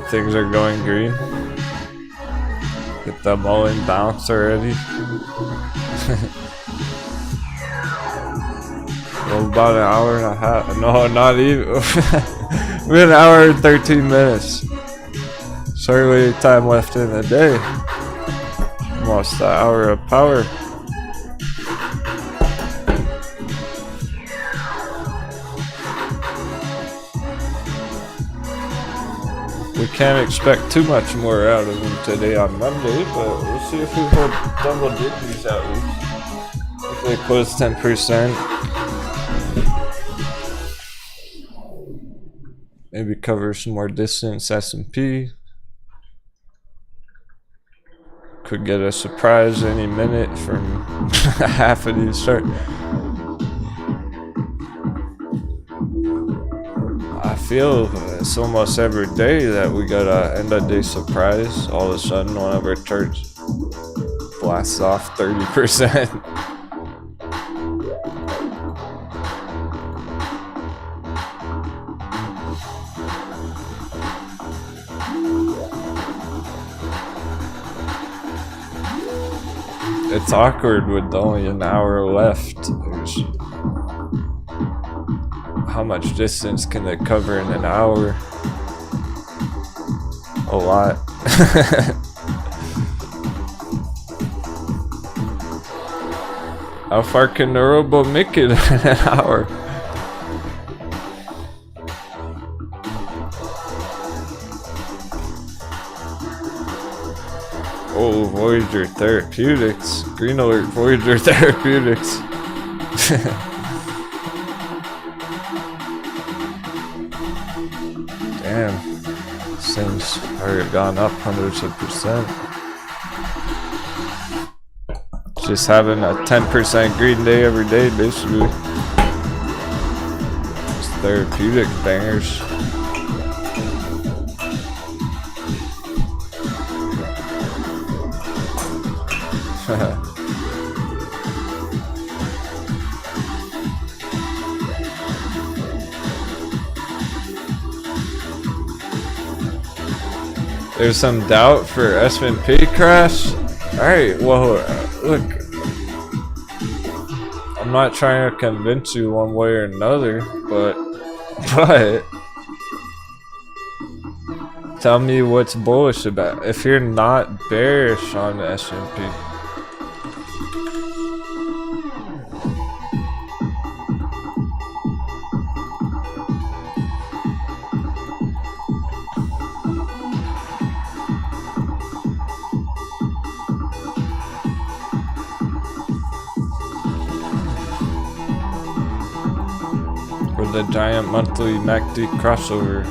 Things are going green. Get the mullen bounce already. Well, about an hour and a half. No, not even. We're an hour and 13 minutes. Certainly time left in the day. Almost an hour of power. We can't expect too much more out of him today on Monday, but we'll see if we hold double digits at least. If they close 10%. Maybe cover some more distance S&P. Could get a surprise any minute from half of these start. I feel it's almost every day that we got a end of day surprise. All of a sudden, one of our charts blasts off 30%. It's awkward with only an hour left. How much distance can they cover in an hour? A lot. How far can the robo make it in an hour? Oh, Voyager Therapeutics. Green alert, Voyager Therapeutics. Damn. This thing's already gone up hundreds of percent. Just having a 10% green day every day, basically. It's therapeutic bangers. There's some doubt for S&P crash. Alright, well, look. I'm not trying to convince you one way or another, but Tell me what's bullish about. If you're not bearish on the S&P. With the giant monthly MACD crossover.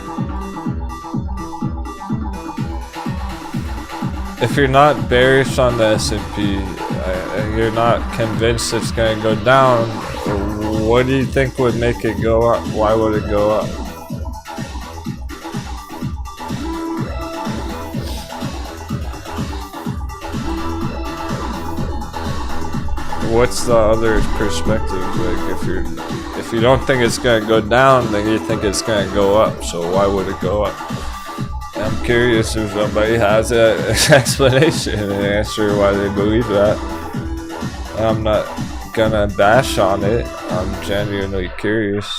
If you're not bearish on the S&P, you're not convinced it's going to go down, what do you think would make it go up? Why would it go up? What's the other perspective? Like if you don't think it's going to go down, then you think it's going to go up. So why would it go up? I'm curious if somebody has an explanation and answer why they believe that. I'm not gonna bash on it. I'm genuinely curious.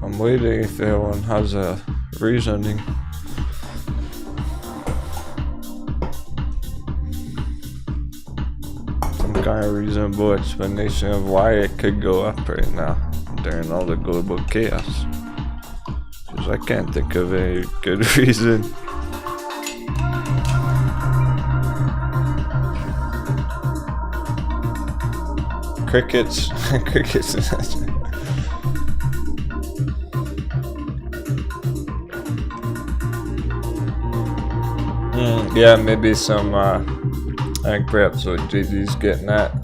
I'm waiting if anyone has a reasoning. Some kind of reasonable explanation of why it could go up right now during all the global chaos. Because I can't think of any good reason. Crickets. Crickets. Yeah, maybe some, I think perhaps what JD's getting at.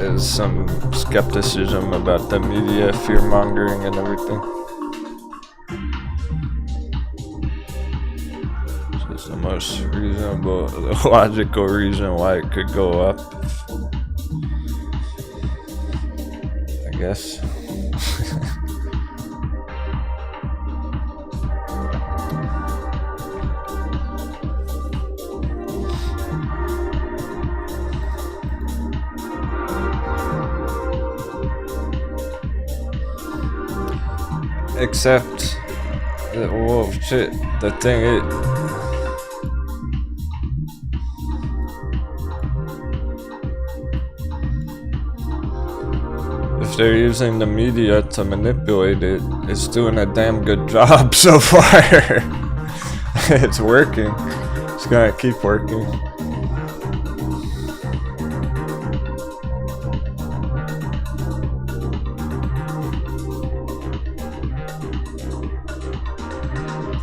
Is some skepticism about the media, fear-mongering and everything. So it's the most reasonable, logical reason why it could go up, I guess. Except, whoa, shit, the thing is, if they're using the media to manipulate it, it's doing a damn good job so far. It's working. It's gonna keep working.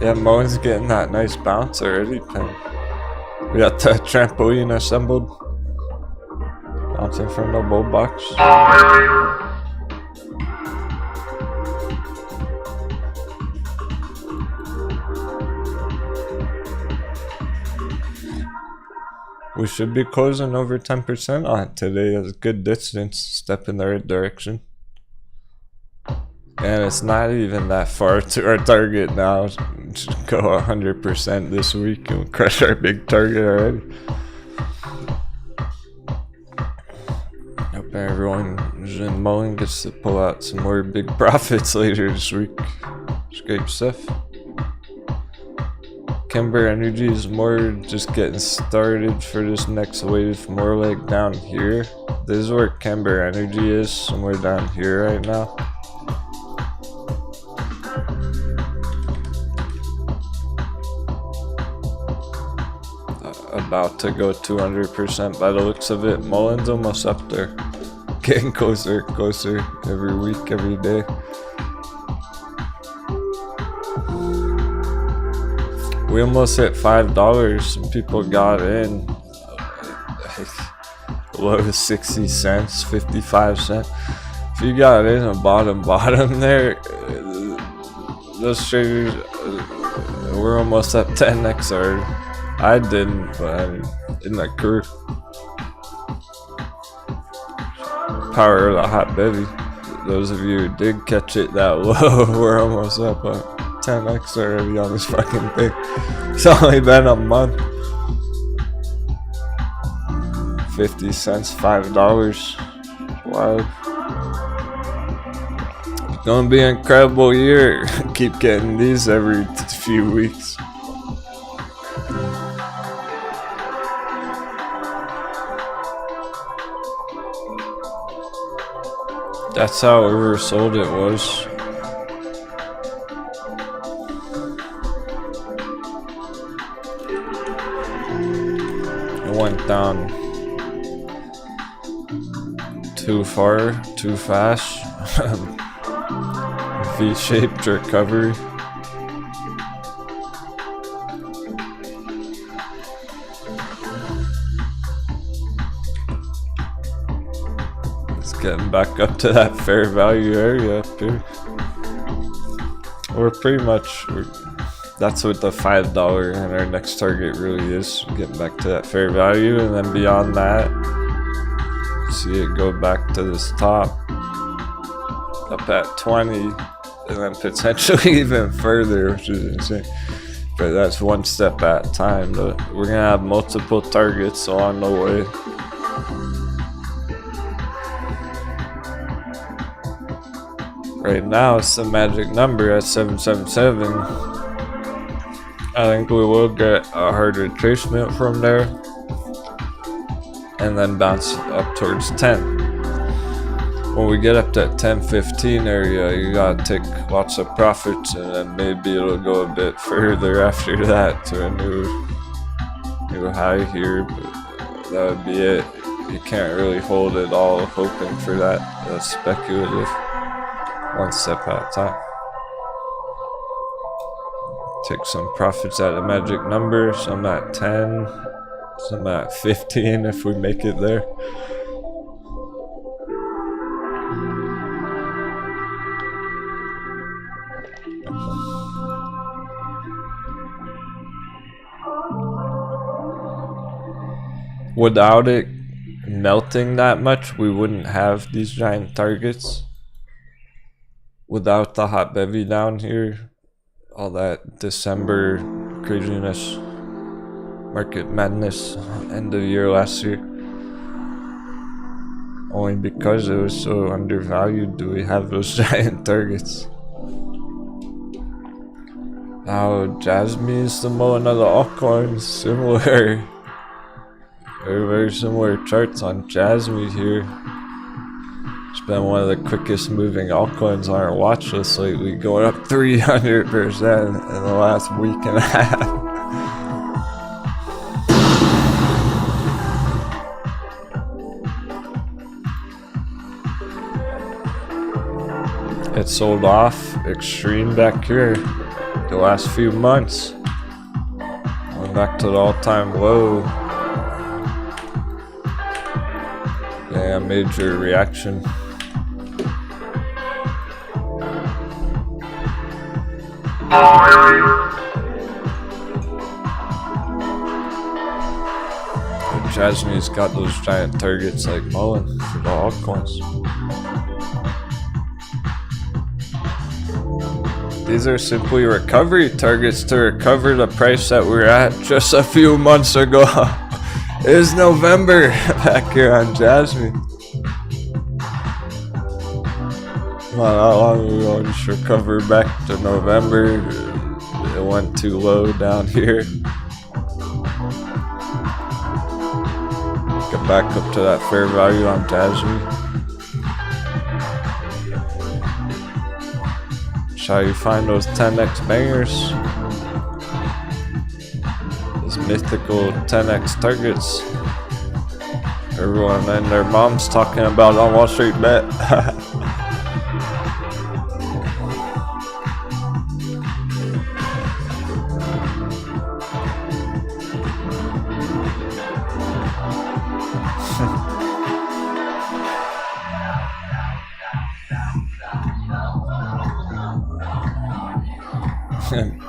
Yeah, Mullen's getting that nice bounce already. We got the trampoline assembled. Bouncing from the bull box. We should be closing over 10% on it today. It's a good distance, step in the right direction. And it's not even that far to our target now. Just go 100% this week and crush our big target already. Hope everyone who's in MULN gets to pull out some more big profits later this week. It's great stuff. Kimber Energy is more just getting started for this next wave, more like down here. This is where Kimber Energy is, somewhere down here right now. A about to go 200% by the looks of it. Mullen's almost up there. Getting closer, closer every week, every day. We almost hit $5. Some people got in. Low 60 cents, 55 cents. If you got in a bottom there, those traders we're almost at 10x already. I didn't, but in the crew. Power of the hot baby. Those of you who did catch it that low, we're almost up 10x already on this fucking thing. It's only been a month. 50 cents, $5. Wow. It's gonna be an incredible year. Keep getting these every few weeks. That's how oversold it was. It went down too far, too fast. V-shaped recovery. It's getting back up to that fair value area up here. We're pretty much, that's what the $5 and our next target really is. Getting back to that fair value, and then beyond that, see it go back to this top, up at 20, and then potentially even further, which is insane. But that's one step at a time. But we're gonna have multiple targets along the way. Right now it's the magic number at 777. I think we will get a hard retracement from there, and then bounce up towards 10. When we get up to that 10-15 area, you gotta take lots of profits, and then maybe it'll go a bit further after that to a new high here, but that would be it. You can't really hold it all hoping for that. That's speculative. One step at a time. Take some profits at a magic number, some at 10, some at 15 if we make it there. Without it melting that much, we wouldn't have these giant targets. Without the hot bevy down here, all that December craziness, market madness, end of year last year. Only because it was so undervalued do we have those giant targets. Now Jasmine is the mullen of the altcoins, similar. Very similar charts on Jasmine here. It's been one of the quickest moving altcoins on our watch list lately, going up 300% in the last week and a half. It sold off extreme back here the last few months. Going back to the all-time low. Yeah, major reaction. Jasmine's got those giant targets like mullen for the altcoins. These are simply recovery targets to recover the price that we're at just a few months ago. It is November back here on Jasmine. Not that long ago, just recovered back to November. It went too low down here. Get back up to that fair value on Jasmine. That's how you find those 10x bangers. This mythical 10x targets. Everyone and their moms talking about on Wall Street Bet.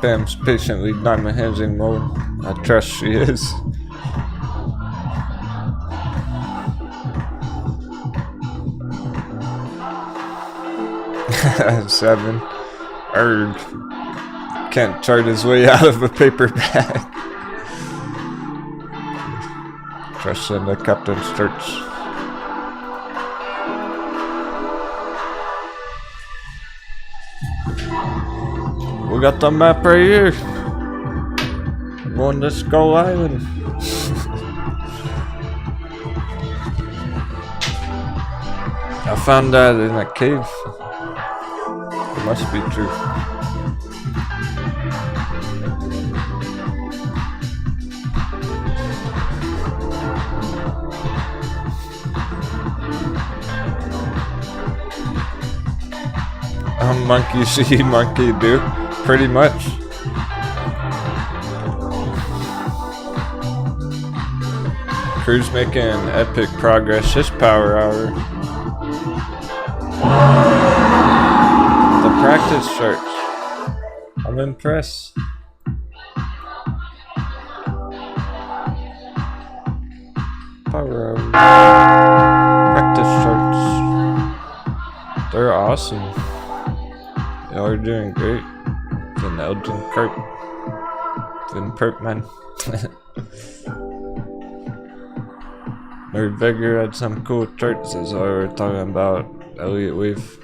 Pam's patiently diamond handsing mode. I trust she is. Seven. Erg. Can't chart his way out of a paper bag. Trust in the captain's church. We got the map right here. I'm on the Skull Island. I found that in a cave. It must be true. Monkey see, monkey do. Pretty much. Crew's making epic progress this power hour. The practice charts. I'm impressed. Power hour. Practice charts. They're awesome. Y'all are doing great. An Elgin Perp. Then Perp man. Nerd Vegger had some cool charts as I were talking about Elliott Wave.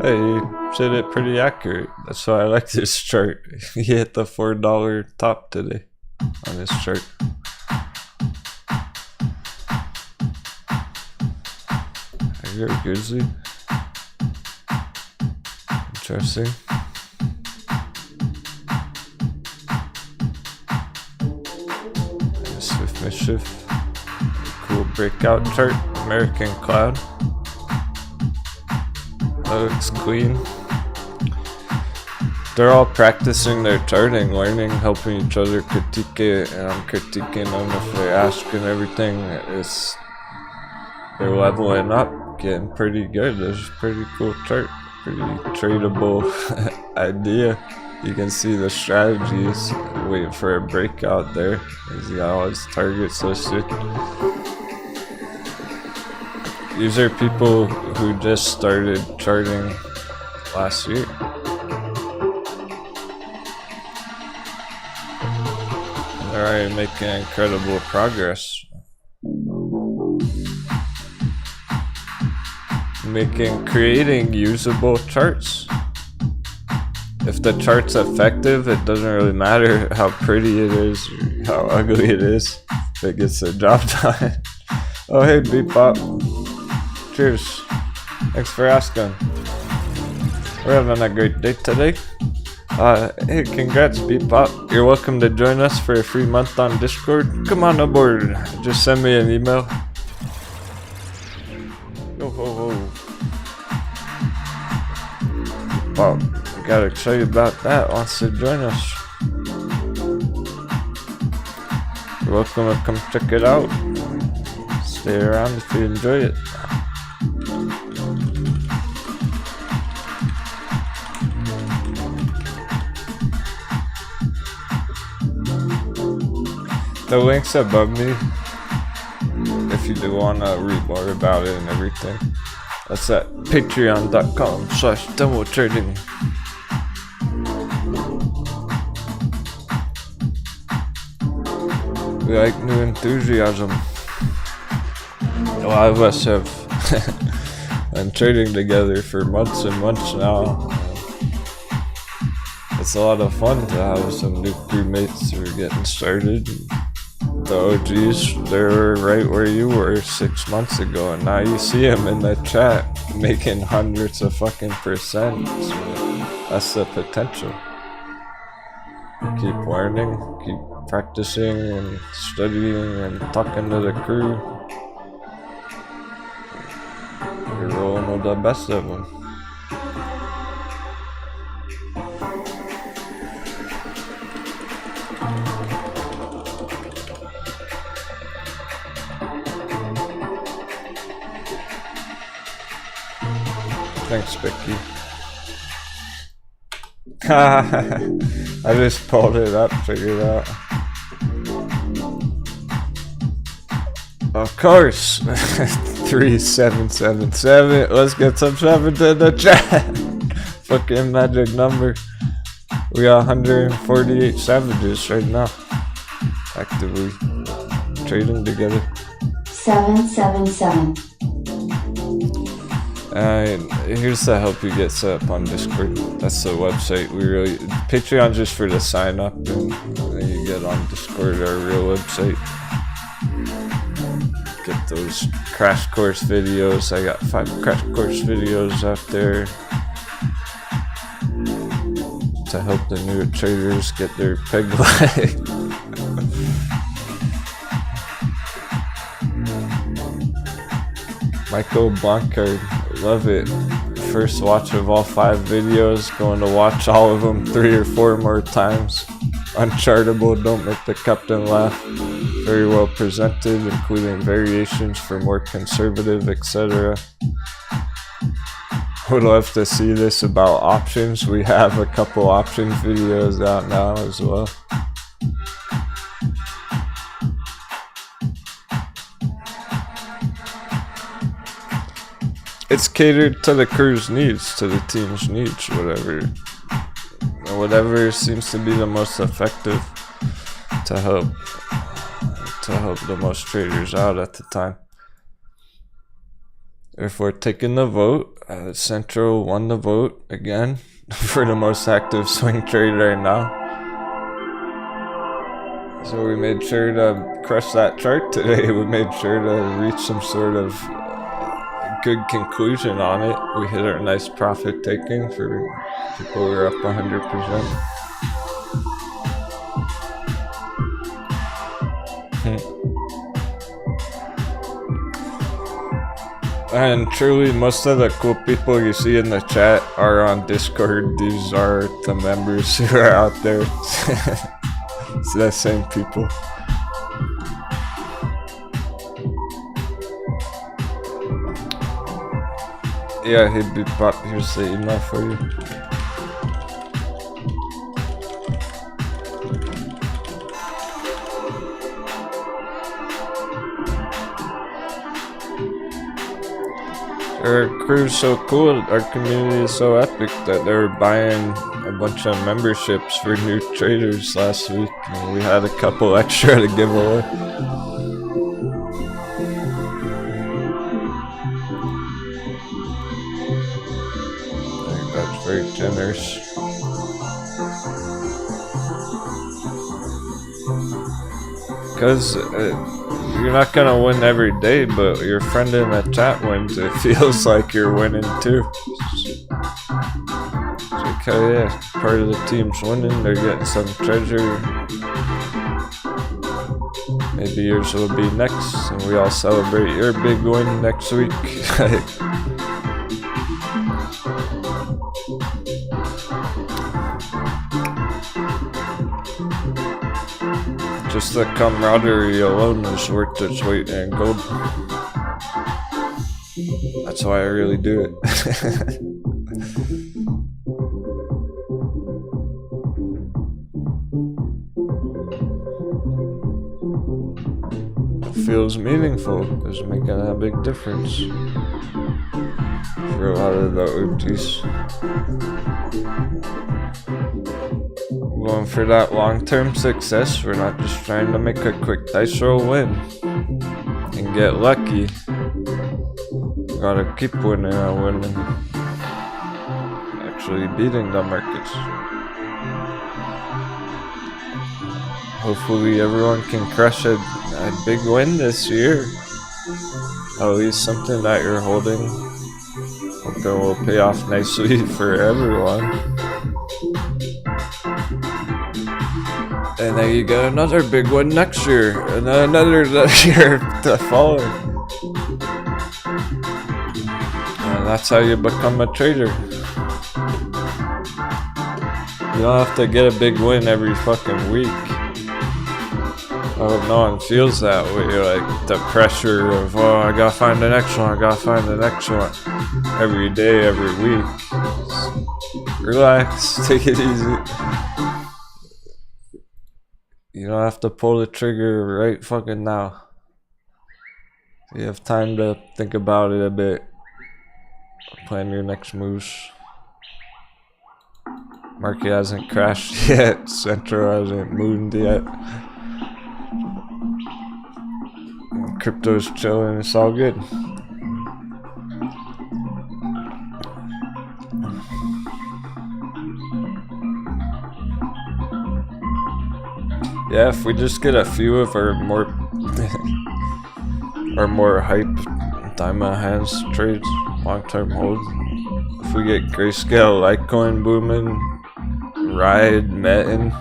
Hey, you said it pretty accurate. That's why I like this chart. He hit the $4 top today on this chart. You're a grizzly. Interesting. Swift Mischief. Cool breakout chart. American Cloud. That looks clean. They're all practicing their charting, learning, helping each other critique it, and I'm critiquing them if they ask and everything. They're leveling up. Getting pretty good. There's a pretty cool chart, pretty tradable idea. You can see the strategies. Waiting for a breakout there. He's got all his targets listed. These are people who just started charting last year. They're already making incredible progress. Creating usable charts. If the chart's effective, it doesn't really matter how pretty it is or how ugly it is if it gets the job done. Oh hey Bebop. Cheers. Thanks for asking. We're having a great day today. Hey, congrats Bebop. You're welcome to join us for a free month on Discord. Come on aboard. Just send me an email. Yo ho ho. Wow, I got excited about that. Wants to join us. You're welcome to come check it out. Stay around if you enjoy it. The link's above me if you do want to read more about it and everything. That's at patreon.com/DenwoTrading. We like new enthusiasm. A lot of us have been trading together for months and months now. It's a lot of fun to have some new crewmates who are getting started. The OGs, they're right where you were 6 months ago, and now you see them in the chat making hundreds of fucking percent. So that's the potential. keep learning, keep practicing and studying and talking to the crew. You're rolling with the best of them. Thanks, Vicky. I just pulled it up, figured out. Of course. 3777. Let's get some sevens in the chat. Fucking magic number. We got 148 savages right now. Actively trading together. 777. Here's to help you get set up on Discord. That's the website. Patreon's just for the sign up, and then you get on Discord, our real website. Get those crash course videos. I got 5 crash course videos out there to help the new traders get their peg leg. Michael Blancard, love it. First watch of all 5 videos, going to watch all of them 3 or 4 more times. Unchartable, don't make the captain laugh. Very well presented, including variations for more conservative, etc. Would love to see this about options. We have a couple options videos out now as well. It's catered to the crew's needs, to the team's needs, whatever seems to be the most effective to help the most traders out at the time. If we're taking the vote, Central won the vote again for the most active swing trade right now. So we made sure to crush that chart today. We made sure to reach some sort of good conclusion on it. We hit our nice profit taking for people who are up 100%. And truly, most of the cool people you see in the chat are on Discord. These are the members who are out there. It's the same people. Yeah, here's the email for you. Our crew's so cool, our community is so epic that they were buying a bunch of memberships for new traders last week, and we had a couple extra to give away. Very generous. Because you're not gonna win every day, but your friend in the chat wins. It feels like you're winning too. It's like, oh yeah, part of the team's winning. They're getting some treasure. Maybe yours will be next, and we all celebrate your big win next week. Just the camaraderie alone is worth its weight in gold. That's why I really do it. It feels meaningful. It's making a big difference for a lot of the OGs. Going for that long-term success. We're not just trying to make a quick dice roll win and get lucky. Gotta keep winning and winning. Actually beating the markets. Hopefully everyone can crush a big win this year. At least something that you're holding. Hope it will pay off nicely for everyone. And then you get another big one next year, and then another year the following. And that's how you become a trader. You don't have to get a big win every fucking week. Oh, no one feels that way. Like the pressure of, oh, I gotta find the next one, I gotta find the next one. Every day, every week. Just relax, take it easy. You don't have to pull the trigger right fucking now. You have time to think about it a bit. Plan your next moves. Market hasn't crashed yet. Central hasn't mooned yet. Crypto's chilling. It's all good. Yeah, if we just get a few of our more hype diamond hands trades, long-term holds. If we get Grayscale, Litecoin booming, Ride, Metin.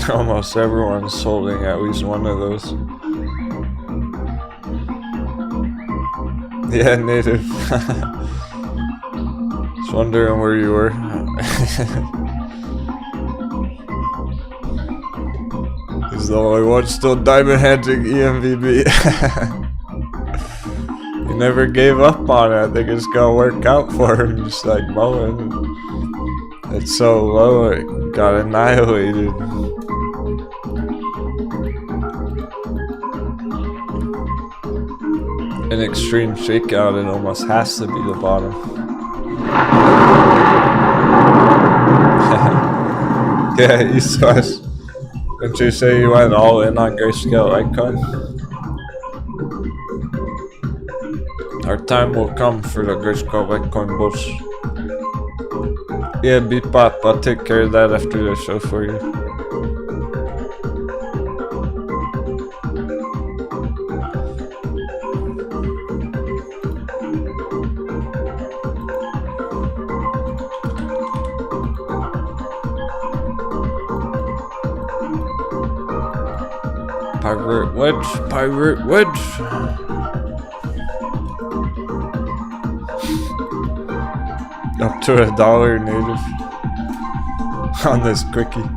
Almost everyone's holding at least one of those. Yeah, native. Just wondering where you were. He's the only one still diamond hedging EMVB. He never gave up on it. I think it's gonna work out for him, just like mullen. It's so low, it got annihilated. An extreme shakeout, it almost has to be the bottom. Yeah, East West. Didn't you say you went all in on Grayscale Litecoin? Our time will come for the Grayscale Litecoin bulls. Yeah, Beatbop, I'll take care of that after the show for you. Pirate wedge. Up to $1 native on this quickie.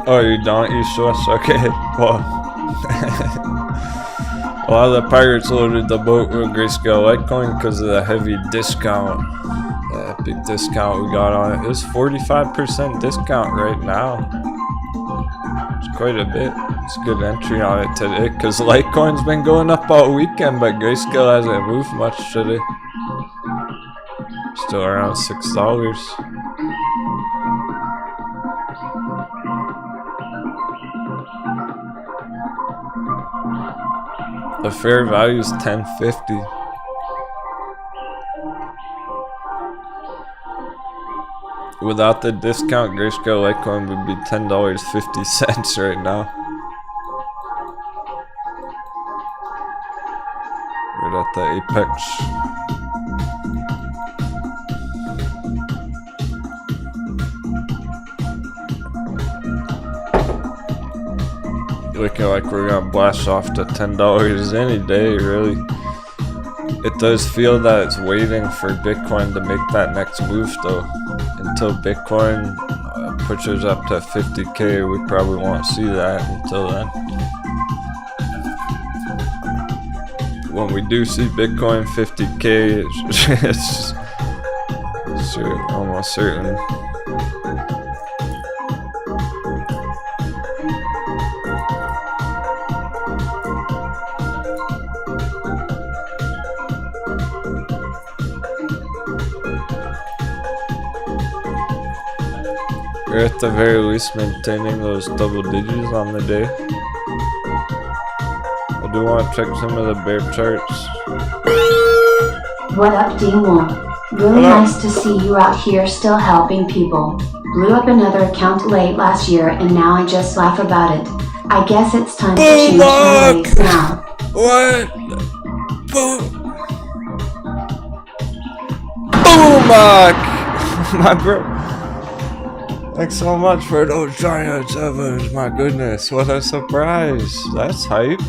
Oh, you don't use Swiss? Okay, well. A lot of the pirates loaded the boat with Grayscale Litecoin because of the heavy discount. Big discount we got on it. It's 45% discount right now. It's quite a bit. It's a good entry on it today because Litecoin's been going up all weekend, but Grayscale hasn't moved much today. Still around $6. The fair value is $10.50. Without the discount, Grayscale Litecoin would be $10.50 right now. Right at the apex. Looking like we're gonna blast off to $10 any day, really. It does feel that it's waiting for Bitcoin to make that next move though. Until Bitcoin pushes up to 50k, we probably won't see that until then. When we do see Bitcoin 50k, it's almost certain. We're at the very least maintaining those double digits on the day. I do want to check some of the bear charts. What up, Denwo? Really nice to see you out here still helping people. Blew up another account late last year and now I just laugh about it. I guess it's time to change my ways now. What? Boom! My bro. Thanks so much for those giant sevens. My goodness, what a surprise. That's hype.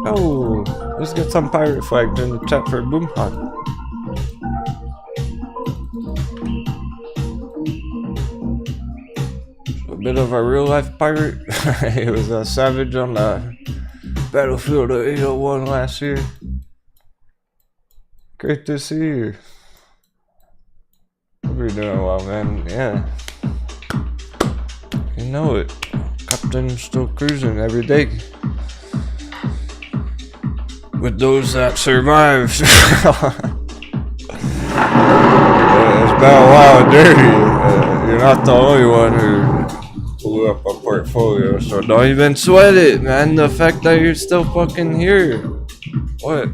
Oh, let's get some pirate flags in the chat for Boomhawk. A bit of a real life pirate. He was a savage on the battlefield of 801 last year. Great to see you. Hope you're doing well, man. Yeah. You know it. Captain's still cruising every day. With those that survive. It's been a while, dirty. You're not the only one who blew up a portfolio, so don't even sweat it, man. The fact that you're still fucking here. What?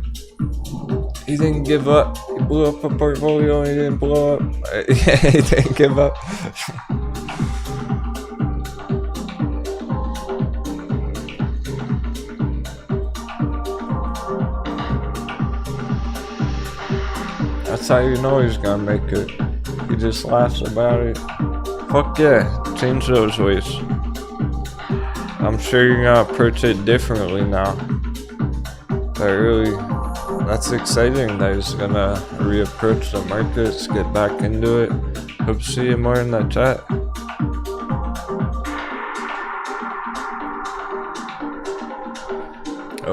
He didn't give up. He blew up a portfolio and he didn't blow up. He didn't give up. That's how you know he's gonna make it. He just laughs about it. Fuck yeah, change those ways. I'm sure you're gonna approach it differently now. But really, that's exciting that he's gonna reapproach the markets, get back into it. Hope to see you more in the chat.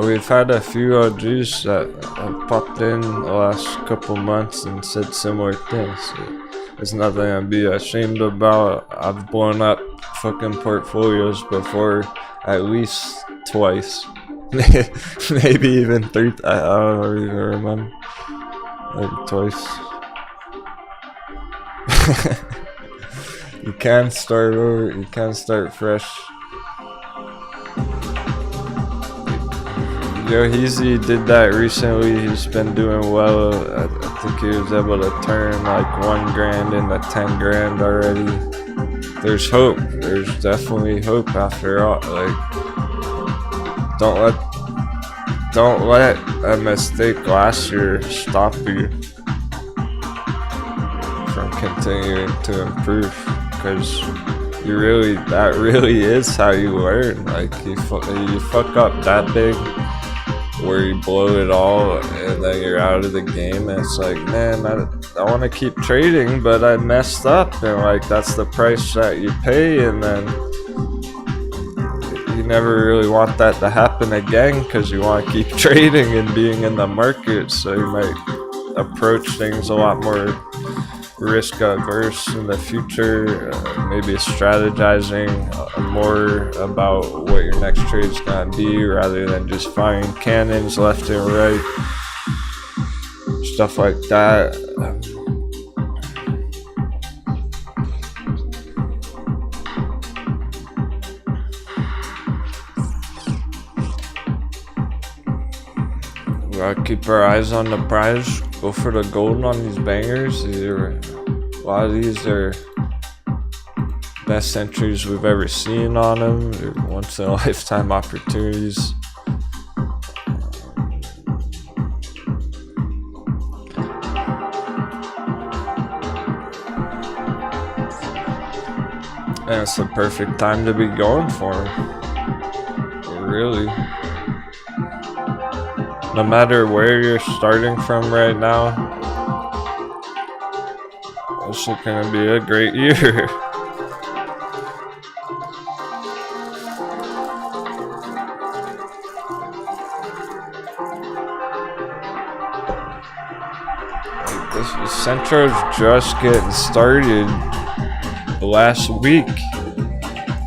We've had a few OGs that have popped in the last couple months and said similar things. It's nothing to be ashamed about. I've blown up fucking portfolios before, at least twice. Maybe even three. I don't even remember. Like twice. You can start over. You can start fresh. Yo, Heezy did that recently. He's been doing well. I think he was able to turn like 1 grand into 10 grand already. There's hope. There's definitely hope after all. Like, don't let a mistake last year stop you from continuing to improve, because that really is how you learn. Like, you fuck up that big, where you blow it all and then you're out of the game, and it's like, man, I want to keep trading, but I messed up, and like, that's the price that you pay, and then you never really want that to happen again because you want to keep trading and being in the market, so you might approach things a lot more risk averse in the future, maybe strategizing more about what your next trade is going to be rather than just firing cannons left and right, stuff like that. We gotta keep our eyes on the prize. Go for the gold on these bangers. A lot of these are best entries we've ever seen on them. They're once in a lifetime opportunities. And it's the perfect time to be going for them. Really. No matter where you're starting from right now, this is gonna be a great year. This Centro's just getting started last week.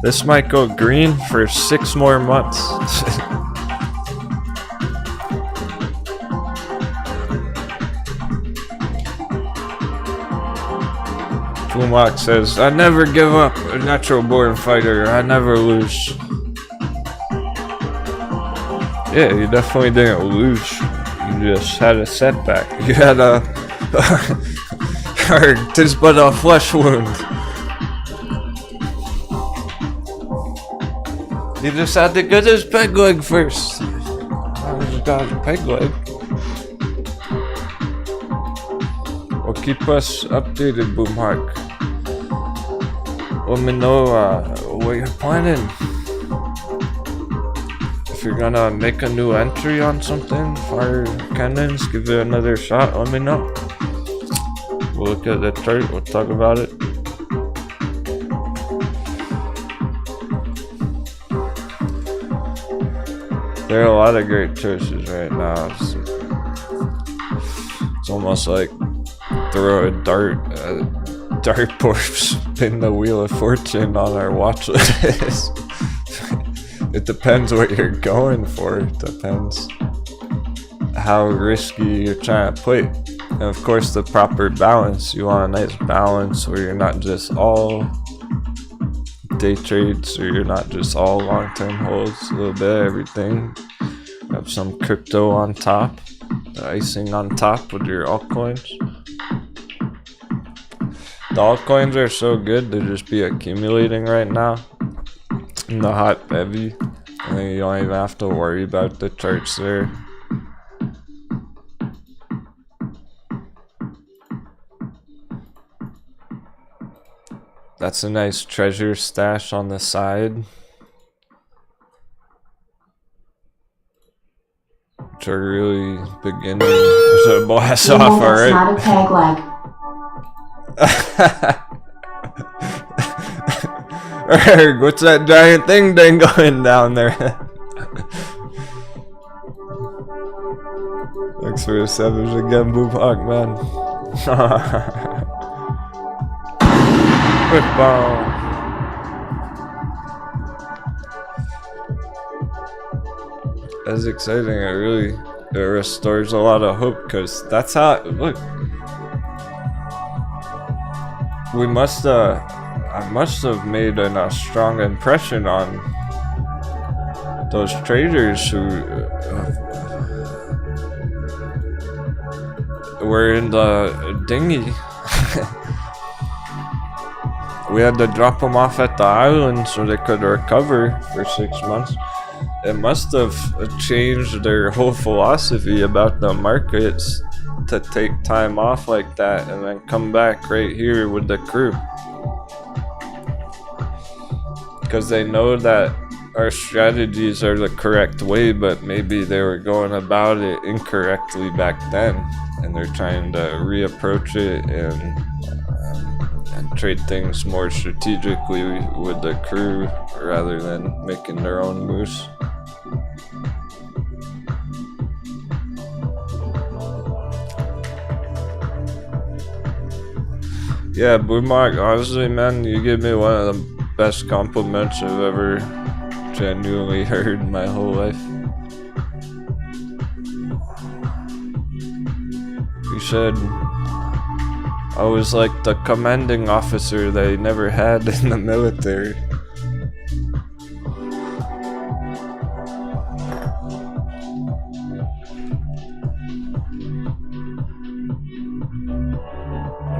This might go green for 6 more months. Kumak says, I never give up, a natural born fighter, I never lose. Yeah, you definitely didn't lose. You just had a setback. You had a... 'tis but a flesh wound. He just had to get his peg leg first. Oh, he got his peg leg. Well, keep us updated, Boomhawk. Let me know what you're planning. If you're gonna make a new entry on something, fire cannons, give it another shot, let me know. We'll look at the chart, we'll talk about it. There are a lot of great choices right now. It's almost like throw a dartboard, spin the wheel of fortune on our watch list. It depends what you're going for. It depends how risky you're trying to play. And of course the proper balance. You want a nice balance where you're not just all day trades, or you're not just all long-term holds, a little bit of everything. Have some crypto on top, the icing on top with your altcoins. The altcoins are so good to just be accumulating right now in the hot bevy, and then you don't even have to worry about the charts there. That's a nice treasure stash on the side, which are really beginning to blast off already. Not a peg leg. Erg, what's that giant thing going down there? Thanks for the savage again, Boomhawk, man. Football. That's exciting. It restores a lot of hope, because that's how. Look, I must have made a strong impression on those traders who were in the dinghy. We had to drop them off at the island so they could recover for 6 months. It must have changed their whole philosophy about the markets to take time off like that and then come back right here with the crew. Because they know that our strategies are the correct way, but maybe they were going about it incorrectly back then, and they're trying to reapproach it and trade things more strategically with the crew rather than making their own moves. Yeah, Boomhawk, honestly, man, you give me one of the best compliments I've ever genuinely heard in my whole life. You said I was like the commanding officer they never had in the military.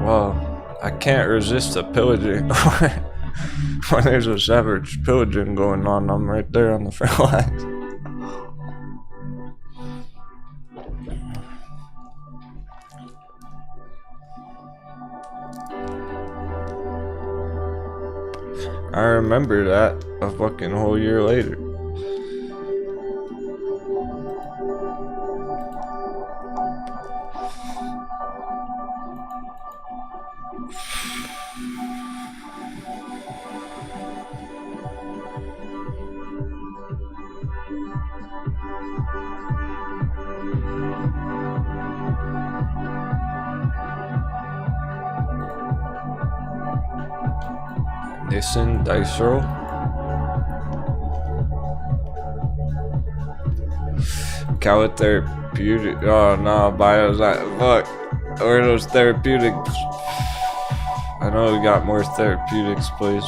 Well, I can't resist a pillaging. When there's a savage pillaging going on, I'm right there on the front lines. I remember that a fucking whole year later. Listen, dice roll. Coward therapeutic. Oh no, bios. Fuck. Where are those therapeutics? I know we got more therapeutics, please.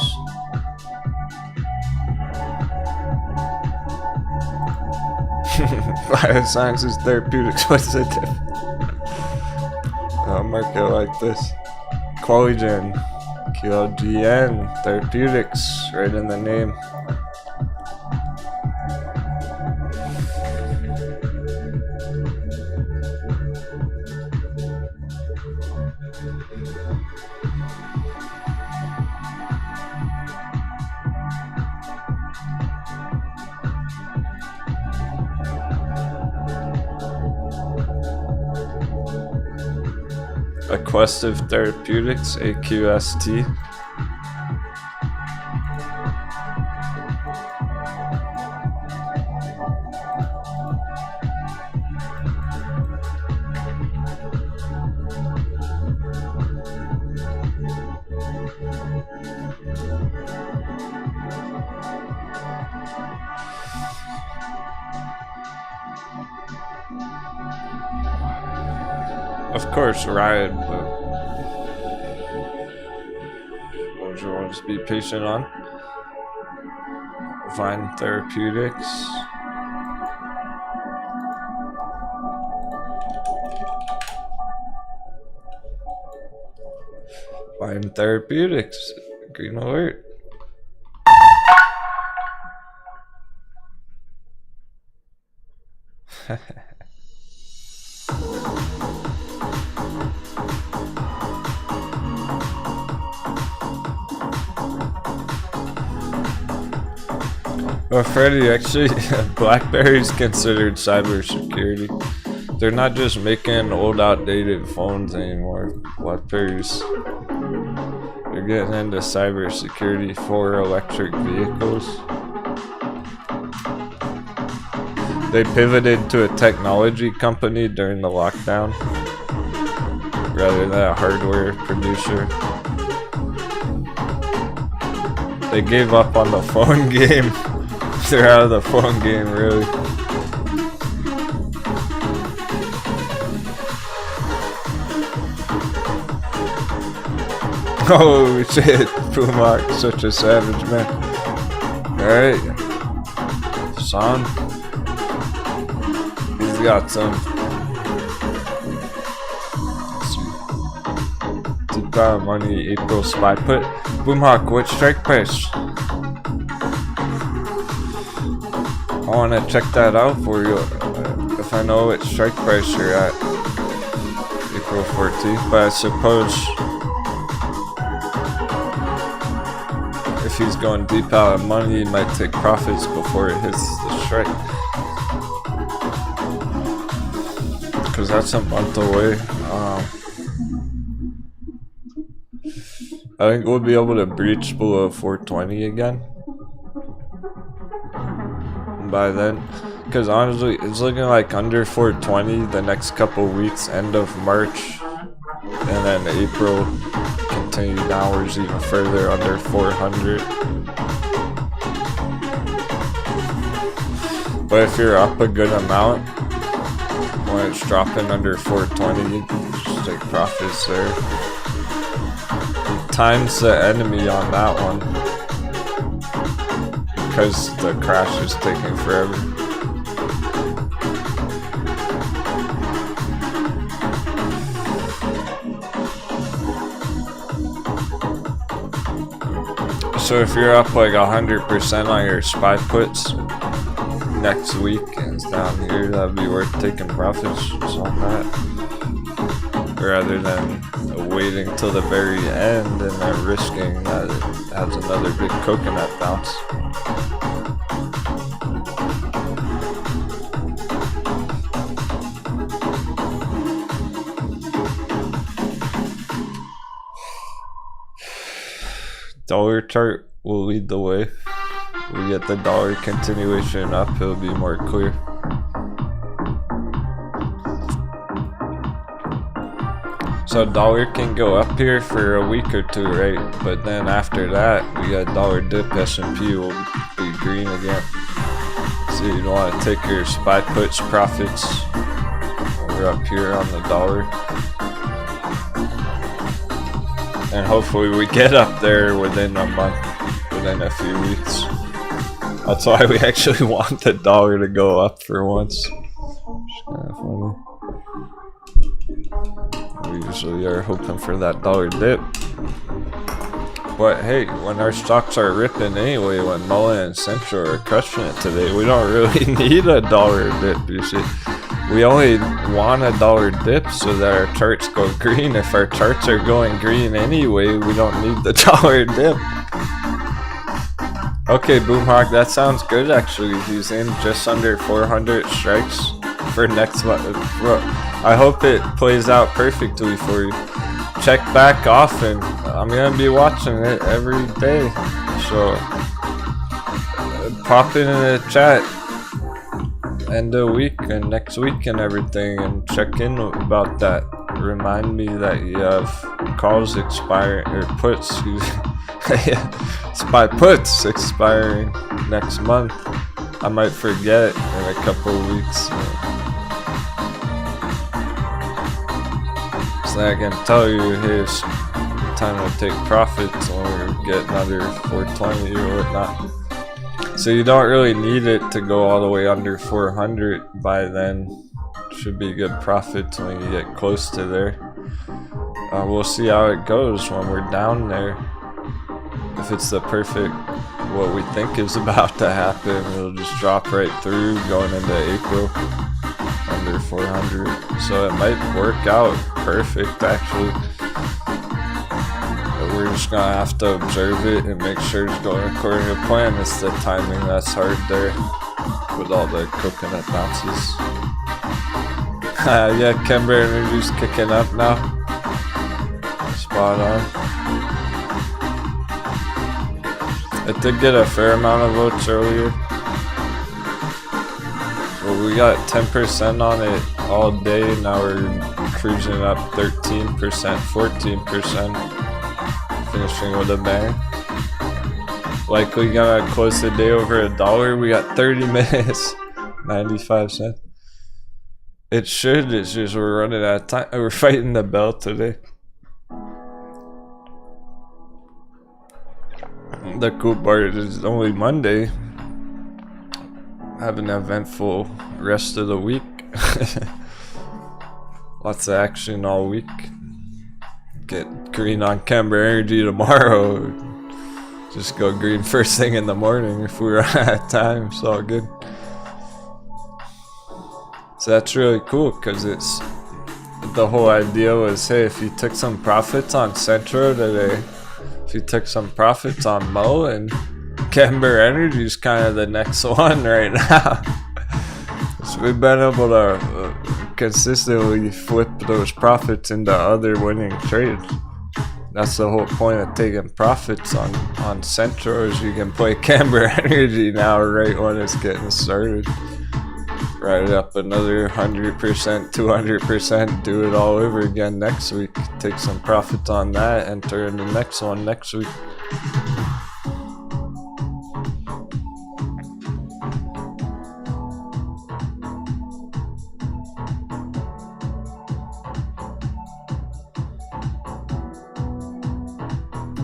Biosciences, therapeutics. What's the difference? I'll mark it like this. Collagen. QLGN, therapeutics, right in the name. Aquestive Therapeutics, AQST. Of course, Riot, but what you want to be patient on? Vine Therapeutics. Vine Therapeutics. Green alert. Well, Freddy, actually, BlackBerry is considered cybersecurity. They're not just making old, outdated phones anymore. BlackBerry's, they're getting into cybersecurity for electric vehicles. They pivoted to a technology company during the lockdown rather than a hardware producer. They gave up on the phone game. They're out of the phone game, really. Oh shit, Pumak, such a savage, man. Alright. Son. He's got some. Let's see. Deep down money, April spy put. Boomhawk, what strike price? I want to check that out for you if I know what strike price you're at. April 14th, but I suppose if he's going deep out of money, he might take profits before it hits the strike. Because that's a month away. I think we'll be able to breach below 420 again by then, because honestly it's looking like under 420 the next couple weeks, end of March, and then April continued hours even further under 400. But if you're up a good amount when it's dropping under 420, you can just take profits there. Times the enemy on that one, because the crash is taking forever. So if you're up like 100% on your SPY puts next week and it's down here, that'd be worth taking profits just on that, rather than waiting till the very end and then risking that it has another big coconut bounce. Dollar chart will lead the way. We get the dollar continuation up, it'll be more clear. So dollar can go up here for a week or two, right? But then after that, we got dollar dip, S&P will be green again. So you don't want to take your SPY puts profits. We're up here on the dollar. And hopefully we get up there within a month, within a few weeks. That's why we actually want the dollar to go up for once. It's kind of funny. We usually are hoping for that dollar dip. But hey, when our stocks are ripping anyway, when Mullen and Central are crushing it today, we don't really need a dollar dip, you see. We only want a dollar dip so that our charts go green. If our charts are going green anyway, we don't need the dollar dip. Okay, Boomhawk, that sounds good actually. He's in just under 400 strikes for next month. I hope it plays out perfectly for you. Check back often. I'm gonna be watching it every day. So pop in the chat end of the week and next week and everything and check in about that. Remind me that you have calls expiring, or puts, excuse me. Spy puts expiring next month. I might forget in a couple of weeks. So I can tell you, hey, it's time to take profits or get another 420 or whatnot. So you don't really need it to go all the way under 400 by then. Should be good profits when you get close to there. We'll see how it goes when we're down there. If it's the perfect, what we think is about to happen, it'll just drop right through going into April under 400. So it might work out perfect actually. But we're just gonna have to observe it and make sure it's going according to plan. It's the timing that's hard there with all the coconut bounces. Yeah, Kember Energy's kicking up now. Spot on. It did get a fair amount of votes earlier. Well, we got 10% on it all day. Now we're cruising up 13%, 14%. Finishing with a bang. Likely gonna close the day over $1. We got 30 minutes, 95 cents. It should, it's just we're running out of time. We're fighting the bell today. The cool part is only Monday. Have an eventful rest of the week. Lots of action all week. Get green on Camber Energy tomorrow. Just go green first thing in the morning if we run out of time. It's all good. So that's really cool because it's the whole idea was, hey, if you took some profits on Centro today, if you took some profits on MULN, Camber Energy is kind of the next one right now. So we've been able to consistently flip those profits into other winning trades. That's the whole point of taking profits on Centro, is you can play Camber Energy now right when it's getting started. Ride it up another 100%, 200%, do it all over again next week. Take some profits on that, enter in the next one next week.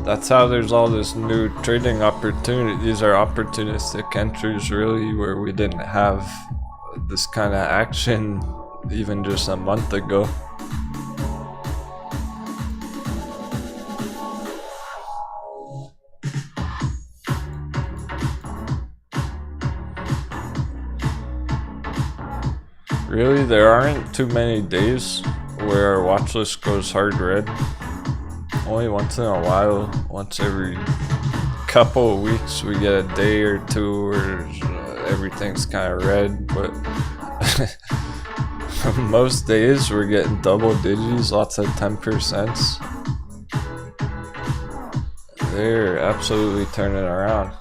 That's how there's all this new trading opportunity. These are opportunistic entries really, where we didn't have this kind of action even just a month ago. Really, there aren't too many days where our watch list goes hard red. Only once in a while, once every couple of weeks, we get a day or two where everything's kind of red, but most days we're getting double digits, lots of 10%. They're absolutely turning around.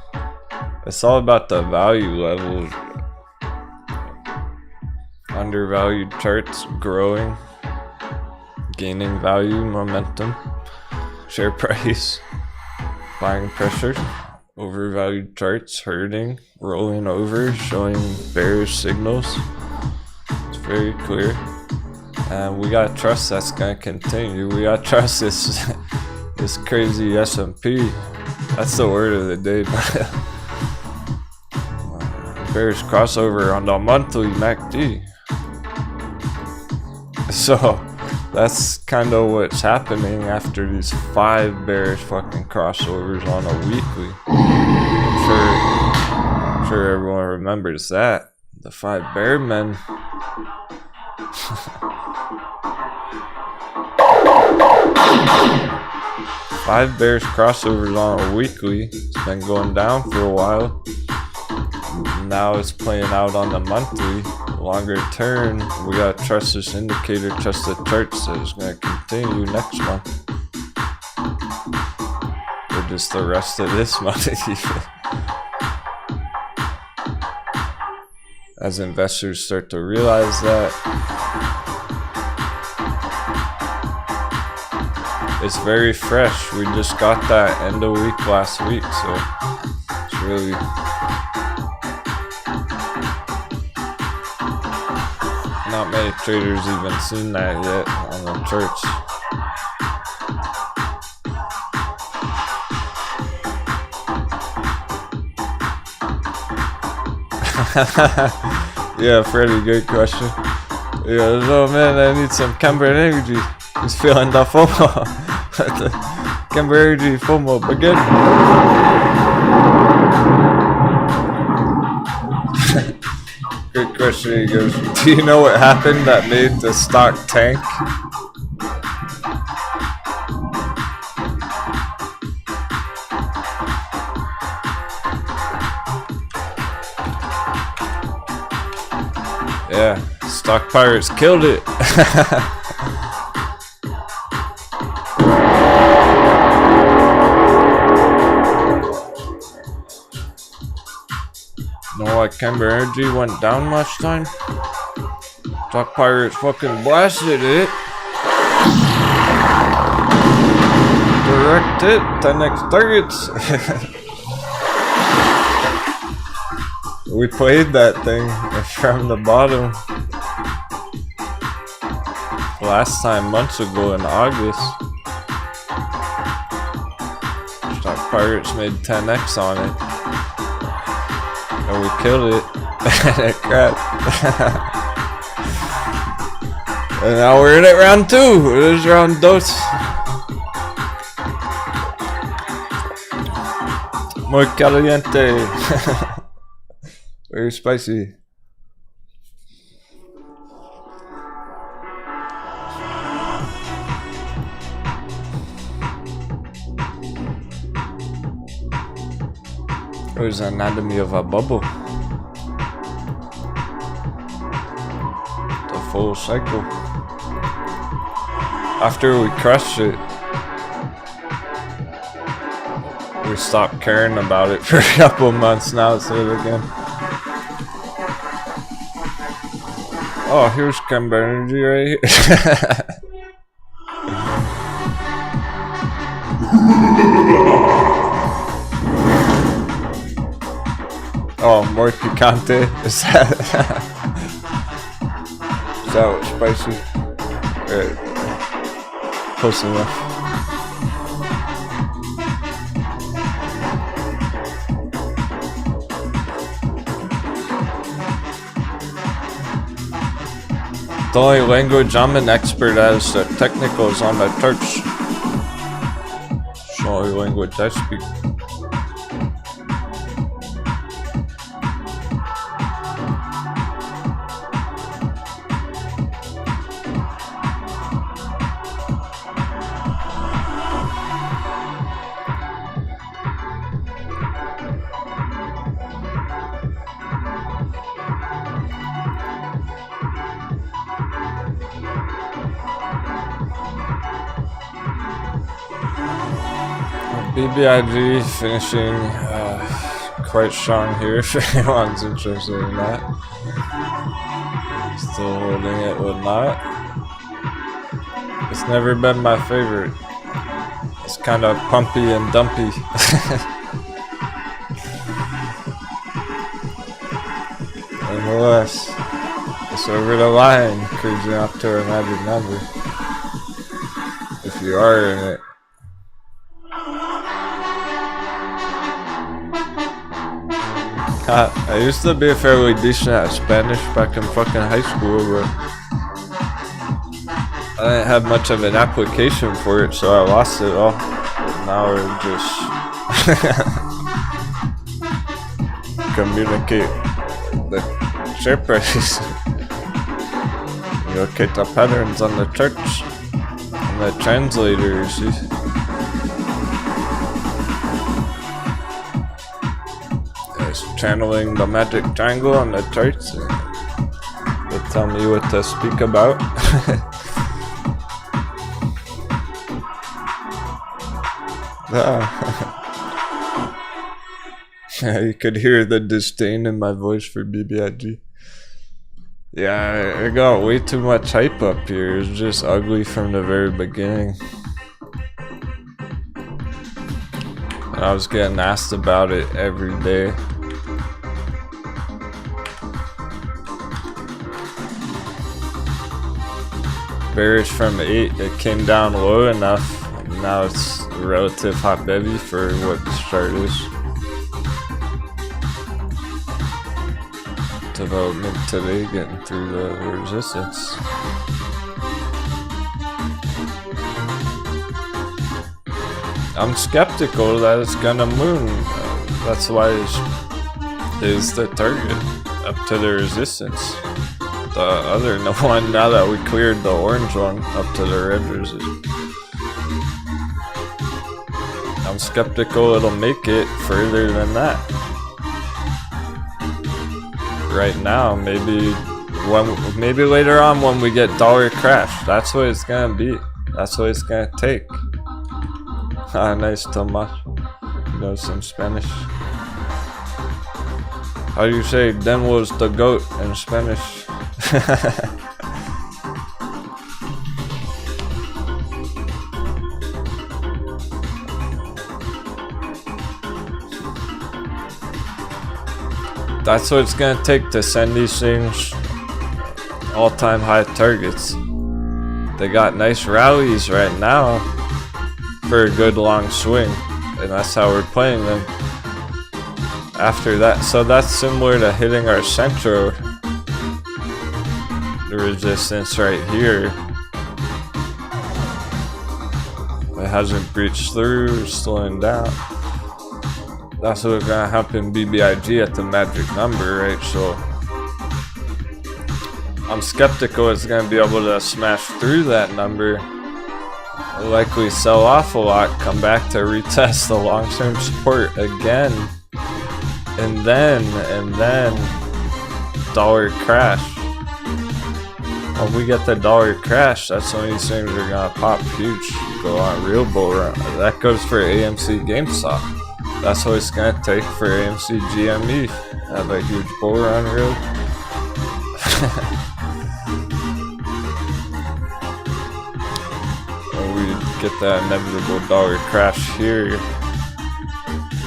It's all about the value level. Undervalued charts growing, gaining value, momentum, share price, buying pressure. Overvalued charts hurting, rolling over, showing bearish signals. It's very clear. And we gotta trust that's gonna continue. We gotta trust this crazy S&P. That's the word of the day. Bearish crossover on the monthly MACD. So that's kind of what's happening after these 5 bearish fucking crossovers on a weekly. I'm sure everyone remembers that. The 5 bear men. 5 bearish crossovers on a weekly. It's been going down for a while. Now it's playing out on the monthly. longer term, we gotta trust this indicator, trust the charts that it's gonna continue next month. Or just the rest of this month. As investors start to realize that. It's very fresh. We just got that end of week last week, so it's really not many traders even seen that yet on the charts. Yeah, Freddy, good question. Yeah, oh man, I need some Camber energy. He's feeling the FOMO. Camber energy FOMO begin. Good question. He goes, do you know what happened that made the stock tank? Yeah, stock pirates killed it. Know why Camber Energy went down last time? Stock pirates fucking blasted it. Direct it, 10x targets. We played that thing from the bottom last time, months ago in August. Stock pirates made 10x on it. And we killed it. And it crapped. And now we're in at round 2. It is round dos. Muy caliente. Very spicy. There's an anatomy of a bubble. The full cycle. After we crushed it, we stopped caring about it for a couple months. Now it's there again. Oh, here's Camber Energy right here. Oh, more picante. Is that spicy? Alright. Close enough. The only language I'm an expert at is the technicals on the charts. It's the only language I speak. BBIG finishing quite strong here if anyone's interested in that. Still holding it with not. It's never been my favorite. It's kind of pumpy and dumpy. Nonetheless, it's over the line, cruising up to a magic number. If you are in it. I used to be fairly decent at Spanish back in fucking high school, but I didn't have much of an application for it, so I lost it all. Now we're just communicate the share price. You locate the patterns on the charts and the translator, you see. Channeling the magic triangle on the charts. tell me what to speak about. Yeah, you could hear the disdain in my voice for BBIG. Yeah, I got way too much hype up here. It's just ugly from the very beginning. And I was getting asked about it every day. Bearish from 8, it came down low enough. Now it's relative hot baby for what the chart is. Development today, getting through the resistance. I'm skeptical that it's gonna moon. That's why it's the target up to the resistance. The other one, now that we cleared the orange one up to the red resistance. I'm skeptical it'll make it further than that. Right now, maybe later on when we get dollar crash, that's what it's gonna be. That's what it's gonna take. Ah, nice, Tomas. You know some Spanish. How do you say Denwo's the goat in Spanish? That's what it's gonna take to send these things all-time high targets. They got nice rallies right now for a good long swing, and that's how we're playing them. After that, so that's similar to hitting our central resistance right here. It hasn't breached through, slowing down. That's what's gonna happen BBIG at the magic number, right? So I'm skeptical it's gonna be able to smash through that number. It'll likely sell off a lot, come back to retest the long-term support again, and then dollar crash. When we get the dollar crash, that's when these things are gonna pop huge, go on real bull run. That goes for AMC GameStop. That's what it's gonna take for AMC GME. Have a huge bull run really. When we get that inevitable dollar crash here.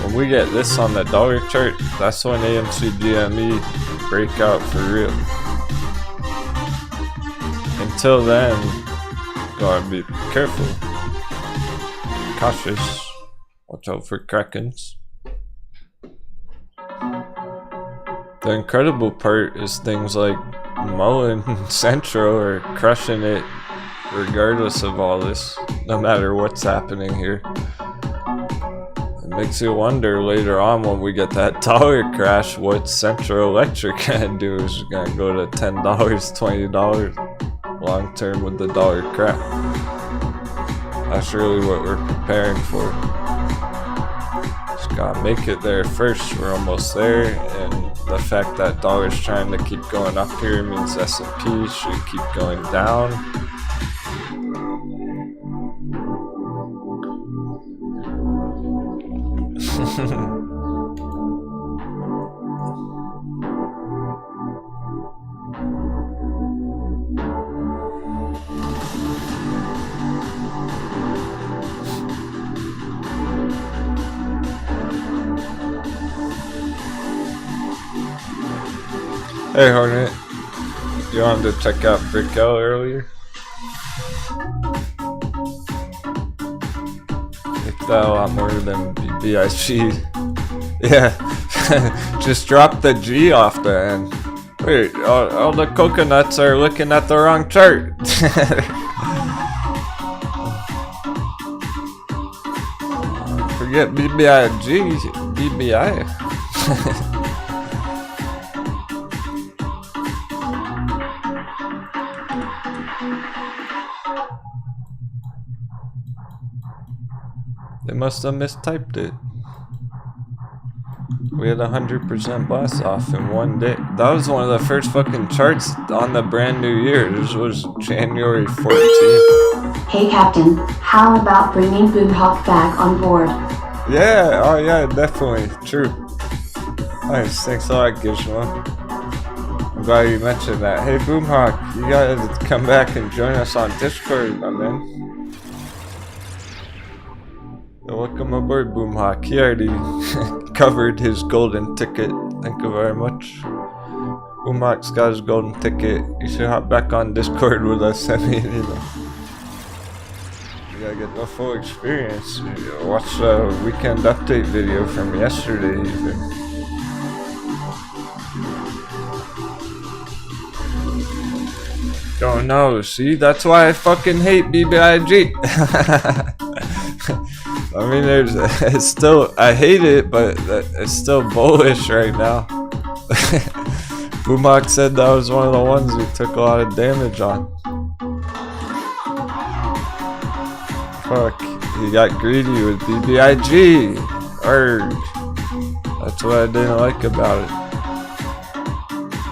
When we get this on the dollar chart, that's when AMC GME break out for real. Until then, gotta be careful, cautious. Watch out for krakens. The incredible part is things like Mullen Central are crushing it regardless of all this, no matter what's happening here. It makes you wonder later on when we get that dollar crash, what Central Electric gonna do? Is it gonna go to $10, $20 long term with the dollar crash? That's really what we're preparing for. Gotta make it there first. We're almost there, and the fact that dollar's trying to keep going up here means S&P should keep going down. Hey Hornet, you wanted to check out Brickell earlier? Like that a lot more than BIG. Yeah, just drop the G off the end. Wait, all the coconuts are looking at the wrong chart. Forget BBIG, BBI. They must have mistyped it. We had 100% blast off in one day. That was one of the first fucking charts on the brand new year. This was January 14th. Hey Captain, how about bringing Boomhawk back on board? Yeah, oh yeah, definitely. True. Nice, thanks a lot, Gizmo. I'm glad you mentioned that. Hey Boomhawk, you gotta come back and join us on Discord, my man. Welcome aboard, Boomhawk. He already covered his golden ticket. Thank you very much. Boomhawk's got his golden ticket. You should hop back on Discord with us. I mean, you know. You gotta get the full experience. Watch the weekend update video from yesterday even. Don't know, see? That's why I fucking hate BBIG. I mean, it's still, I hate it, but it's still bullish right now. Boomhawk said that was one of the ones we took a lot of damage on. Fuck, he got greedy with BBIG. Arrgh. That's what I didn't like about it.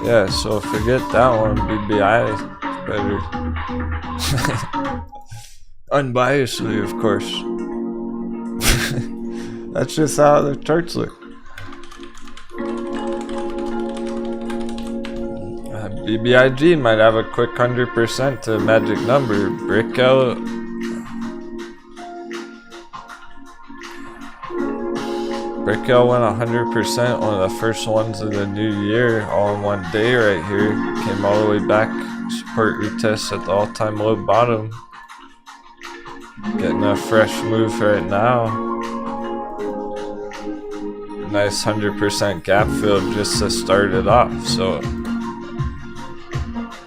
Yeah, so forget that one, BBI is better. Unbiasedly, of course. That's just how the charts look. BBIG might have a quick 100% to magic number. Brickell went 100%, one of the first ones of the new year, all in one day right here. Came all the way back, support retest at the all-time low bottom. Getting a fresh move right now. Nice 100% gap fill just to start it off, so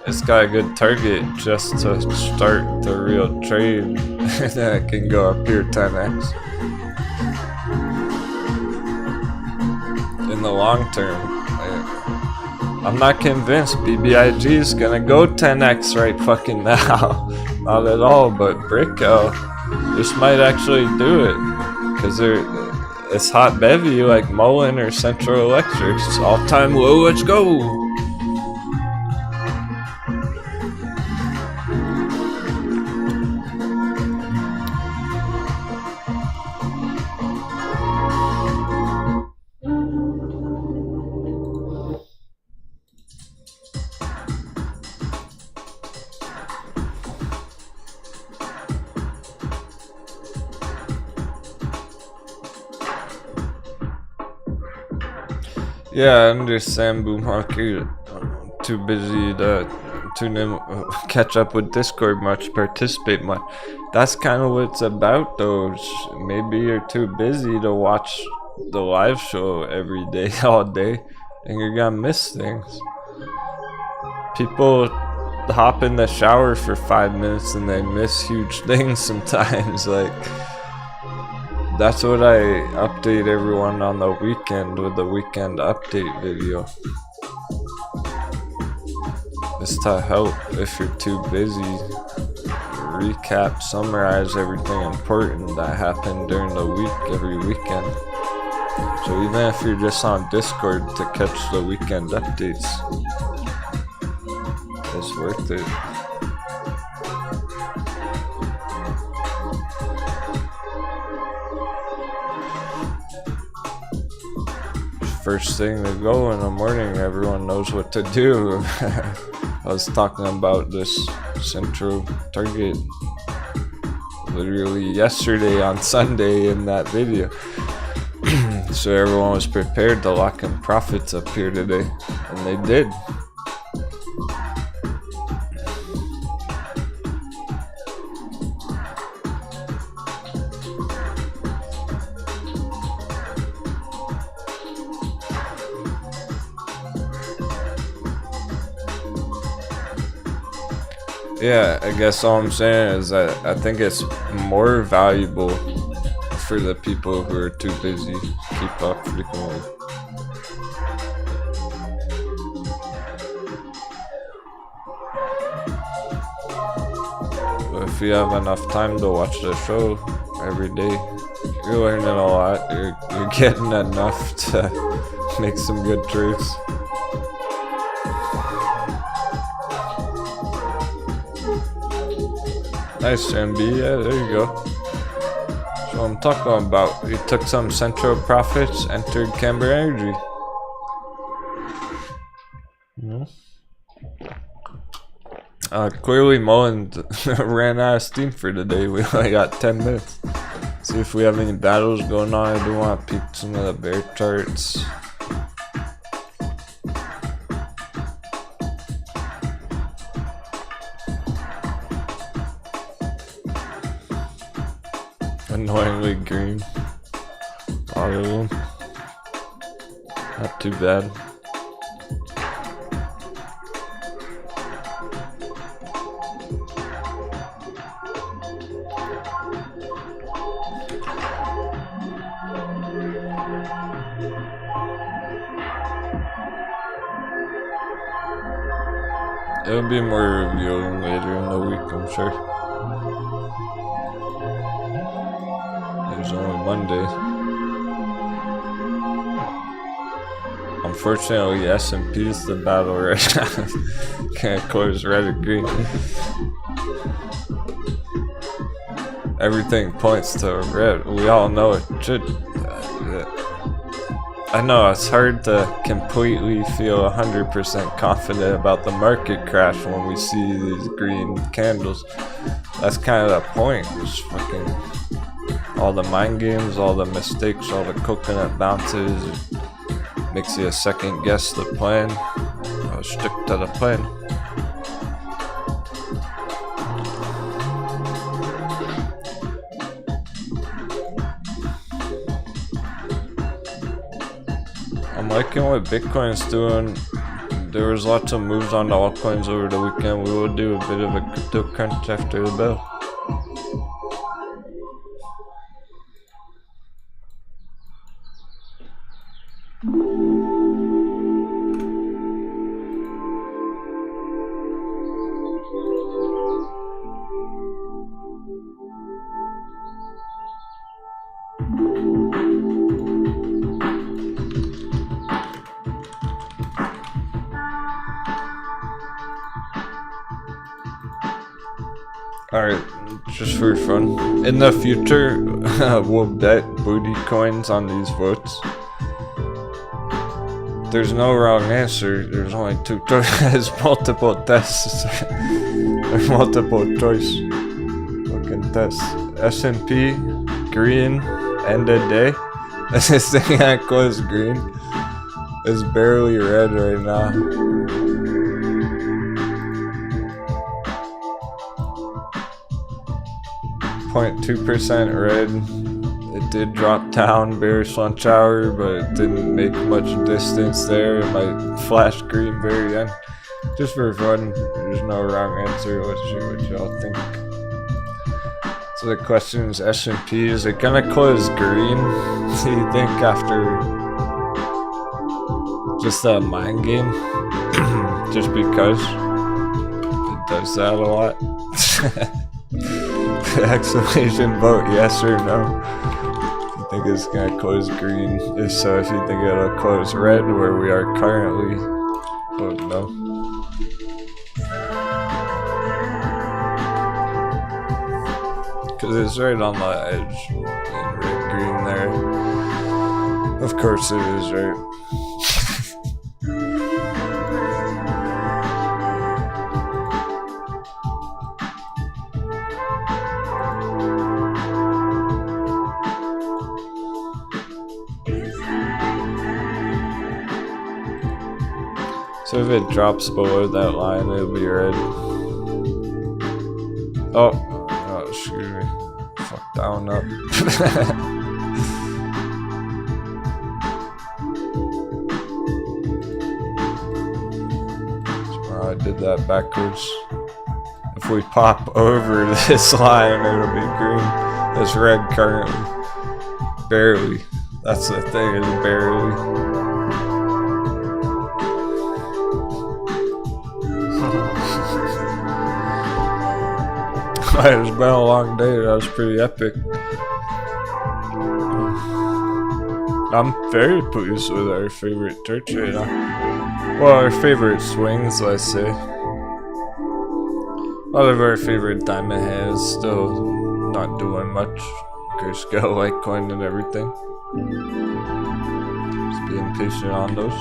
it's got a good target just to start the real trade. And then it can go up here 10x. In the long term, I'm not convinced BBIG is gonna go 10x right fucking now. Not at all, but Brickell, this might actually do it. Cause it's hot bevy like Mullen or Central Electric. It's all time low, let's go! Yeah, I understand, Boomhawk. You're too busy to tune in, catch up with Discord much, participate much. That's kind of what it's about, though. Maybe you're too busy to watch the live show every day, all day, and you're gonna miss things. People hop in the shower for 5 minutes and they miss huge things sometimes, like. That's what I update everyone on the weekend with the weekend update video. It's to help if you're too busy. Recap, summarize everything important that happened during the week every weekend. So even if you're just on Discord to catch the weekend updates, it's worth it. First thing to go in the morning, everyone knows what to do. I was talking about this central target literally yesterday on Sunday in that video. So everyone was prepared to lock in profits up here today, and they did. Yeah, I guess all I'm saying is that I think it's more valuable for the people who are too busy to keep up frequently. But if you have enough time to watch the show every day, You're learning a lot. You're getting enough to make some good trades. Nice, MB. Yeah, there you go. So I'm talking about. You took some central profits, entered Camber Energy. Clearly Mullen ran out of steam for today. We only got 10 minutes. See if we have any battles going on. I do want to peek some of the bear charts. Annoyingly green. A lot of them. Not too bad. It'll be more revealing later in the week, I'm sure. It's only Monday. Unfortunately, S&P is the battle right now. Can't close red or green. Everything points to red. We all know it should. I know it's hard to completely feel 100% confident about the market crash when we see these green candles. That's kind of the point. It's fucking all the mind games, all the mistakes, all the coconut bounces. It makes you second guess the plan. I'll stick to the plan. I'm liking what Bitcoin's doing. There was lots of moves on the altcoins over the weekend. We will do a bit of a crypto crunch after the bell. Alright, just for fun. In the future, we'll bet booty coins on these votes. There's no wrong answer, there's only two choices. Multiple tests. Or multiple choice. Fucking tests. S&P, green, end of day. This thing that goes green is barely red right now. 0.2% red. It did drop down bearish lunch hour, but it didn't make much distance there. It might flash green very end. Just for fun, there's no wrong answer. Let's see what y'all think. So the question is S&P, is it gonna close green? Do you think after just a mind game? Just because it does that a lot? Exclamation vote yes or no. You think it's gonna close green? If so, if you think it'll close red where we are currently, vote no. Cause it's right on the edge in red green there. Of course it is, right? So if it drops below that line, it'll be red. Oh, excuse me. Fuck down up. I did that backwards. If we pop over this line, it'll be green. It's red currently. Barely. That's the thing, is barely. It's been a long day. That was pretty epic. I'm very pleased with our favorite church right now. Well, our favorite swings, let's say. A lot of our favorite diamond hands still not doing much. Curse go Litecoin and everything. Just being patient on those.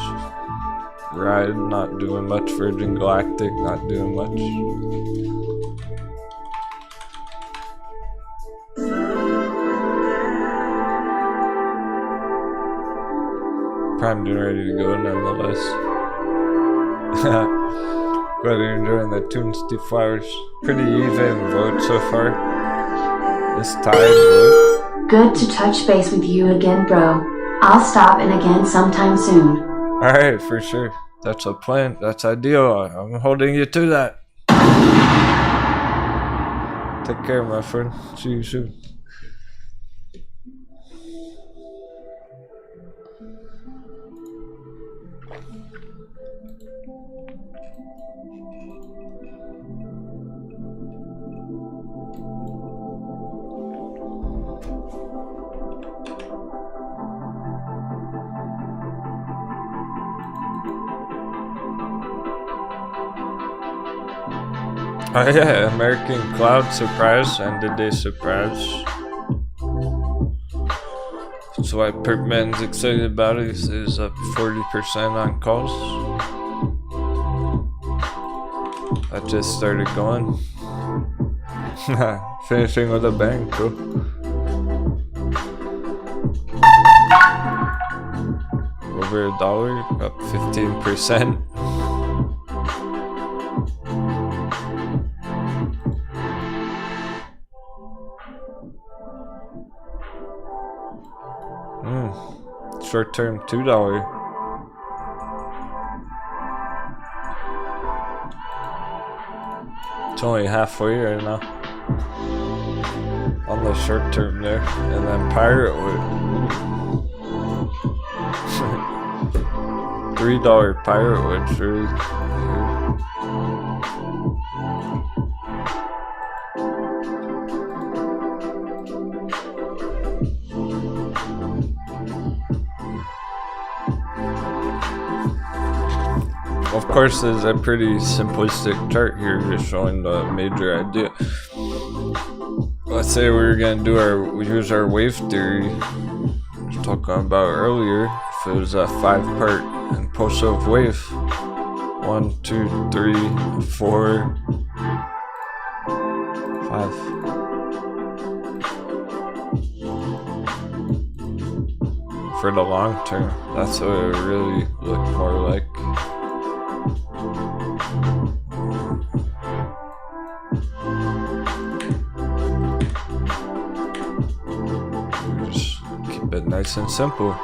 Ride not doing much. Virgin Galactic not doing much. Primed and ready to go nonetheless. Glad you're enjoying the Tunesty Flowers. Pretty even vote so far. This tied vote. Good to touch base with you again, bro. I'll stop in again sometime soon. Alright, for sure. That's a plan. That's ideal. I'm holding you to that. Take care, my friend. See you soon. Oh yeah, American Cloud surprise, and did they surprise? That's why Perkman's excited about it. Is up 40% on calls. I just started going. Finishing with a bang, cool. Over $1, up 15%. Short term $2. It's only halfway right now on the short term there, and then Pirate would $3 Pirate would sure. Of course, there's a pretty simplistic chart here just showing the major idea. Let's say we use our wave theory I was talking about earlier. If it was a 5-part impulsive wave, 1, 2, 3, 4, 5. For the long term, that's what it really looked more like. Just keep it nice and simple.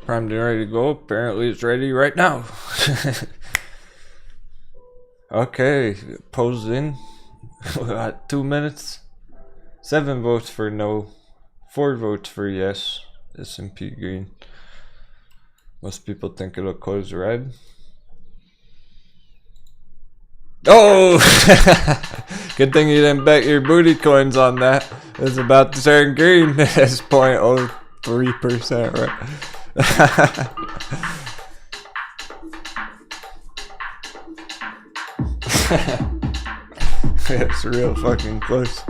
Primed and ready to go. Apparently it's ready right now. Okay, posed in. 2 minutes. 7 votes for no. 4 votes for yes. S&P green. Most people think it'll close red. Oh! Good thing you didn't bet your booty coins on that. It's about to turn green. It's 0.03%, right? It's real fucking close.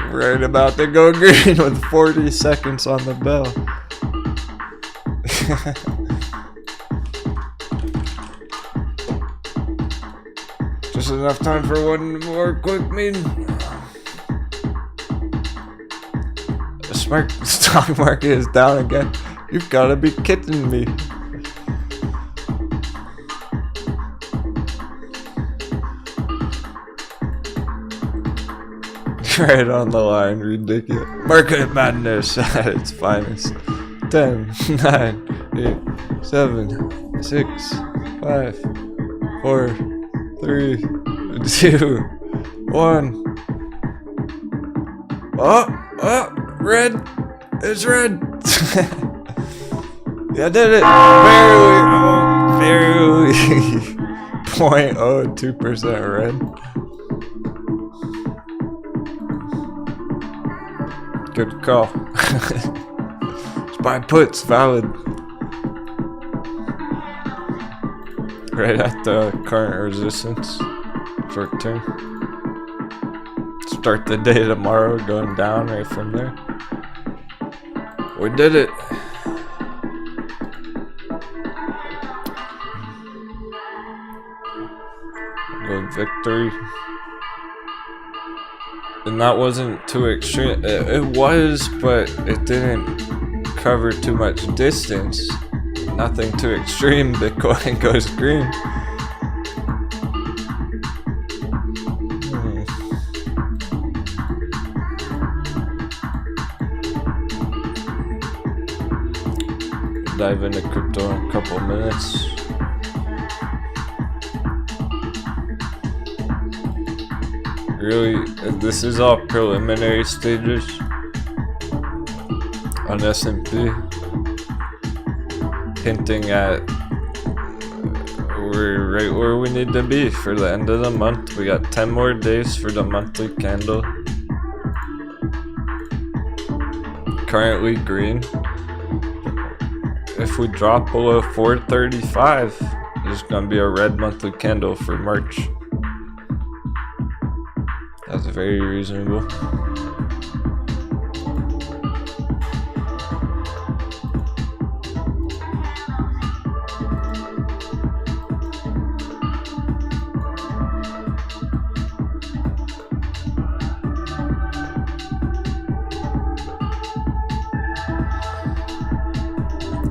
Right about to go green with 40 seconds on the bell. Just enough time for one more quick meeting. The stock market is down again. You've gotta be kidding me. Right on the line, ridiculous. Market madness at its finest. 10, 9, 8, 7, 6, 5, 4, 3, 2, 1. Oh, red. It's red. Yeah, I did it. Barely. 0.02% red. Good call. Buy puts valid. Right at the current resistance. Short term. Start the day tomorrow going down right from there. We did it. Good victory. And that wasn't too extreme. It was, but it didn't cover too much distance. Nothing too extreme. Bitcoin goes green. Dive into crypto in a couple minutes. Really, this is all preliminary stages on S&P, hinting at we're right where we need to be for the end of the month. We got 10 more days for the monthly candle. Currently green. If we drop below 435, there's gonna be a red monthly candle for March. That's very reasonable.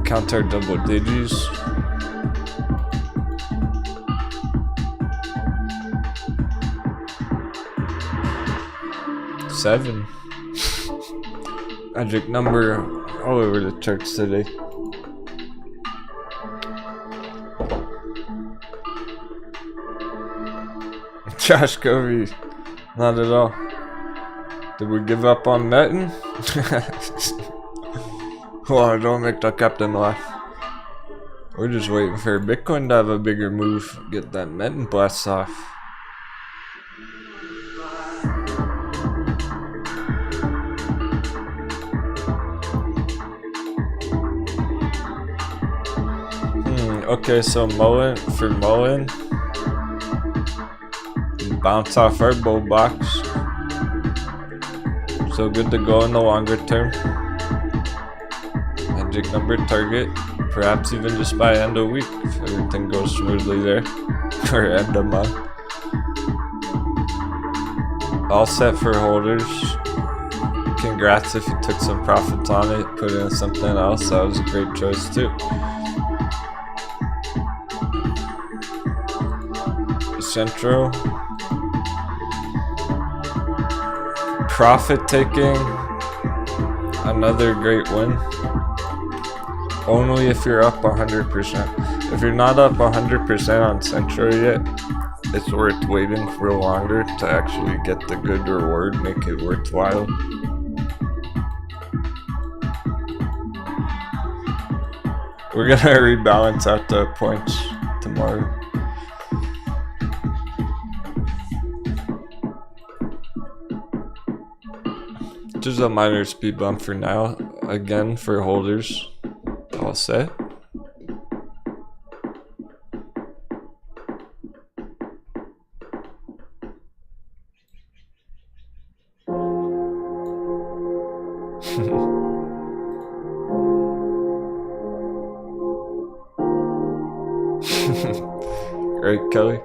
Counter double digits. Seven. Magic number all over the charts today. Josh Covey, not at all. Did we give up on Metin? Oh, don't make the captain laugh. We're just waiting for Bitcoin to have a bigger move, get that Metin blast off. Okay, so mullen, bounce off our bull box. So good to go in the longer term. Magic number target, perhaps even just by end of week if everything goes smoothly there, or end of month. All set for holders. Congrats if you took some profits on it, put in something else. That was a great choice too. Central. Profit taking. Another great win. Only if you're up 100%. If you're not up 100% on Central yet, it's worth waiting for longer to actually get the good reward, make it worthwhile. We're gonna rebalance out the points tomorrow. Just a minor speed bump for now. Again, for holders, I'll say. Right, Kelly?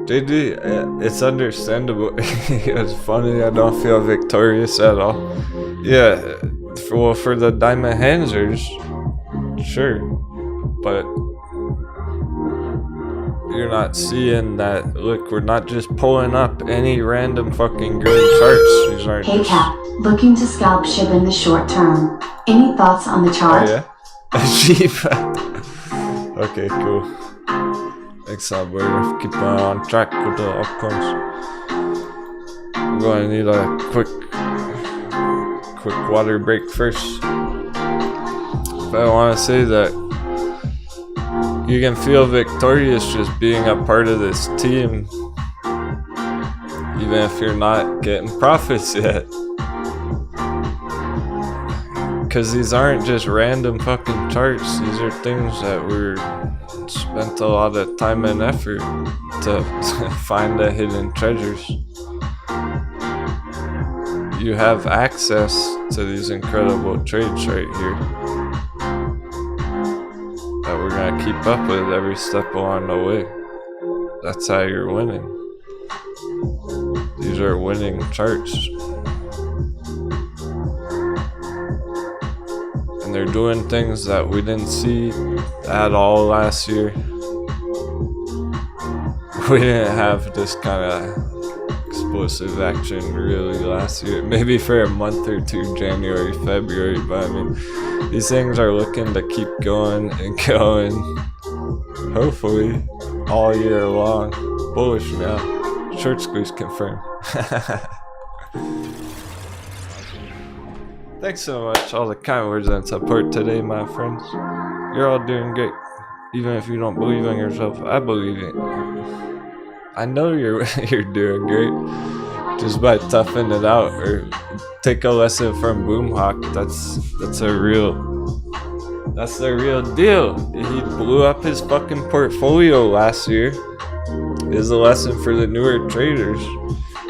JD, it's understandable. It's funny, I don't feel victorious at all. Yeah, for the diamond handsers, sure. But you're not seeing that. Look, we're not just pulling up any random fucking green charts. These aren't Hey Cap, looking to scalp SHIB in the short term. Any thoughts on the chart? Oh yeah? Shiba. Okay, cool. Thanks, we're keeping on track with the altcoins. We're going to need a quick water break first. But I want to say that you can feel victorious just being a part of this team, even if you're not getting profits yet. Because these aren't just random fucking charts. These are things that we're spent a lot of time and effort to find the hidden treasures. You have access to these incredible trades right here that we're gonna keep up with every step along the way. That's how you're winning. These are winning charts. And they're doing things that we didn't see at all last year. We didn't have this kind of explosive action really last year. Maybe for a month or two, January, February, but I mean, these things are looking to keep going and going. Hopefully, all year long. Bullish now. Short squeeze confirmed. Thanks so much, all the kind words and support today, my friends. You're all doing great. Even if you don't believe in yourself, I believe it. I know you're doing great. Just by toughing it out, or take a lesson from Boomhawk. That's the real deal. He blew up his fucking portfolio last year. It is a lesson for the newer traders.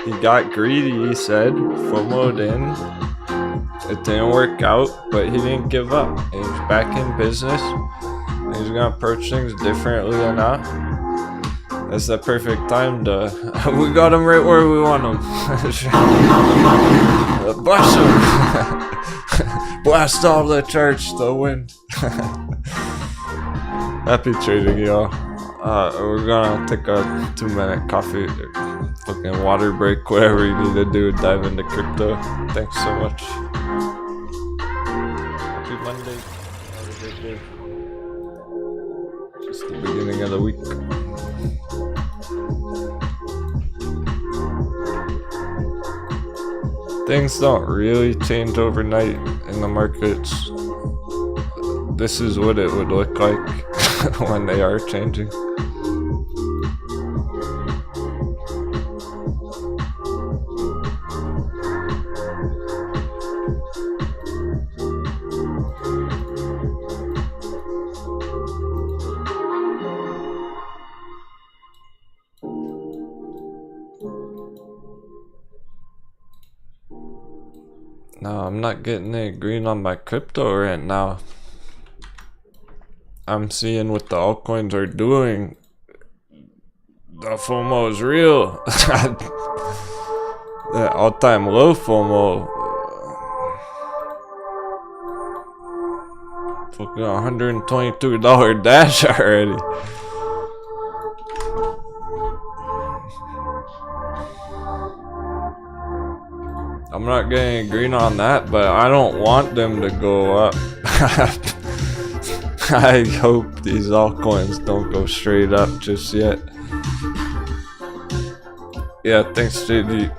He got greedy, he said, FOMO'd in. It didn't work out, but he didn't give up. And he's back in business. And he's gonna approach things differently now. That's the perfect time to... we got him right where we want him. Blast him! Blast all the charts to win. Happy trading, y'all. We're gonna take a 2-minute coffee, fucking water break, whatever you need to do, dive into crypto. Thanks so much. Happy Monday. Have a great day. Just the beginning of the week. Things don't really change overnight in the markets. This is what it would look like when they are changing. No, I'm not getting any green on my crypto right now. I'm seeing what the altcoins are doing. The FOMO is real. The all-time low FOMO. Fucking $122 dash already. I'm not getting green on that, but I don't want them to go up. I hope these altcoins don't go straight up just yet. Yeah, thanks, JD.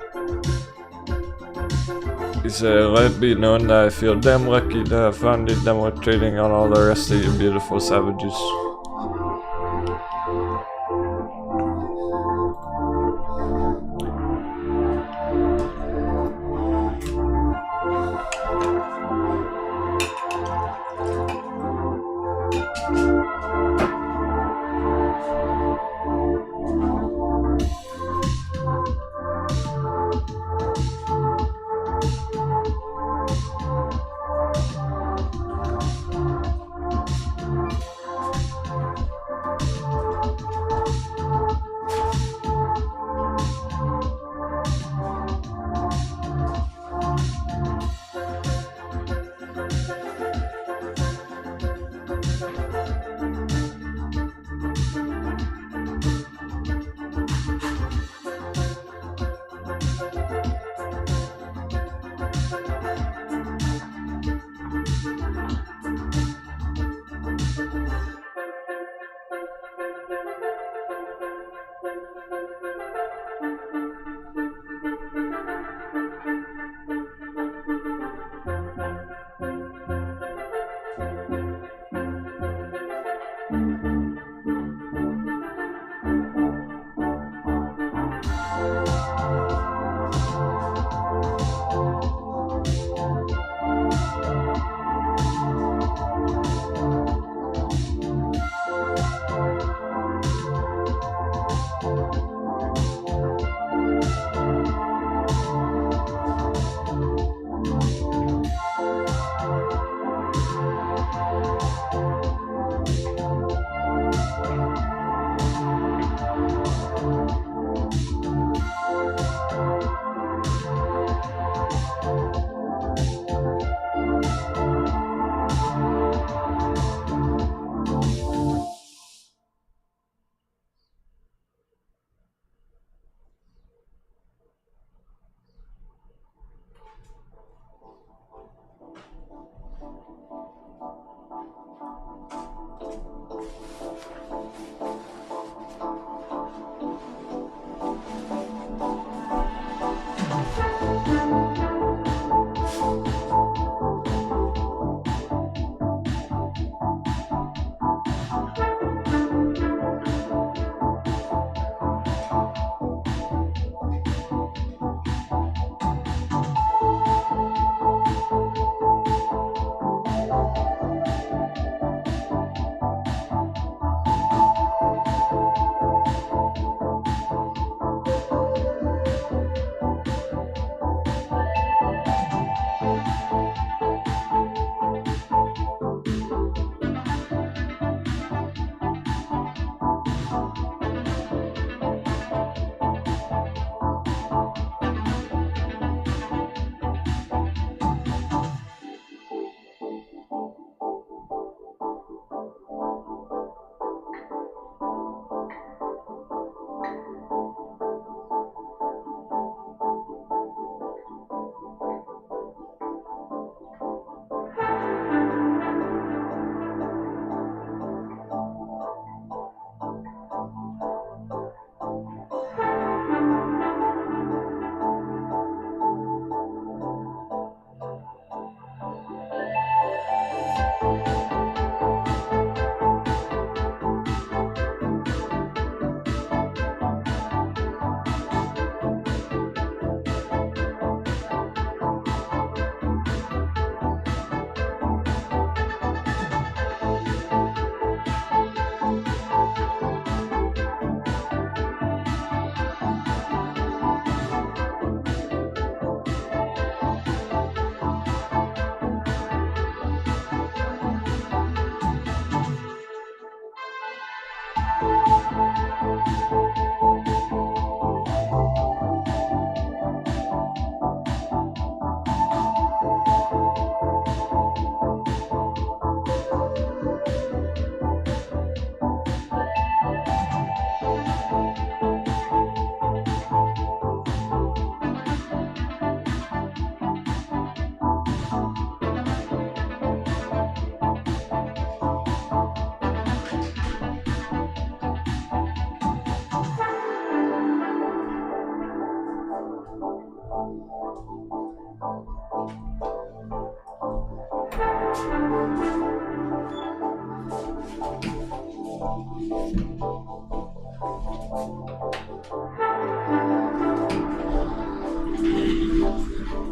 He said, let it be known that I feel damn lucky to have founded Denwo trading on all the rest of you beautiful savages.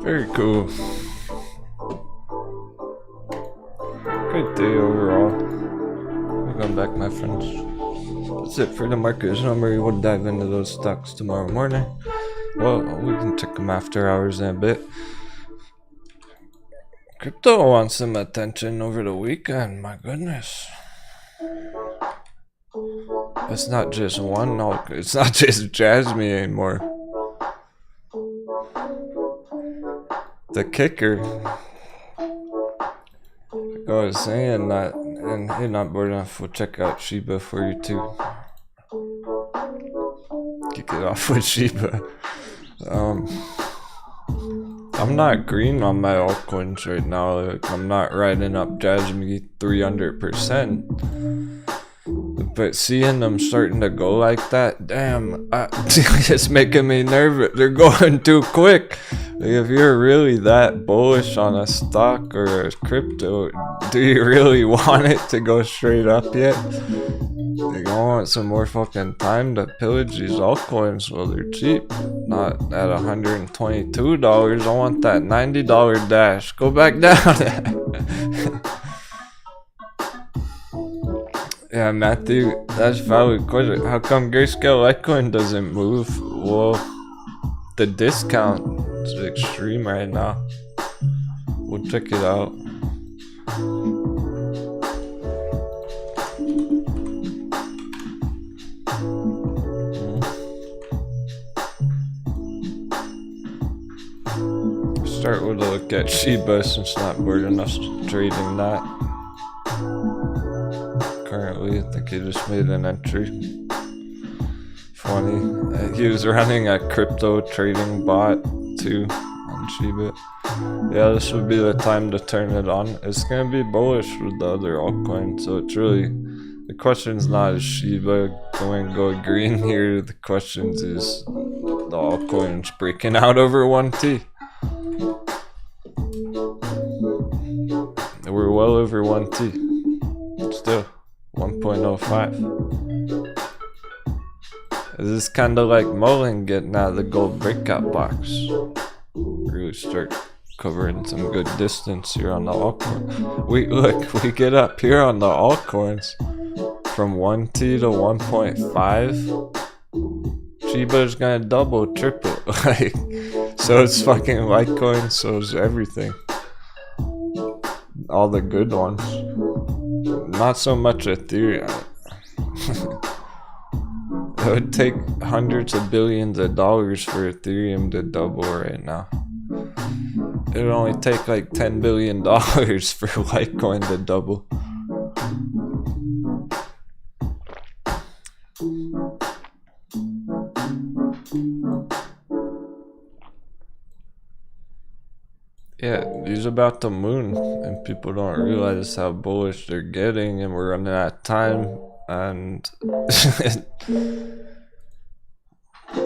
Very cool. Good day overall. Welcome back, my friends. That's it for the market summary. We'll dive into those stocks tomorrow morning. Well, we can check them after hours in a bit. Crypto wants some attention over the weekend, my goodness. It's not just one, no, it's not just GME anymore. The kicker, like I was saying that, and you're not bored enough, we'll check out Shiba for you too. Kick it off with Shiba. I'm not green on my altcoins right now. Like, I'm not riding up GME 300%. But seeing them starting to go like that, damn, it's making me nervous. They're going too quick. Like, if you're really that bullish on a stock or a crypto, do you really want it to go straight up yet? Like, I want some more fucking time to pillage these altcoins while they're cheap. Not at $122. I want that $90 dash. Go back down. Yeah, Matthew, that's a valid question. How come Grayscale Litecoin doesn't move? Well, the discount is extreme right now. We'll check it out. Start with a look at Shiba since not bored enough trading that. Currently, I think he just made an entry. Funny. He was running a crypto trading bot too on Shiba. Yeah, this would be the time to turn it on. It's gonna be bullish with the other altcoins, so it's really, the question's not is Shiba going to go green here. The question is the altcoins breaking out over 1T. We're well over 1T. Still. 1.05. This is kind of like Mullen getting out of the gold breakout box. Really start covering some good distance here on the altcoin. We get up here on the altcoins from 1T to 1.5. Shiba's gonna double, triple. Like, so it's fucking Litecoin, so is everything. All the good ones. Not so much Ethereum. It would take hundreds of billions of dollars for Ethereum to double right now. It would only take like $10 billion for Litecoin to double. Yeah, he's about to moon, and people don't realize how bullish they're getting, and we're running out of time, and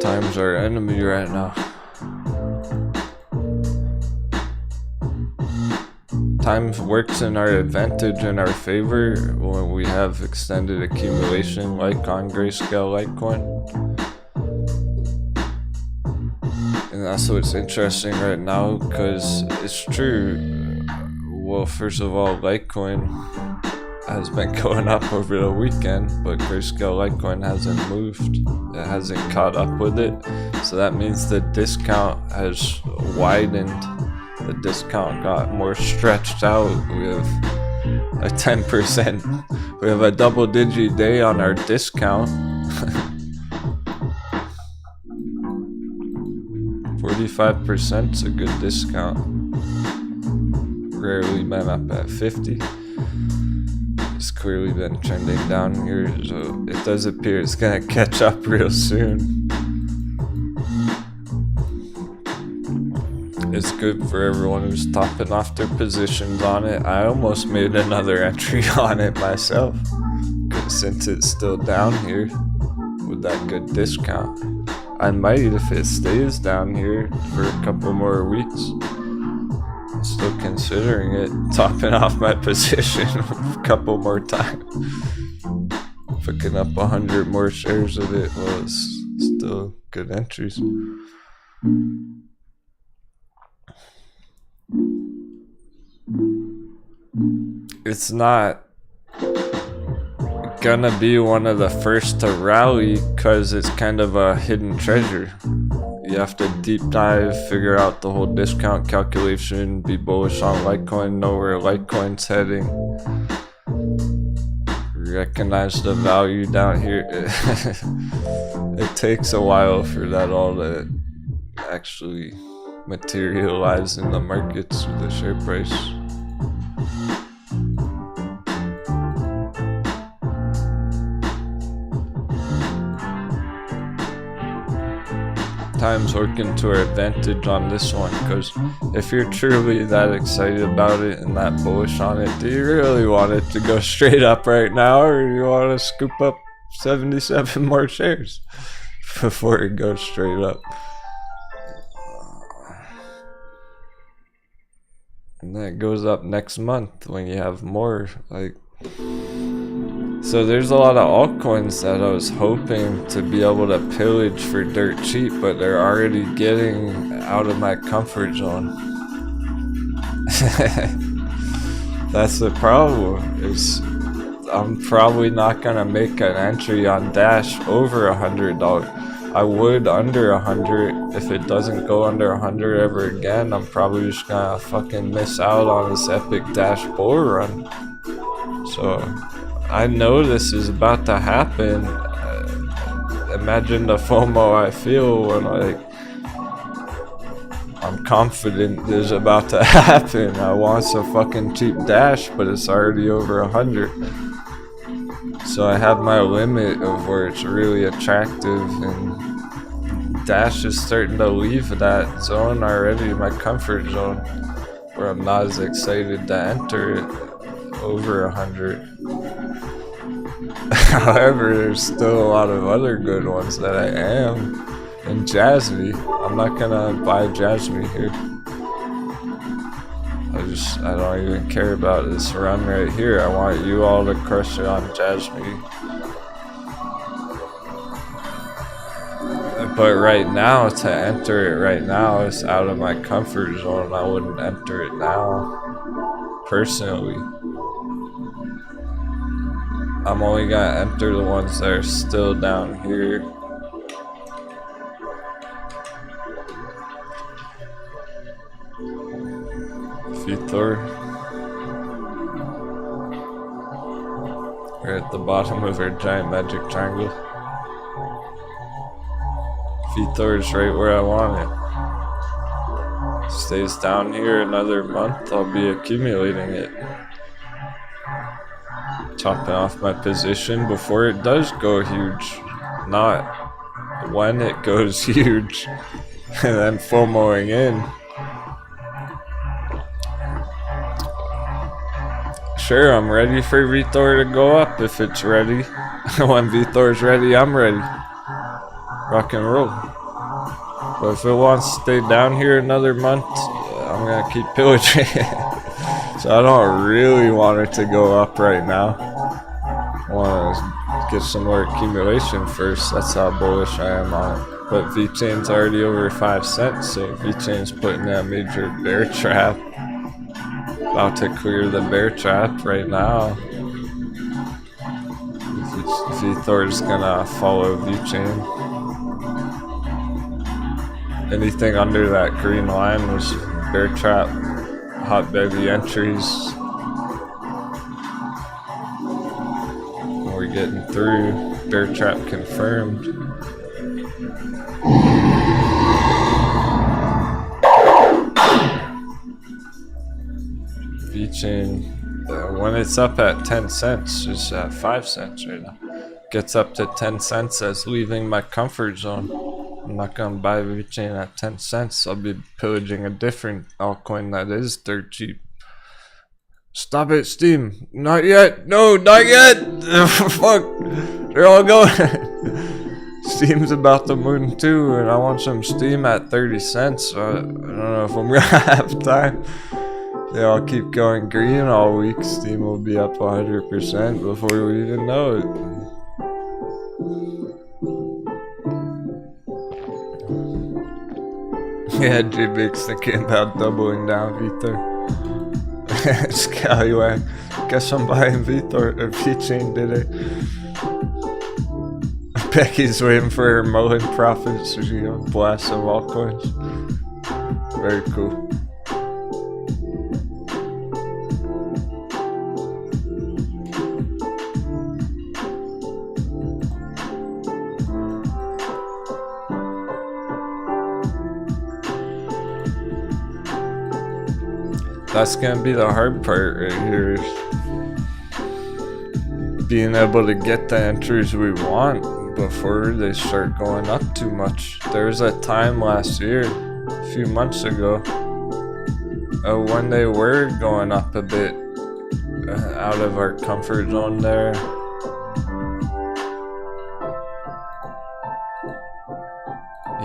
time's our enemy right now. Time works in our advantage, in our favor, when we have extended accumulation like on Grayscale Litecoin. And that's what's interesting right now, because it's true. Well, first of all, Litecoin has been going up over the weekend, but Grayscale Litecoin hasn't moved. It hasn't caught up with it. So that means the discount has widened. The discount got more stretched out. We have a 10%. We have a double-digit day on our discount. 45% is a good discount. Rarely been up at 50. It's clearly been trending down here, so it does appear it's gonna catch up real soon. It's good for everyone who's topping off their positions on it. I almost made another entry on it myself, since it's still down here with that good discount. I might if it stays down here for a couple more weeks. I'm still considering it, topping off my position a couple more times. Picking up 100 more shares of it was still good entries. it's not gonna be one of the first to rally because it's kind of a hidden treasure. You have to deep dive, figure out the whole discount calculation, be bullish on Litecoin, know where Litecoin's heading, recognize the value down here. It takes a while for that all to actually materialize in the markets with the share price. Times working to our advantage on this one, because if you're truly that excited about it and that bullish on it, do you really want it to go straight up right now, or do you want to scoop up 77 more shares before it goes straight up? And that goes up next month when you have more, like. So there's a lot of altcoins that I was hoping to be able to pillage for dirt cheap, but they're already getting out of my comfort zone. That's the problem, is I'm probably not gonna make an entry on Dash over $100. I would under 100. If it doesn't go under 100 ever again, I'm probably just gonna fucking miss out on this epic Dash bull run. So I know this is about to happen. Imagine the FOMO I feel when I'm confident this is about to happen. I want some fucking cheap Dash, but it's already over 100. So I have my limit of where it's really attractive, and Dash is starting to leave that zone already, my comfort zone, where I'm not as excited to enter it over 100. However, there's still a lot of other good ones that I am. And Jasmine, I'm not gonna buy Jasmine here. I don't even care about this run right here. I want you all to crush it on Jasmine. But right now, to enter it right now is out of my comfort zone. I wouldn't enter it now, personally. I'm only gonna enter the ones that are still down here. Thor. We're at the bottom of our giant magic triangle. Thor is right where I want it. Stays down here another month, I'll be accumulating it. Chopping off my position before it does go huge, not when it goes huge, and then FOMOing in. Sure, I'm ready for VThor to go up if it's ready. When VThor's ready, I'm ready. Rock and roll. But if it wants to stay down here another month, I'm gonna keep pillaging it. So I don't really want it to go up right now. I want to get some more accumulation first. That's how bullish I am on it. But vechain's already over 5 cents, so vechain's putting in a major bear trap. About to clear the bear trap right now. VThor's gonna follow vechain. Anything under that green line was bear trap, hot baby entries. We're getting through. Bear trap confirmed. VeChain, when it's up at 10 cents, it's at 5 cents right now. Gets up to 10 cents as leaving my comfort zone. I'm not gonna buy VeChain at 10 cents. I'll be pillaging a different altcoin that is dirt cheap. Stop it, Steam. Not yet. No, not yet. Fuck. They're all going. Steam's about to moon too, and I want some Steam at 30 cents. So I don't know if I'm gonna have time. They all keep going green all week. Steam will be up 100% before we even know it. Yeah, J-Big's thinking about doubling down VThor. Scallywag. Guess I'm buying vechain today. Becky's waiting for her mullen profits, so she got a blast of altcoins. Very cool. That's gonna be the hard part right here, is being able to get the entries we want before they start going up too much. There was a time last year, a few months ago, when they were going up a bit out of our comfort zone there.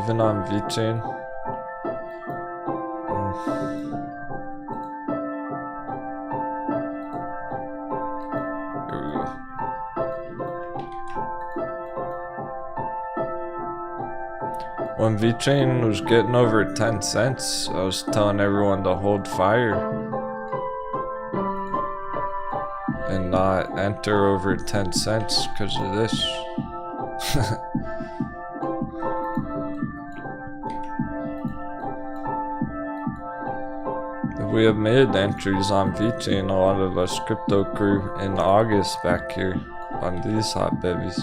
Even on vechain. When vechain was getting over 10 cents, I was telling everyone to hold fire and not enter over 10 cents because of this. We have made entries on vechain, a lot of us crypto crew, in August back here on these hot bevies.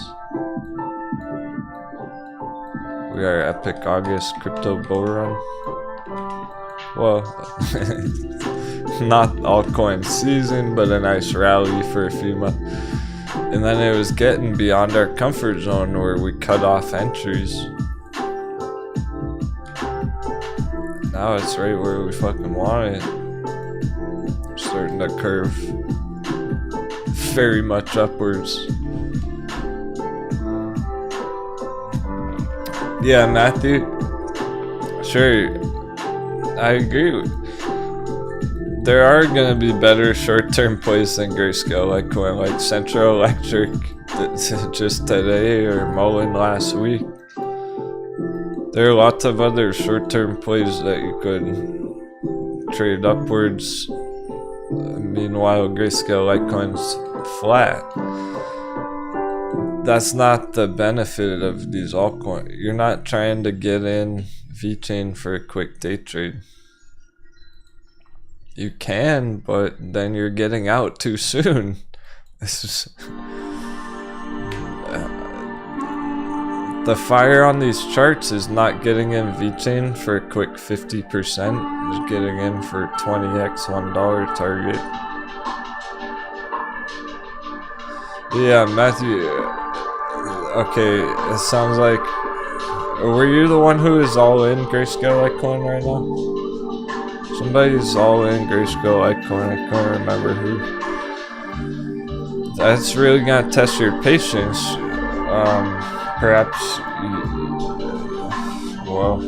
We are epic August crypto bull run. Well, not altcoin season, but a nice rally for a few months. And then it was getting beyond our comfort zone where we cut off entries. Now it's right where we fucking want it. Starting to curve very much upwards. Yeah, Matthew. Sure, I agree. There are gonna be better short-term plays than Grayscale, like Central Electric just today, or Mullen last week. There are lots of other short-term plays that you could trade upwards. Meanwhile, Grayscale Litecoin's flat. That's not the benefit of these altcoins. You're not trying to get in vechain for a quick day trade. You can, but then you're getting out too soon. This is the fire on these charts is not getting in vechain for a quick 50%. It's getting in for 20x $1 target. Yeah, Matthew. Okay, it sounds like. Were you the one who is all in Grayscale Litecoin right now? Somebody's all in Grayscale Litecoin. I can't remember who. That's really gonna test your patience. Perhaps. Well.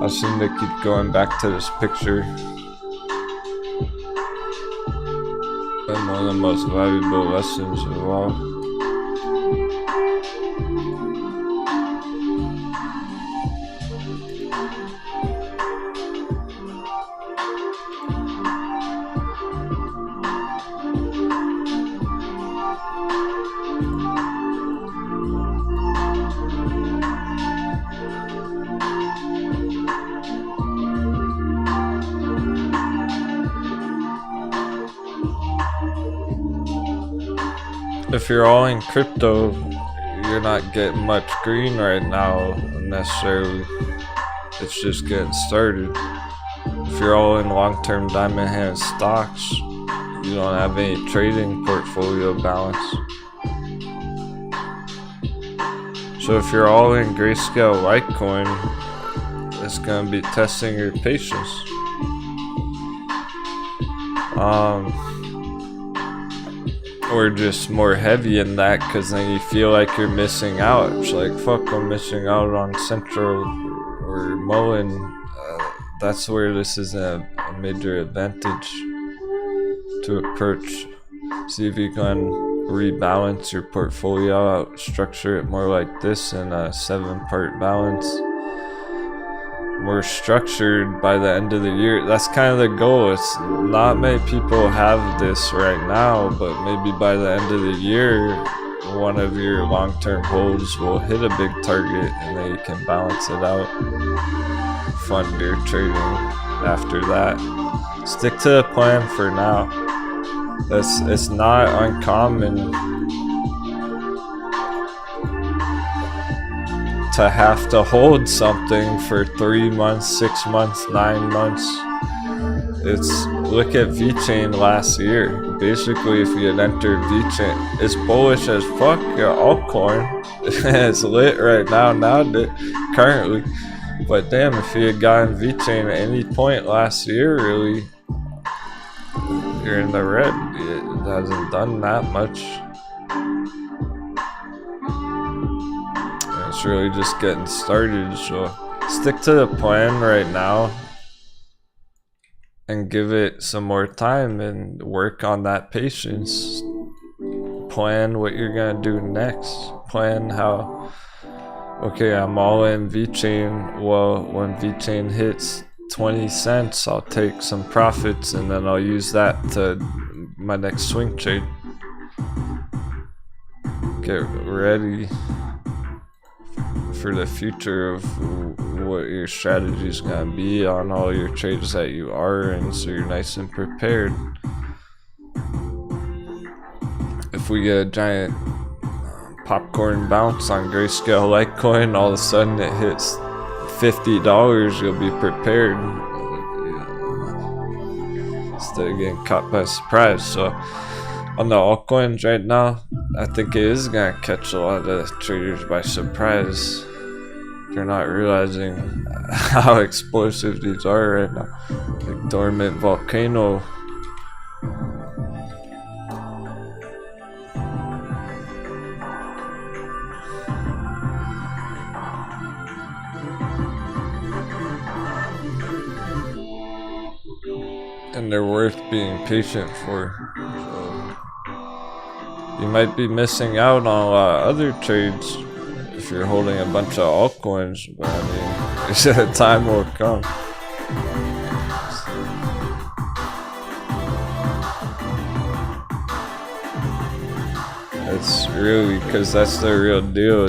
I seem to keep going back to this picture. Been one of the most valuable lessons of all. If you're all in crypto, you're not getting much green right now necessarily. It's just getting started. If you're all in long-term diamond hand stocks, you don't have any trading portfolio balance. So if you're all in Grayscale Litecoin, it's gonna be testing your patience. Or just more heavy in that, because then you feel like you're missing out. It's like, fuck, I'm missing out on Central or Mullen. That's where this is a major advantage to approach. See if you can rebalance your portfolio out, structure it more like this in a 7-part balance. More structured by the end of the year. That's kind of the goal. It's not many people have this right now, but maybe by the end of the year, one of your long-term holds will hit a big target, and then you can balance it out, fund your trading after that. Stick to the plan for now. It's not uncommon to have to hold something for 3 months, 6 months, 9 months. Look at vechain last year. Basically, if you had entered vechain, it's bullish as fuck. Your altcoin, it's lit right now currently. But damn, if you had gotten vechain at any point last year, really, you're in the red. It hasn't done that much. And it's really just getting started. So stick to the plan right now and give it some more time and work on that patience. Plan what you're gonna do next. Plan how, okay, I'm all in vechain. Well, when vechain hits 20 cents, I'll take some profits and then I'll use that to my next swing trade. Get ready for the future of what your strategy is going to be on all your trades that you are in, so you're nice and prepared. If we get a giant popcorn bounce on Grayscale Litecoin, all of a sudden it hits $50, you'll be prepared instead of getting caught by surprise. So on the altcoins right now, I think it is gonna catch a lot of traders by surprise. They're not realizing how explosive these are right now. Like dormant volcano. And they're worth being patient for. So you might be missing out on a lot of other trades if you're holding a bunch of altcoins, but I mean, the time will come. It's really, because that's the real deal.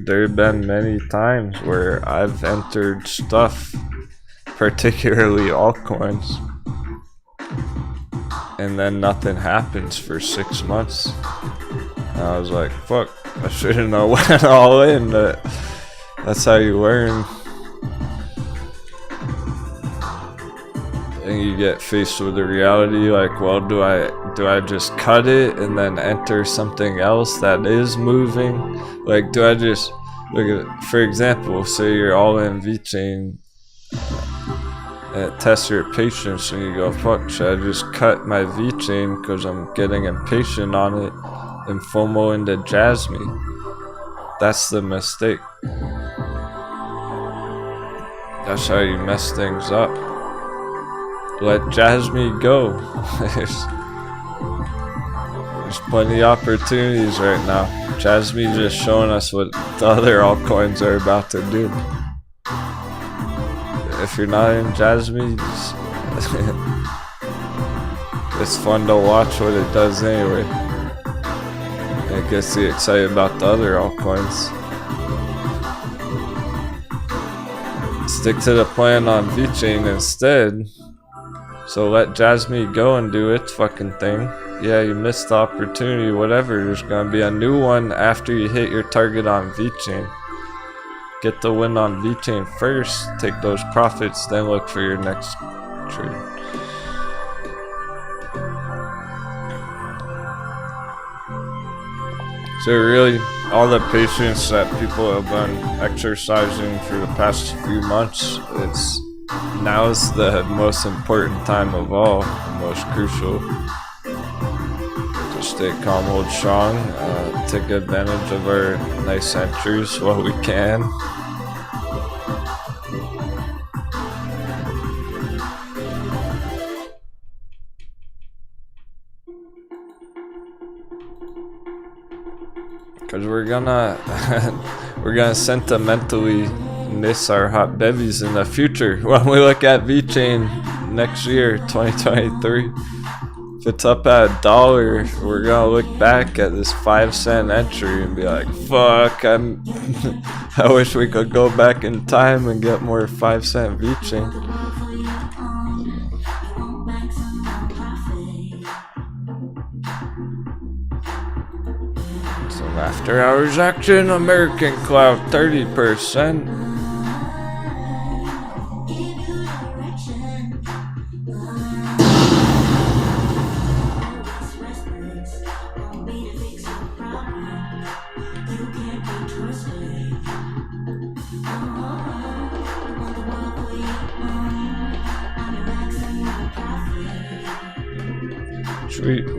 There have been many times where I've entered stuff, particularly altcoins, and then nothing happens for 6 months. And I was like, fuck, I should have known went all in, but that's how you learn. And you get faced with the reality, like, well, do I just cut it and then enter something else that is moving? Like, do I just, look at, for example, say you're all in vechain, and it tests your patience, and you go, fuck, should I just cut my vechain because I'm getting impatient on it and FOMO into Jasmine? That's the mistake. That's how you mess things up. Let Jasmine go. There's plenty of opportunities right now. Jasmine just showing us what the other altcoins are about to do. If you're not in Jasmine, it's fun to watch what it does anyway. And it gets you excited about the other altcoins. Stick to the plan on vechain instead. So let Jasmine go and do its fucking thing. Yeah, you missed the opportunity, whatever. There's gonna be a new one after you hit your target on vechain. Get the win on vechain first, take those profits, then look for your next trade. So really, all the patience that people have been exercising for the past few months, now is the most important time of all, the most crucial. To stay calm, hold strong, take advantage of our nice entries while we can. gonna we're gonna sentimentally miss our hot bevies in the future when we look at vechain next year, 2023. If it's up at $1, we're gonna look back at this 5-cent entry and be like, fuck, I wish we could go back in time and get more 5-cent vechain. Some after hours action, American Cloud 30%.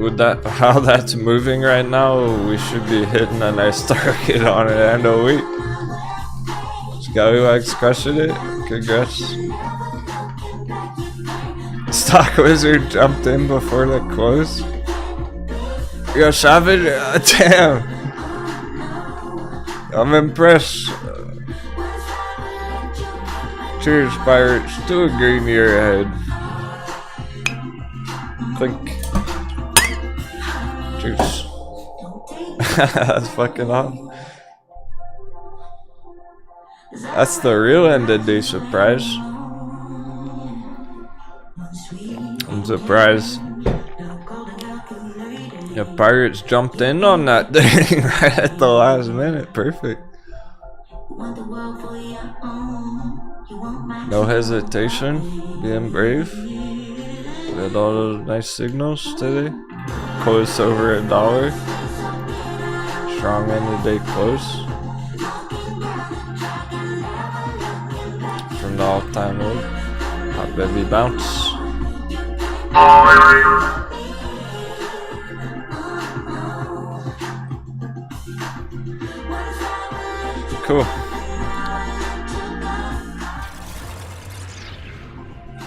With that, how that's moving right now, we should be hitting a nice target on it end of week. Scallywags crushing it. Congrats. Stock Wizard jumped in before the close. Yo, Savage, damn. I'm impressed. Cheers, Pirates. To a green year ahead. Clink. Cheers. That's fucking awesome. That's the real end of day surprise. I'm surprised. The Pirates jumped in on that thing right at the last minute. Perfect. No hesitation. Being brave. With all those nice signals today. Close over $1. Strong end of day close. From the all-time low. Hot bevy bounce. Cool.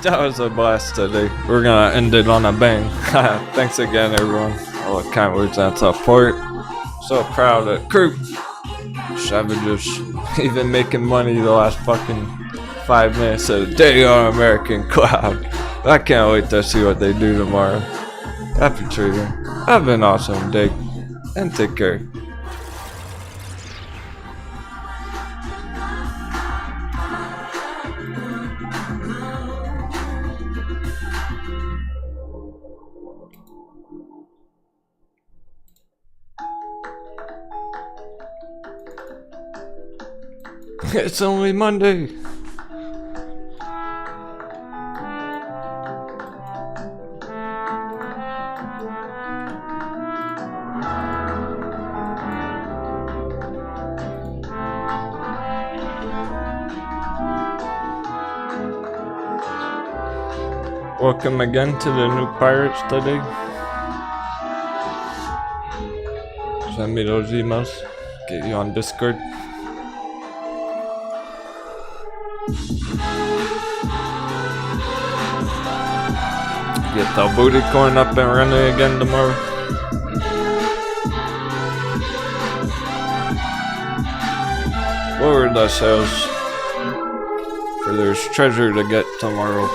That was a blast today. We're gonna end it on a bang. Thanks again, everyone. All the kind words and support. So proud of crew. Savages. Even making money the last fucking 5 minutes of the day on American Cloud. I can't wait to see what they do tomorrow. Happy trading. Have an awesome day. And take care. It's only Monday. Welcome again to the new Pirates today. Send me those emails. Get you on Discord. Get the booty coin up and running again tomorrow. Lower the sales. For there's treasure to get tomorrow.